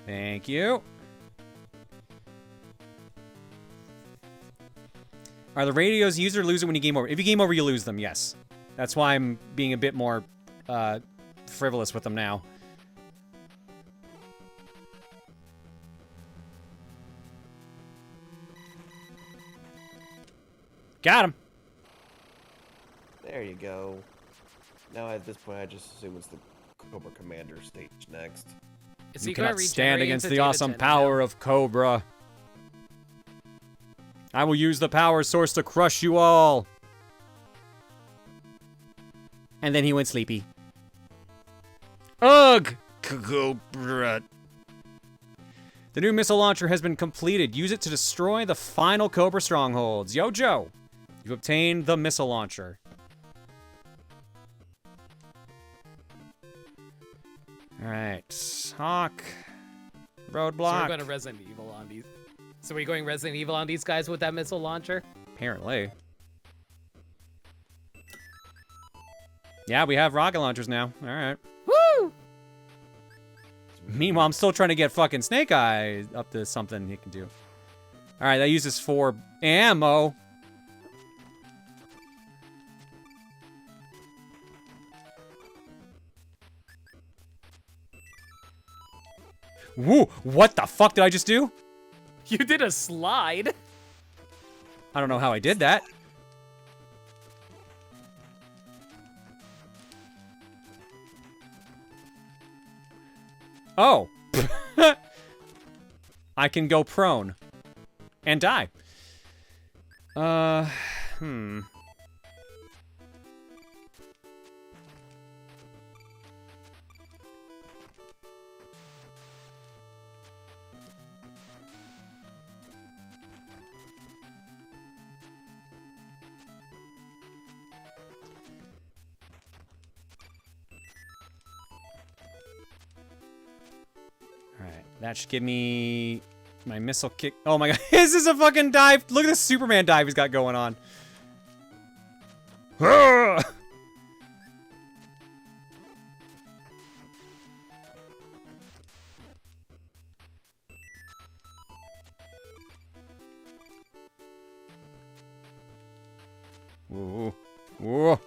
Thank you. Are the radios used or lose it when you game over? If you game over, you lose them, yes. That's why I'm being a bit more frivolous with them now. Got him. There you go. Now at this point, I just assume it's the Cobra Commander stage next. You cannot stand against the awesome power of Cobra. I will use the power source to crush you all. And then he went sleepy. Ugh! Cobra. The new missile launcher has been completed. Use it to destroy the final Cobra strongholds. Yo, Joe. You've obtained the missile launcher. Alright. Hawk. Roadblock. So we're going to Resident Evil on these. So we're going Resident Evil on these guys with that missile launcher? Apparently. Yeah, we have rocket launchers now. Alright. Woo! Meanwhile, I'm still trying to get fucking Snake Eye up to something he can do. Alright, that uses 4 ammo. Woo! What the fuck did I just do? You did a slide. I don't know how I did that. Oh. I can go prone. And die. Alright, that should give me my missile kick. Oh my god, this is a fucking dive! Look at this Superman dive he's got going on. Whoa. Whoa.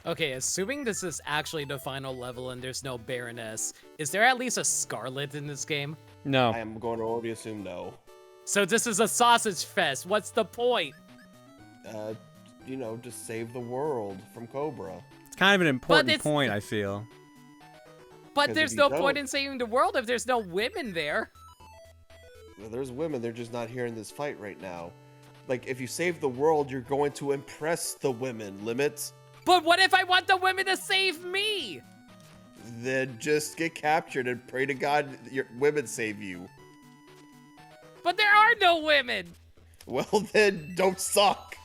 Okay, assuming this is actually the final level and there's no Baroness, is there at least a Scarlet in this game? No. I am going to already assume no. So this is a sausage fest. What's the point? You know, just save the world from Cobra. It's kind of an important point, I feel. But there's no point in saving the world if there's no women there. Well, there's women, they're just not here in this fight right now. Like, if you save the world, you're going to impress the women, Limits. But what if I want the women to save me? Then just get captured and pray to God your women save you. But there are no women. Well, then don't suck.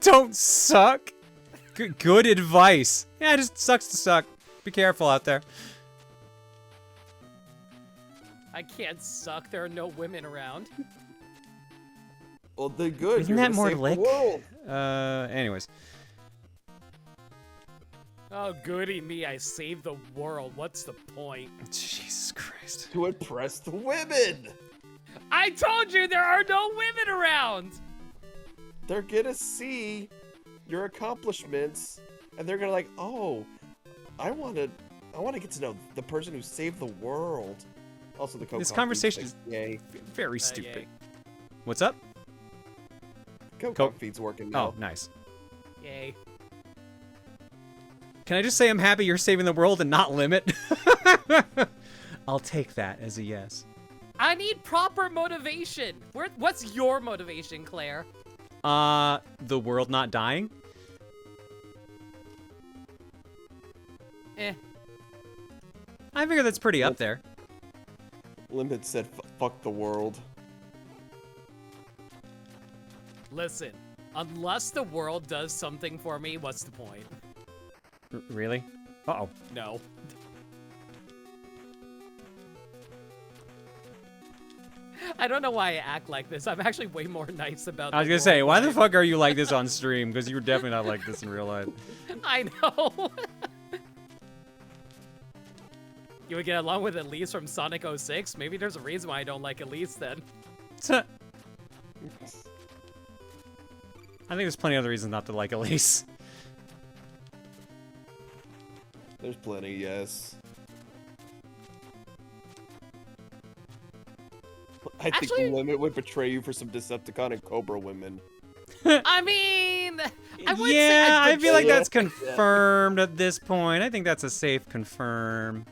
Don't suck? Good advice. Yeah, it just sucks to suck. Be careful out there. I can't suck. There are no women around. Well, then good. Isn't that more lick? Anyways. Oh, goody me. I saved the world. What's the point? Jesus Christ. To impress the women. I told you there are no women around. They're gonna see your accomplishments, and they're gonna like, oh, I wanna get to know the person who saved the world. Also, the This conversation is very stupid. What's up? Coke feed's working now. Oh, nice. Yay. Can I just say I'm happy you're saving the world and not Limit? I'll take that as a yes. I need proper motivation. What's your motivation, Claire? The world not dying? I figure that's pretty up there. Limit said, fuck the world. Listen, unless the world does something for me, what's the point? Really? Uh-oh. I don't know why I act like this. I'm actually way more nice about. I was gonna say, why the fuck are you like this on stream? Because you're definitely not like this in real life. I know. You would get along with Elise from Sonic 06? Maybe there's a reason why I don't like Elise then. I think there's plenty of other reasons not to like Elise. There's plenty, yes. I think the Limit would betray you for some Decepticon and Cobra women. I mean, I would yeah, say I feel like that's confirmed at this point. I think that's a safe confirm.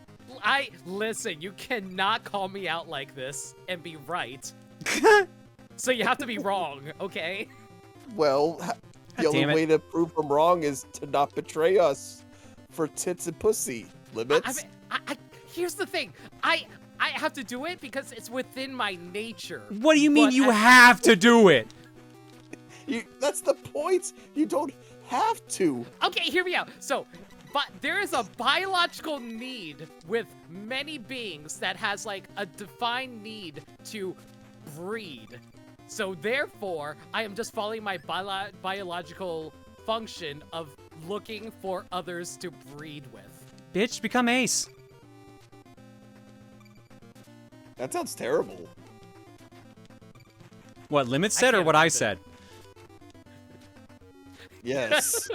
Listen, you cannot call me out like this and be right. So you have to be wrong, okay? Well, the only way to prove them wrong is to not betray us for tits and pussy. Limits. Here's the thing. I have to do it because it's within my nature. What do you mean you have to do it? That's the point. You don't have to. Okay, hear me out. So, but there is a biological need with many beings that has like a defined need to breed. So therefore, I am just following my biological function of looking for others to breed with. Bitch, become Ace. That sounds terrible. What, Limit said or what I said? Yes.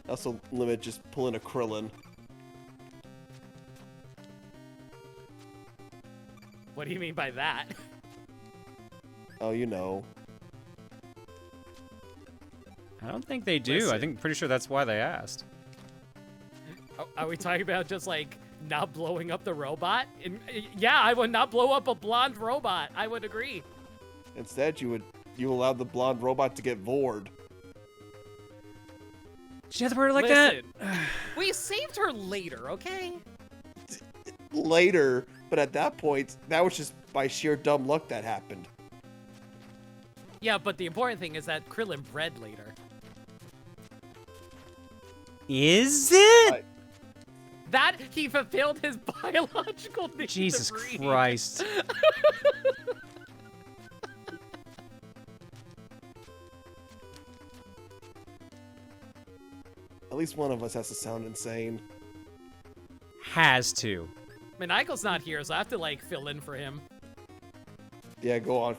Also, Limit just pulling a Krillin. What do you mean by that? Oh, you know. I don't think they do. I think pretty sure that's why they asked. Are we talking about just like not blowing up the robot? Yeah, I would not blow up a blonde robot. I would agree. Instead, you allowed the blonde robot to get vored. Did you have to word it like Listen, we saved her later, okay? Later, but at that point, that was just by sheer dumb luck that happened. Yeah, but the important thing is that Krillin bred later. Is it? That he fulfilled his biological need. Jesus to breed. Christ. At least one of us has to sound insane. Has to. Maniacal's not here, so I have to like fill in for him. Yeah, go on.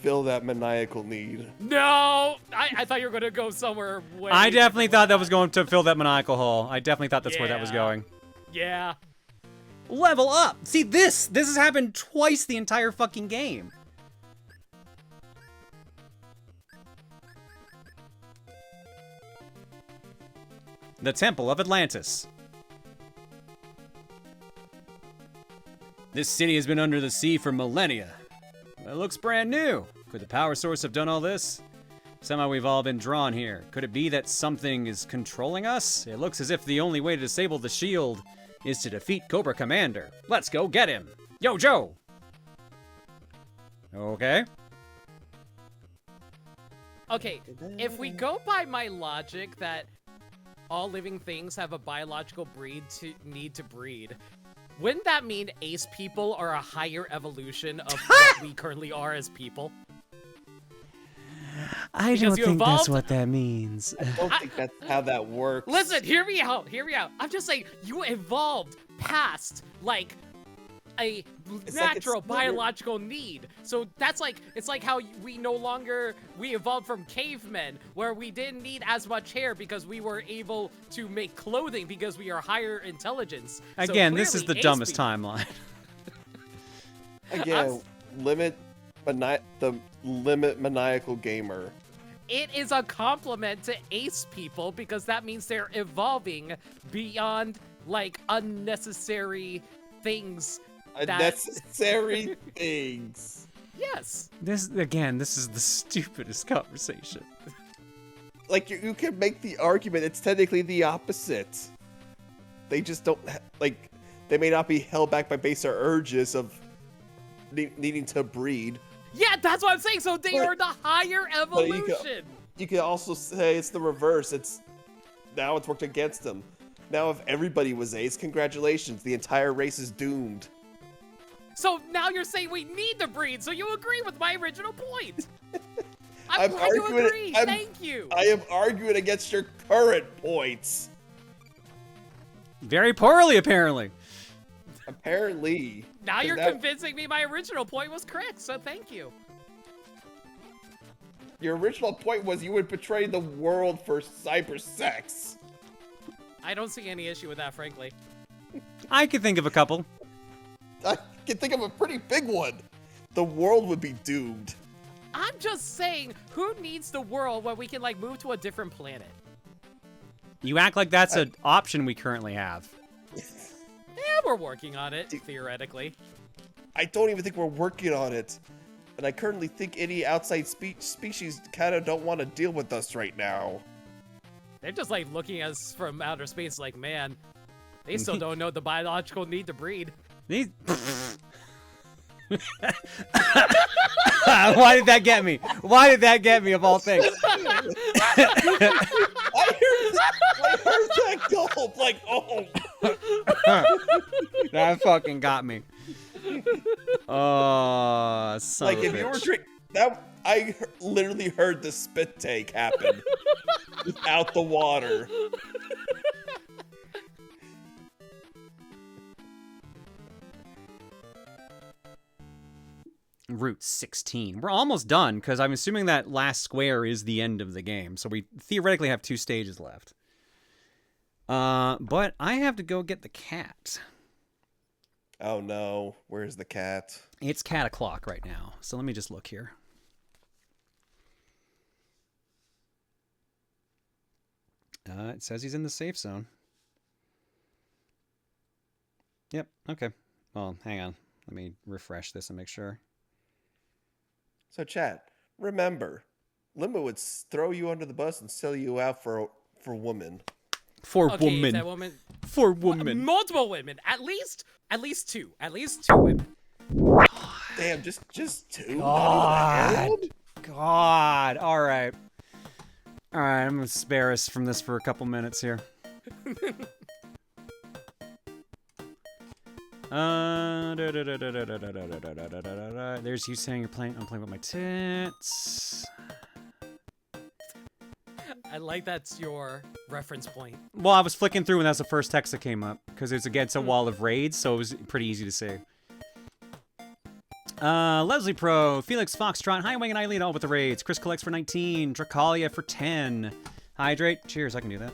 Fill that maniacal need. No! I thought you were going to go somewhere way... I definitely thought that was going to fill that maniacal hole. I definitely thought that's where that was going. Yeah. Level up! See, this has happened twice the entire fucking game. The Temple of Atlantis. This city has been under the sea for millennia. It looks brand new. Could the power source have done all this? Somehow we've all been drawn here. Could it be that something is controlling us? It looks as if the only way to disable the shield is to defeat Cobra Commander. Let's go get him. Yo, Joe! Okay. Okay, if we go by my logic that all living things have a biological need to breed, wouldn't that mean ace people are a higher evolution of what we currently are as people? I don't think that's what that means. I don't think that's how that works. Listen, hear me out. I'm just saying, you evolved past, like, a natural biological need. So that's like, it's like how we evolved from cavemen, where we didn't need as much hair because we were able to make clothing because we are higher intelligence. Again, so this is the dumbest timeline. Again, the Limit maniacal gamer. It is a compliment to ace people because that means they're evolving beyond, like, unnecessary things. Unnecessary things. Yes. This is the stupidest conversation. Like, you can make the argument it's technically the opposite. They just don't, like, they may not be held back by baser urges of needing to breed. Yeah, that's what I'm saying. So they are the higher evolution. You can also say it's the reverse. Now it's worked against them. Now if everybody was A's, congratulations. The entire race is doomed. So now you're saying we need to breed, so you agree with my original point. I'm glad you arguing- agree. I'm- Thank you. I am arguing against your current points. Very poorly, apparently. Apparently. Now you're that- convincing me my original point was correct, so thank you. Your original point was you would betray the world for cyber sex. I don't see any issue with that, frankly. I could think of a couple. I can think of a pretty big one. The world would be doomed. I'm just saying, who needs the world when we can, like, move to a different planet? You act like that's an option we currently have. Yeah, we're working on it, theoretically. I don't even think we're working on it. And I currently think any outside species kind of don't want to deal with us right now. They're just, like, looking at us from outer space like, man, they still don't know the biological need to breed. These... Why did that get me? Why did that get me, of all things? I heard that gulp, like, oh. That fucking got me. Oh, son Like, of a if you were bitch. drink that, I literally heard the spit take happen without the water. Route 16. We're almost done, because I'm assuming that last square is the end of the game, so we theoretically have 2 stages left. But I have to go get the cat. Oh no, where's the cat? It's cat o'clock right now, so let me just look here. It says he's in the safe zone. Yep, okay. Well, hang on. Let me refresh this and make sure. So chat, remember, Limbo would throw you under the bus and sell you out for woman. For Okay, woman. that woman. For woman. Multiple women. At least 2. At least 2 women. Damn, just 2? God. God. All right. All right, I'm going to spare us from this for a couple minutes here. There's you saying I'm playing with my tits. I like that's your reference point. Well, I was flicking through and that's the first text that came up because it's against a wall of raids, so it was pretty easy to see. Leslie Pro, Felix Foxtrot, Hi Wing and Eileen all with the raids. Chris collects for 19, Dracalia for 10. Hydrate, cheers, I can do that.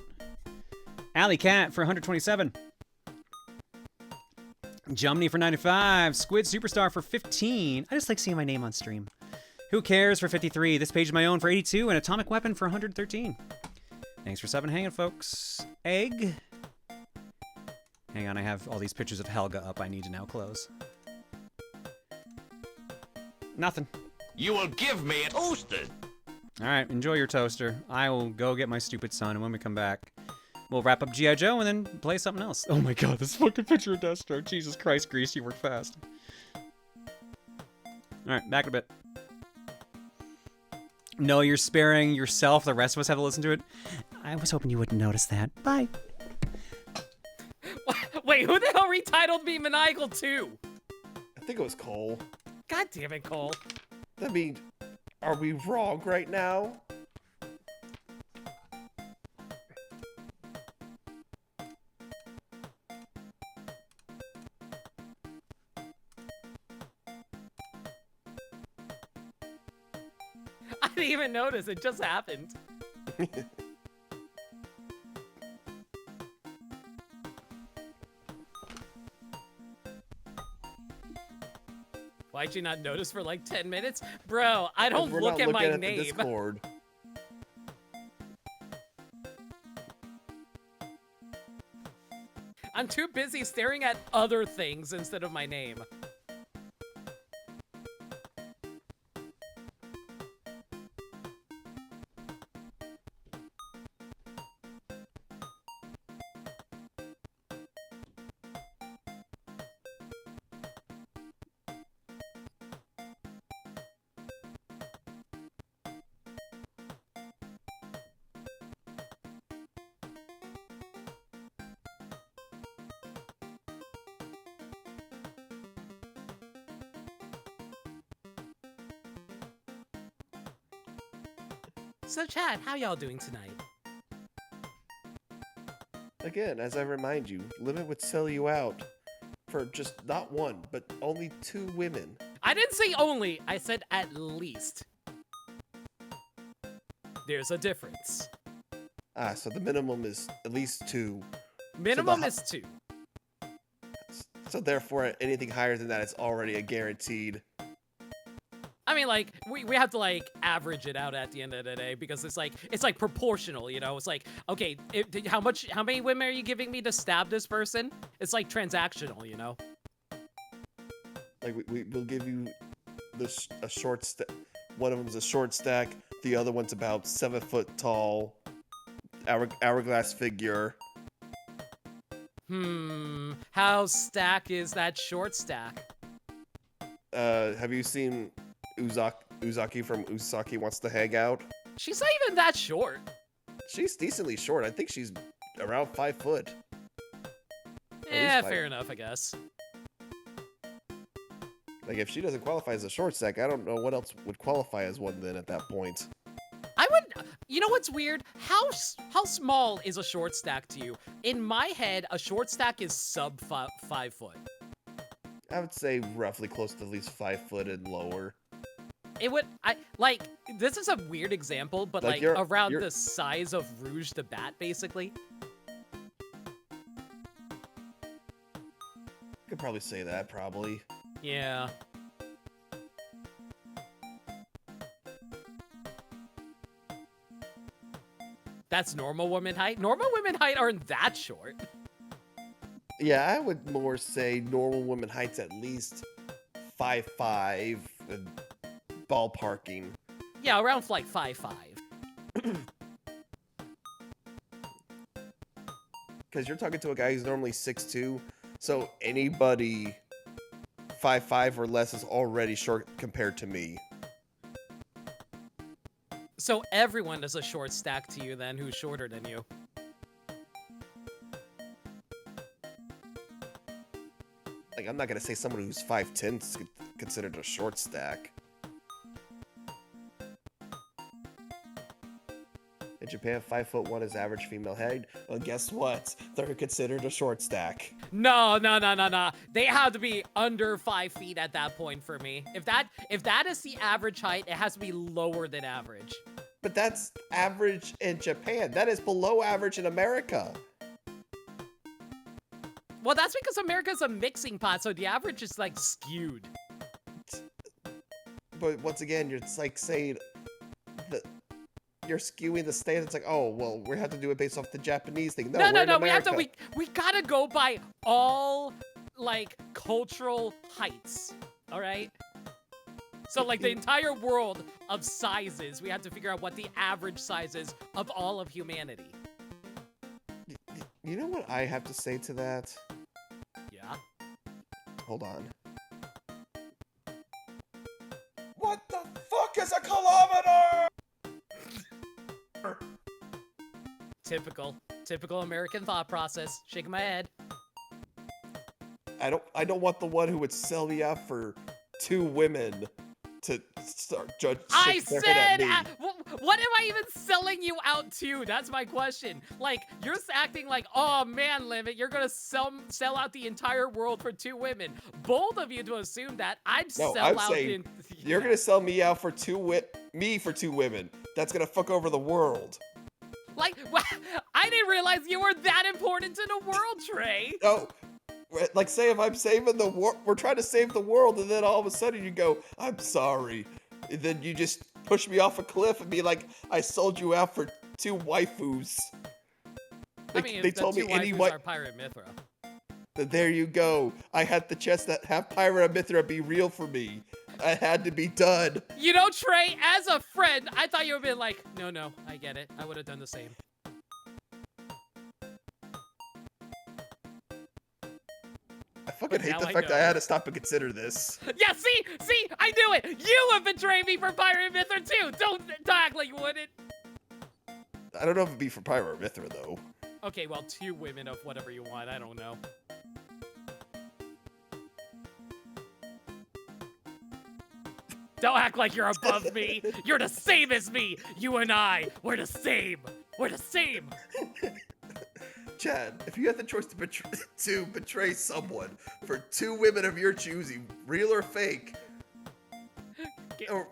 Alley Cat for 127. Jumney for 95. Squid Superstar for 15. I just like seeing my name on stream. Who Cares for 53. This page is my own for 82. And Atomic Weapon for 113. Thanks for 7 hanging, folks. Egg. Hang on, I have all these pictures of Helga up I need to now close. Nothing. You will give me a toaster. Alright, enjoy your toaster. I will go get my stupid son, and when we come back, we'll wrap up G.I. Joe and then play something else. Oh my god, this fucking picture of Deathstroke. Jesus Christ, Grease, you work fast. Alright, back in a bit. No, you're sparing yourself. The rest of us have to listen to it. I was hoping you wouldn't notice that. Bye. Wait, who the hell retitled me Maniacal 2? I think it was Cole. God damn it, Cole. I mean, are we wrong right now? I didn't even notice. It just happened. Why'd you not notice for like 10 minutes? Bro, I don't We're look not at my looking name. The Discord. I'm too busy staring at other things instead of my name. So, Chad, how y'all doing tonight? Again, as I remind you, Limit would sell you out for just not one, but only 2 women. I didn't say only, I said at least. There's a difference. Ah, so the minimum is at least 2. Minimum is 2. So therefore, anything higher than that is already a guaranteed. I mean, like, we have to, like, average it out at the end of the day, because it's like proportional, you know? It's like, okay, how many women are you giving me to stab this person? It's like transactional, you know? Like, we'll give you a short stack. One of them's a short stack. The other one's about 7 foot tall. Hourglass figure. How stack is that short stack? Have you seen Uzaki from Usaki Wants to Hang Out? She's not even that short. She's decently short. I think she's around 5 foot. Yeah, fair enough, I guess. Like, if she doesn't qualify as a short stack, I don't know what else would qualify as one then at that point. I would, you know what's weird? How small is a short stack to you? In my head, a short stack is sub 5 foot. I would say roughly close to at least 5 foot and lower. It would, this is a weird example, but like around the size of Rouge the Bat, basically. I could probably say that, probably. Yeah. That's normal woman height? Normal women height aren't that short. Yeah, I would more say normal woman height's at least 5'5", and ballparking. Yeah, around like 5'5". Because you're talking to a guy who's normally 6'2", so anybody 5'5" or less is already short compared to me. So everyone is a short stack to you then, who's shorter than you. Like, I'm not gonna say someone who's 5'10" is considered a short stack. In Japan, 5'1" is average female height. Well, guess what? They're considered a short stack. No. They have to be under 5 feet at that point for me. If that is the average height, it has to be lower than average. But that's average in Japan. That is below average in America. Well, that's because America's a mixing pot, so the average is like skewed. But once again, it's like saying that you're skewing the standards. Like, oh, well, we have to do it based off the Japanese thing. No. We have to. We gotta go by all like cultural heights. All right. So like the entire world of sizes, we have to figure out what the average size is of all of humanity. You know what I have to say to that? Yeah. Hold on. What the fuck is a kilometer? Typical American thought process. Shaking my head. I don't want the one who would sell me out for 2 women to start judge. I said, what am I even selling you out to? That's my question. Like, you're acting like, oh man, Limit, you're gonna sell out the entire world for 2 women. Bold of you to assume that. I'm saying you're gonna sell me out for 2 women. That's gonna fuck over the world. Like, I didn't realize you were that important to the world, Trey. No. Like, say if I'm saving the world, we're trying to save the world, and then all of a sudden you go, I'm sorry. And then you just push me off a cliff and be like, I sold you out for 2 waifus. Like, I mean, they told me any are Pirate Mithra. There you go. I had the chance to have Pirate Mithra be real for me. I had to be done. You know, Trey, as a friend, I thought you would have been like, no, I get it. I would have done the same. I fucking hate the fact that I had to stop and consider this. Yeah, see, I knew it. You have betrayed me for Pirate Mithra too. Don't act like you wouldn't. I don't know if it'd be for Pirate Mithra though. Okay, well, 2 women of whatever you want. I don't know. Don't act like you're above me. You're the same as me. You and I, we're the same. We're the same. Chad, if you had the choice to betray someone for 2 women of your choosing, real or fake,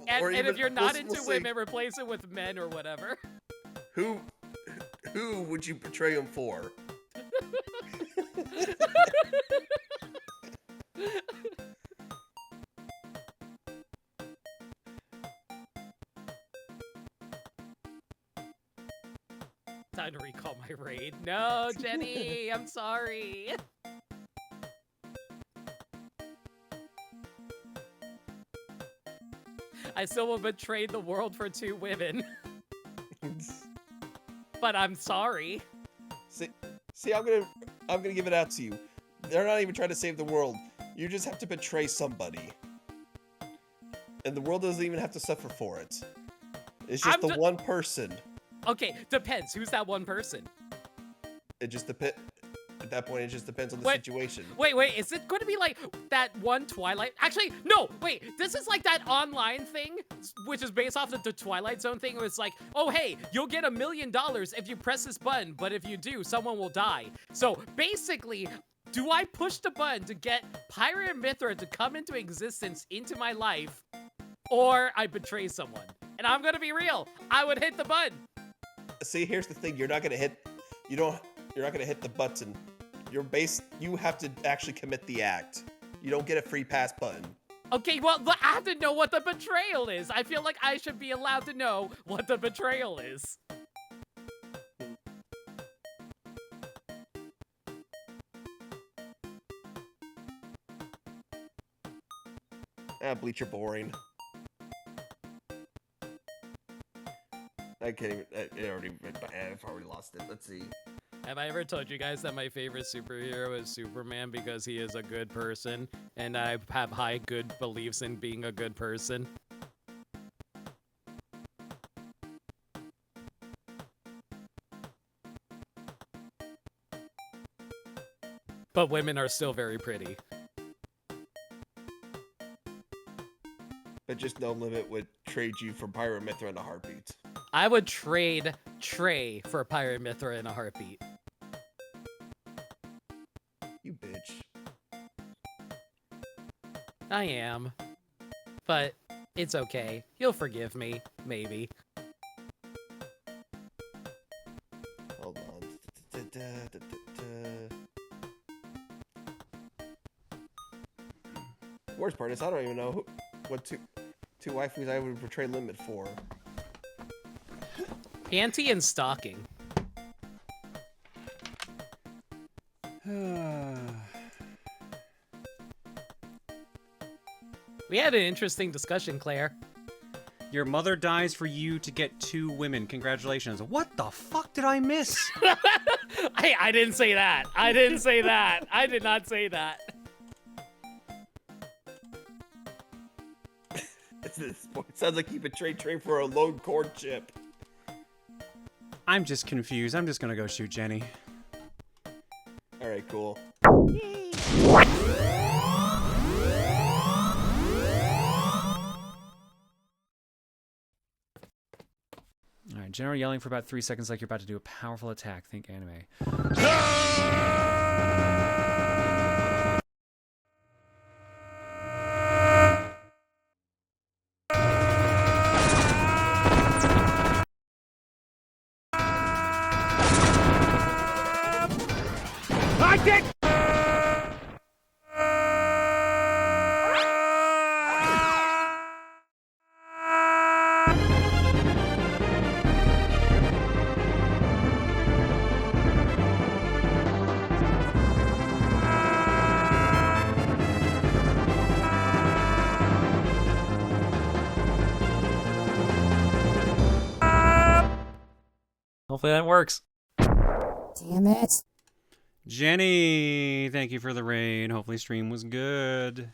and if you're not into women, replace it with men or whatever. Who would you betray them for? Time to recall my raid. No, Jenny, I'm sorry. I still will betray the world for 2 women. But I'm sorry. See, I'm gonna give it out to you. They're not even trying to save the world. You just have to betray somebody. And the world doesn't even have to suffer for it. It's just the one person. Okay, depends. Who's that one person? It just depends. At that point, it just depends on the situation. Wait, is it going to be like that one Twilight? Actually, no, wait. This is like that online thing, which is based off of the Twilight Zone thing. It was like, oh, hey, you'll get $1 million if you press this button, but if you do, someone will die. So basically, do I push the button to get Pyra and Mithra to come into existence into my life, or I betray someone? And I'm going to be real. I would hit the button. See, here's the thing. You're not gonna hit the button. You have to actually commit the act. You don't get a free pass button. Okay, well, I have to know what the betrayal is. I feel like I should be allowed to know what the betrayal is. Bleach, you're boring. I can't even. I've already lost it. Let's see. Have I ever told you guys that my favorite superhero is Superman because he is a good person, and I have high good beliefs in being a good person? But women are still very pretty. But just No Limit would trade you for Pyra Mithra in a heartbeat. I would trade Trey for Pyra Mithra in a heartbeat. You bitch. I am. But it's okay. You'll forgive me. Maybe. Hold on. Worst part is I don't even know what two waifus I would betray Limit for. Panty and stocking. We had an interesting discussion, Claire. Your mother dies for you to get 2 women. Congratulations. What the fuck did I miss? I didn't say that. I didn't say that. I did not say that. It sounds like you betrayed Trey for a lone cord chip. I'm just confused. I'm just gonna go shoot Jenny. Alright, cool. Alright, General yelling for about 3 seconds like you're about to do a powerful attack. Think anime. Hopefully that works. Damn it. Jenny, thank you for the raid. Hopefully stream was good.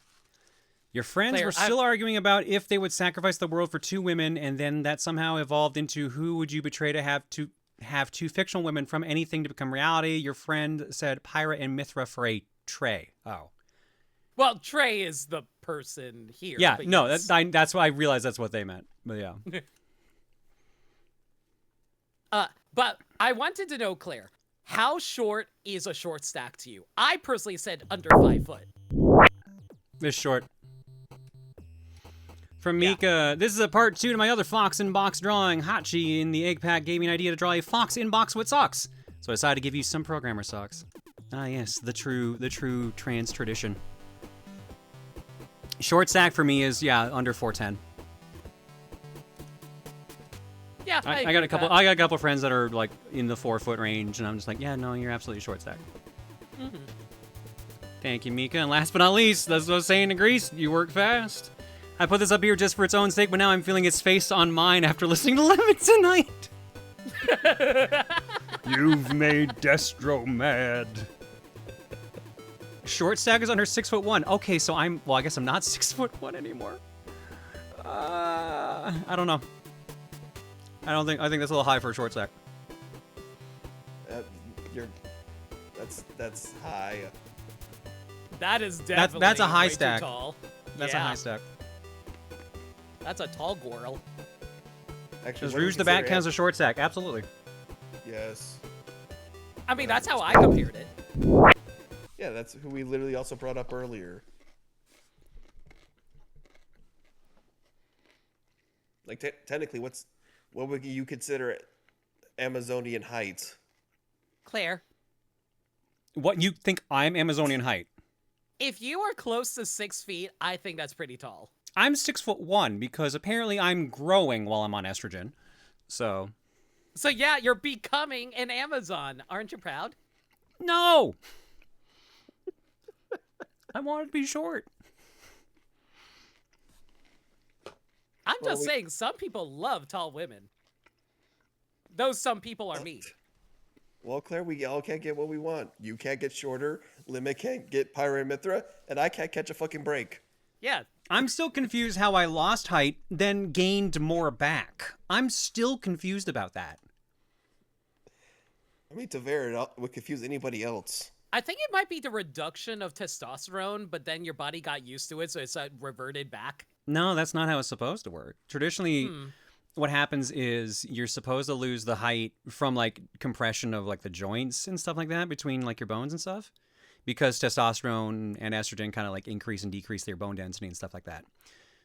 Your friends Claire, were still arguing about if they would sacrifice the world for 2 women, and then that somehow evolved into who would you betray to have 2 fictional women from anything to become reality. Your friend said Pyra and Mithra for a Trey. Oh. Well, Trey is the person here. Yeah, but no, yes. that's why I realized that's what they meant. But yeah. But I wanted to know, Claire, how short is a short stack to you? I personally said under 5 foot. This short. From Mika, this is a part 2 to my other Fox in-box drawing. Hachi in the egg pack gave me an idea to draw a fox in-box with socks. So I decided to give you some programmer socks. Ah yes, the true trans tradition. Short stack for me is, yeah, under 410. Yeah, I got a couple friends that are like in the 4 foot range, and I'm just like, yeah, no, you're absolutely short stack. Mm-hmm. Thank you, Mika. And last but not least, that's what I was saying to Grease, you work fast. I put this up here just for its own sake, but now I'm feeling its face on mine after listening to Lemon tonight. You've made Destro mad. Short stack is under 6'1". Okay, so I guess I'm not 6'1" anymore. I don't know. I think that's a little high for a short stack. That's high. That is definitely that's a high way stack. Too tall. That's a high stack. That's a tall girl. Actually, Does Rouge the Bat count as a short stack? Absolutely. Yes. I mean, that's how I compared it. Yeah, that's who we literally also brought up earlier. Like, technically, what would you consider Amazonian height? Claire. What, you think I'm Amazonian height? If you are close to 6 feet, I think that's pretty tall. I'm 6'1" because apparently I'm growing while I'm on estrogen. So yeah, you're becoming an Amazon. Aren't you proud? No! I wanted to be short. I'm just saying, some people love tall women. Those some people are me. Well, Claire, we all can't get what we want. You can't get shorter, Limit can't get Pyra and Mithra, and I can't catch a fucking break. Yeah. I'm still confused how I lost height, then gained more back. I'm still confused about that. I mean, Tavera would confuse anybody else. I think it might be the reduction of testosterone, but then your body got used to it, so it's reverted back. No, that's not how it's supposed to work. Traditionally, what happens is you're supposed to lose the height from like compression of like the joints and stuff like that between like your bones and stuff, because testosterone and estrogen kind of like increase and decrease their bone density and stuff like that.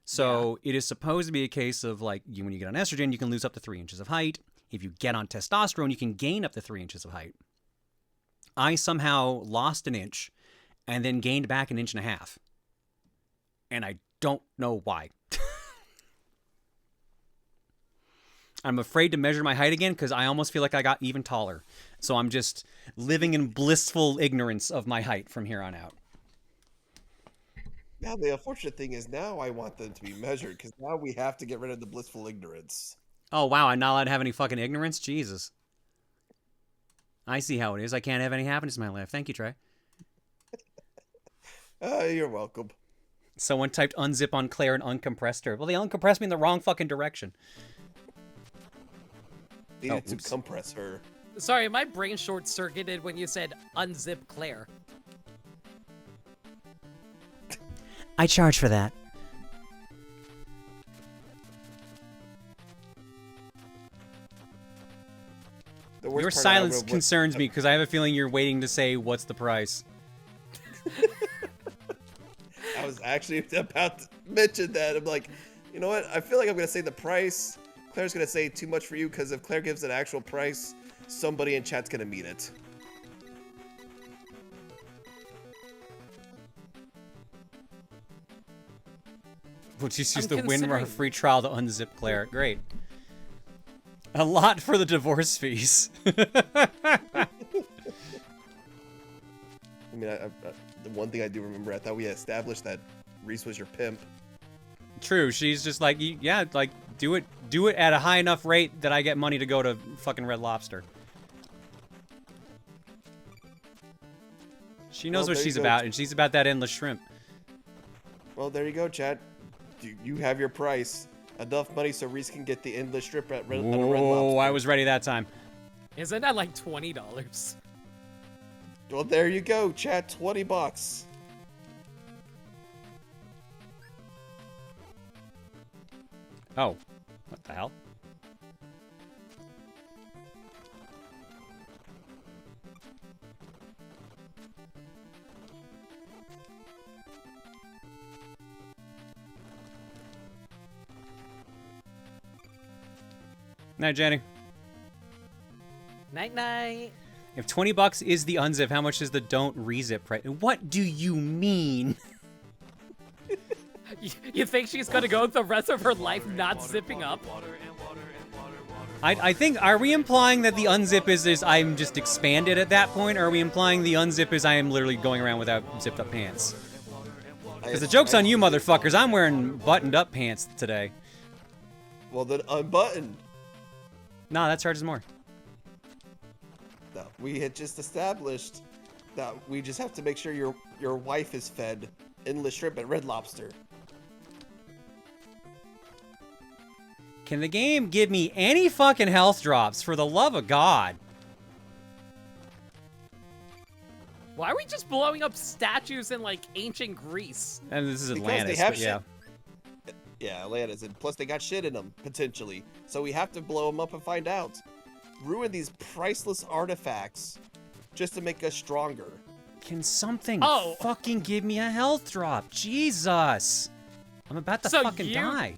So it is supposed to be a case of like when you get on estrogen, you can lose up to 3 inches of height. If you get on testosterone, you can gain up to 3 inches of height. I somehow lost an inch and then gained back 1.5 inches. And I don't know why. I'm afraid to measure my height again because I almost feel like I got even taller. So I'm just living in blissful ignorance of my height from here on out. Now, the unfortunate thing is now I want them to be measured because now we have to get rid of the blissful ignorance. Oh, wow. I'm not allowed to have any fucking ignorance? Jesus. I see how it is. I can't have any happiness in my life. Thank you, Trey. You're welcome. Someone typed unzip on Claire and uncompressed her. Well, they uncompressed me in the wrong fucking direction. Needed to compress her. Sorry, my brain short-circuited when you said unzip Claire. I charge for that. Your silence concerns me because I have a feeling you're waiting to say, what's the price? I was actually about to mention that. I'm like, you know what? I feel like I'm going to say the price. Claire's going to say too much for you because if Claire gives an actual price, somebody in chat's going to meet it. We'll just use the WinRAR free trial to unzip Claire. Great. A lot for the divorce fees. I mean, the one thing I do remember, I thought we had established that Reese was your pimp. True. She's just like, yeah, like, do it at a high enough rate that I get money to go to fucking Red Lobster. She knows what she's about, and she's about that endless shrimp. Well, there you go, Chad. You have your price. Enough money so Reese can get the endless strip at Red Lobster. Oh, I was ready that time. Isn't that like $20? Well, there you go, Chad. $20. Oh. What the hell? Night, Jenny. Night night. If 20 bucks is the unzip, how much is the don't rezip price? What do you mean? You think she's gonna go the rest of her life not zipping up? I think, are we implying that the unzip is I'm just expanded at that point, or are we implying the unzip is I am literally going around without zipped up pants? Because the joke's on you motherfuckers, I'm wearing buttoned up pants today. Well, then unbuttoned. Nah, that charges more. No, we had just established that we just have to make sure your wife is fed endless shrimp at Red Lobster. Can the game give me any fucking health drops, for the love of God? Why are we just blowing up statues in, like, ancient Greece? And this is Because Atlantis, they have but yeah. Yeah, Atlantis, and plus they got shit in them, potentially. So we have to blow them up and find out. Ruin these priceless artifacts just to make us stronger. Can something Oh. fucking give me a health drop? Jesus! I'm about to fucking die.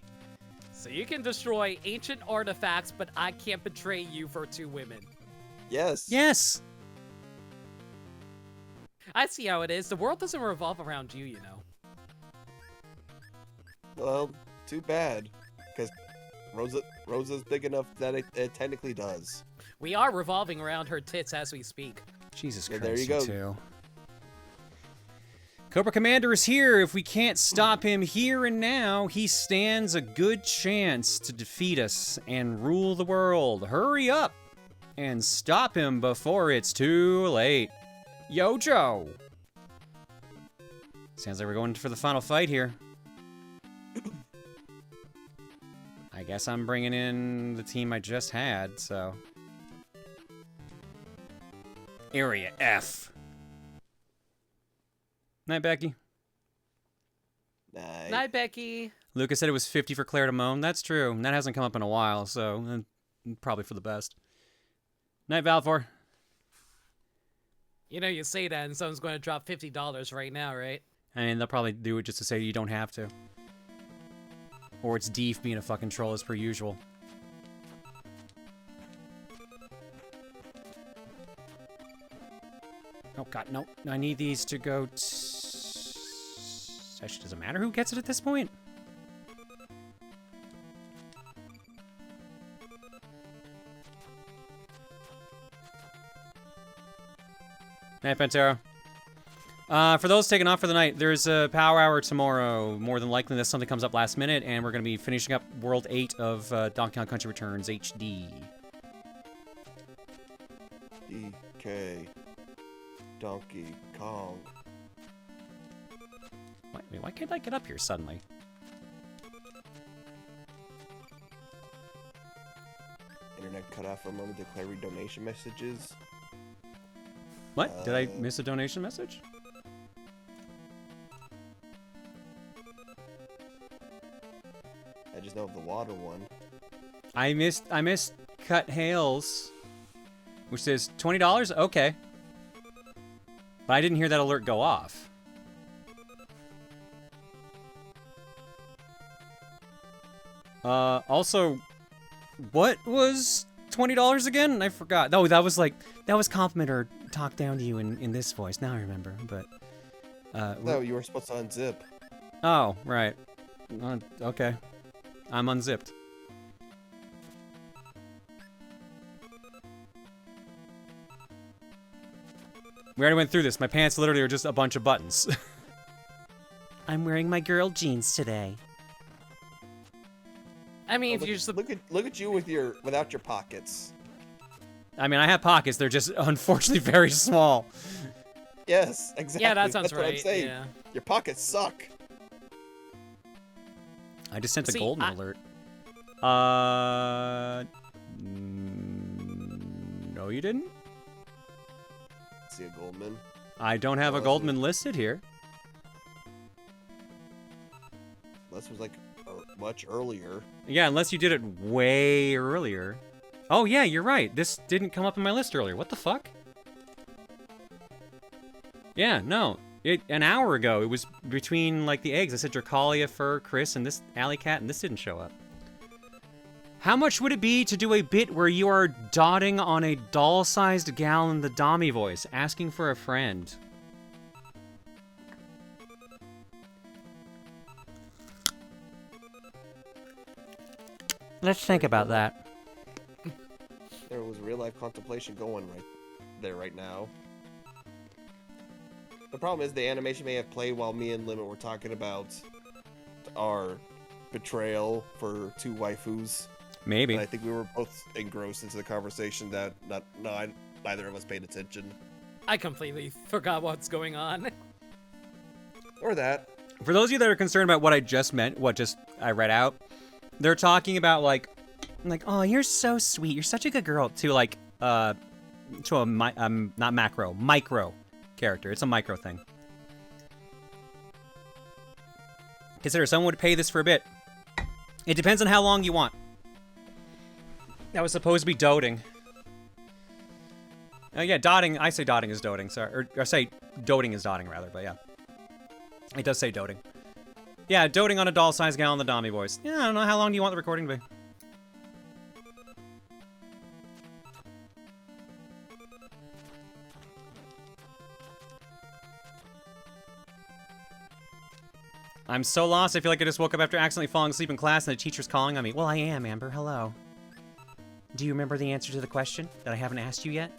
So you can destroy ancient artifacts, but I can't betray you for 2 women. Yes. Yes! I see how it is. The world doesn't revolve around you, you know. Well, too bad. Because Rosa's big enough that it technically does. We are revolving around her tits as we speak. Jesus Yeah, Christ, there you go. too. Cobra Commander is here. If we can't stop him here and now, he stands a good chance to defeat us and rule the world. Hurry up and stop him before it's too late. Yojo! Sounds like we're going for the final fight here. I guess I'm bringing in the team I just had, so... Area F. Night, Becky. Night, Becky. Lucas said it was 50 for Claire to moan. That's true. That hasn't come up in a while, so probably for the best. Night, Valfor. You know, you say that and someone's going to drop $50 right now, right? I mean, they'll probably do it just to say you don't have to. Or it's Deef being a fucking troll as per usual. Oh god, no. I need these to go Actually, does it matter who gets it at this point? Night, Pantera. For those taking off for the night, there's a power hour tomorrow. More than likely, that something comes up last minute, and we're going to be finishing up World 8 of Donkey Kong Country Returns HD. DK. Donkey Kong. Wait, why can't I get up here suddenly? Internet cut off for a moment to declare donation messages. What? Did I miss a donation message? I just know of the water one. I missed Cut Hales, which says $20. Okay. But I didn't hear that alert go off. Also, what was $20 again? I forgot. No, that was compliment or talk down to you in this voice. Now I remember, but... no, you were supposed to unzip. Oh, right. Okay. I'm unzipped. We already went through this. My pants literally are just a bunch of buttons. I'm wearing my girl jeans today. I mean, if you just look at you without your pockets. I mean, I have pockets. They're just unfortunately very small. Yes, exactly. Yeah, that sounds That's what I'm right. saying. Yeah. Your pockets suck. I just sent a golden alert. No, you didn't? See a Goldman? I don't have a Goldman listed here. This was like much earlier. Yeah, unless you did it way earlier. Oh yeah, you're right. This didn't come up in my list earlier. What the fuck? Yeah, no. An hour ago, it was between, like, the eggs. I said Dracalia, Fur, Chris, and this Alley Cat, and this didn't show up. How much would it be to do a bit where you are dotting on a doll-sized gal in the Dommy voice, asking for a friend? Let's think about that. There was real-life contemplation going right now. The problem is the animation may have played while me and Limit were talking about our betrayal for two waifus. Maybe. And I think we were both engrossed into the conversation that neither of us paid attention. I completely forgot what's going on. Or that. For those of you that are concerned about what I just meant, I read out, they're talking about like, oh, you're so sweet. You're such a good girl. To like, to a not macro, micro character. It's a micro thing. Consider someone would pay this for a bit. It depends on how long you want. That was supposed to be doting. Yeah, dotting. I say dotting is doting. Sorry, or say doting is dotting rather. But yeah, it does say doting. Yeah, doting on a doll-sized gal in the Dommy voice. Yeah, I don't know. How long do you want the recording to be? I'm so lost, I feel like I just woke up after accidentally falling asleep in class and the teacher's calling on me. Well, I am, Amber. Hello. Do you remember the answer to the question that I haven't asked you yet?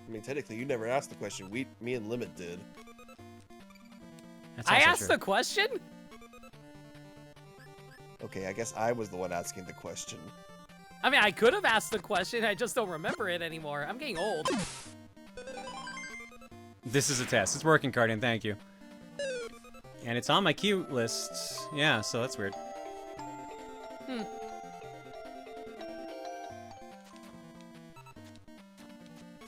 I mean, technically, you never asked the question. Me and Limit did. I asked the question? Okay, I guess I was the one asking the question. I mean, I could have asked the question, I just don't remember it anymore. I'm getting old. This is a test. It's working, Cardian. Thank you. And it's on my queue list. Yeah, so that's weird.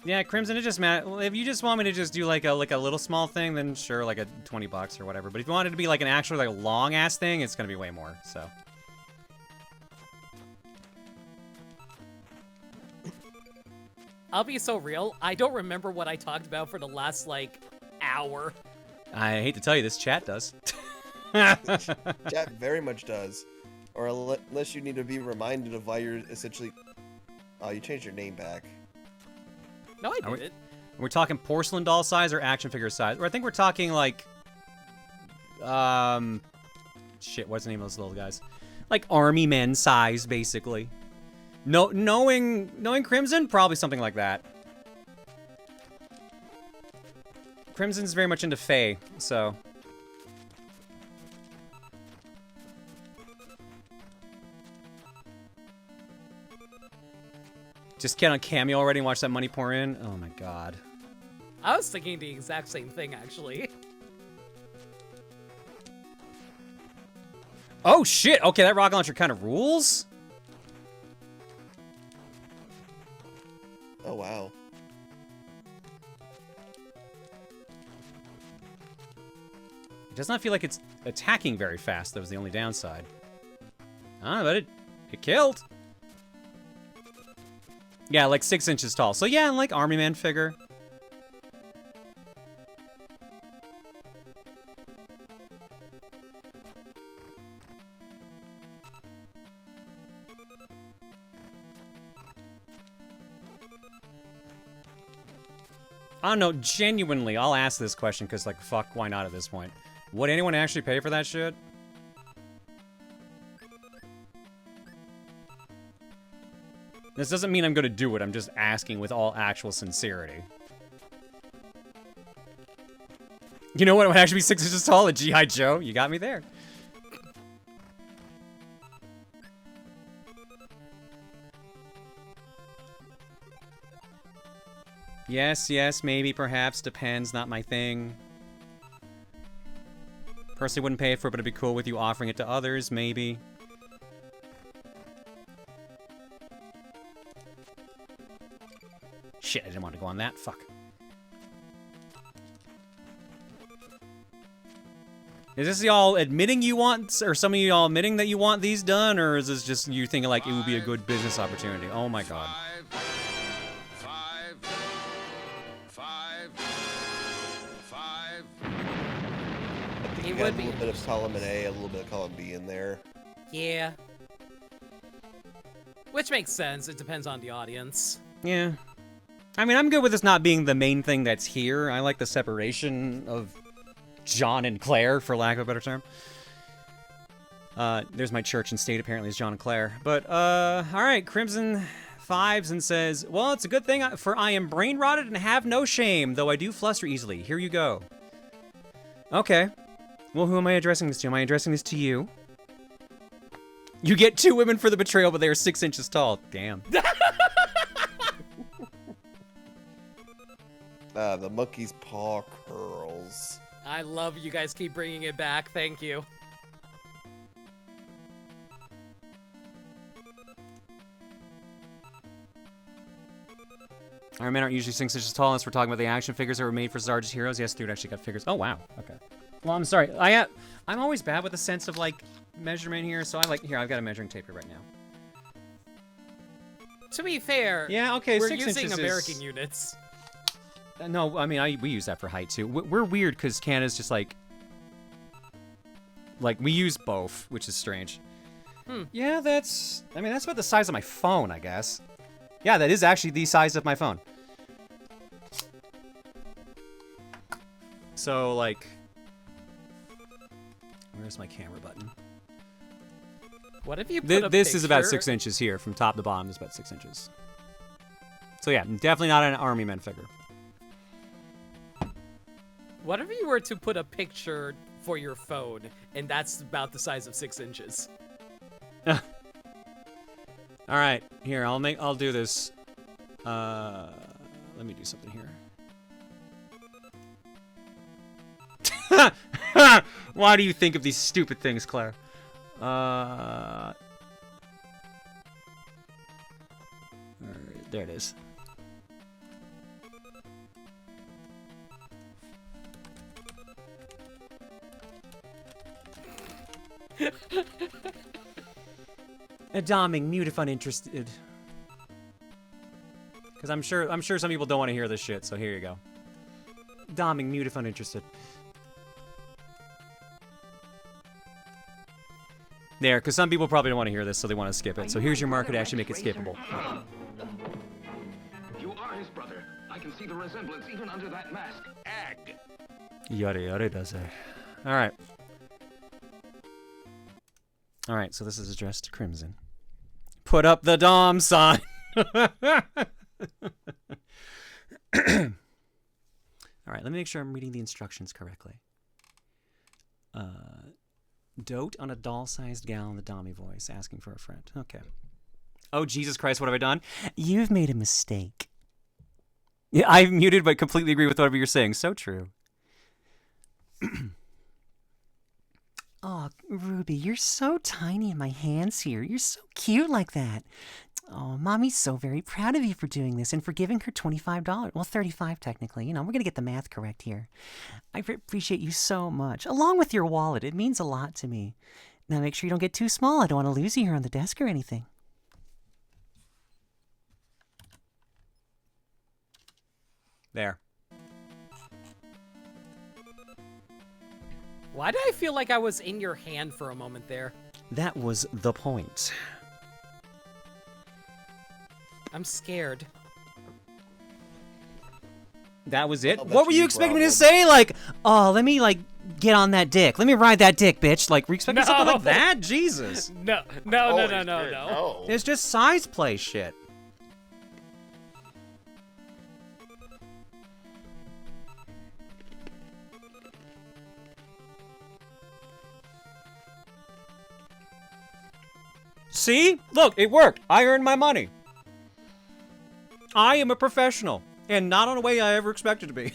Yeah, Crimson, it just matters. If you just want me to just do like a little small thing, then sure, like a $20 or whatever. But if you want it to be like an actual like long ass thing, it's gonna be way more. So. I'll be so real. I don't remember what I talked about for the last like hour. I hate to tell you, this chat does. Chat very much does. Or unless you need to be reminded of why you're essentially... Oh, you changed your name back. No, I didn't. We're talking porcelain doll size or action figure size? Or I think we're talking like... Shit, what's the name of those little guys? Like army men size, basically. No, knowing Crimson, probably something like that. Crimson's very much into Fae, so... Just get on Cameo already and watch that money pour in? Oh my god. I was thinking the exact same thing, actually. Oh shit! Okay, that rocket launcher kind of rules? Oh wow. It does not feel like it's attacking very fast. That was the only downside. Ah, but it killed. Yeah, like 6 inches tall. So yeah, like Army Man figure. I don't know, genuinely, I'll ask this question because, like, fuck, why not at this point? Would anyone actually pay for that shit? This doesn't mean I'm gonna do it, I'm just asking with all actual sincerity. You know what would actually be 6 inches tall? A G.I. Joe? You got me there. Yes, maybe, perhaps, depends, not my thing. Personally wouldn't pay for it, but it'd be cool with you offering it to others, maybe. Shit, I didn't want to go on that, fuck. Is this y'all admitting you want, or some of y'all admitting that you want these done, or is this just you thinking like it would be a good business opportunity? Oh my god. I think you It got would a be. little bit of column A, a little bit of column B in there. Yeah. Which makes sense. It depends on the audience. Yeah. I mean, I'm good with this not being the main thing that's here. I like the separation of John and Claire, for lack of a better term. There's my church and state, apparently, is John and Claire. But, alright, Crimson Fives and says, well, it's a good thing, for I am brain-rotted and have no shame, though I do fluster easily. Here you go. Okay. Well, who am I addressing this to? Am I addressing this to you? You get 2 women for the betrayal, but they are 6 inches tall. Damn. The monkey's paw curls. I love you guys keep bringing it back. Thank you. Iron Men aren't usually 6 inches tall unless we're talking about the action figures that were made for Zarge's heroes. Yes, dude, actually got figures. Oh, wow. Okay. Well, I'm sorry. I'm always bad with the sense of, like, measurement here, so here, I've got a measuring tape here right now. To be fair, yeah, okay, we're 6 using inches American is... units. No, I mean, we use that for height, too. We're weird because Canada's just, like, we use both, which is strange. Yeah, that's about the size of my phone, I guess. Yeah, that is actually the size of my phone. So, like... Where's my camera button? What if you put this is about 6 inches here. From top to bottom is about 6 inches. So yeah, definitely not an Army Men figure. What if you were to put a picture for your phone, and that's about the size of 6 inches? All right, here I'll do this. Let me do something here. Why do you think of these stupid things, Claire? There it is. Doming, mute if uninterested. Because I'm sure some people don't want to hear this shit, so here you go. Doming, mute if uninterested. There, because some people probably don't want to hear this, so they want to skip it. So here's your marker to actually make it skippable. You are his brother. I can see the resemblance even under that mask. Ag. Yada yada does it. Alright. Alright, so this is addressed to Crimson. Put up the Dom sign! Alright, let me make sure I'm reading the instructions correctly. Dote on a doll-sized gal in the Dommy voice, asking for a friend. Okay. Oh, Jesus Christ, what have I done? You've made a mistake. Yeah, I've muted, but completely agree with whatever you're saying. So true. Oh, Ruby, you're so tiny in my hands here. You're so cute like that. Oh, Mommy's so very proud of you for doing this and for giving her $25. Well, $35 technically. You know, we're going to get the math correct here. I appreciate you so much. Along with your wallet. It means a lot to me. Now make sure you don't get too small. I don't want to lose you here on the desk or anything. There. Why did I feel like I was in your hand for a moment there? That was the point. I'm scared. That was it? What were you expecting me to say? Like, oh, let me, like, get on that dick. Let me ride that dick, bitch. Like, were you expecting something like that? Jesus. No. It's just size play shit. See? Look, it worked. I earned my money. I am a professional, and not in a way I ever expected to be.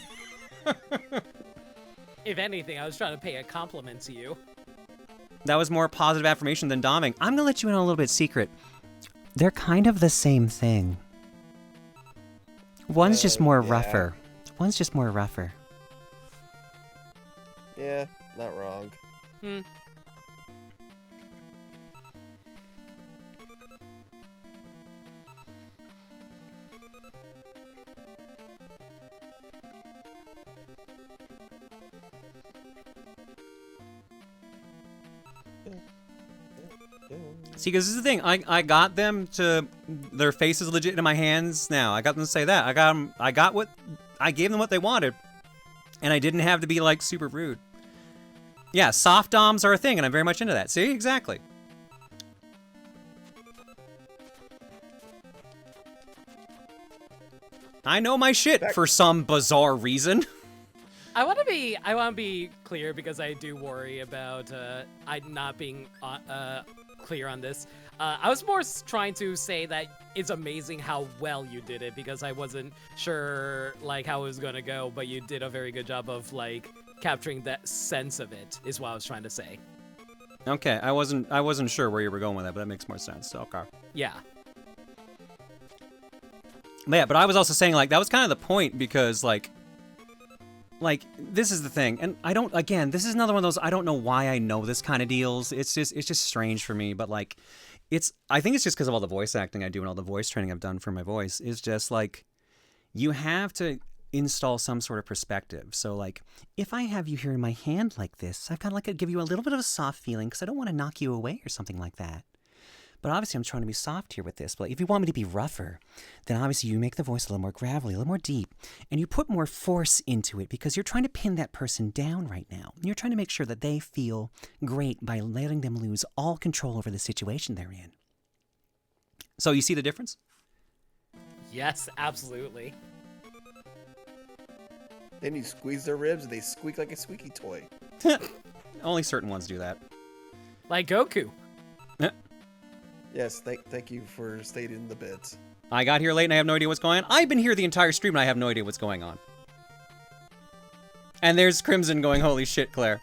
If anything, I was trying to pay a compliment to you. That was more positive affirmation than doming. I'm gonna let you in on a little bit secret. They're kind of the same thing. One's just more rougher. One's just more rougher. Yeah, not wrong. Hmm. See, because this is the thing. I got them to their faces legit in my hands now. I got them to say that. I gave them what they wanted, and I didn't have to be like super rude. Yeah, soft doms are a thing, and I'm very much into that. See, exactly. I know my shit for some bizarre reason. I want to be clear because I do worry about I not being clear on this. I was more trying to say that it's amazing how well you did it because I wasn't sure like how it was gonna go, but you did a very good job of like capturing that sense of it. Is what I was trying to say. Okay, I wasn't sure where you were going with that, but that makes more sense. So, okay. Yeah. Yeah, but I was also saying like that was kind of the point because like this is the thing, and I don't. Again, this is another one of those I don't know why I know this kind of deals. It's just strange for me, but like, I think it's just because of all the voice acting I do and all the voice training I've done for my voice. Is just like, you have to install some sort of perspective. So like, if I have you here in my hand like this, I've got to like give you a little bit of a soft feeling because I don't want to knock you away or something like that. But obviously I'm trying to be soft here with this. But if you want me to be rougher, then obviously you make the voice a little more gravelly, a little more deep, and you put more force into it because you're trying to pin that person down right now. You're trying to make sure that they feel great by letting them lose all control over the situation they're in. So you see the difference? Yes, absolutely. Then you squeeze their ribs and they squeak like a squeaky toy. Only certain ones do that. Like Goku. Yes, thank you for stating the bits. I got here late and I have no idea what's going on. I've been here the entire stream and I have no idea what's going on. And there's Crimson going, holy shit, Claire.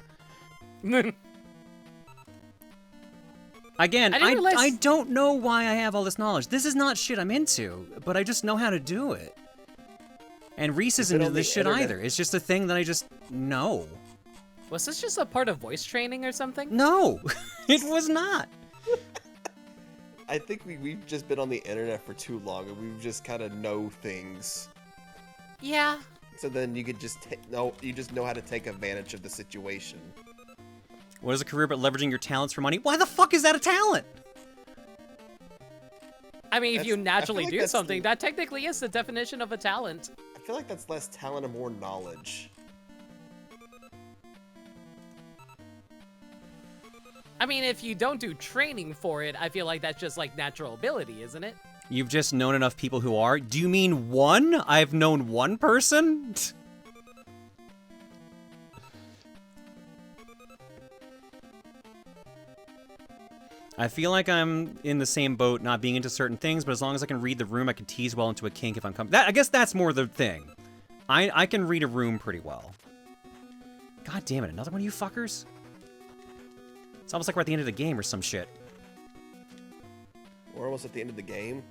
Again, I don't know why I have all this knowledge. This is not shit I'm into, but I just know how to do it. And Reese isn't into this shit either. It's just a thing that I just know. Was this just a part of voice training or something? No, it was not. I think we've just been on the internet for too long and we've just kind of know things. Yeah. So then you could just you just know how to take advantage of the situation. What is a career but leveraging your talents for money? Why the fuck is that a talent? I mean, if you naturally do something, that technically is the definition of a talent. I feel like that's less talent and more knowledge. I mean, if you don't do training for it, I feel like that's just like natural ability, isn't it? You've just known enough people who are? Do you mean one? I've known one person? I feel like I'm in the same boat, not being into certain things, but as long as I can read the room, I can tease well into a kink if I'm coming. I guess that's more the thing. I can read a room pretty well. God damn it, another one of you fuckers? It's almost like we're at the end of the game or some shit. We're almost at the end of the game.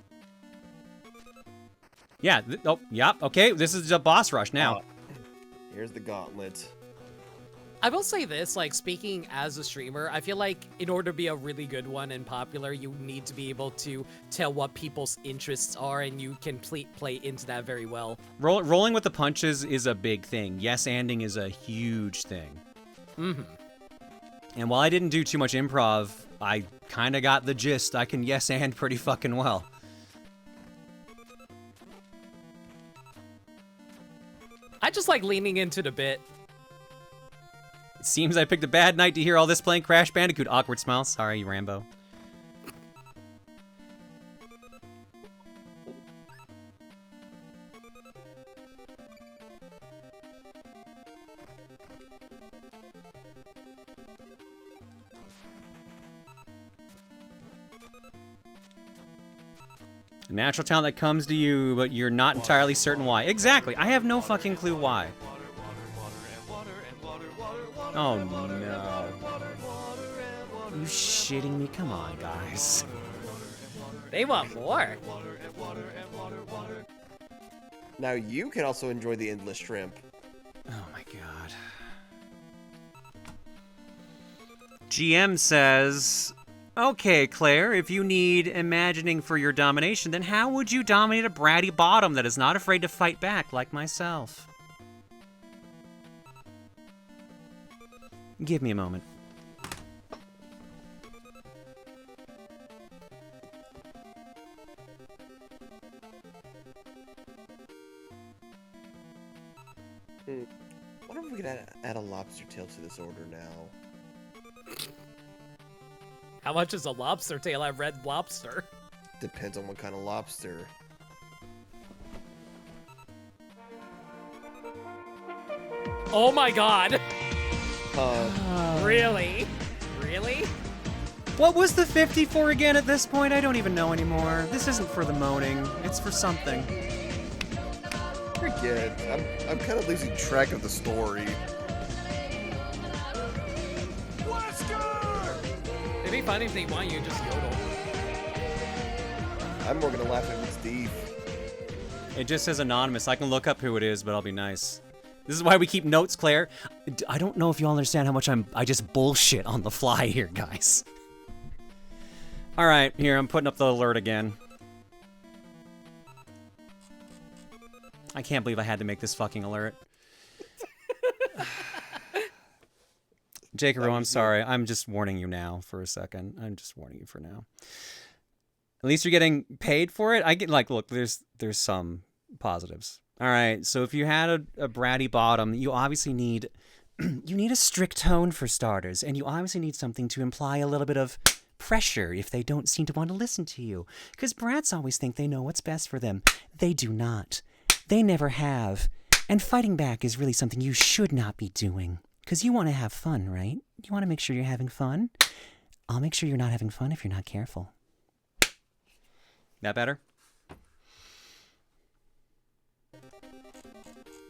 Yeah. Oh, yep. Okay, this is a boss rush now. Here's the gauntlet. I will say this, like, speaking as a streamer, I feel like in order to be a really good one and popular, you need to be able to tell what people's interests are, and you can play into that very well. Rolling with the punches is a big thing. Yes-anding is a huge thing. Mm-hmm. And while I didn't do too much improv, I kind of got the gist. I can yes-and pretty fucking well. I just like leaning into the bit. It seems I picked a bad night to hear all this playing Crash Bandicoot. Awkward smile. Sorry, Rambo. A natural talent that comes to you, but you're not entirely certain why. Exactly. I have no fucking clue why. Oh no. You shitting me? Come on, guys. They want more. Now you can also enjoy the endless shrimp. Oh my god. GM says, okay, Claire, if you need imagining for your domination, then how would you dominate a bratty bottom that is not afraid to fight back like myself? Give me a moment. I wonder if we could add a lobster tail to this order now. How much is a lobster tail at Red Lobster? Depends on what kind of lobster. Oh my god! Really? Really? What was the 50 for again at this point? I don't even know anymore. This isn't for the moaning. It's for something. Forget. I'm kind of losing track of the story. It'd be funny if they want you to just yodel. I'm more gonna laugh at Steve. It just says anonymous. I can look up who it is, but I'll be nice. This is why we keep notes, Claire. I don't know if you all understand how much I just bullshit on the fly here, guys. All right, here, I'm putting up the alert again. I can't believe I had to make this fucking alert. Jacob, I'm sorry. I'm just warning you now for a second. I'm just warning you for now. At least you're getting paid for it. I get like, look, there's some positives. All right, so if you had a bratty bottom, you obviously need you need a strict tone for starters, and you obviously need something to imply a little bit of pressure if they don't seem to want to listen to you. Because brats always think they know what's best for them. They do not. They never have. And fighting back is really something you should not be doing. Because you want to have fun, right? You want to make sure you're having fun. I'll make sure you're not having fun if you're not careful. That better?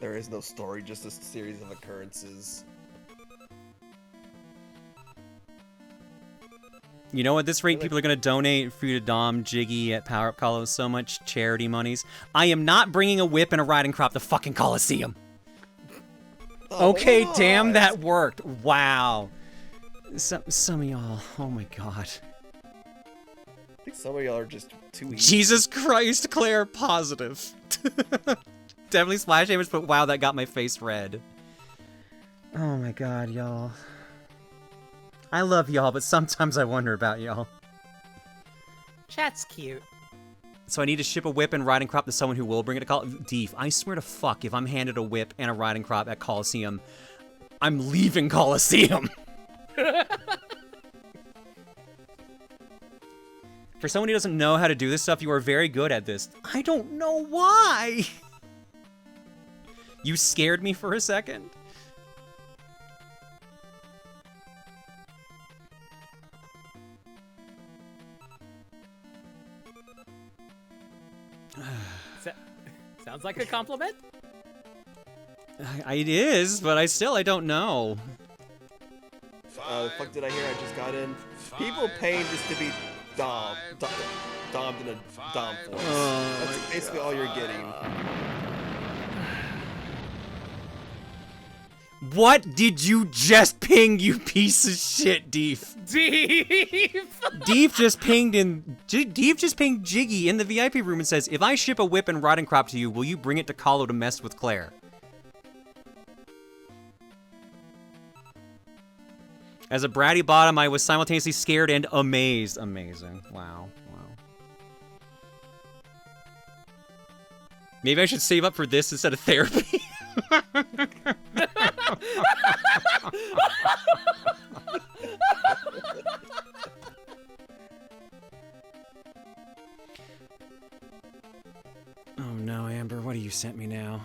There is no story, just a series of occurrences. You know, at this rate, people are going to donate for you to Dom, Jiggy at Power Up Colo so much charity monies. I am not bringing a whip and a riding crop to fucking Coliseum. Oh, okay, damn, that worked. Wow. Some of y'all, oh my god. I think some of y'all are just too easy. Jesus Christ, Claire, positive. Definitely splash damage, but wow, that got my face red. Oh my god, y'all. I love y'all, but sometimes I wonder about y'all. Chat's cute. So I need to ship a whip and riding crop to someone who will bring it to Coliseum. Deef, I swear to fuck, if I'm handed a whip and a riding crop at Coliseum, I'm leaving Coliseum. For someone who doesn't know how to do this stuff, you are very good at this. I don't know why. You scared me for a second. Sounds like a compliment. It is, but I don't know. The fuck did I hear? I just got in. People paying just to be domed in a dom force. That's basically all you're getting. What did you just ping, you piece of shit, Deef? Deef just pinged Jiggy in the VIP room and says, if I ship a whip and riding crop to you, will you bring it to Colo to mess with Claire? As a bratty bottom, I was simultaneously scared and amazed. Amazing. Wow. Maybe I should save up for this instead of therapy. Oh no, Amber, what have you sent me now?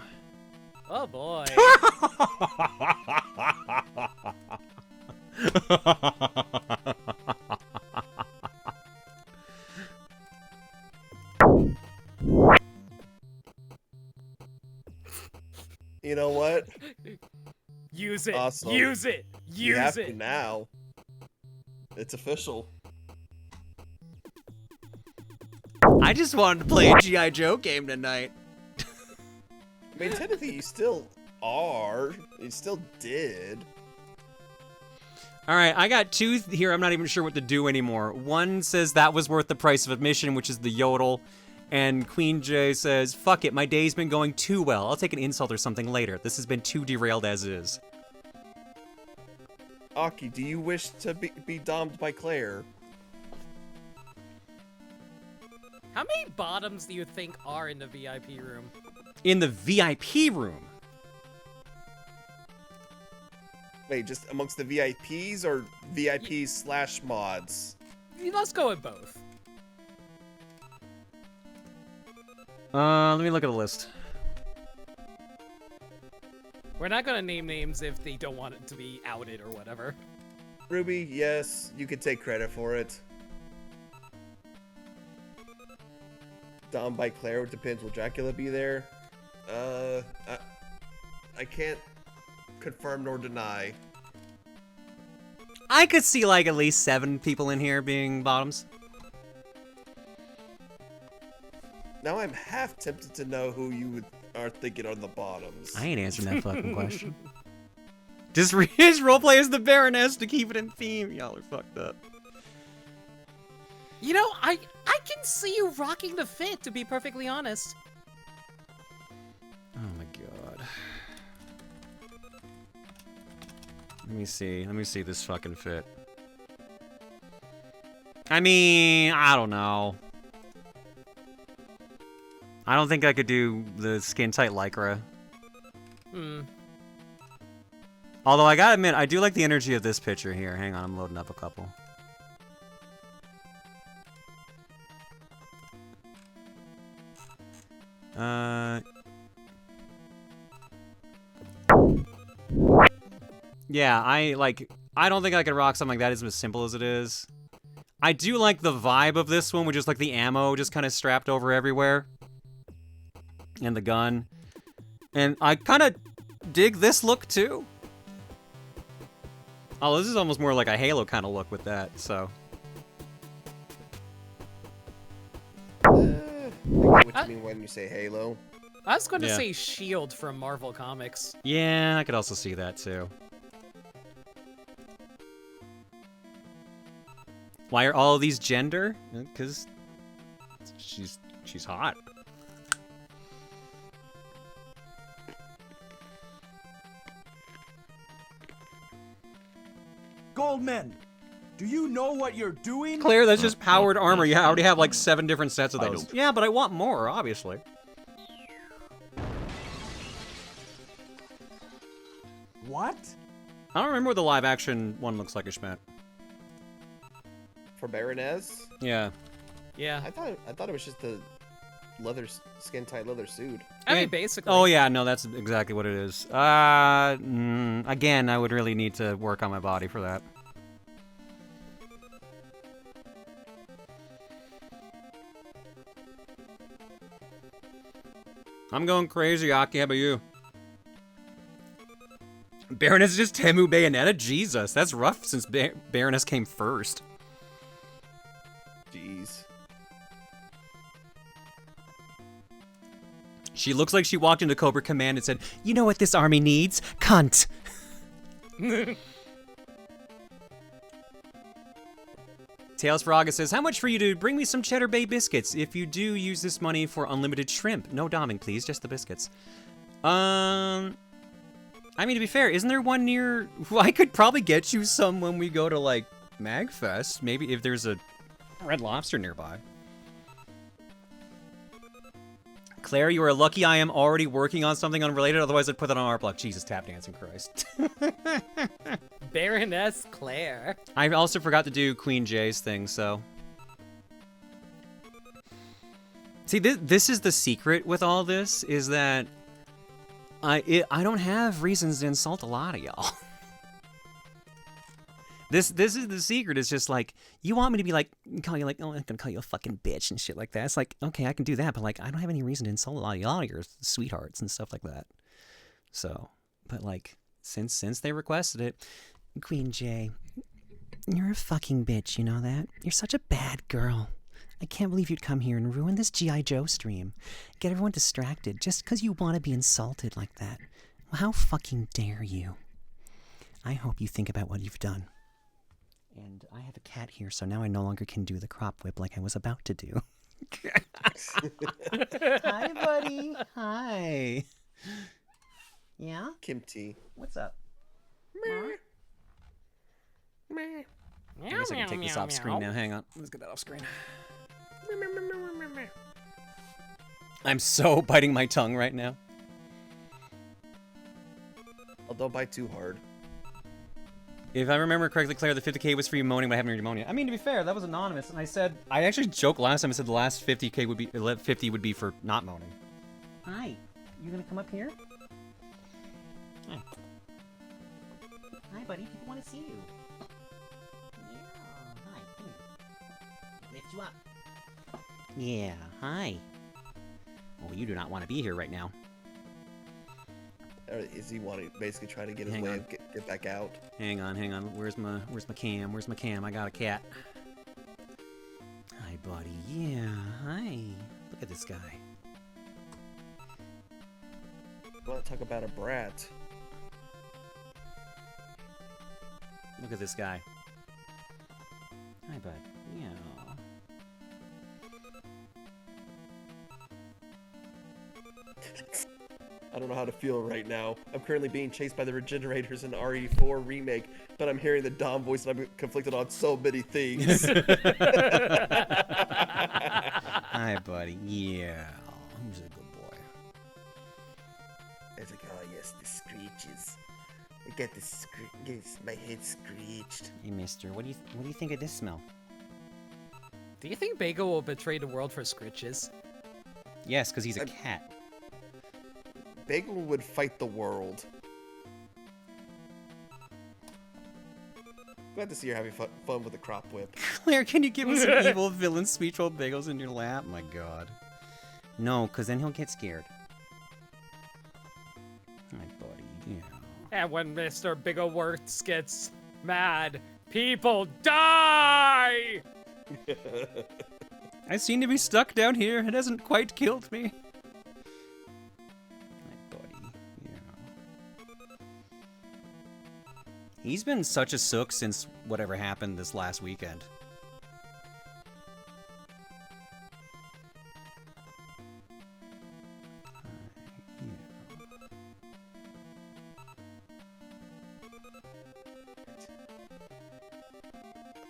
Oh boy. You know what? Use it. Awesome. Use it. You have Use to it. now. It's official. I just wanted to play a G.I. Joe game tonight. I mean, technically, you still are. You still did. All right, I got two here. I'm not even sure what to do anymore. One says that was worth the price of admission, which is the yodel. And Queen J says, fuck it, my day's been going too well. I'll take an insult or something later. This has been too derailed as is. Aki, do you wish to be domed by Claire? How many bottoms do you think are in the VIP room? In the VIP room? Wait, just amongst the VIPs or VIPs / mods? Let's go with both. Let me look at the list. We're not gonna name names if they don't want it to be outed or whatever. Ruby, yes, you could take credit for it. Dom by Claire, it depends. Will Dracula be there? I can't confirm nor deny. I could see like at least 7 people in here being bottoms. Now I'm half tempted to know who you are thinking are the bottoms. I ain't answering that fucking question. Just his roleplay as the Baroness to keep it in theme. Y'all are fucked up. You know, I can see you rocking the fit, to be perfectly honest. Oh my god. Let me see this fucking fit. I mean, I don't know. I don't think I could do the skin tight lycra. Although I gotta admit, I do like the energy of this picture here. Hang on, I'm loading up a couple. Yeah, I don't think I could rock something like that as simple as it is. I do like the vibe of this one, which is like the ammo just kind of strapped over everywhere. And the gun. And I kind of dig this look too. Oh, this is almost more like a Halo kind of look with that, so. I get what you mean when you say Halo. I was going to say S.H.I.E.L.D. from Marvel Comics. Yeah, I could also see that too. Why are all of these gender? Because she's hot. Goldman, do you know what you're doing? Claire, that's just powered armor. You already have like 7 different sets of those. Yeah, but I want more, obviously. What? I don't remember what the live action one looks like, Ishmat. For Baroness? Yeah. Yeah. I thought it was just the skin tight leather suit. I mean, basically. Oh yeah, no, that's exactly what it is. Again, I would really need to work on my body for that. I'm going crazy, Aki. How about you? Baroness is just Temu Bayonetta? Jesus, that's rough since Baroness came first. Jeez. She looks like she walked into Cobra Command and said, "You know what this army needs? Cunt." Tails Froga says, "How much for you to bring me some Cheddar Bay biscuits? If you do, use this money for unlimited shrimp. No doming, please. Just the biscuits." I mean, to be fair, isn't there one near... I could probably get you some when we go to, like, MagFest. Maybe if there's a Red Lobster nearby. Claire, you are lucky I am already working on something unrelated. Otherwise, I'd put that on art block. Jesus, tap dancing, Christ. Baroness Claire. I also forgot to do Queen J's thing, so... See, this is the secret with all this, is that I don't have reasons to insult a lot of y'all. This is the secret. It's just like, you want me to be like, call you like, oh, I'm gonna call you a fucking bitch and shit like that. It's like, okay, I can do that, but like, I don't have any reason to insult a lot of y'all, your sweethearts and stuff like that. So, but like, since they requested it, Queen J, you're a fucking bitch, you know that? You're such a bad girl. I can't believe you'd come here and ruin this G.I. Joe stream. Get everyone distracted just because you want to be insulted like that. Well, how fucking dare you? I hope you think about what you've done. And I have a cat here, so now I no longer can do the crop whip like I was about to do. Hi, buddy. Hi. Yeah? Kimchi. What's up? I guess I can take this off screen now. Hang on. Let's get that off screen. I'm so biting my tongue right now. Oh, don't bite too hard. If I remember correctly, Claire, the 50k was for you moaning but having pneumonia. I mean, to be fair, that was anonymous, and I actually joked last time. I said the last 50k would be 50 would be for not moaning. Hi, you gonna come up here? Hi. Hi, buddy. People want to see you. Yeah. Hi. Come here. Lift you up. Yeah. Hi. Oh, you do not want to be here right now. Or is he basically trying to get his way of get back out? Hang on. Where's my cam? Where's my cam? I got a cat. Hi, buddy. Yeah. Hi. Look at this guy. I want to talk about a brat. Look at this guy. Hi, bud. Yeah. I don't know how to feel right now. I'm currently being chased by the Regenerators in RE4 Remake, but I'm hearing the Dom voice and I'm conflicted on so many things. Hi, buddy. Yeah. Who's a good boy? I was like, oh yes, the screeches. I got this my head screeched. Hey, mister, what do you think of this smell? Do you think Bagel will betray the world for scritches? Yes, because he's a cat. Bagel would fight the world. Glad to see you're having fun with the crop whip. Claire, can you give us an evil villain speech while Bagel's in your lap? My God. No, because then he'll get scared. My buddy, yeah. And when Mr. Bigglesworth gets mad, people die! I seem to be stuck down here. It hasn't quite killed me. He's been such a sook since whatever happened this last weekend.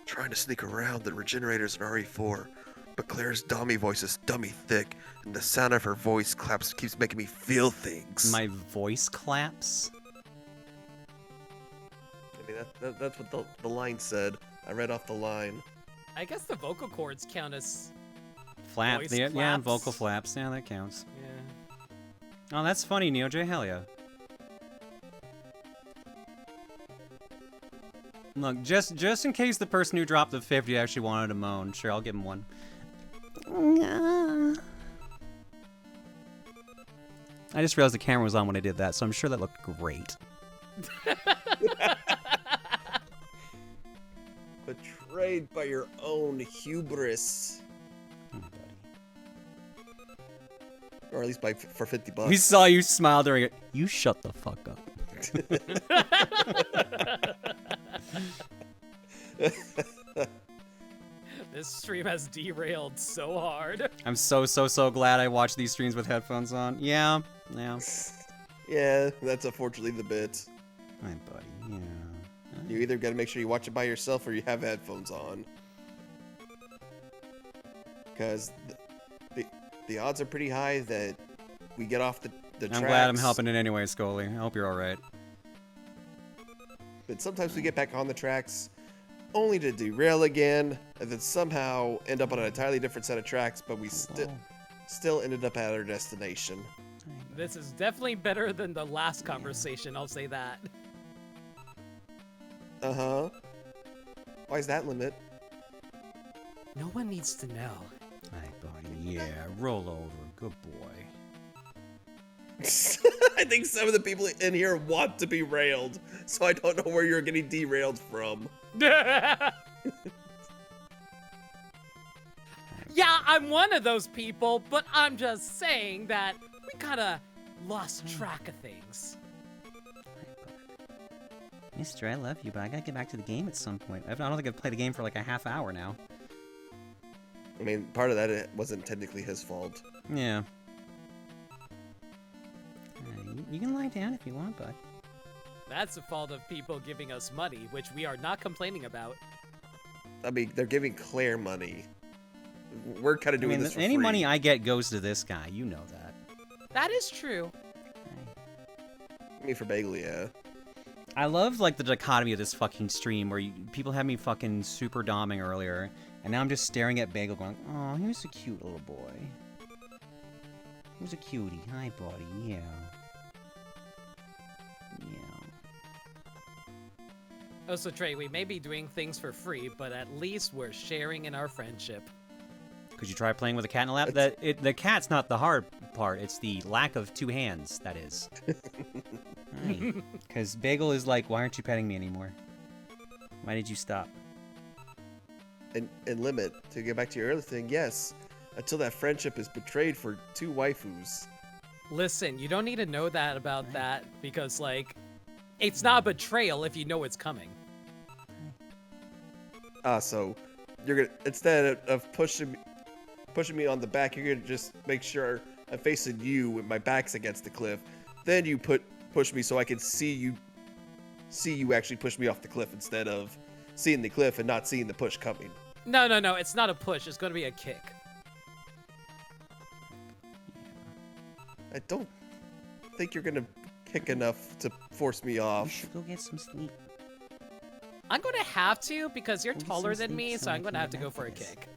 Trying to sneak around the Regenerators in RE4, but Claire's dummy voice is dummy thick, and the sound of her voice claps keeps making me feel things. My voice claps? I mean, that's what the line said. I read off the line. I guess the vocal cords count as Flap, voice yeah, flaps. vocal flaps. Yeah, that counts. Yeah. Oh, that's funny, Neo J. Hell yeah. Look, just in case the person who dropped the 50 actually wanted to moan, sure, I'll give him one. I just realized the camera was on when I did that, so I'm sure that looked great. Betrayed by your own hubris. Or at least for $50. We saw you smile during it. You shut the fuck up. This stream has derailed so hard. I'm so glad I watch these streams with headphones on. Yeah. Yeah, that's unfortunately the bit. My buddy, yeah. You either gotta make sure you watch it by yourself or you have headphones on. Because the odds are pretty high that we get off the tracks. I'm glad I'm helping in anyway, Scully. I hope you're alright. But sometimes we get back on the tracks only to derail again, and then somehow end up on an entirely different set of tracks, but we still ended up at our destination. This is definitely better than the last conversation, I'll say that. Uh-huh. Why is that, Limit? No one needs to know. Hi, buddy. Yeah, roll over. Good boy. I think some of the people in here want to be railed, so I don't know where you're getting derailed from. Yeah, I'm one of those people, but I'm just saying that we kinda lost track of things. Mister, I love you, but I gotta get back to the game at some point. I don't think I've played the game for like a half hour now. I mean, part of that it wasn't technically his fault. Yeah. You can lie down if you want, bud. That's the fault of people giving us money, which we are not complaining about. I mean, they're giving Claire money. We're kind of doing this for any free. money I get goes to this guy. You know that. That is true. I mean, for Bagel, yeah. I love like the dichotomy of this fucking stream where people had me fucking super doming earlier, and now I'm just staring at Bagel going, "Oh, he was a cute little boy. He was a cutie. Hi, buddy. Yeah. Oh, so Trey, we may be doing things for free, but at least we're sharing in our friendship. Could you try playing with a cat in a lap? The cat's not the hard part. It's the lack of two hands, that is. Because Bagel is like, why aren't you petting me anymore? Why did you stop? And Limit, to get back to your other thing, yes. Until that friendship is betrayed for two waifus. Listen, you don't need to know that about that, because, like, it's not a betrayal if you know it's coming. So you're gonna, instead of pushing me on the back, you're gonna just make sure I'm facing you with my back's against the cliff. Then you push me so I can see you actually push me off the cliff instead of seeing the cliff and not seeing the push coming. No, it's not a push. It's going to be a kick. I don't think you're gonna kick enough to force me off. You should go get some sleep. I'm going to have to because you're taller than me, so I'm going to have to go for a kick.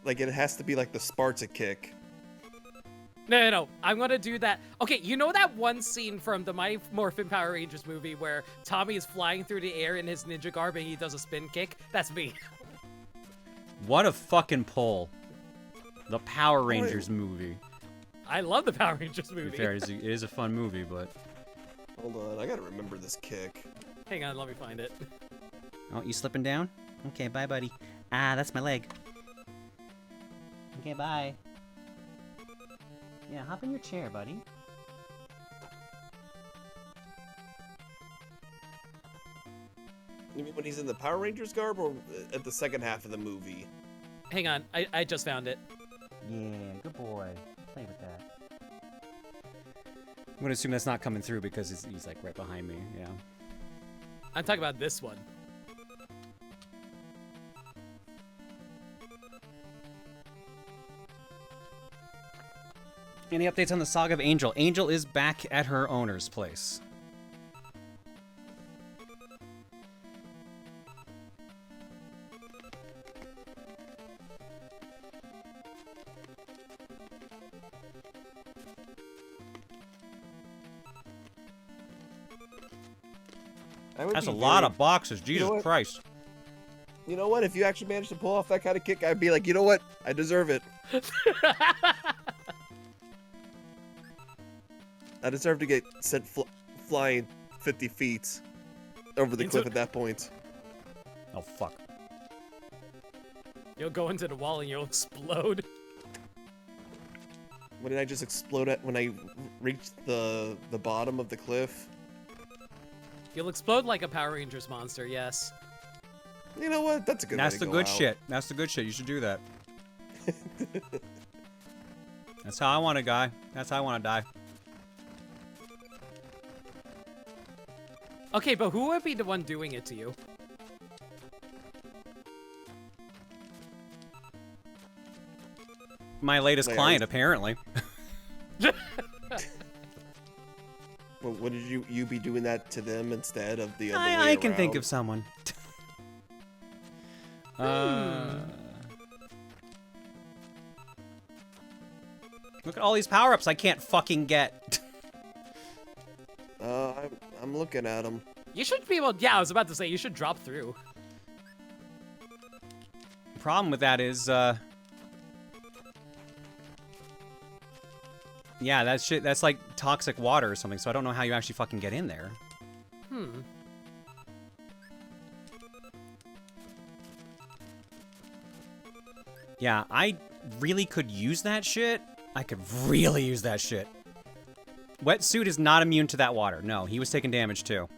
Like, it has to be like the Sparta kick. No. I'm going to do that. Okay, you know that one scene from the Mighty Morphin Power Rangers movie where Tommy is flying through the air in his ninja garb and he does a spin kick? That's me. What a fucking pull. The Power Rangers movie. I love the Power Rangers movie. To be fair, it is a fun movie, but... Hold on, I gotta remember this kick. Hang on, let me find it. Oh, you slipping down? Okay, bye, buddy. Ah, that's my leg. Okay, bye. Yeah, hop in your chair, buddy. You mean when he's in the Power Rangers garb or at the second half of the movie? Hang on, I just found it. Yeah, good boy. Play with that. I'm gonna assume that's not coming through because he's like right behind me, yeah. I'm talking about this one. Any updates on the saga of Angel? Angel is back at her owner's place. That's a lot of boxes, Jesus Christ. You know what? If you actually managed to pull off that kind of kick, I'd be like, you know what? I deserve it. I deserve to get sent flying 50 feet over the cliff at that point. Oh, fuck. You'll go into the wall and you'll explode. When did I just explode at when I reached the bottom of the cliff? You'll explode like a Power Rangers monster, yes. You know what? That's a good That's way to the go good out. shit. That's the good shit. You should do that. That's how I want to die. That's how I want to die. Okay, but who would be the one doing it to you? My latest client, apparently. Well, wouldn't you be doing that to them instead of the other way I can around? think of someone. Look at all these power-ups I can't fucking get. I'm looking at them. You should be able. Yeah, I was about to say you should drop through. The problem with that is, yeah, that shit. That's like toxic water or something. So I don't know how you actually fucking get in there. Yeah, I really could use that shit. I could really use that shit. Wetsuit is not immune to that water. No, he was taking damage too.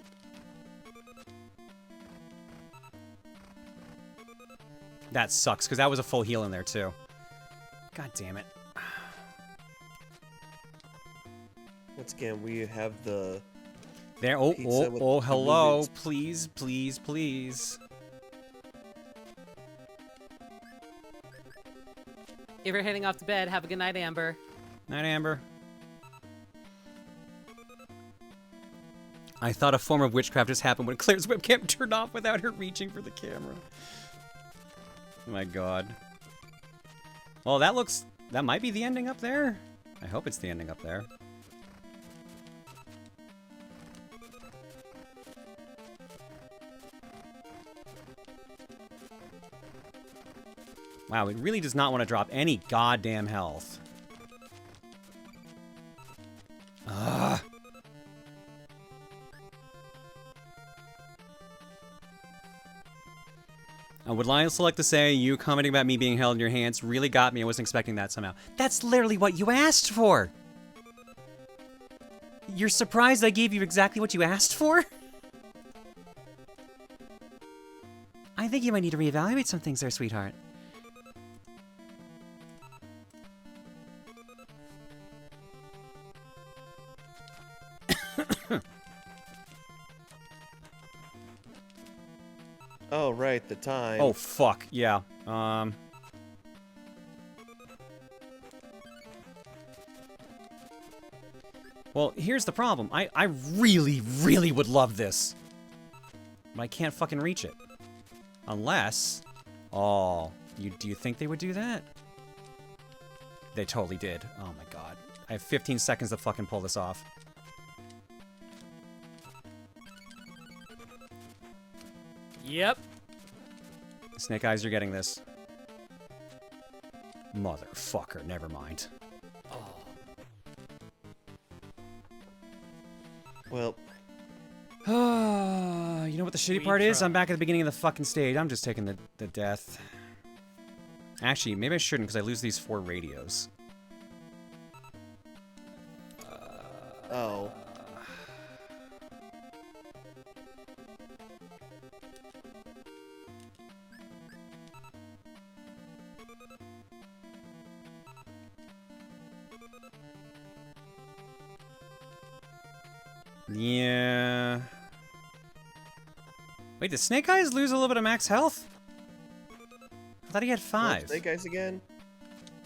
That sucks, because that was a full heal in there too. God damn it. Once again, we have the... There, oh, pizza with oh, the hello. movements. Please, please, please. If you're heading off to bed, have a good night, Amber. Night, Amber. I thought a form of witchcraft just happened when Claire's webcam turned off without her reaching for the camera. Oh my god. Well, that might be the ending up there. I hope it's the ending up there. Wow, it really does not want to drop any goddamn health. Ugh. I would also like to say, you commenting about me being held in your hands really got me. I wasn't expecting that somehow. That's literally what you asked for! You're surprised I gave you exactly what you asked for? I think you might need to reevaluate some things there, sweetheart. Oh, right, the time. Oh, fuck. Yeah. Well, here's the problem. I really, really would love this. But I can't fucking reach it. Unless... Oh, do you think they would do that? They totally did. Oh my god. I have 15 seconds to fucking pull this off. Yep. Snake Eyes, you're getting this. Motherfucker, never mind. Well. You know what the shitty part is? I'm back at the beginning of the fucking stage. I'm just taking the death. Actually, maybe I shouldn't, because I lose these 4 radios. Oh. Yeah. Wait, did Snake Eyes lose a little bit of max health? I thought he had 5. Pull up Snake Eyes again?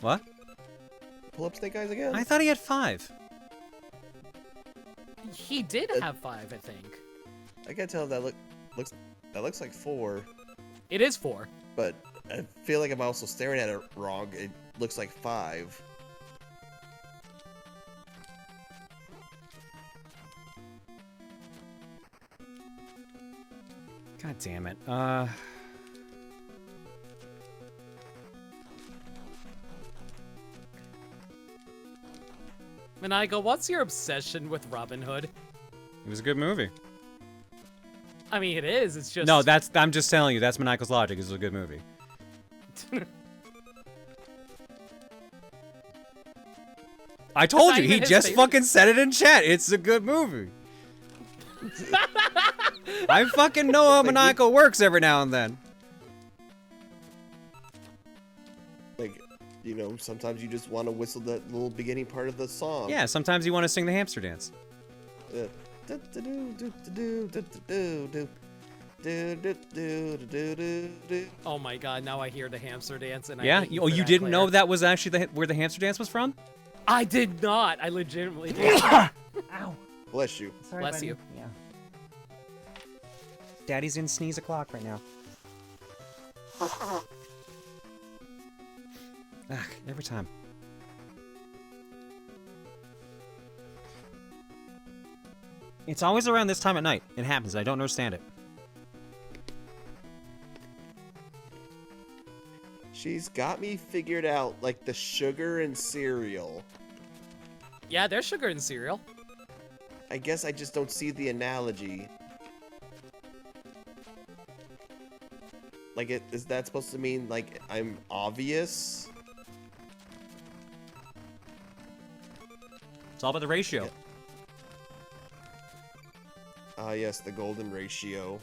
What? Pull up Snake Eyes again? I thought he had 5. He did have 5, I think. I can't tell if that looks like 4. It is 4. But I feel like I'm also staring at it wrong. It looks like 5. God damn it. Maniacal, what's your obsession with Robin Hood? It was a good movie. I mean, it is. It's just... No, I'm just telling you, that's Maniacal's logic. It's a good movie. I told you, he just fucking said it in chat. It's a good movie. I fucking know how Maniacal works every now and then. Like, you know, sometimes you just want to whistle that little beginning part of the song. Yeah, sometimes you want to sing the hamster dance. Oh my god, now I hear the hamster dance and yeah? I hate Oh, for you that, didn't Claire. know that was actually where the hamster dance was from? I did not. I legitimately did. Ow. Bless you. Sorry, Bless buddy. you. Yeah. Daddy's in sneeze o'clock right now. Every time. It's always around this time at night. It happens. I don't understand it. She's got me figured out, like the sugar and cereal. Yeah, there's sugar in cereal. I guess I just don't see the analogy. Like, is that supposed to mean, like, I'm obvious? It's all about the ratio. Ah, yes, the golden ratio.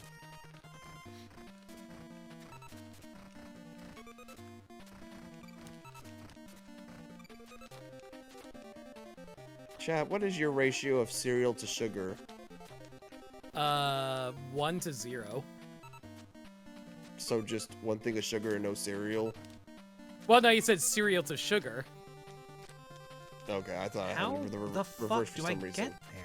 Chat, what is your ratio of cereal to sugar? 1 to 0. So just one thing of sugar and no cereal? Well, no, you said cereal to sugar. Okay, I thought How I had the the reverse fuck for do I some reason. get there?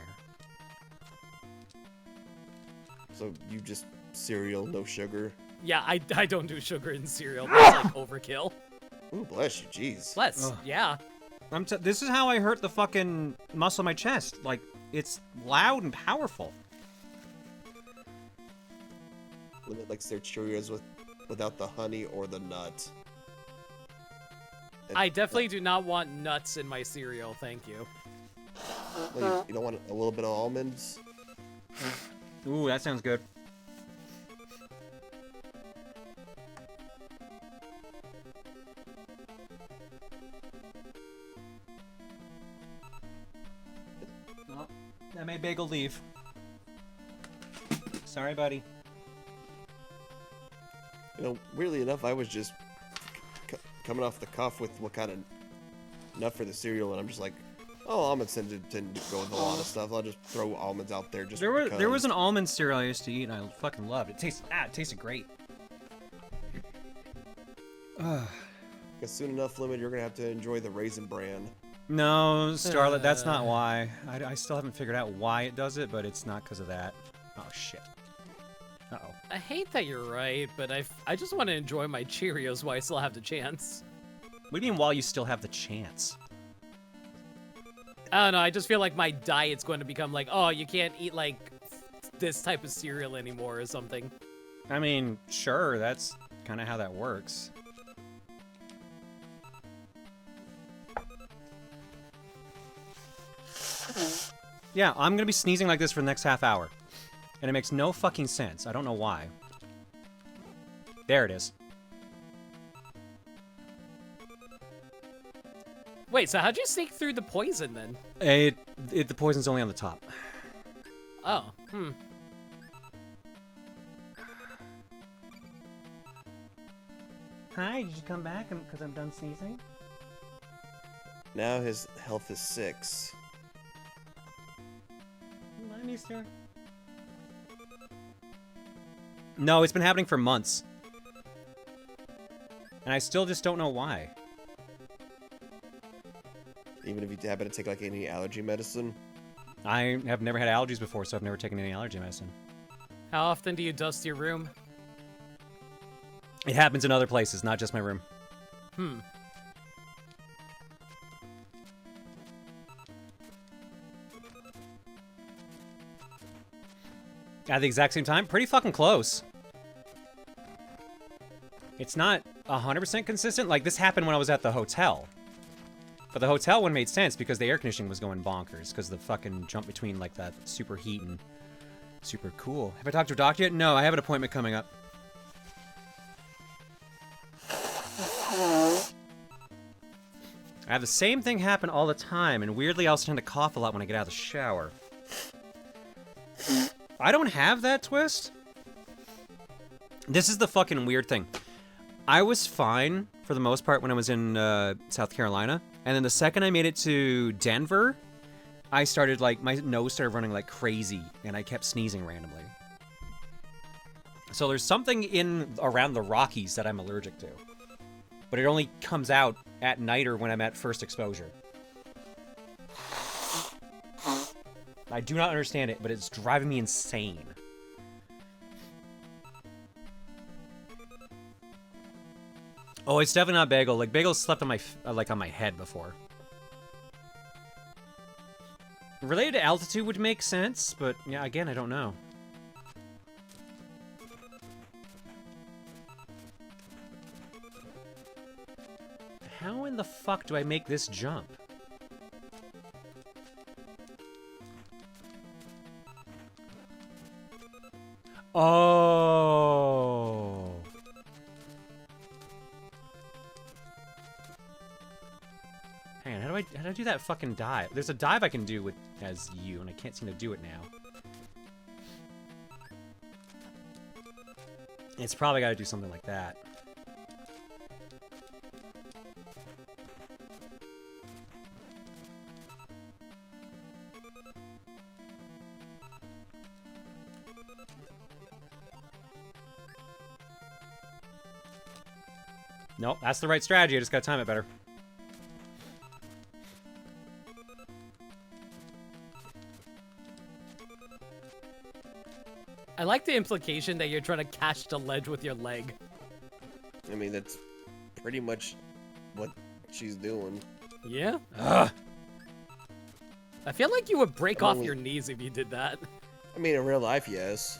So you just cereal, no sugar? Yeah, I don't do sugar in cereal. That's like overkill. Ooh, bless you, jeez. Bless, Ugh. yeah. This is how I hurt the fucking muscle in my chest. Like, it's loud and powerful. Limit likes their Cheerios without the honey or the nut. I definitely do not want nuts in my cereal, thank you. Well, you don't want a little bit of almonds? Ooh, that sounds good. Well, that made Bagel leave. Sorry, buddy. You know, weirdly enough, I was just coming off the cuff with what kind of nut for the cereal, and I'm just like, oh, almonds tend to go with a lot of stuff. I'll just throw almonds out there just because. There was an almond cereal I used to eat, and I fucking loved it. It tasted great. Because soon enough, Limit, you're gonna have to enjoy the Raisin Bran. No, Starlet, that's not why. I still haven't figured out why it does it, but it's not because of that. Oh, shit. Uh-oh. I hate that you're right, but I just want to enjoy my Cheerios while I still have the chance. What do you mean while you still have the chance? I don't know, I just feel like my diet's going to become like, oh, you can't eat, like, this type of cereal anymore or something. I mean, sure, that's kind of how that works. Yeah, I'm gonna be sneezing like this for the next half hour. And it makes no fucking sense. I don't know why. There it is. Wait, so how'd you sneak through the poison then? The poison's only on the top. Oh, Hi, did you come back because I'm done sneezing? Now his health is 6. Hi, mister. No, it's been happening for months. And I still just don't know why. Even if you happen to take like any allergy medicine? I have never had allergies before, so I've never taken any allergy medicine. How often do you dust your room? It happens in other places, not just my room. At the exact same time? Pretty fucking close. It's not 100% consistent. Like, this happened when I was at the hotel. But the hotel one made sense because the air conditioning was going bonkers. Because the fucking jump between, like, that super heat and super cool. Have I talked to a doctor yet? No, I have an appointment coming up. I have the same thing happen all the time. And weirdly, I also tend to cough a lot when I get out of the shower. I don't have that twist. This is the fucking weird thing. I was fine for the most part when I was in South Carolina. And then the second I made it to Denver, I started like, my nose started running like crazy and I kept sneezing randomly. So there's something in around the Rockies that I'm allergic to. But it only comes out at night or when I'm at first exposure. I do not understand it, but it's driving me insane. Oh, it's definitely not Bagel. Like, Bagel slept on my on my head before. Related to altitude would make sense, but yeah, again, I don't know. How in the fuck do I make this jump? Oh. Hang on, how do I do that fucking dive? There's a dive I can do with as you, and I can't seem to do it now. It's probably got to do something like that. Nope, that's the right strategy. I just got to time it better. I like the implication that you're trying to catch the ledge with your leg. I mean, that's pretty much what she's doing. Yeah? Ugh. I feel like you would break off Only- your knees if you did that. I mean, in real life, yes.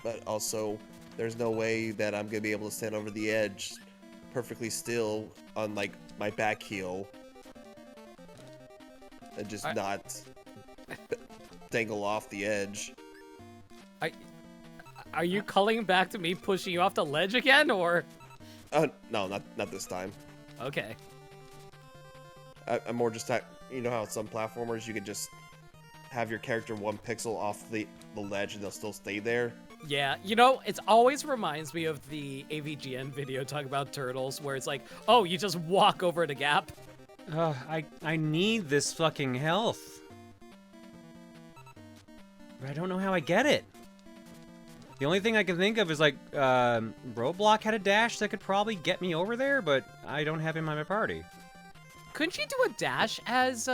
But also, there's no way that I'm gonna be able to stand over the edge perfectly still on, like, my back heel. And just not dangle off the edge. Are you calling back to me pushing you off the ledge again, or? No, not this time. Okay. I'm more just, you know how some platformers you could just have your character 1 pixel off the ledge and they'll still stay there? Yeah, you know, it always reminds me of the AVGN video talking about turtles, where it's like, oh, you just walk over the gap. I need this fucking health. But I don't know how I get it. The only thing I can think of is, like, Roblox had a dash that could probably get me over there, but I don't have him on my party. Couldn't you do a dash as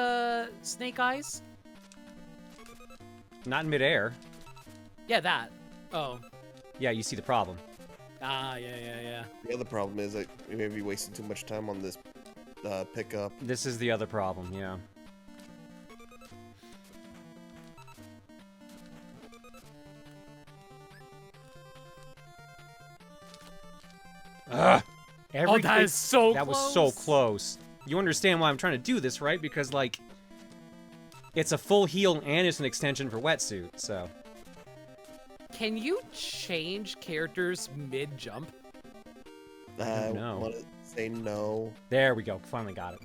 Snake Eyes? Not in midair. Yeah, that. Oh. Yeah, you see the problem. Ah, yeah. The other problem is that we may be wasting too much time on this pickup. This is the other problem, yeah. Ugh! Oh, that is so That was so close. You understand why I'm trying to do this, right? Because, like, it's a full heal and it's an extension for wetsuit, so. Can you change characters mid-jump? I No. want to say no. There we go. Finally got it.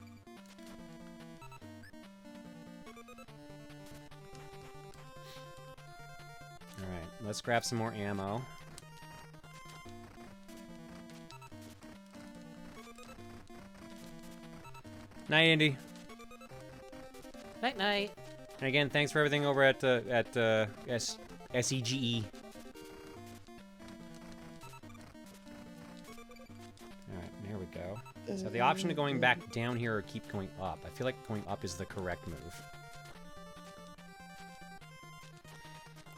Alright, let's grab some more ammo. Night, Indy. Night-night. And again, thanks for everything over at SEGE. Alright, there we go. So the option of going back down here or keep going up. I feel like going up is the correct move.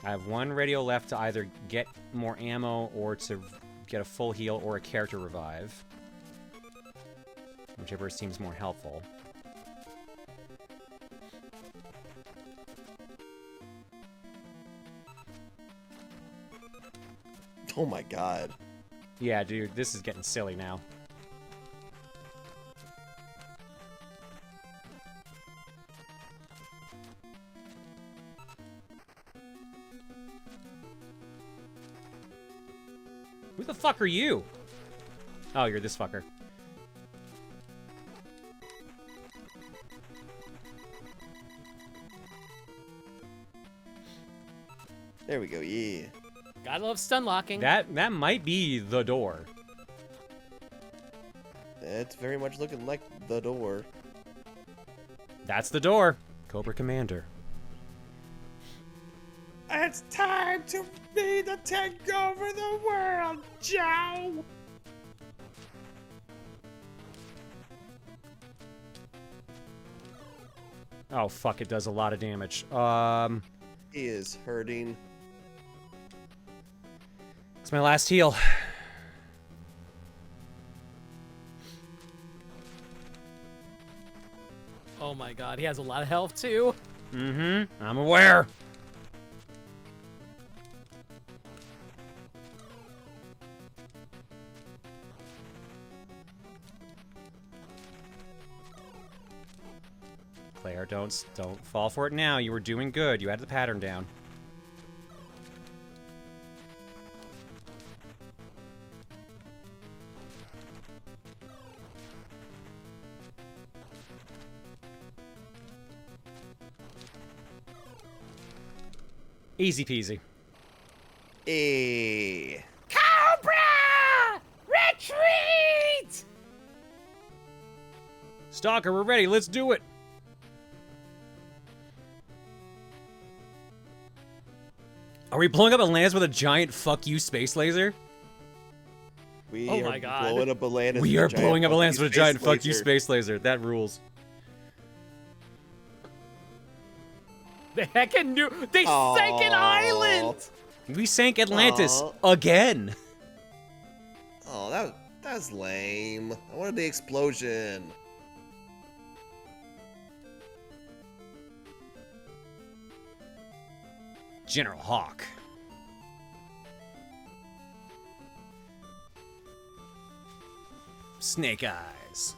I have 1 radio left to either get more ammo or to get a full heal or a character revive. Whichever seems more helpful. Oh my god. Yeah, dude, this is getting silly now. Who the fuck are you? Oh, you're this fucker. There we go, yeah. Gotta love stun locking. That might be the door. It's very much looking like the door. That's the door. Cobra Commander. It's time to be the take over the world, Joe! Oh, fuck, it does a lot of damage. He is hurting. It's my last heal. Oh my god, he has a lot of health too. Mm-hmm. I'm aware. Claire, don't fall for it now. You were doing good. You had the pattern down. Easy peasy. Hey. Cobra! Retreat! Stalker, we're ready. Let's do it. Are we blowing up Atlantis with a giant fuck you space laser? We Oh are my God. blowing up Atlantis. We with are a giant blowing up fuck you Atlantis with a space giant fuck you laser. space laser. That rules. The heckin' new. They sank an island! We sank Atlantis again. Oh, that's lame. I wanted the explosion. General Hawk. Snake Eyes.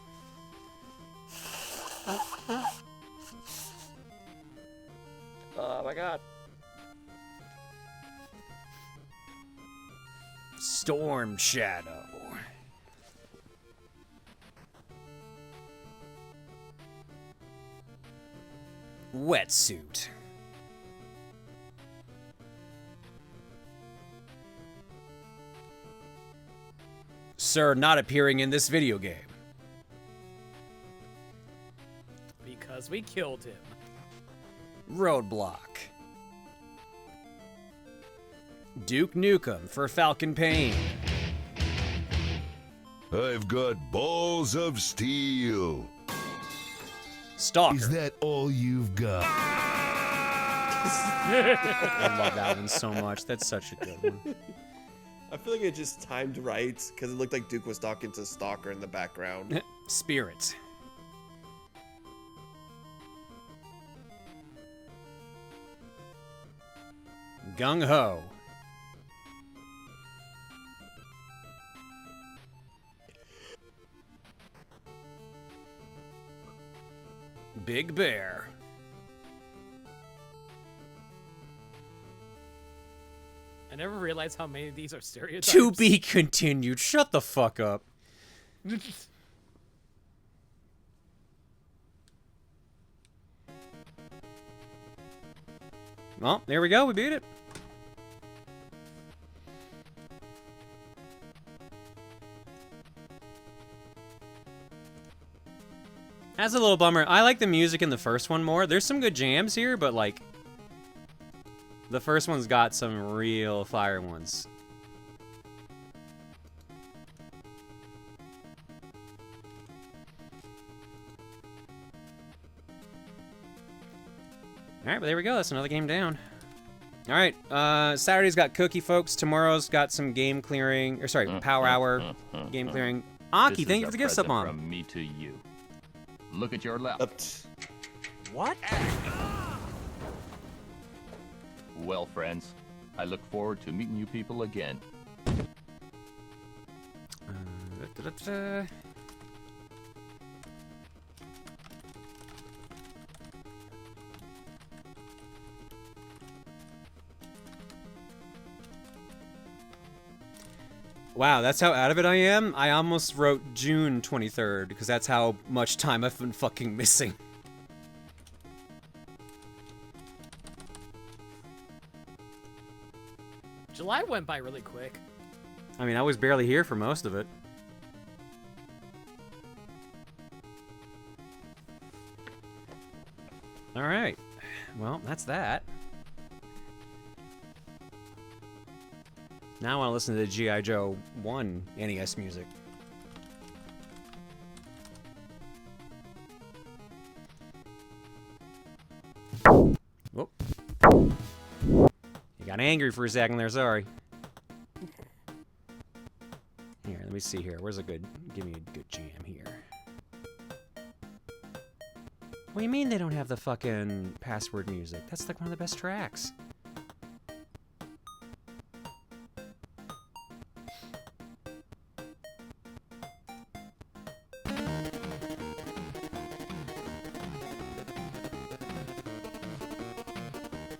Oh my god. Storm Shadow. Wetsuit. Sir, not appearing in this video game. Because we killed him. Roadblock. Duke Nukem for Falcon Pain. I've got balls of steel. Stalker. Is that all you've got? I love that one so much. That's such a good one. I feel like it just timed right because it looked like Duke was talking to Stalker in the background. Spirit. Gung Ho. Big Bear. I never realized how many of these are stereotypes. To be continued. Shut the fuck up. Well, there we go. We beat it. That's a little bummer. I like the music in the first one more. There's some good jams here, but like the first one's got some real fire ones. Alright, but there we go. That's another game down. Alright, Saturday's got cookie, folks. Tomorrow's got some game clearing. Or sorry, power hour game clearing. Aki, thank you for the gift sub, Mom. From me to you. Look at your left. What? Well, friends, I look forward to meeting you people again. Wow, that's how out of it I am? I almost wrote June 23rd, because that's how much time I've been fucking missing. July went by really quick. I mean, I was barely here for most of it. Alright. Well, that's that. Now I want to listen to the G.I. Joe 1 NES music. Whoop. You got angry for a second there, sorry. Here, let me see here. Where's a good... Give me a good jam here. What do you mean they don't have the fucking password music? That's like one of the best tracks.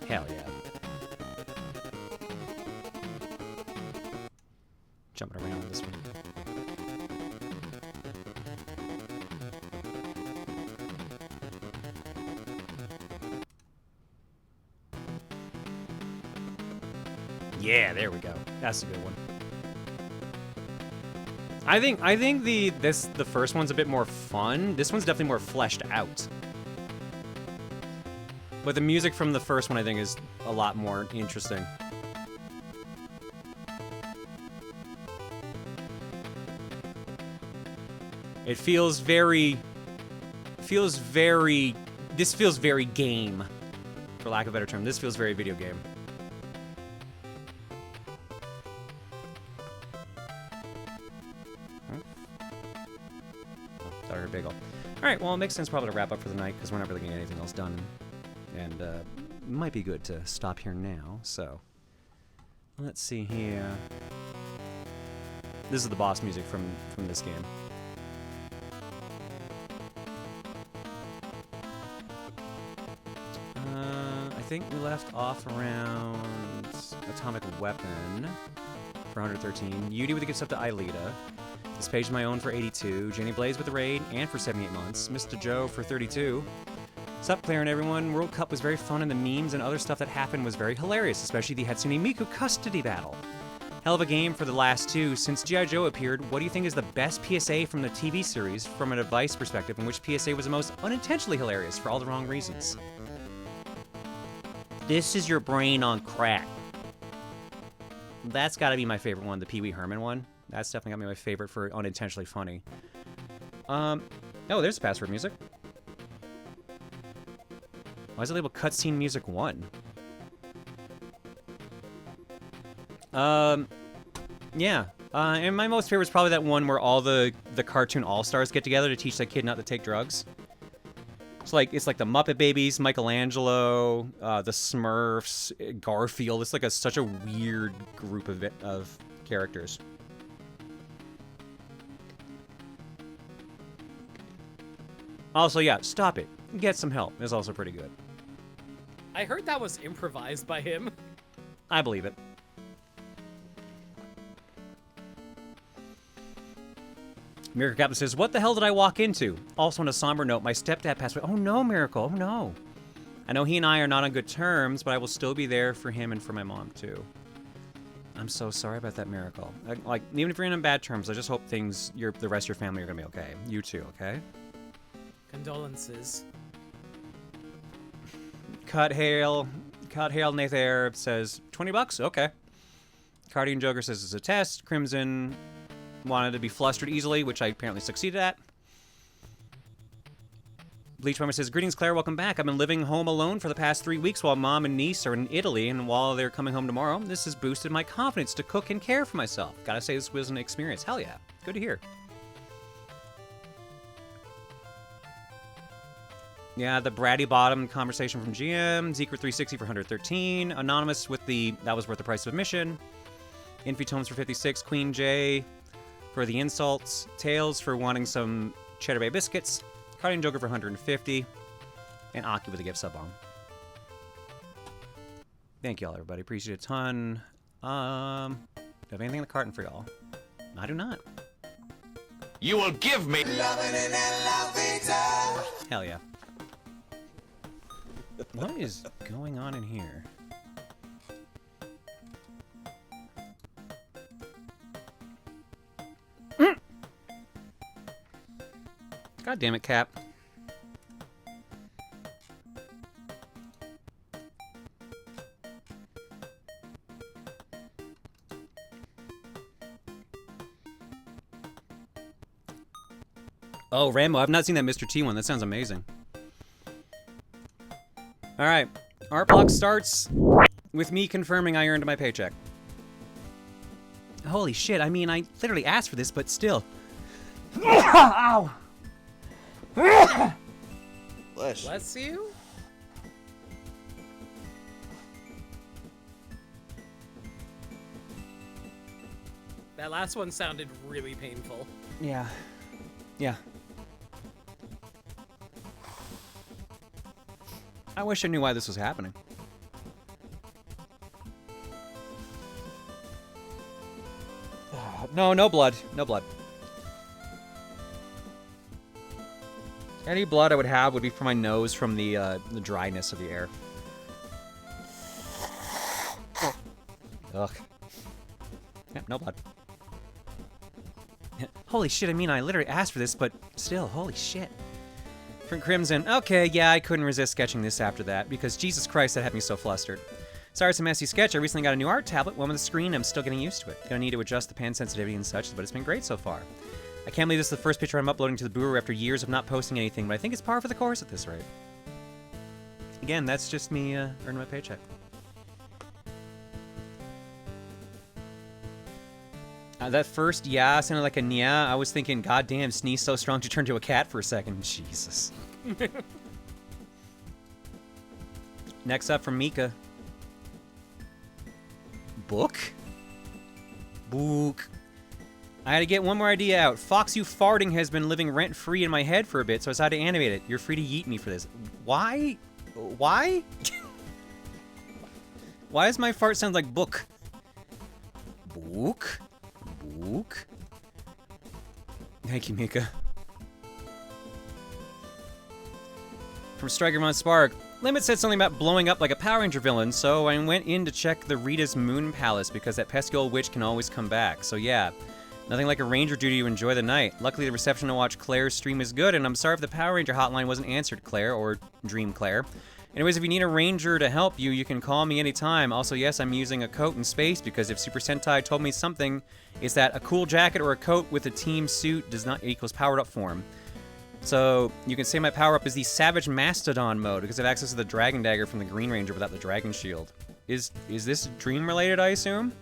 Hell yeah. Jumping around this one. Yeah, there we go. That's a good one. I think the first one's a bit more fun. This one's definitely more fleshed out. But the music from the first one, I think, is a lot more interesting. It feels very... This feels very game, for lack of a better term. This feels very video game. Oh, sorry, bagel. Alright, well, it makes sense probably to wrap up for the night, because we're not really getting anything else done. And, might be good to stop here now, so... Let's see here... This is the boss music from this game. I think we left off around Atomic Weapon for 113. Yudi with the good stuff to Ilita. This page is my own for 82. Jenny Blaze with the raid and for 78 months. Mr. Joe for 32. What's up, Claire and everyone? World Cup was very fun and the memes and other stuff that happened was very hilarious, especially the Hatsune Miku custody battle. Hell of a game for the last two. Since G.I. Joe appeared, what do you think is the best PSA from the TV series from an advice perspective, and which PSA was the most unintentionally hilarious for all the wrong reasons? This is your brain on crack. That's got to be my favorite one, the Pee Wee Herman one. That's definitely got to be my favorite for unintentionally funny. Oh, there's the password music. Why is it labeled cutscene music 1? Yeah. And my most favorite is probably that one where all the cartoon all-stars get together to teach that kid not to take drugs. It's like the Muppet Babies, Michelangelo, the Smurfs, Garfield. It's like such a weird group of characters. Also, yeah, stop it. Get some help. It's also pretty good. I heard that was improvised by him. I believe it. Miracle Captain says, what the hell did I walk into? Also on a somber note, my stepdad passed away. Oh no, Miracle, oh no. I know he and I are not on good terms, but I will still be there for him and for my mom too. I'm so sorry about that, Miracle. Like, even if you're in bad terms, I just hope the rest of your family are gonna be okay. You too, okay? Condolences. Cut Hail Nathair says, 20 bucks? Okay. Cardian Joker says it's a test. Crimson wanted to be flustered easily, which I apparently succeeded at. Bleach Bomber says, greetings, Claire, welcome back. I've been living home alone for the past 3 weeks while mom and niece are in Italy, and while they're coming home tomorrow, this has boosted my confidence to cook and care for myself. Gotta say, this was an experience. Hell yeah. Good to hear. Yeah, the bratty bottom conversation from GM. Zeker360 for 113. Anonymous with that was worth the price of admission. Infitomes for 56. Queen J for the insults. Tails for wanting some Cheddar Bay biscuits. Guardian Joker for 150. And Aki with a gift sub bomb. Thank y'all, everybody. Appreciate it a ton. Do I have anything in the carton for y'all? I do not. You will give me... Hell yeah. What is going on in here? God damn it, Cap. Oh, Rambo. I've not seen that Mr. T one. That sounds amazing. All right. Art block starts with me confirming I earned my paycheck. Holy shit. I mean, I literally asked for this, but still. Ow. Bless you? That last one sounded really painful. Yeah. Yeah. I wish I knew why this was happening. No, no blood. No blood. Any blood I would have would be from my nose from the dryness of the air. Ugh. Yep, no blood. Holy shit, I mean, I literally asked for this, but still, holy shit. From Crimson, okay, yeah, I couldn't resist sketching this after that, because Jesus Christ, that had me so flustered. Sorry, it's a messy sketch. I recently got a new art tablet, one with a screen. I'm still getting used to it. Gonna need to adjust the pan sensitivity and such, but it's been great so far. I can't believe this is the first picture I'm uploading to the Booru after years of not posting anything, but I think it's par for the course at this rate. Again, that's just me earning my paycheck. That first yeah sounded like a nya. I was thinking, goddamn, sneeze so strong to turn to a cat for a second. Jesus. Next up from Mika. Book? Book. I had to get one more idea out. Fox You Farting has been living rent-free in my head for a bit, so I decided to animate it. You're free to yeet me for this. Why? Why? Why does my fart sound like book? Book? Book? Thank you, Mika. From Strikermon Spark. Limit said something about blowing up like a Power Ranger villain, so I went in to check the Rita's Moon Palace because that pesky old witch can always come back. So yeah, nothing like a ranger duty to enjoy the night. Luckily, the reception to watch Claire's stream is good, and I'm sorry if the Power Ranger hotline wasn't answered, Claire, or Dream Claire. Anyways, if you need a ranger to help you, you can call me anytime. Also, yes, I'm using a coat in space because if Super Sentai told me something, it's that a cool jacket or a coat with a team suit does not equals powered up form. So you can say my power up is the Savage Mastodon mode because I have access to the Dragon Dagger from the Green Ranger without the Dragon Shield. Is this dream related, I assume?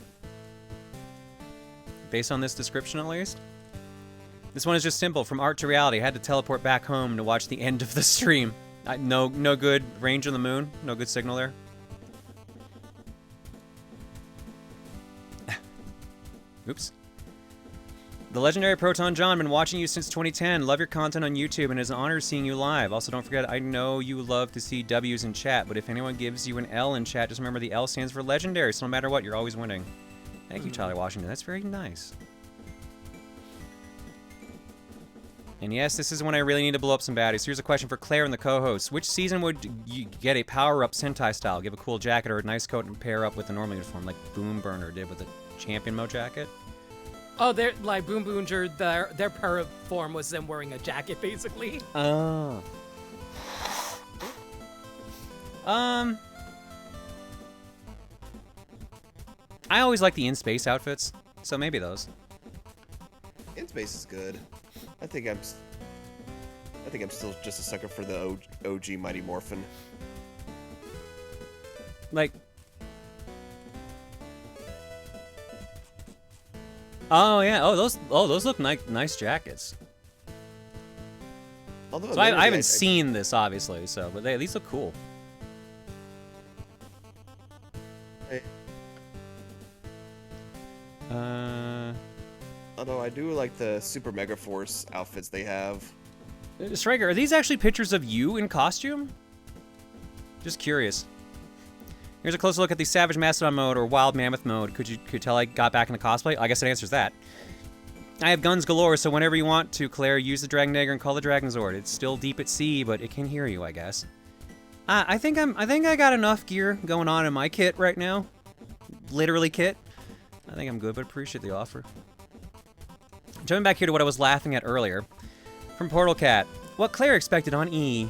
Based on this description, at least. This one is just simple. From art to reality, I had to teleport back home to watch the end of the stream. No good range on the moon. No good signal there. Oops. The legendary Proton John, been watching you since 2010. Love your content on YouTube, and it's an honor seeing you live. Also, don't forget, I know you love to see W's in chat, but if anyone gives you an L in chat, just remember the L stands for legendary, so no matter what, you're always winning. Thank you, Tyler Washington. That's very nice. And yes, this is when I really need to blow up some baddies. Here's a question for Claire and the co-hosts. Which season would you get a power-up Sentai style? Give a cool jacket or a nice coat and pair up with a normal uniform, like Boom Burner did with the Champion Mo jacket? Oh, they're like Boom Boonger, their para form was them wearing a jacket, basically. Oh. I always like the in-space outfits, so maybe those. In space is good. I think I'm still just a sucker for the OG Mighty Morphin. Like, oh yeah, those look nice jackets. Although so I haven't seen this obviously, so but these look cool. Although I do like the Super Mega Force outfits they have. Striker, are these actually pictures of you in costume? Just curious. Here's a closer look at the Savage Mastodon mode or Wild Mammoth mode. Could you tell I got back into cosplay? I guess it answers that. I have guns galore, so whenever you want to, Claire, use the Dragon Dagger and call the Dragon Zord. It's still deep at sea, but it can hear you, I guess. I think I got enough gear going on in my kit right now. Literally kit. I think I'm good, but appreciate the offer. Jumping back here to what I was laughing at earlier. From Portal Cat. What Claire expected on E.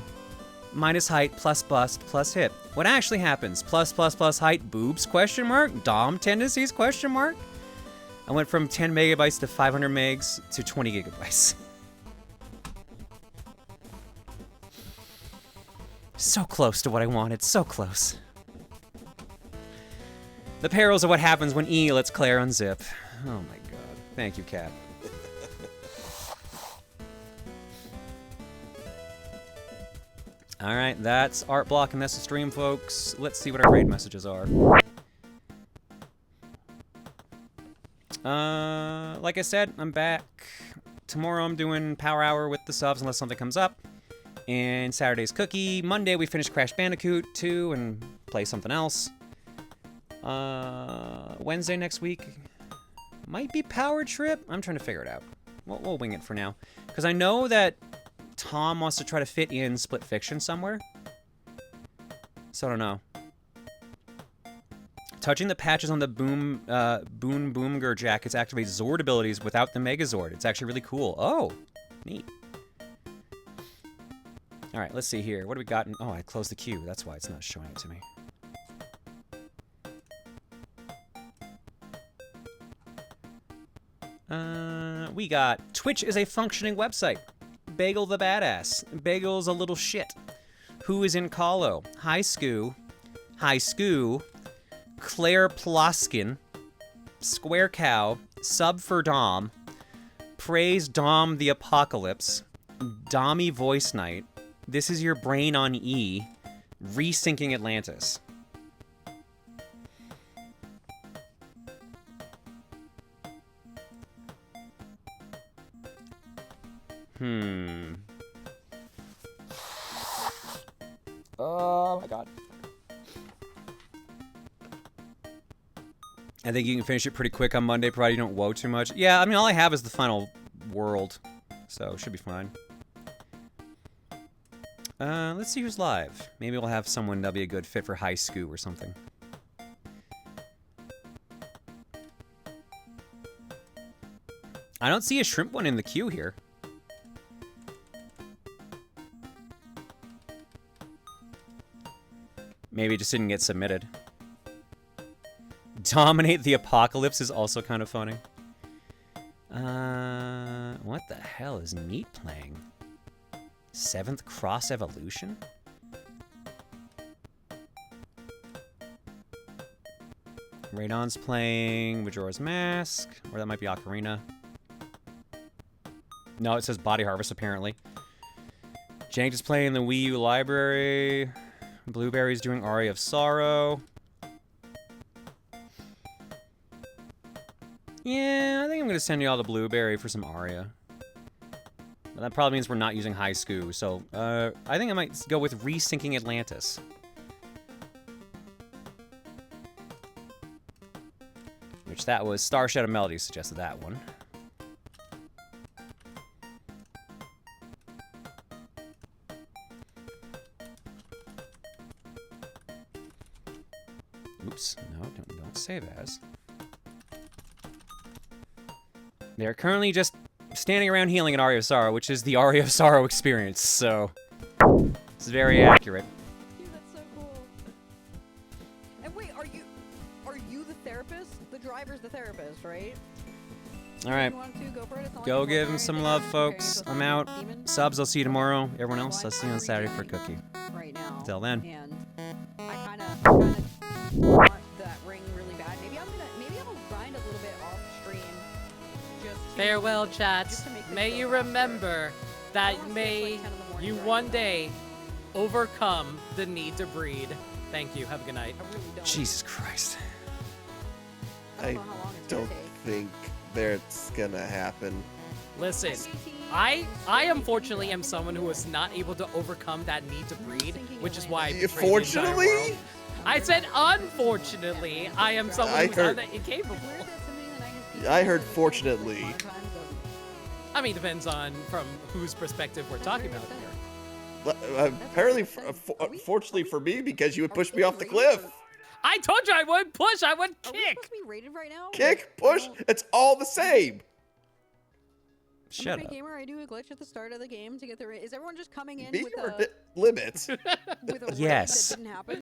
Minus height, plus bust, plus hip. What actually happens? Plus height, boobs, question mark? Dom tendencies, question mark? I went from 10 megabytes to 500 megs to 20 gigabytes. So close to what I wanted, so close. The perils of what happens when E lets Claire unzip. Oh my god. Thank you, Cat. Alright, that's art block and that's the stream, folks. Let's see what our raid messages are. Like I said, I'm back. Tomorrow I'm doing Power Hour with the subs unless something comes up. And Saturday's Cookie. Monday we finish Crash Bandicoot 2 and play something else. Wednesday next week might be Power Trip. I'm trying to figure it out. We'll wing it for now. Because I know that Tom wants to try to fit in Split Fiction somewhere. So I don't know. Touching the patches on the Boomger jackets activates Zord abilities without the Megazord. It's actually really cool. Oh, neat. All right, let's see here. What do we got? Oh, I closed the queue. That's why it's not showing it to me. We got Twitch is a functioning website. Bagel the Badass. Bagel's a little shit. Who is in Colo? Hi Scoo. Hi Scoo. Claire Ploskin. Square Cow. Sub for Dom. Praise Dom the Apocalypse. Dommy Voice Night. This is your brain on E. Resyncing Atlantis. Oh my god. I think you can finish it pretty quick on Monday, provided you don't woe too much. Yeah, I mean, all I have is the final world, so it should be fine. Let's see who's live. Maybe we'll have someone that'll be a good fit for High Scoo or something. I don't see a shrimp one in the queue here. Maybe it just didn't get submitted. Dominate the Apocalypse is also kind of funny. What the hell is Meat playing? 7th Cross Evolution? Radon's playing Majora's Mask, or that might be Ocarina. No, it says Body Harvest, apparently. Jank is playing the Wii U library. Blueberry's doing Aria of Sorrow. Yeah, I think I'm going to send you all the Blueberry for some Aria. But that probably means we're not using High Scoo, so I think I might go with Resyncing Atlantis. Which that was Star Shadow Melody suggested that one. Oops, no, don't save as. They're currently just standing around healing an Aria of Sorrow, which is the Aria of Sorrow experience, so it's very accurate. Dude, that's so cool. And wait, are you the therapist? The driver's the therapist, right? All right, go give him some love, folks. I'm out. Subs, I'll see you tomorrow. Everyone else, I'll see you on Saturday for a cookie. Right now. Till then. And I kind of want that ring really bad. Maybe I'll grind a little bit off stream. Farewell, chat. May you remember that you one day overcome the need to breed. Thank you. Have a good night. Jesus Christ. I don't think that's gonna happen. Listen, I unfortunately am someone who was not able to overcome that need to breed, which is why I betrayed the entire Fortunately? world. I said unfortunately, I am someone who's not incapable. I heard fortunately. I mean, depends on from whose perspective we're talking about here. Apparently, fortunately for me, because you would push me off the cliff. I told you I would push, I would kick. Are we supposed to be rated right now? Kick, push, it's all the same. Shut up. Gamer, I do a glitch at the start of the game to get the. Is everyone just coming in with a limits? With a Yes. that didn't happen?